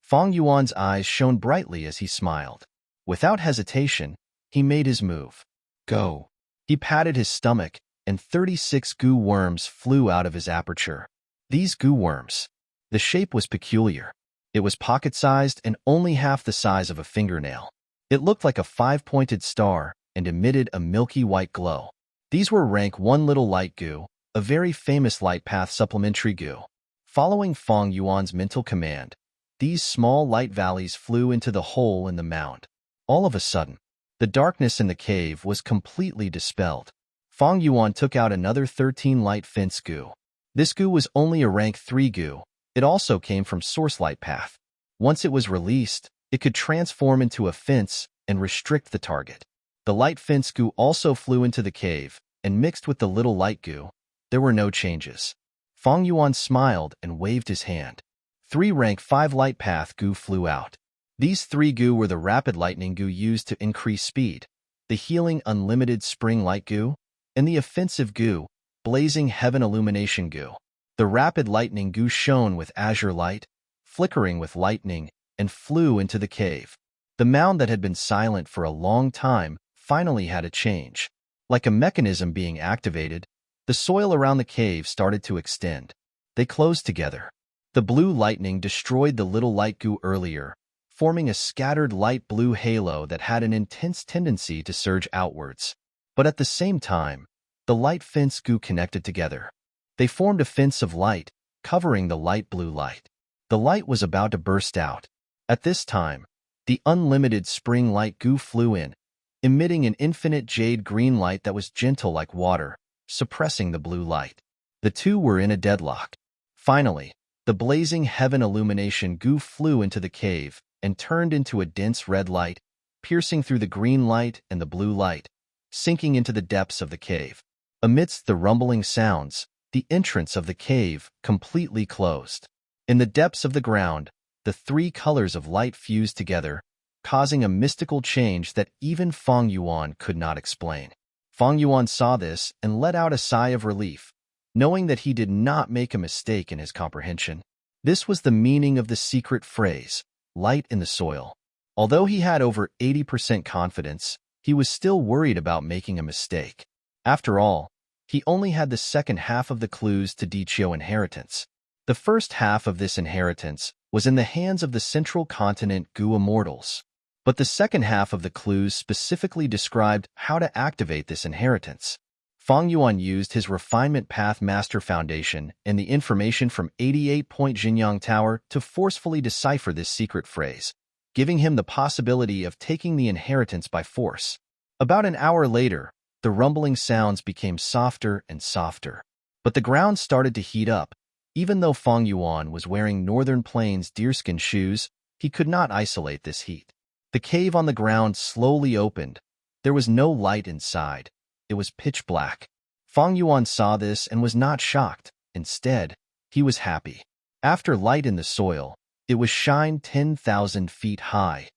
Fang Yuan's eyes shone brightly as he smiled. Without hesitation, he made his move. Go. He patted his stomach, and 36 Gu worms flew out of his aperture. These Gu worms. The shape was peculiar. It was pocket-sized and only half the size of a fingernail. It looked like a five-pointed star and emitted a milky white glow. These were rank 1 little light goo, a very famous light path supplementary goo. Following Feng Yuan's mental command, these small light valleys flew into the hole in the mound. All of a sudden, the darkness in the cave was completely dispelled. Feng Yuan took out another 13 light fence goo. This goo was only a rank 3 goo. It also came from Source Light Path. Once it was released, it could transform into a fence and restrict the target. The light fence goo also flew into the cave and mixed with the little light goo. There were no changes. Feng Yuan smiled and waved his hand. 3 rank 5 light path goo flew out. These 3 goo were the rapid lightning goo used to increase speed, the healing unlimited spring light goo, and the offensive goo, blazing heaven illumination goo. The rapid lightning goo shone with azure light, flickering with lightning, and flew into the cave. The mound that had been silent for a long time finally had a change. Like a mechanism being activated, the soil around the cave started to extend. They closed together. The blue lightning destroyed the little light goo earlier, forming a scattered light blue halo that had an intense tendency to surge outwards. But at the same time, the light fence goo connected together. They formed a fence of light, covering the light blue light. The light was about to burst out. At this time, the unlimited spring light goo flew in, emitting an infinite jade green light that was gentle like water, suppressing the blue light. The two were in a deadlock. Finally, the blazing heaven illumination goo flew into the cave and turned into a dense red light, piercing through the green light and the blue light, sinking into the depths of the cave. Amidst the rumbling sounds, the entrance of the cave completely closed. In the depths of the ground, the 3 colors of light fused together, causing a mystical change that even Feng Yuan could not explain. Feng Yuan saw this and let out a sigh of relief, knowing that he did not make a mistake in his comprehension. This was the meaning of the secret phrase, light in the soil. Although he had over 80% confidence, he was still worried about making a mistake. After all, he only had the second half of the clues to Dichio inheritance. The first half of this inheritance was in the hands of the central continent Gu immortals, but the second half of the clues specifically described how to activate this inheritance. Feng Yuan used his refinement path master foundation and the information from 88-point Jinyang Tower to forcefully decipher this secret phrase, giving him the possibility of taking the inheritance by force. About an hour later, the rumbling sounds became softer and softer, but the ground started to heat up. Even though Feng Yuan was wearing Northern Plains deerskin shoes, he could not isolate this heat. The cave on the ground slowly opened. There was no light inside. It was pitch black. Feng Yuan saw this and was not shocked. Instead, he was happy. After light in the soil, it was shine 10,000 feet high.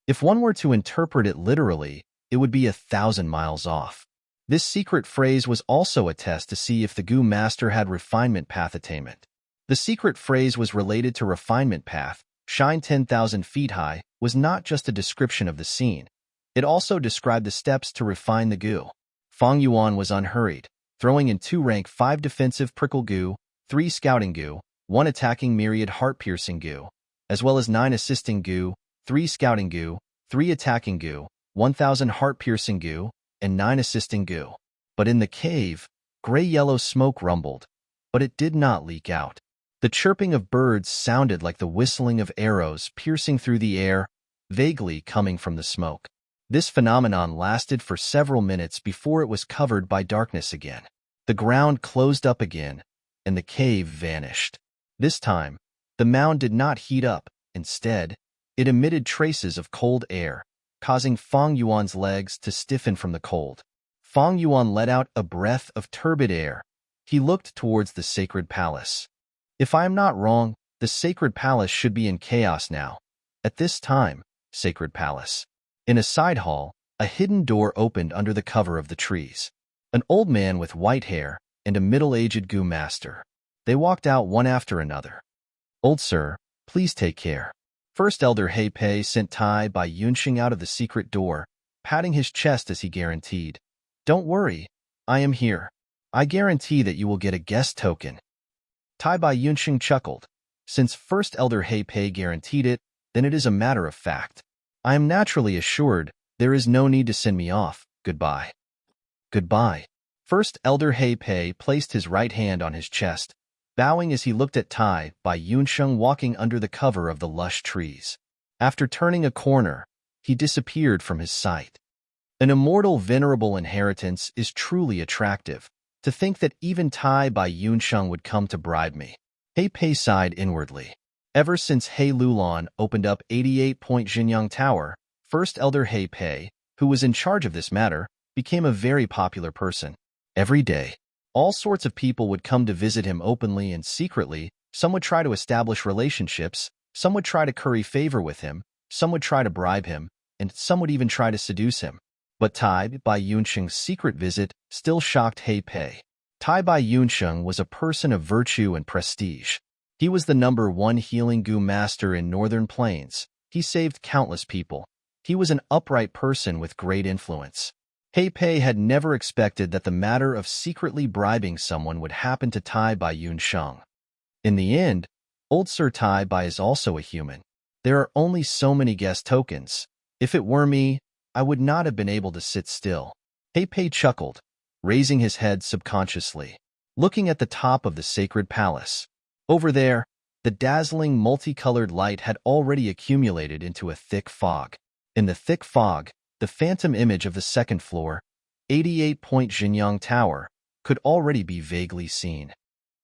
If one were to interpret it literally, it would be 1,000 miles off. This secret phrase was also a test to see if the Gu Master had refinement path attainment. The secret phrase was related to refinement path. Shine 10,000 feet high was not just a description of the scene. It also described the steps to refine the Gu. Feng Yuan was unhurried, throwing in 2 rank 5 defensive prickle Gu, 3 scouting Gu, 1 attacking myriad heart-piercing Gu, as well as 9 assisting Gu, 3 scouting Gu, 3 attacking Gu, 1,000 heart-piercing Gu, and 9 assisting Gu. But in the cave, gray-yellow smoke rumbled, but it did not leak out. The chirping of birds sounded like the whistling of arrows piercing through the air, vaguely coming from the smoke. This phenomenon lasted for several minutes before it was covered by darkness again. The ground closed up again, and the cave vanished. This time, the mound did not heat up. Instead, it emitted traces of cold air, causing Feng Yuan's legs to stiffen from the cold. Feng Yuan let out a breath of turbid air. He looked towards the sacred palace. If I am not wrong, the sacred palace should be in chaos now. At this time, sacred palace. In a side hall, a hidden door opened under the cover of the trees. An old man with white hair and a middle-aged Gu master. They walked out one after another. Old sir, please take care. First Elder Hei Pei sent Tai Bai Yunxing out of the secret door, patting his chest as he guaranteed. Don't worry, I am here. I guarantee that you will get a guest token. Tai Bai Yunxing chuckled. Since First Elder He Pei guaranteed it, then it is a matter of fact. I am naturally assured there is no need to send me off. Goodbye. Goodbye. First Elder He Pei placed his right hand on his chest, bowing as he looked at Tai Bai Yunsheng walking under the cover of the lush trees. After turning a corner, he disappeared from his sight. An immortal venerable inheritance is truly attractive. To think that even Tai Bai Yunsheng would come to bribe me. He Pei sighed inwardly. Ever since He Lulan opened up 88-point Jinyang Tower, First Elder He Pei, who was in charge of this matter, became a very popular person. Every day, all sorts of people would come to visit him openly and secretly. Some would try to establish relationships, some would try to curry favor with him, some would try to bribe him, and some would even try to seduce him. But Tai Bai Yunsheng's secret visit still shocked He Pei. Tai Bai Yunsheng was a person of virtue and prestige. He was the #1 healing Gu master in Northern Plains. He saved countless people. He was an upright person with great influence. He Pei had never expected that the matter of secretly bribing someone would happen to Tai Bai Yunsheng. In the end, old Sir Tai Bai is also a human. There are only so many guest tokens. If it were me, I would not have been able to sit still. He Pei chuckled, raising his head subconsciously, looking at the top of the sacred palace. Over there, the dazzling multicolored light had already accumulated into a thick fog. In the thick fog, the phantom image of the second floor, 88-point Jinyang Tower, could already be vaguely seen.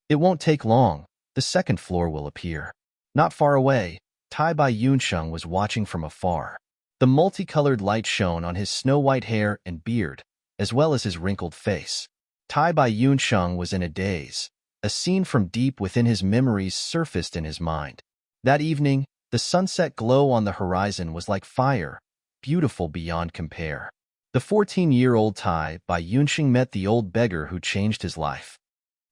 It won't take long, the second floor will appear. Not far away, Tai Bai Yunsheng was watching from afar. The multicolored light shone on his snow-white hair and beard, as well as his wrinkled face. Tai Bai Yunsheng was in a daze. A scene from deep within his memories surfaced in his mind. That evening, the sunset glow on the horizon was like fire, beautiful beyond compare. The 14-year-old Tai Bai Yunsheng met the old beggar who changed his life.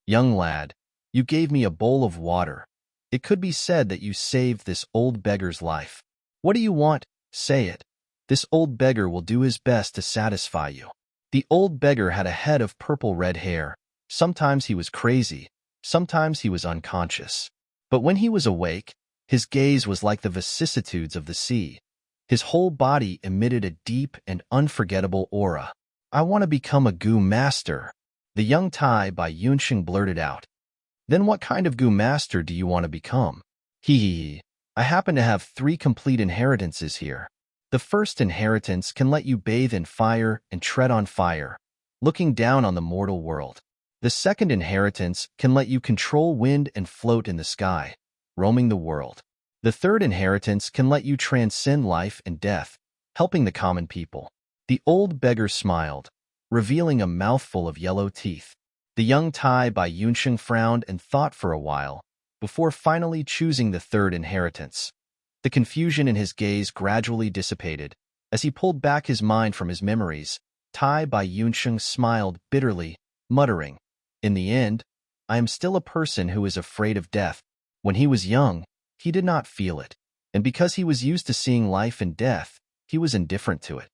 Young lad, you gave me a bowl of water. It could be said that you saved this old beggar's life. What do you want? Say it. This old beggar will do his best to satisfy you. The old beggar had a head of purple-red hair. Sometimes he was crazy, sometimes he was unconscious. But when he was awake, his gaze was like the vicissitudes of the sea. His whole body emitted a deep and unforgettable aura. I want to become a Gu master, the young Tai Bai Yunsheng blurted out. Then what kind of Gu master do you want to become? Hee. I happen to have 3 complete inheritances here. The first inheritance can let you bathe in fire and tread on fire, looking down on the mortal world. The second inheritance can let you control wind and float in the sky, roaming the world. The third inheritance can let you transcend life and death, helping the common people. The old beggar smiled, revealing a mouthful of yellow teeth. The young Tai Bai Yunsheng frowned and thought for a while, before finally choosing the third inheritance. The confusion in his gaze gradually dissipated. As he pulled back his mind from his memories, Tai Bai Yunsheng smiled bitterly, muttering, "In the end, I am still a person who is afraid of death. When he was young, he did not feel it, and because he was used to seeing life and death, he was indifferent to it.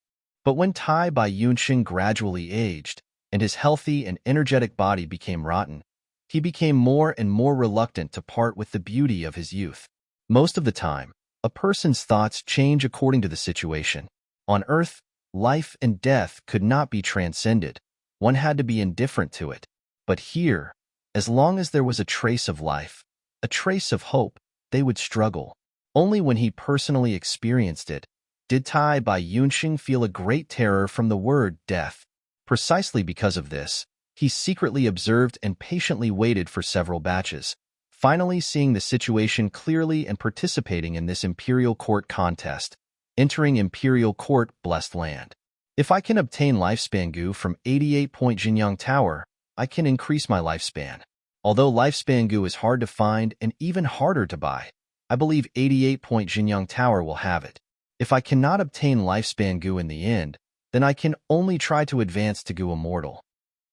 But when Tai Bai Yunsheng gradually aged, and his healthy and energetic body became rotten, he became more and more reluctant to part with the beauty of his youth. Most of the time, a person's thoughts change according to the situation. On Earth, life and death could not be transcended. One had to be indifferent to it. But here, as long as there was a trace of life, a trace of hope, they would struggle. Only when he personally experienced it did Tai Bai Yunsheng feel a great terror from the word death. Precisely because of this, he secretly observed and patiently waited for several batches, finally seeing the situation clearly and participating in this imperial court contest, entering imperial court blessed land. If I can obtain lifespan Gu from 88-point Jinyang Tower, I can increase my lifespan. Although lifespan Gu is hard to find and even harder to buy, I believe 88-point Jinyang Tower will have it. If I cannot obtain lifespan Gu in the end, then I can only try to advance to Gu Immortal.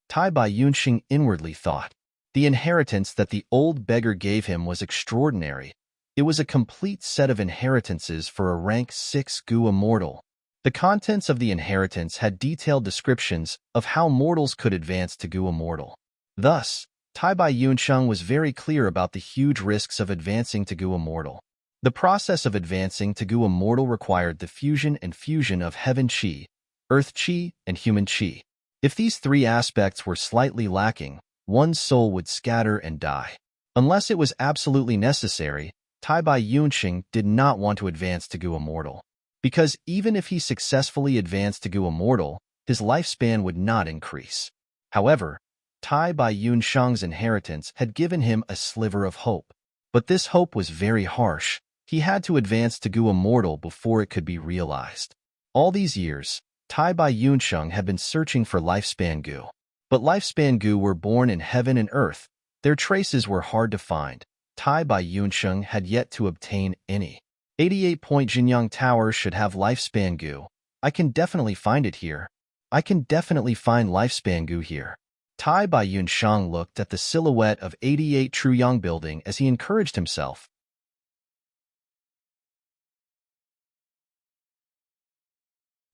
Tai Bai Yunsheng inwardly thought. The inheritance that the old beggar gave him was extraordinary. It was a complete set of inheritances for a rank 6 Gu Immortal. The contents of the inheritance had detailed descriptions of how mortals could advance to Gu Immortal. Thus, Tai Bai Yunsheng was very clear about the huge risks of advancing to Gu Immortal. The process of advancing to Gu Immortal required the fusion and fusion of heaven qi, earth qi, and human qi. If these three aspects were slightly lacking, one's soul would scatter and die. Unless it was absolutely necessary, Tai Bai Yunsheng did not want to advance to Gu Immortal. Because even if he successfully advanced to Gu Immortal, his lifespan would not increase. However, Tai Bai Yunsheng's inheritance had given him a sliver of hope. But this hope was very harsh. He had to advance to Gu Immortal before it could be realized. All these years, Tai Bai Yunsheng had been searching for lifespan Gu. But lifespan Gu were born in heaven and earth. Their traces were hard to find. Tai Bai Yunsheng had yet to obtain any. 88-point Jinyang Tower should have lifespan Gu. I can definitely find it here. I can definitely find lifespan Gu here. Tai Bai Yunsheng looked at the silhouette of 88 Truyang building as he encouraged himself.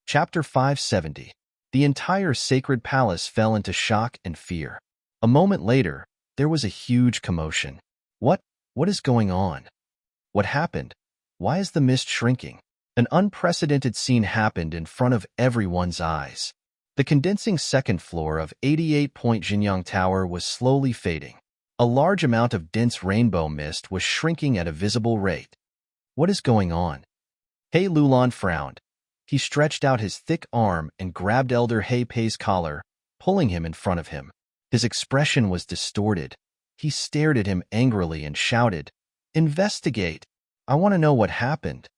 Chapter 570. The entire sacred palace fell into shock and fear. A moment later, there was a huge commotion. What is going on? What happened? Why is the mist shrinking? An unprecedented scene happened in front of everyone's eyes. The condensing second floor of 88-point Jinyang Tower was slowly fading. A large amount of dense rainbow mist was shrinking at a visible rate. What is going on? He Lulan frowned. He stretched out his thick arm and grabbed Elder He Pei's collar, pulling him in front of him. His expression was distorted. He stared at him angrily and shouted, "Investigate! I want to know what happened."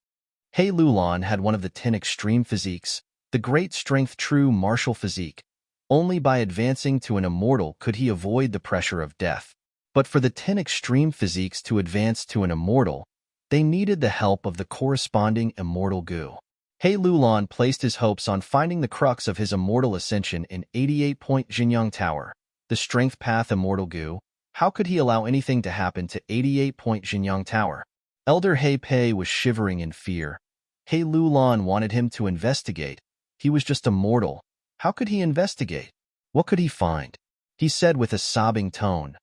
He Lulan had one of the 10 extreme physiques, the great strength true martial physique. Only by advancing to an immortal could he avoid the pressure of death. But for the 10 extreme physiques to advance to an immortal, they needed the help of the corresponding immortal Gu. He Lulan placed his hopes on finding the crux of his immortal ascension in 88-point Jinyang Tower, the strength path immortal Gu. How could he allow anything to happen to 88-point Jinyang Tower? Elder He Pei was shivering in fear. He Lulan wanted him to investigate. He was just a mortal. How could he investigate? What could he find? He said with a sobbing tone,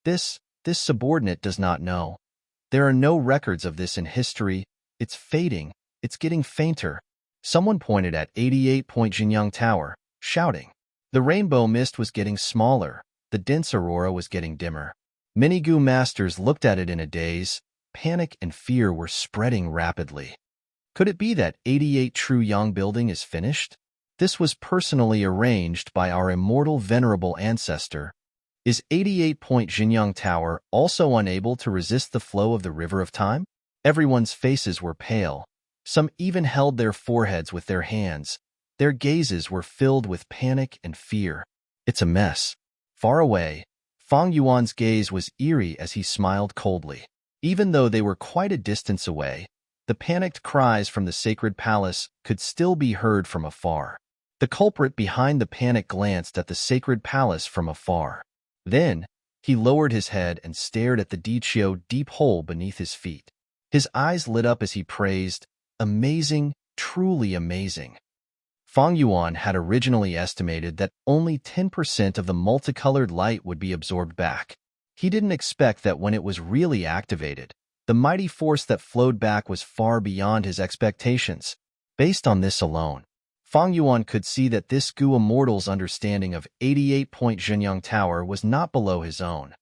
This subordinate does not know. There are no records of this in history. It's fading. It's getting fainter." Someone pointed at 88-point Jinyang Tower, shouting. The rainbow mist was getting smaller. The dense aurora was getting dimmer. Many Gu masters looked at it in a daze. Panic and fear were spreading rapidly. Could it be that 88 Truyang building is finished? This was personally arranged by our immortal venerable ancestor. Is 88-point Jinyang Tower also unable to resist the flow of the river of time? Everyone's faces were pale. Some even held their foreheads with their hands. Their gazes were filled with panic and fear. It's a mess. Far away, Fang Yuan's gaze was eerie as he smiled coldly. Even though they were quite a distance away, the panicked cries from the sacred palace could still be heard from afar. The culprit behind the panic glanced at the sacred palace from afar. Then, he lowered his head and stared at the Dichio deep hole beneath his feet. His eyes lit up as he praised, "Amazing, truly amazing." Fang Yuan had originally estimated that only 10% of the multicolored light would be absorbed back. He didn't expect that when it was really activated, the mighty force that flowed back was far beyond his expectations. Based on this alone, Fang Yuan could see that this Gu Immortal's understanding of 88-point Jinyang Tower was not below his own.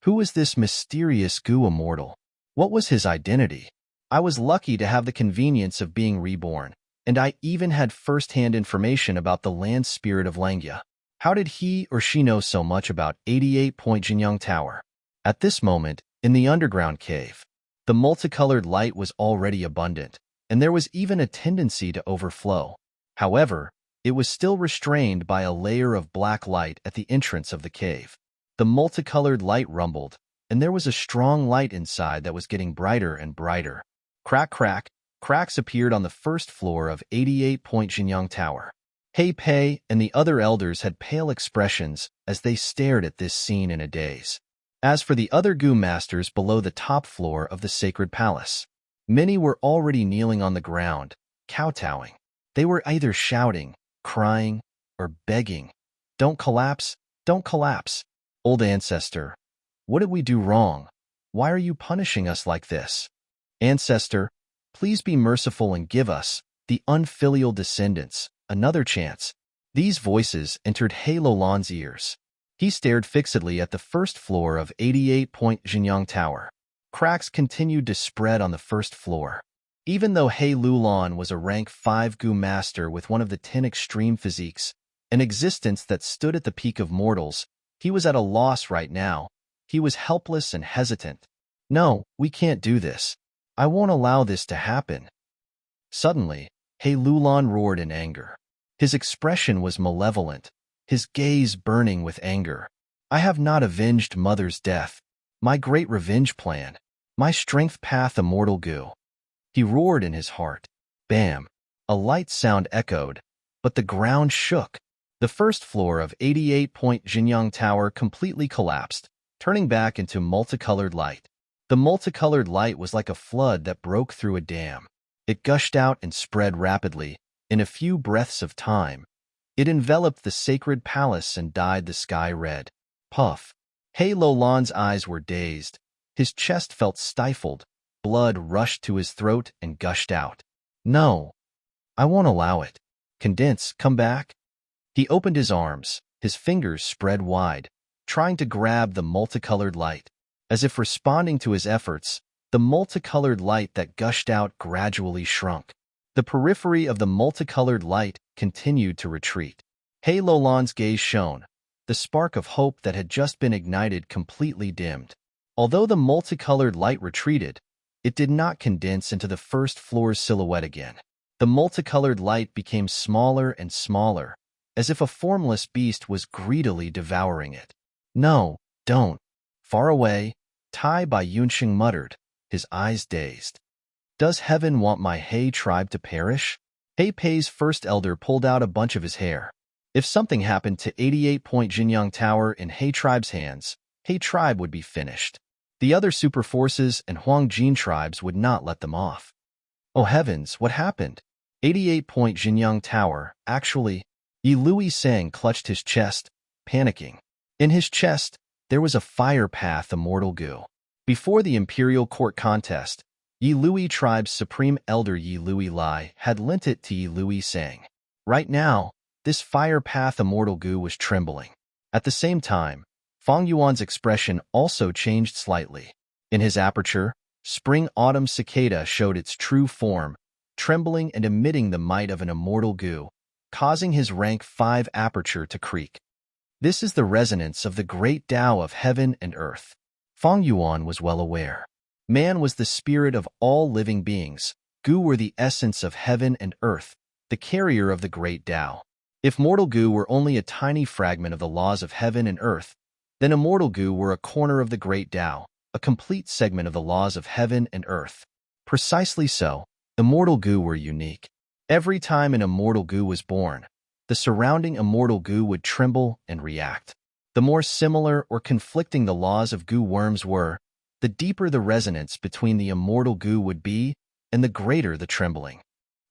Who was this mysterious Gu Immortal? What was his identity? I was lucky to have the convenience of being reborn, and I even had first-hand information about the land spirit of Langya. How did he or she know so much about 88-point Jinyang Tower? At this moment, in the underground cave, the multicolored light was already abundant, and there was even a tendency to overflow. However, it was still restrained by a layer of black light at the entrance of the cave. The multicolored light rumbled, and there was a strong light inside that was getting brighter and brighter. Crack, crack, cracks appeared on the first floor of 88-point Jinyang Tower. He Pei and the other elders had pale expressions as they stared at this scene in a daze. As for the other Gu masters below the top floor of the sacred palace, many were already kneeling on the ground, kowtowing. They were either shouting, crying, or begging, "Don't collapse, don't collapse." Old ancestor, what did we do wrong? Why are you punishing us like this? Ancestor, please be merciful and give us, the unfilial descendants, another chance. These voices entered He Lulan's ears. He stared fixedly at the first floor of 88-point Jinyang Tower. Cracks continued to spread on the first floor. Even though He Lulan was a rank 5 Gu master with one of the 10 extreme physiques, an existence that stood at the peak of mortals, he was at a loss right now. He was helpless and hesitant. No, we can't do this. I won't allow this to happen. Suddenly, He Lulan roared in anger. His expression was malevolent, his gaze burning with anger. I have not avenged Mother's death. My great revenge plan. My strength path immortal Gu. He roared in his heart. Bam! A light sound echoed, but the ground shook. The first floor of 88-point Jinyang Tower completely collapsed, turning back into multicolored light. The multicolored light was like a flood that broke through a dam. It gushed out and spread rapidly. In a few breaths of time, it enveloped the sacred palace and dyed the sky red. Puff! He Lulan's eyes were dazed. His chest felt stifled. Blood rushed to his throat and gushed out. No, I won't allow it. Condense, come back. He opened his arms, his fingers spread wide, trying to grab the multicolored light. As if responding to his efforts, the multicolored light that gushed out gradually shrunk. The periphery of the multicolored light continued to retreat. He Lulan's gaze shone. The spark of hope that had just been ignited completely dimmed. Although the multicolored light retreated, it did not condense into the first floor's silhouette again. The multicolored light became smaller and smaller, as if a formless beast was greedily devouring it. No, don't. Far away, Tai Bai Yunxing muttered, his eyes dazed. Does heaven want my He tribe to perish? He Pei's first elder pulled out a bunch of his hair. If something happened to 88-point Jinyang Tower in He tribe's hands, He tribe would be finished. The other super forces and Huang Jin tribes would not let them off. Oh heavens, what happened? 88-point Jinyang Tower, actually. Yi Lui Sang clutched his chest, panicking. In his chest, there was a fire path immortal Gu. Before the Imperial Court contest, Yi Lui tribe's supreme elder Yi Lui Lai had lent it to Yi Lui Sang. Right now, this fire path immortal Gu was trembling. At the same time, Fang Yuan's expression also changed slightly. In his aperture, spring-autumn cicada showed its true form, trembling and emitting the might of an immortal Gu, causing his rank 5 aperture to creak. This is the resonance of the great Tao of heaven and earth. Fang Yuan was well aware. Man was the spirit of all living beings. Gu were the essence of heaven and earth, the carrier of the great Tao. If mortal Gu were only a tiny fragment of the laws of heaven and earth, then immortal Gu were a corner of the great Tao, a complete segment of the laws of heaven and earth. Precisely so, immortal Gu were unique. Every time an immortal Gu was born, the surrounding immortal Gu would tremble and react. The more similar or conflicting the laws of Gu worms were, the deeper the resonance between the immortal Gu would be, and the greater the trembling.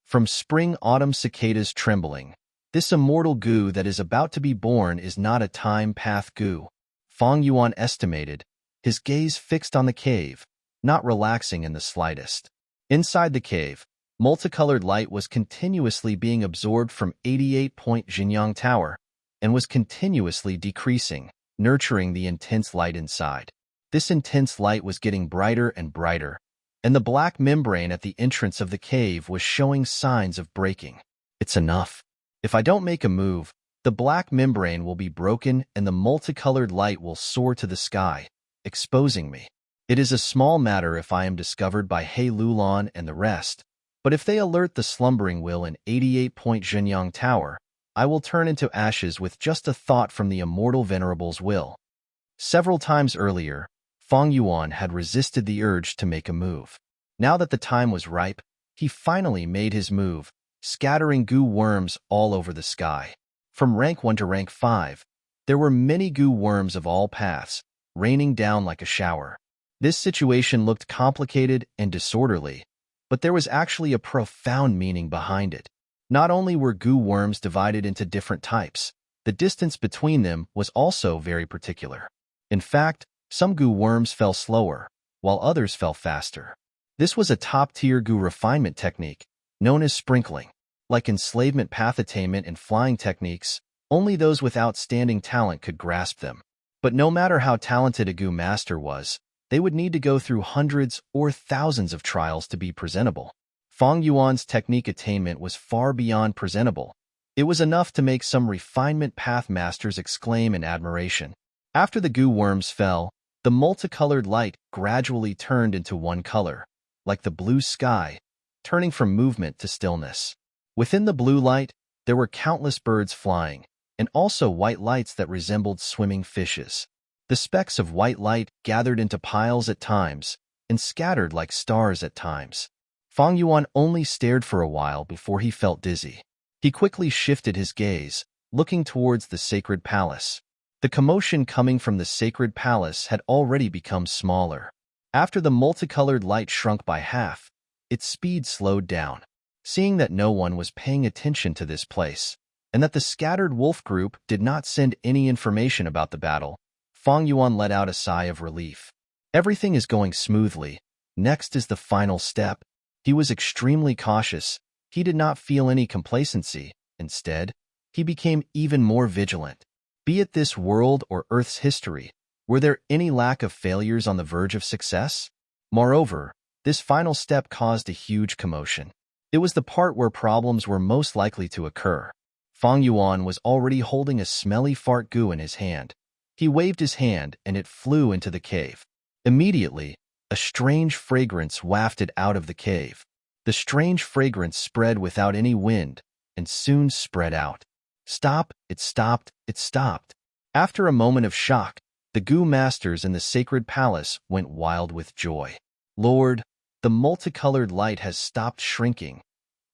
From spring-autumn cicadas trembling, this immortal Gu that is about to be born is not a time-path Gu. Fang Yuan estimated, his gaze fixed on the cave, not relaxing in the slightest. Inside the cave, multicolored light was continuously being absorbed from 88-point Jinyang Tower and was continuously decreasing, nurturing the intense light inside. This intense light was getting brighter and brighter, and the black membrane at the entrance of the cave was showing signs of breaking. It's enough. If I don't make a move, the black membrane will be broken and the multicolored light will soar to the sky, exposing me. It is a small matter if I am discovered by He Lulan and the rest, but if they alert the slumbering will in 88-point Jinyang Tower, I will turn into ashes with just a thought from the immortal Venerable's will. Several times earlier, Fang Yuan had resisted the urge to make a move. Now that the time was ripe, he finally made his move, scattering Gu worms all over the sky. From rank 1 to rank 5, there were many Gu worms of all paths, raining down like a shower. This situation looked complicated and disorderly, but there was actually a profound meaning behind it. Not only were Gu worms divided into different types, the distance between them was also very particular. In fact, some goo worms fell slower, while others fell faster. This was a top-tier goo refinement technique, known as sprinkling. Like enslavement path attainment and flying techniques, only those with outstanding talent could grasp them. But no matter how talented a goo master was, they would need to go through hundreds or thousands of trials to be presentable. Fang Yuan's technique attainment was far beyond presentable. It was enough to make some refinement path masters exclaim in admiration. After the goo worms fell, the multicolored light gradually turned into one color, like the blue sky, turning from movement to stillness. Within the blue light, there were countless birds flying, and also white lights that resembled swimming fishes. The specks of white light gathered into piles at times, and scattered like stars at times. Fang Yuan only stared for a while before he felt dizzy. He quickly shifted his gaze, looking towards the sacred palace. The commotion coming from the sacred palace had already become smaller. After the multicolored light shrunk by half, its speed slowed down. Seeing that no one was paying attention to this place, and that the scattered wolf group did not send any information about the battle, Fang Yuan let out a sigh of relief. Everything is going smoothly. Next is the final step. He was extremely cautious. He did not feel any complacency. Instead, he became even more vigilant. Be it this world or Earth's history, were there any lack of failures on the verge of success? Moreover, this final step caused a huge commotion. It was the part where problems were most likely to occur. Fang Yuan was already holding a smelly fart goo in his hand. He waved his hand and it flew into the cave. Immediately, a strange fragrance wafted out of the cave. The strange fragrance spread without any wind and soon spread out. Stop, it stopped, it stopped. After a moment of shock, the goo masters in the sacred palace went wild with joy. Lord, the multicolored light has stopped shrinking.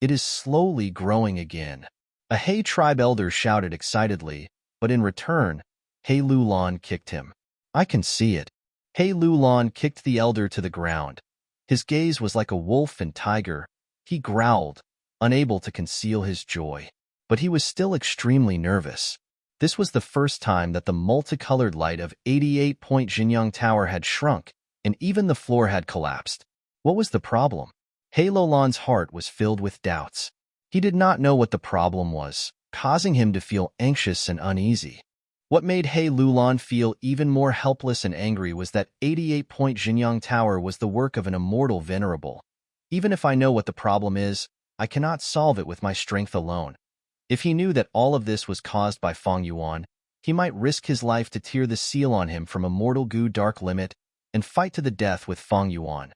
It is slowly growing again. A He tribe elder shouted excitedly, but in return, He Lulan kicked him. I can see it. He Lulan kicked the elder to the ground. His gaze was like a wolf and tiger. He growled, unable to conceal his joy. But he was still extremely nervous. This was the first time that the multicolored light of 88-point Jinyang Tower had shrunk, and even the floor had collapsed. What was the problem? He Lulan's heart was filled with doubts. He did not know what the problem was, causing him to feel anxious and uneasy. What made He Lulan feel even more helpless and angry was that 88-point Jinyang Tower was the work of an immortal Venerable. Even if I know what the problem is, I cannot solve it with my strength alone. If he knew that all of this was caused by Fang Yuan, he might risk his life to tear the seal on him from Immortal Goo Dark Limit and fight to the death with Fang Yuan.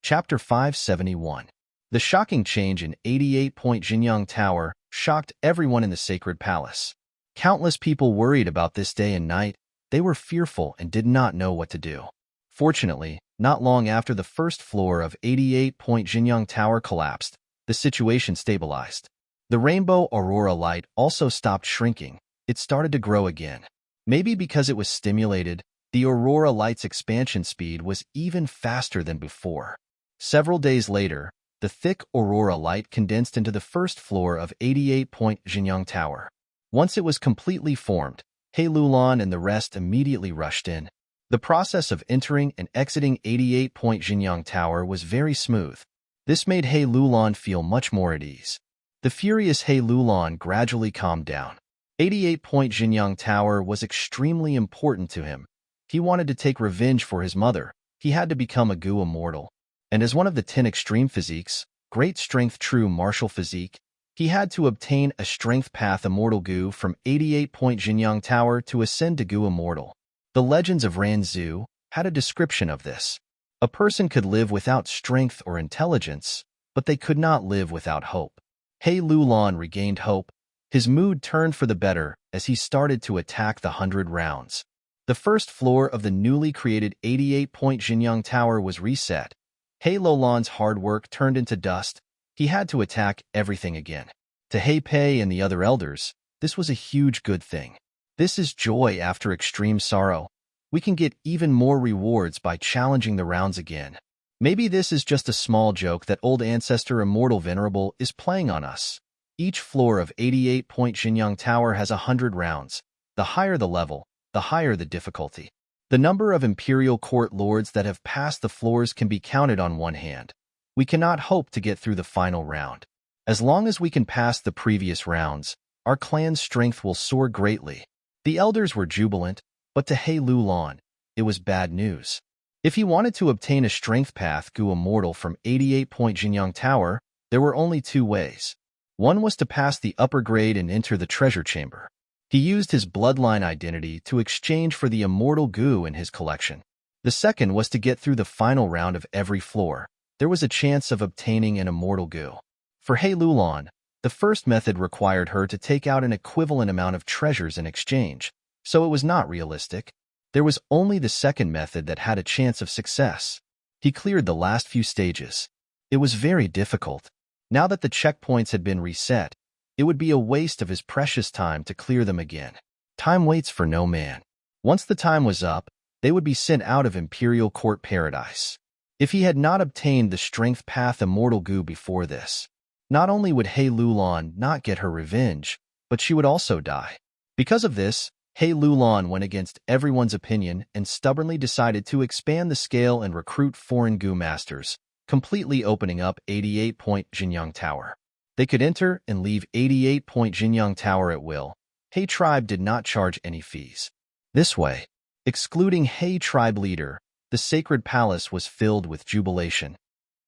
Chapter 571. The shocking change in 88-point Jinyang Tower shocked everyone in the sacred palace. Countless people worried about this day and night. They were fearful and did not know what to do. Fortunately, not long after the first floor of 88-point Jinyang Tower collapsed, the situation stabilized. The rainbow aurora light also stopped shrinking. It started to grow again. Maybe because it was stimulated, the aurora light's expansion speed was even faster than before. Several days later, the thick aurora light condensed into the first floor of 88-point Jinyang Tower. Once it was completely formed, He Lulan and the rest immediately rushed in. The process of entering and exiting 88-point Jinyang Tower was very smooth. This made He Lulan feel much more at ease. The furious He Lulan gradually calmed down. 88-point Jinyang Tower was extremely important to him. He wanted to take revenge for his mother. He had to become a Goo Immortal. And as one of the 10 extreme physiques, Great Strength True Martial Physique, he had to obtain a Strength Path Immortal Goo from 88-point Jinyang Tower to ascend to Goo Immortal. The legends of Ranzu had a description of this. A person could live without strength or intelligence, but they could not live without hope. He Lulan regained hope. His mood turned for the better as he started to attack the 100 rounds. The first floor of the newly created 88-point Jinyang Tower was reset. He Lulan's hard work turned into dust. He had to attack everything again. To He Pei and the other elders, this was a huge good thing. This is joy after extreme sorrow. We can get even more rewards by challenging the rounds again. Maybe this is just a small joke that old ancestor Immortal Venerable is playing on us. Each floor of 88-point Jinyang Tower has 100 rounds. The higher the level, the higher the difficulty. The number of imperial court lords that have passed the floors can be counted on one hand. We cannot hope to get through the final round. As long as we can pass the previous rounds, our clan's strength will soar greatly. The elders were jubilant, but to He Lulan, it was bad news. If he wanted to obtain a strength path Gu Immortal from 88-point Jinyang Tower, there were only two ways. One was to pass the upper grade and enter the treasure chamber. He used his bloodline identity to exchange for the immortal Gu in his collection. The second was to get through the final round of every floor. There was a chance of obtaining an immortal Gu. For He Lulan, the first method required her to take out an equivalent amount of treasures in exchange, so it was not realistic. There was only the second method that had a chance of success. He cleared the last few stages. It was very difficult. Now that the checkpoints had been reset, it would be a waste of his precious time to clear them again. Time waits for no man. Once the time was up, they would be sent out of Imperial Court Paradise. If he had not obtained the Strength Path Immortal Gu before this, not only would He Lulan not get her revenge, but she would also die. Because of this, He Lulan went against everyone's opinion and stubbornly decided to expand the scale and recruit foreign Gu masters, completely opening up 88-point Jinyang Tower. They could enter and leave 88-point Jinyang Tower at will. He tribe did not charge any fees. This way, excluding He tribe leader, the sacred palace was filled with jubilation.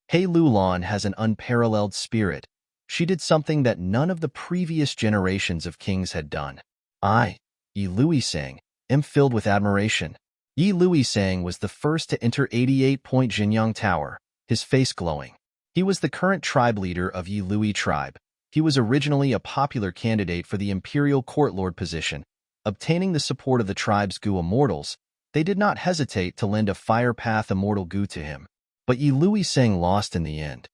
He Lulan has an unparalleled spirit. She did something that none of the previous generations of kings had done. I, Yi Luisang, am filled with admiration. Yi Luisang was the first to enter 88-point Jinyang Tower, his face glowing. He was the current tribe leader of Yi Lui tribe. He was originally a popular candidate for the Imperial Court Lord position. Obtaining the support of the tribe's Gu Immortals, they did not hesitate to lend a Fire Path Immortal Gu to him. But Yi Luisang lost in the end.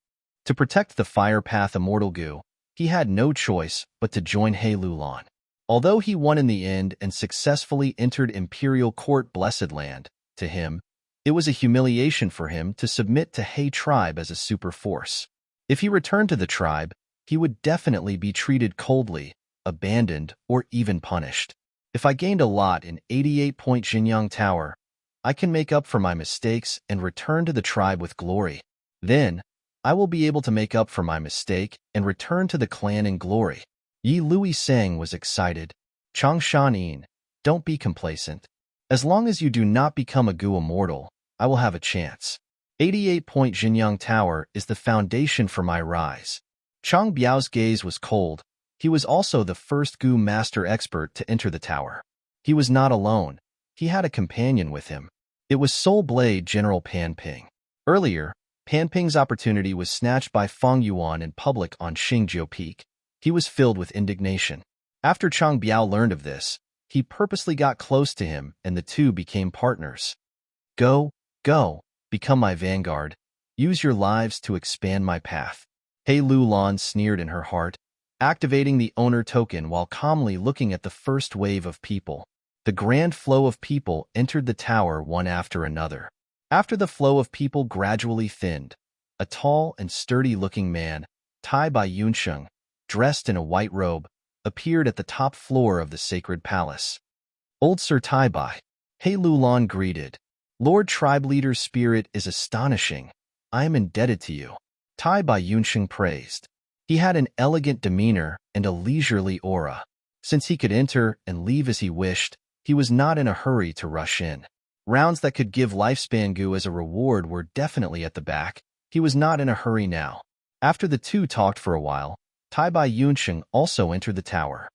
To protect the Fire Path Immortal Gu, he had no choice but to join He Lulan. Although he won in the end and successfully entered Imperial Court Blessed Land, to him, it was a humiliation for him to submit to He tribe as a super force. If he returned to the tribe, he would definitely be treated coldly, abandoned, or even punished. If I gained a lot in 88-point Jinyang Tower, I can make up for my mistakes and return to the tribe with glory. Then, I will be able to make up for my mistake and return to the clan in glory. Yi Luisang was excited. Changshan, don't be complacent. As long as you do not become a Gu Immortal, I will have a chance. 88-point Jinyang Tower is the foundation for my rise. Chang Biao's gaze was cold. He was also the first Gu Master expert to enter the tower. He was not alone. He had a companion with him. It was Soul Blade General Pan Ping. Earlier, Pan Ping's opportunity was snatched by Feng Yuan in public on Xingjiu Peak. He was filled with indignation. After Chang Biao learned of this, he purposely got close to him and the two became partners. Go, become my vanguard. Use your lives to expand my path. He Lulan sneered in her heart, activating the owner token while calmly looking at the first wave of people. The grand flow of people entered the tower one after another. After the flow of people gradually thinned, a tall and sturdy-looking man, Tai Bai Yunsheng, dressed in a white robe, appeared at the top floor of the sacred palace. Old Sir Tai Bai, He Lulan greeted. Lord Tribe Leader's spirit is astonishing. I am indebted to you. Tai Bai Yunsheng praised. He had an elegant demeanor and a leisurely aura. Since he could enter and leave as he wished, he was not in a hurry to rush in. Rounds that could give lifespan Gu as a reward were definitely at the back. He was not in a hurry now. After the two talked for a while, Tai Bai Yunsheng also entered the tower.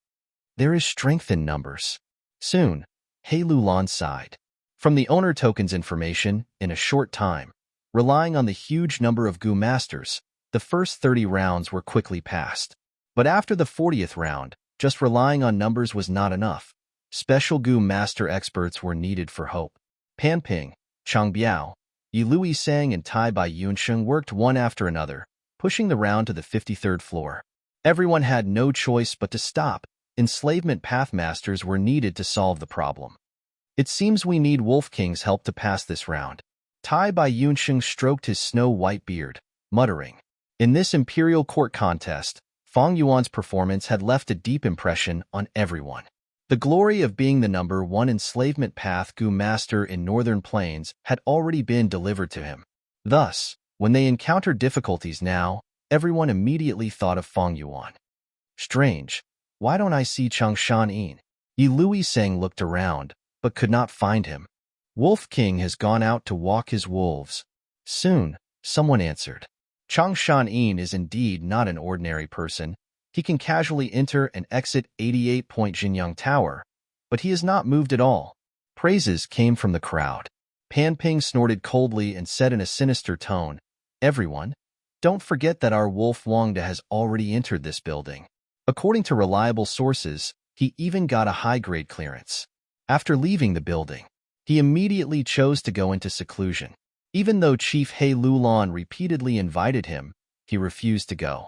There is strength in numbers. Soon, He Lulan sighed. From the owner token's information, in a short time, relying on the huge number of Gu masters, the first 30 rounds were quickly passed. But after the 40th round, just relying on numbers was not enough. Special Gu master experts were needed for hope. Pan Ping, Chang Biao, Yi Luisang and Tai Bai Yunsheng worked one after another, pushing the round to the 53rd floor. Everyone had no choice but to stop. Enslavement pathmasters were needed to solve the problem. It seems we need Wolf King's help to pass this round. Tai Bai Yunsheng stroked his snow-white beard, muttering. In this imperial court contest, Fang Yuan's performance had left a deep impression on everyone. The glory of being the #1 enslavement path Gu master in Northern Plains had already been delivered to him. Thus, when they encountered difficulties now, everyone immediately thought of Fang Yuan. Strange, why don't I see Changshan Yin? Yi Luiseng looked around, but could not find him. Wolf King has gone out to walk his wolves. Soon, someone answered. Changshan Yin is indeed not an ordinary person. He can casually enter and exit 88-point Jinyang Tower, but he has not moved at all. Praises came from the crowd. Pan Ping snorted coldly and said in a sinister tone, "Everyone, don't forget that our wolf Wangda has already entered this building." According to reliable sources, he even got a high-grade clearance. After leaving the building, he immediately chose to go into seclusion. Even though Chief He Lulan repeatedly invited him, he refused to go.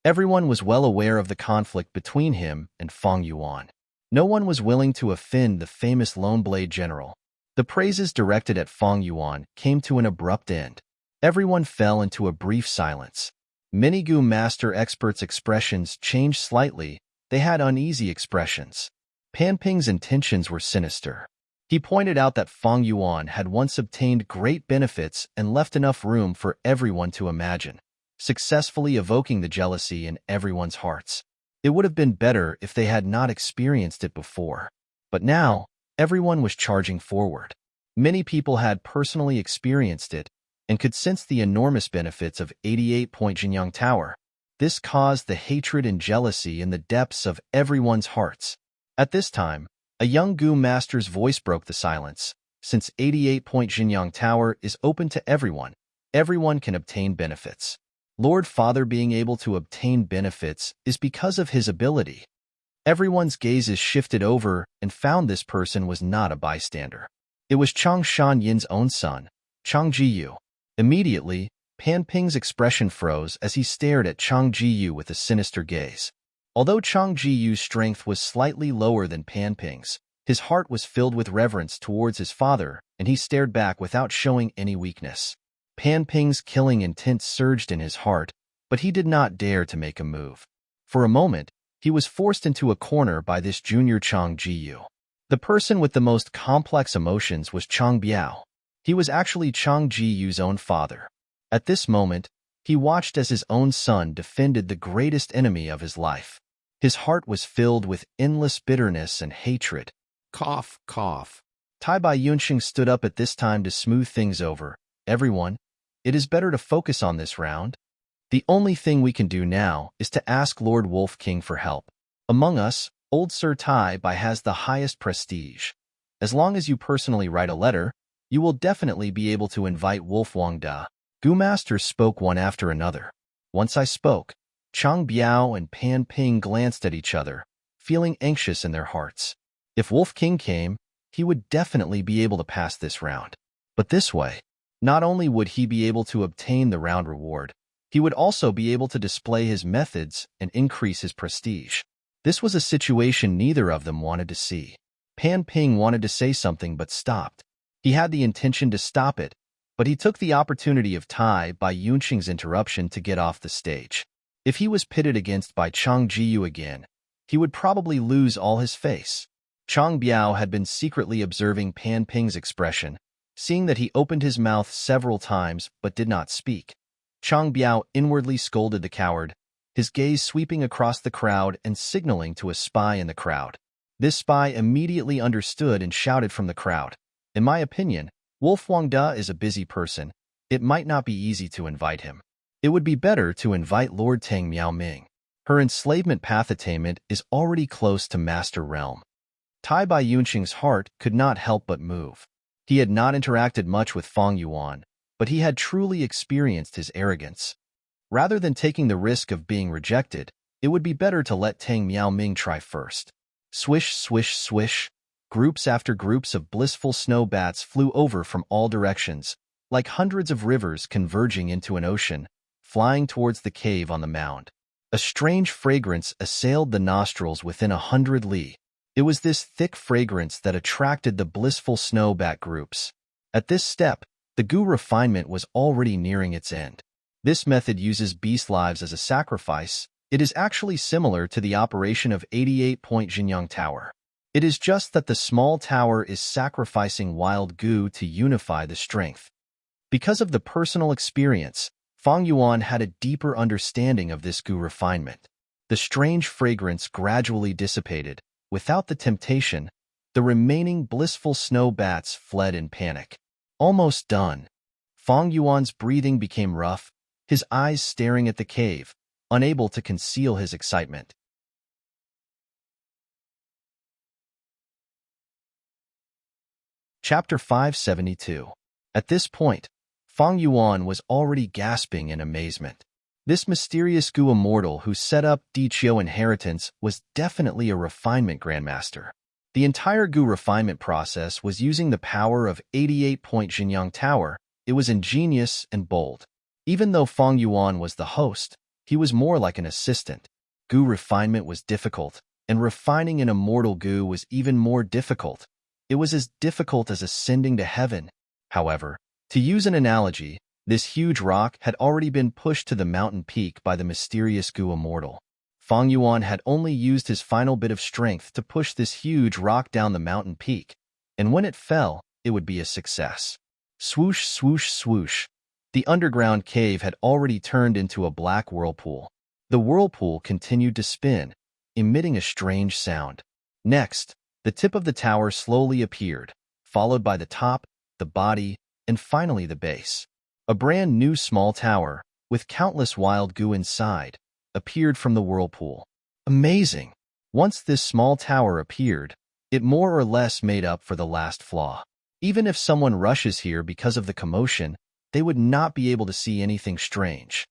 Everyone was well aware of the conflict between him and Fang Yuan. No one was willing to offend the famous Lone Blade General. The praises directed at Fang Yuan came to an abrupt end. Everyone fell into a brief silence. Many Gu master experts' expressions changed slightly. They had uneasy expressions. Pan Ping's intentions were sinister. He pointed out that Fang Yuan had once obtained great benefits and left enough room for everyone to imagine, successfully evoking the jealousy in everyone's hearts. It would have been better if they had not experienced it before. But now, everyone was charging forward. Many people had personally experienced it and could sense the enormous benefits of 88-point Jinyang Tower. This caused the hatred and jealousy in the depths of everyone's hearts. At this time, a young Gu master's voice broke the silence. Since 88-point Jinyang Tower is open to everyone, everyone can obtain benefits. Lord Father being able to obtain benefits is because of his ability. Everyone's gazes shifted over and found this person was not a bystander. It was Changshan Yin's own son, Chang Jiyu. Immediately, Pan Ping's expression froze as he stared at Chang Jiyu with a sinister gaze. Although Chang Jiyu's strength was slightly lower than Pan Ping's, his heart was filled with reverence towards his father, and he stared back without showing any weakness. Pan Ping's killing intent surged in his heart, but he did not dare to make a move. For a moment, he was forced into a corner by this junior Chang Jiyu. The person with the most complex emotions was Chang Biao. He was actually Chang Jiyu's own father. At this moment, he watched as his own son defended the greatest enemy of his life. His heart was filled with endless bitterness and hatred. Cough, cough. Tai Bai Yunxing stood up at this time to smooth things over. Everyone, it is better to focus on this round. The only thing we can do now is to ask Lord Wolf King for help. Among us, old Sir Tai Bai has the highest prestige. As long as you personally write a letter, you will definitely be able to invite Wolf Wangda. Gu masters spoke one after another. Once I spoke, Chang Biao and Pan Ping glanced at each other, feeling anxious in their hearts. If Wolf King came, he would definitely be able to pass this round. But this way, not only would he be able to obtain the round reward, he would also be able to display his methods and increase his prestige. This was a situation neither of them wanted to see. Pan Ping wanted to say something but stopped. He had the intention to stop it, but he took the opportunity of Tai Bai Yunxing's interruption to get off the stage. If he was pitted against by Chang Jiyu again, he would probably lose all his face. Chang Biao had been secretly observing Pan Ping's expression, seeing that he opened his mouth several times but did not speak. Chang Biao inwardly scolded the coward, his gaze sweeping across the crowd and signaling to a spy in the crowd. This spy immediately understood and shouted from the crowd, "In my opinion, Wolf Wangda is a busy person. It might not be easy to invite him. It would be better to invite Lord Tang Miaoming. Her enslavement path attainment is already close to Master Realm." Tai Bai Yunxing's heart could not help but move. He had not interacted much with Fang Yuan, but he had truly experienced his arrogance. Rather than taking the risk of being rejected, it would be better to let Tang Miaoming try first. Swish, swish, swish. Groups after groups of blissful snow bats flew over from all directions, like hundreds of rivers converging into an ocean, flying towards the cave on the mound. A strange fragrance assailed the nostrils within 100 li. It was this thick fragrance that attracted the blissful snow bat groups. At this step, the Gu refinement was already nearing its end. This method uses beast lives as a sacrifice, It is actually similar to the operation of 88-point Jinyang Tower. It is just that the small tower is sacrificing wild goo to unify the strength. Because of the personal experience, Fang Yuan had a deeper understanding of this goo refinement. The strange fragrance gradually dissipated. Without the temptation, the remaining blissful snow bats fled in panic. Almost done. Fang Yuan's breathing became rough, his eyes staring at the cave, unable to conceal his excitement. Chapter 572. At this point, Fang Yuan was already gasping in amazement. This mysterious Gu immortal who set up Di Qiu inheritance was definitely a refinement grandmaster. The entire Gu refinement process was using the power of 88-point Jinyang Tower. It was ingenious and bold. Even though Fang Yuan was the host, he was more like an assistant. Gu refinement was difficult, and refining an immortal Gu was even more difficult. It was as difficult as ascending to heaven. However, to use an analogy, this huge rock had already been pushed to the mountain peak by the mysterious Gu immortal. Fang Yuan had only used his final bit of strength to push this huge rock down the mountain peak, and when it fell, it would be a success. Swoosh, swoosh, swoosh. The underground cave had already turned into a black whirlpool. The whirlpool continued to spin, emitting a strange sound. Next, the tip of the tower slowly appeared, followed by the top, the body, and finally the base. A brand new small tower, with countless wild goo inside, appeared from the whirlpool. Amazing! Once this small tower appeared, it more or less made up for the last flaw. Even if someone rushes here because of the commotion, they would not be able to see anything strange.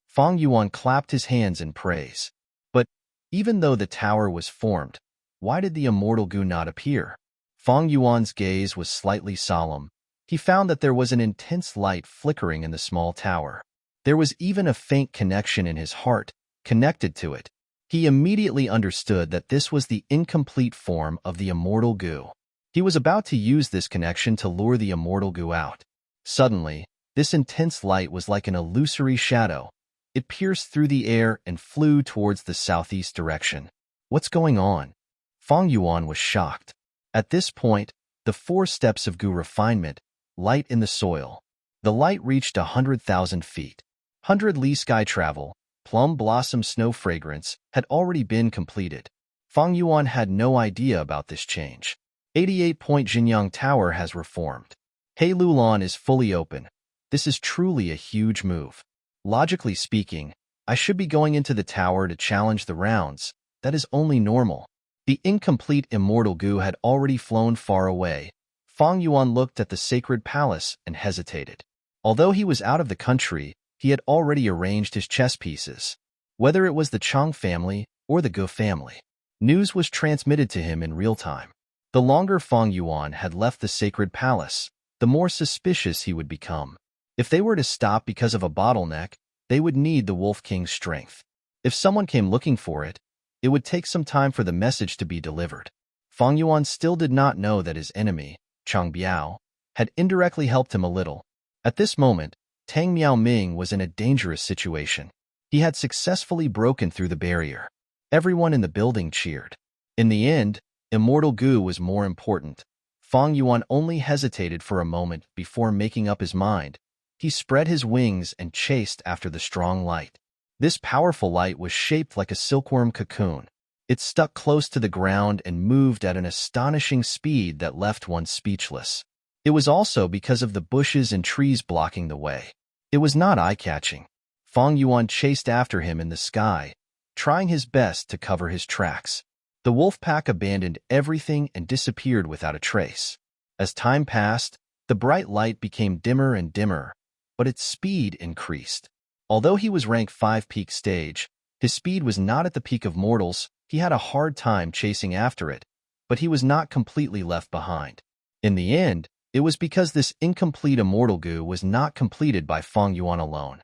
Fang Yuan clapped his hands in praise. But even though the tower was formed, why did the immortal Gu not appear? Fang Yuan's gaze was slightly solemn. He found that there was an intense light flickering in the small tower. There was even a faint connection in his heart, connected to it. He immediately understood that this was the incomplete form of the immortal Gu. He was about to use this connection to lure the immortal Gu out. Suddenly, this intense light was like an illusory shadow. It pierced through the air and flew towards the southeast direction. What's going on? Fang Yuan was shocked. At this point, the 4 steps of Gu refinement, light in the soil. The light reached 100,000 feet. 100-li sky travel, plum blossom snow fragrance, had already been completed. Fang Yuan had no idea about this change. 88-point Jinyang Tower has reformed. Hei Lulan is fully open. This is truly a huge move. Logically speaking, I should be going into the tower to challenge the rounds. That is only normal. The incomplete immortal Gu had already flown far away. Fang Yuan looked at the sacred palace and hesitated. Although he was out of the country, he had already arranged his chess pieces. Whether it was the Chang family or the Gu family, news was transmitted to him in real time. The longer Fang Yuan had left the sacred palace, the more suspicious he would become. If they were to stop because of a bottleneck, they would need the Wolf King's strength. If someone came looking for it, it would take some time for the message to be delivered. Fang Yuan still did not know that his enemy, Chang Biao, had indirectly helped him a little. At this moment, Tang Miaoming was in a dangerous situation. He had successfully broken through the barrier. Everyone in the building cheered. In the end, Immortal Gu was more important. Fang Yuan only hesitated for a moment before making up his mind. He spread his wings and chased after the strong light. This powerful light was shaped like a silkworm cocoon. It stuck close to the ground and moved at an astonishing speed that left one speechless. It was also because of the bushes and trees blocking the way. It was not eye-catching. Fang Yuan chased after him in the sky, trying his best to cover his tracks. The wolf pack abandoned everything and disappeared without a trace. As time passed, the bright light became dimmer and dimmer, but its speed increased. Although he was rank 5 peak stage, his speed was not at the peak of mortals. He had a hard time chasing after it, but he was not completely left behind. In the end, it was because this incomplete Immortal Gu was not completed by Fang Yuan alone.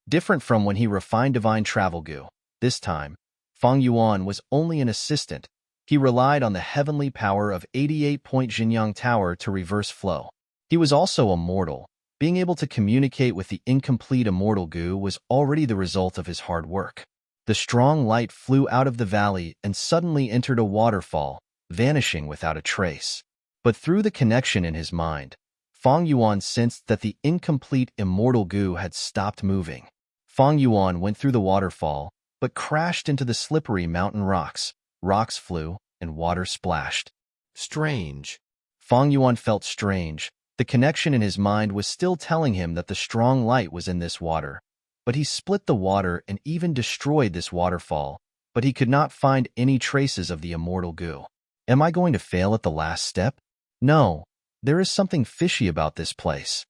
Different from when he refined Divine Travel Gu, this time, Fang Yuan was only an assistant. He relied on the heavenly power of 88-point Jinyang Tower to reverse flow. He was also immortal. Being able to communicate with the incomplete Immortal Gu was already the result of his hard work. The strong light flew out of the valley and suddenly entered a waterfall, vanishing without a trace. But through the connection in his mind, Fang Yuan sensed that the incomplete immortal goo had stopped moving. Fang Yuan went through the waterfall, but crashed into the slippery mountain rocks. Rocks flew, and water splashed. Strange. Fang Yuan felt strange. The connection in his mind was still telling him that the strong light was in this water. But he split the water and even destroyed this waterfall, but he could not find any traces of the immortal goo. Am I going to fail at the last step? No, there is something fishy about this place.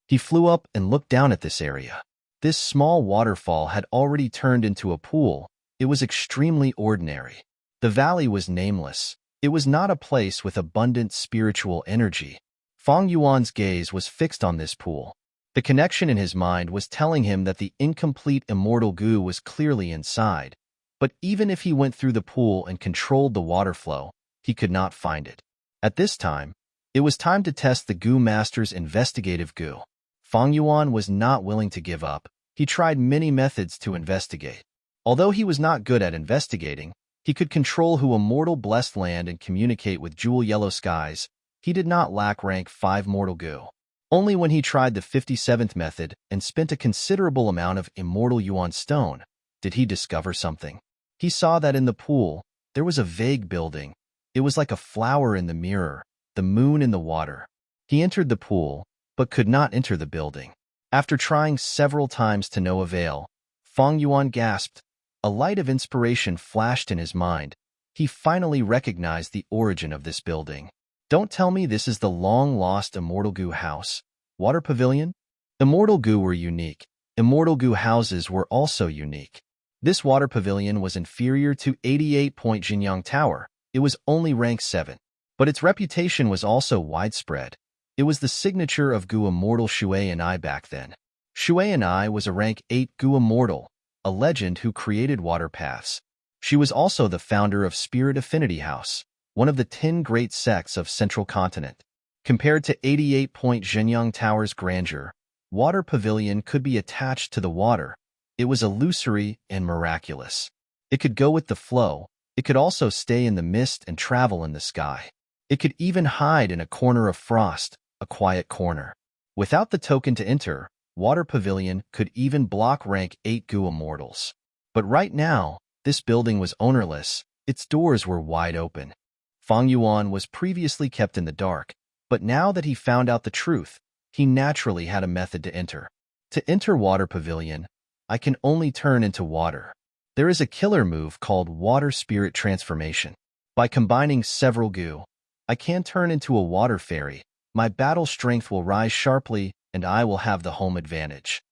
He flew up and looked down at this area. This small waterfall had already turned into a pool. It was extremely ordinary. The valley was nameless. It was not a place with abundant spiritual energy. Fang Yuan's gaze was fixed on this pool. The connection in his mind was telling him that the incomplete immortal goo was clearly inside, but even if he went through the pool and controlled the water flow, he could not find it. At this time, it was time to test the Goo Master's investigative goo. Fang Yuan was not willing to give up. He tried many methods to investigate. Although he was not good at investigating, he could control who immortal blessed land and communicate with jewel yellow skies. He did not lack rank 5 mortal goo. Only when he tried the 57th method and spent a considerable amount of immortal yuan stone did he discover something. He saw that in the pool, there was a vague building. It was like a flower in the mirror, the moon in the water. He entered the pool, but could not enter the building. After trying several times to no avail, Fang Yuan gasped. A light of inspiration flashed in his mind. He finally recognized the origin of this building. Don't tell me this is the long-lost Immortal Goo House. Water Pavilion? Immortal Goo were unique. Immortal Goo houses were also unique. This Water Pavilion was inferior to 88-point Jinyang Tower. It was only rank 7. But its reputation was also widespread. It was the signature of Goo Immortal Shui and I back then. Shui and I was a rank 8 Goo Immortal, a legend who created water paths. She was also the founder of Spirit Affinity House, one of the 10 great sects of Central Continent. Compared to 88-point Jinyang Tower's grandeur, Water Pavilion could be attached to the water. It was illusory and miraculous. It could go with the flow. It could also stay in the mist and travel in the sky. It could even hide in a corner of frost, a quiet corner. Without the token to enter, Water Pavilion could even block rank 8 Goo Immortals. But right now, this building was ownerless. Its doors were wide open. Fang Yuan was previously kept in the dark, but now that he found out the truth, he naturally had a method to enter. To enter Water Pavilion, I can only turn into water. There is a killer move called Water Spirit Transformation. By combining several goo, I can turn into a water fairy. My battle strength will rise sharply, and I will have the home advantage.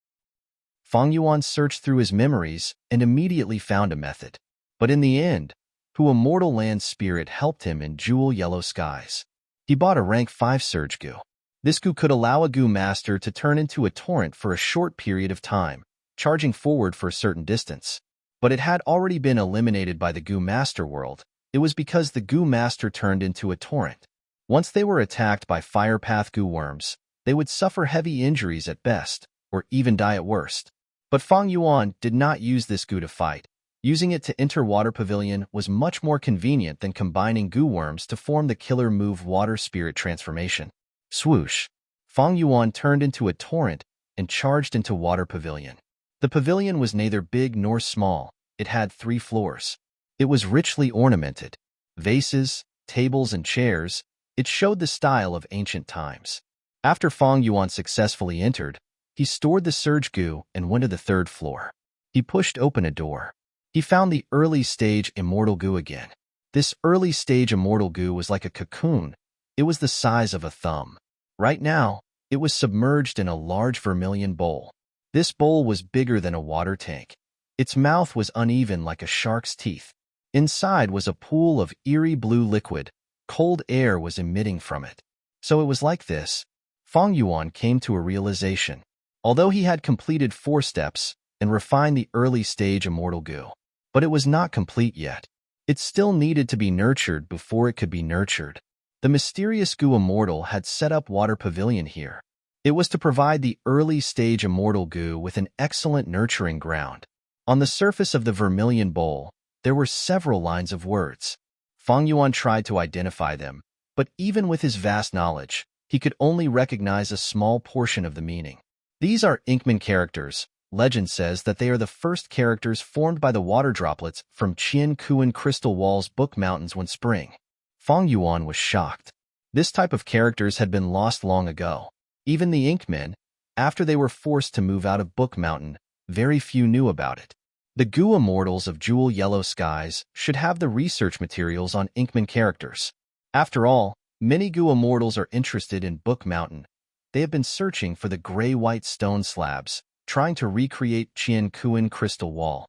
Fang Yuan searched through his memories and immediately found a method. But in the end, Who Immortal Land Spirit helped him in Jewel Yellow Skies. He bought a rank 5 Surge Goo. This goo could allow a Goo Master to turn into a torrent for a short period of time, charging forward for a certain distance. But it had already been eliminated by the Goo Master world. It was because the Goo Master turned into a torrent. Once they were attacked by Fire Path Goo Worms, they would suffer heavy injuries at best, or even die at worst. But Fang Yuan did not use this goo to fight. Using it to enter Water Pavilion was much more convenient than combining goo worms to form the killer move Water Spirit Transformation. Swoosh! Fang Yuan turned into a torrent and charged into Water Pavilion. The pavilion was neither big nor small. It had 3 floors. It was richly ornamented. Vases, tables, and chairs. It showed the style of ancient times. After Fang Yuan successfully entered, he stored the Surge Goo and went to the 3rd floor. He pushed open a door. He found the early stage Immortal Goo again. This early stage Immortal Goo was like a cocoon. It was the size of a thumb. Right now, it was submerged in a large vermilion bowl. This bowl was bigger than a water tank. Its mouth was uneven like a shark's teeth. Inside was a pool of eerie blue liquid. Cold air was emitting from it. So it was like this. Fang Yuan came to a realization. Although he had completed 4 steps and refined the early stage Immortal Goo, but it was not complete yet. It still needed to be nurtured before it could be nurtured. The mysterious Goo Immortal had set up Water Pavilion here. It was to provide the early stage Immortal Goo with an excellent nurturing ground. On the surface of the vermilion bowl, there were several lines of words. Fang Yuan tried to identify them, but even with his vast knowledge, he could only recognize a small portion of the meaning. These are Inkman characters. Legend says that they are the first characters formed by the water droplets from Qian Kuan Crystal Wall's Book Mountains when spring. Fang Yuan was shocked. This type of characters had been lost long ago. Even the Inkmen, after they were forced to move out of Book Mountain, very few knew about it. The Gu Immortals of Jewel Yellow Skies should have the research materials on Inkman characters. After all, many Gu Immortals are interested in Book Mountain. They have been searching for the gray-white stone slabs, trying to recreate Qian Kuan Crystal Wall.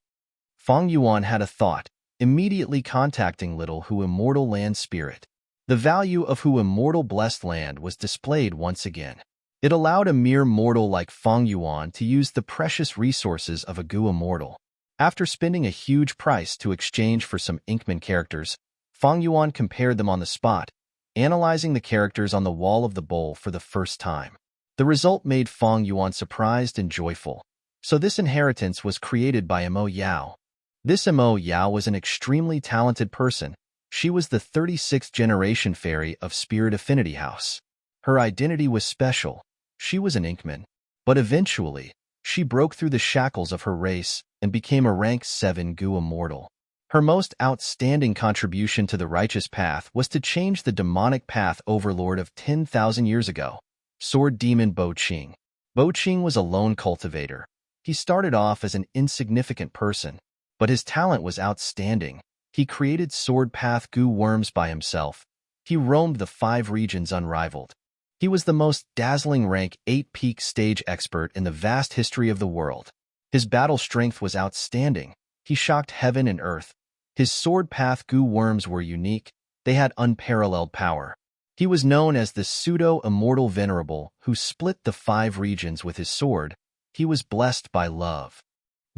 Fang Yuan had a thought, immediately contacting Little Hu Immortal Land Spirit. The value of Hu Immortal Blessed Land was displayed once again. It allowed a mere mortal like Fang Yuan to use the precious resources of a Gu Immortal. After spending a huge price to exchange for some Inkman characters, Fang Yuan compared them on the spot, analyzing the characters on the wall of the bowl for the first time. The result made Fang Yuan surprised and joyful. So this inheritance was created by Mo Yao. This Mo Yao was an extremely talented person. She was the 36th generation fairy of Spirit Affinity House. Her identity was special. She was an Inkman. But eventually, she broke through the shackles of her race and became a rank 7 Gu Immortal. Her most outstanding contribution to the righteous path was to change the demonic path overlord of 10,000 years ago, Sword Demon Bo Qing. Bo Qing was a lone cultivator. He started off as an insignificant person, but his talent was outstanding. He created sword path Gu worms by himself. He roamed the 5 regions unrivaled. He was the most dazzling rank 8 peak stage expert in the vast history of the world. His battle strength was outstanding. He shocked heaven and earth. His sword path Gu worms were unique. They had unparalleled power. He was known as the pseudo-immortal Venerable who split the 5 regions with his sword. He was blessed by love.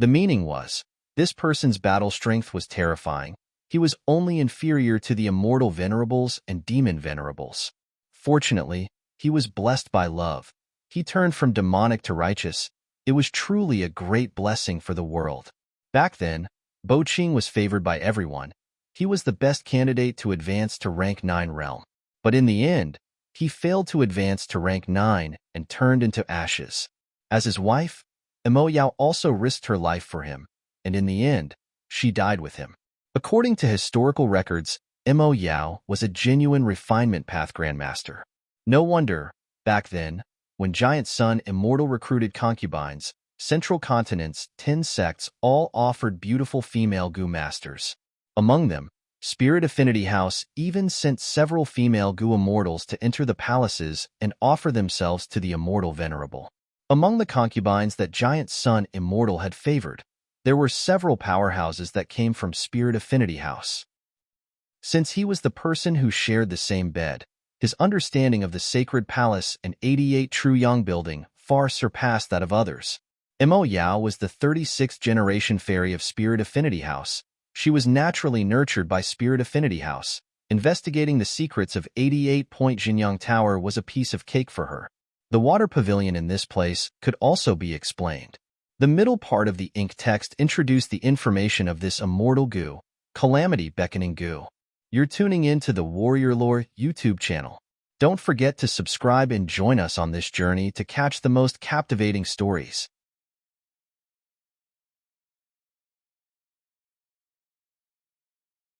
The meaning was, this person's battle strength was terrifying. He was only inferior to the immortal Venerables and demon Venerables. Fortunately, he was blessed by love. He turned from demonic to righteous. It was truly a great blessing for the world. Back then, Bo Qing was favored by everyone. He was the best candidate to advance to rank 9 realm. But in the end, he failed to advance to rank 9 and turned into ashes. As his wife, Mo Yao also risked her life for him, and in the end, she died with him. According to historical records, Mo Yao was a genuine refinement path grandmaster. No wonder, back then, when Giant Sun Immortal recruited concubines, central continents, 10 sects all offered beautiful female Gu masters. Among them, Spirit Affinity House even sent several female Gu Immortals to enter the palaces and offer themselves to the Immortal Venerable. Among the concubines that Giant Sun Immortal had favored, there were several powerhouses that came from Spirit Affinity House. Since he was the person who shared the same bed, his understanding of the Sacred Palace and 88 True Yang building far surpassed that of others. Mo Yao was the 36th generation fairy of Spirit Affinity House. She was naturally nurtured by Spirit Affinity House. Investigating the secrets of 88-point Jinyang Tower was a piece of cake for her. The water pavilion in this place could also be explained. The middle part of the ink text introduced the information of this immortal Gu, Calamity Beckoning Gu. You're tuning in to the Warrior Lore YouTube channel. Don't forget to subscribe and join us on this journey to catch the most captivating stories.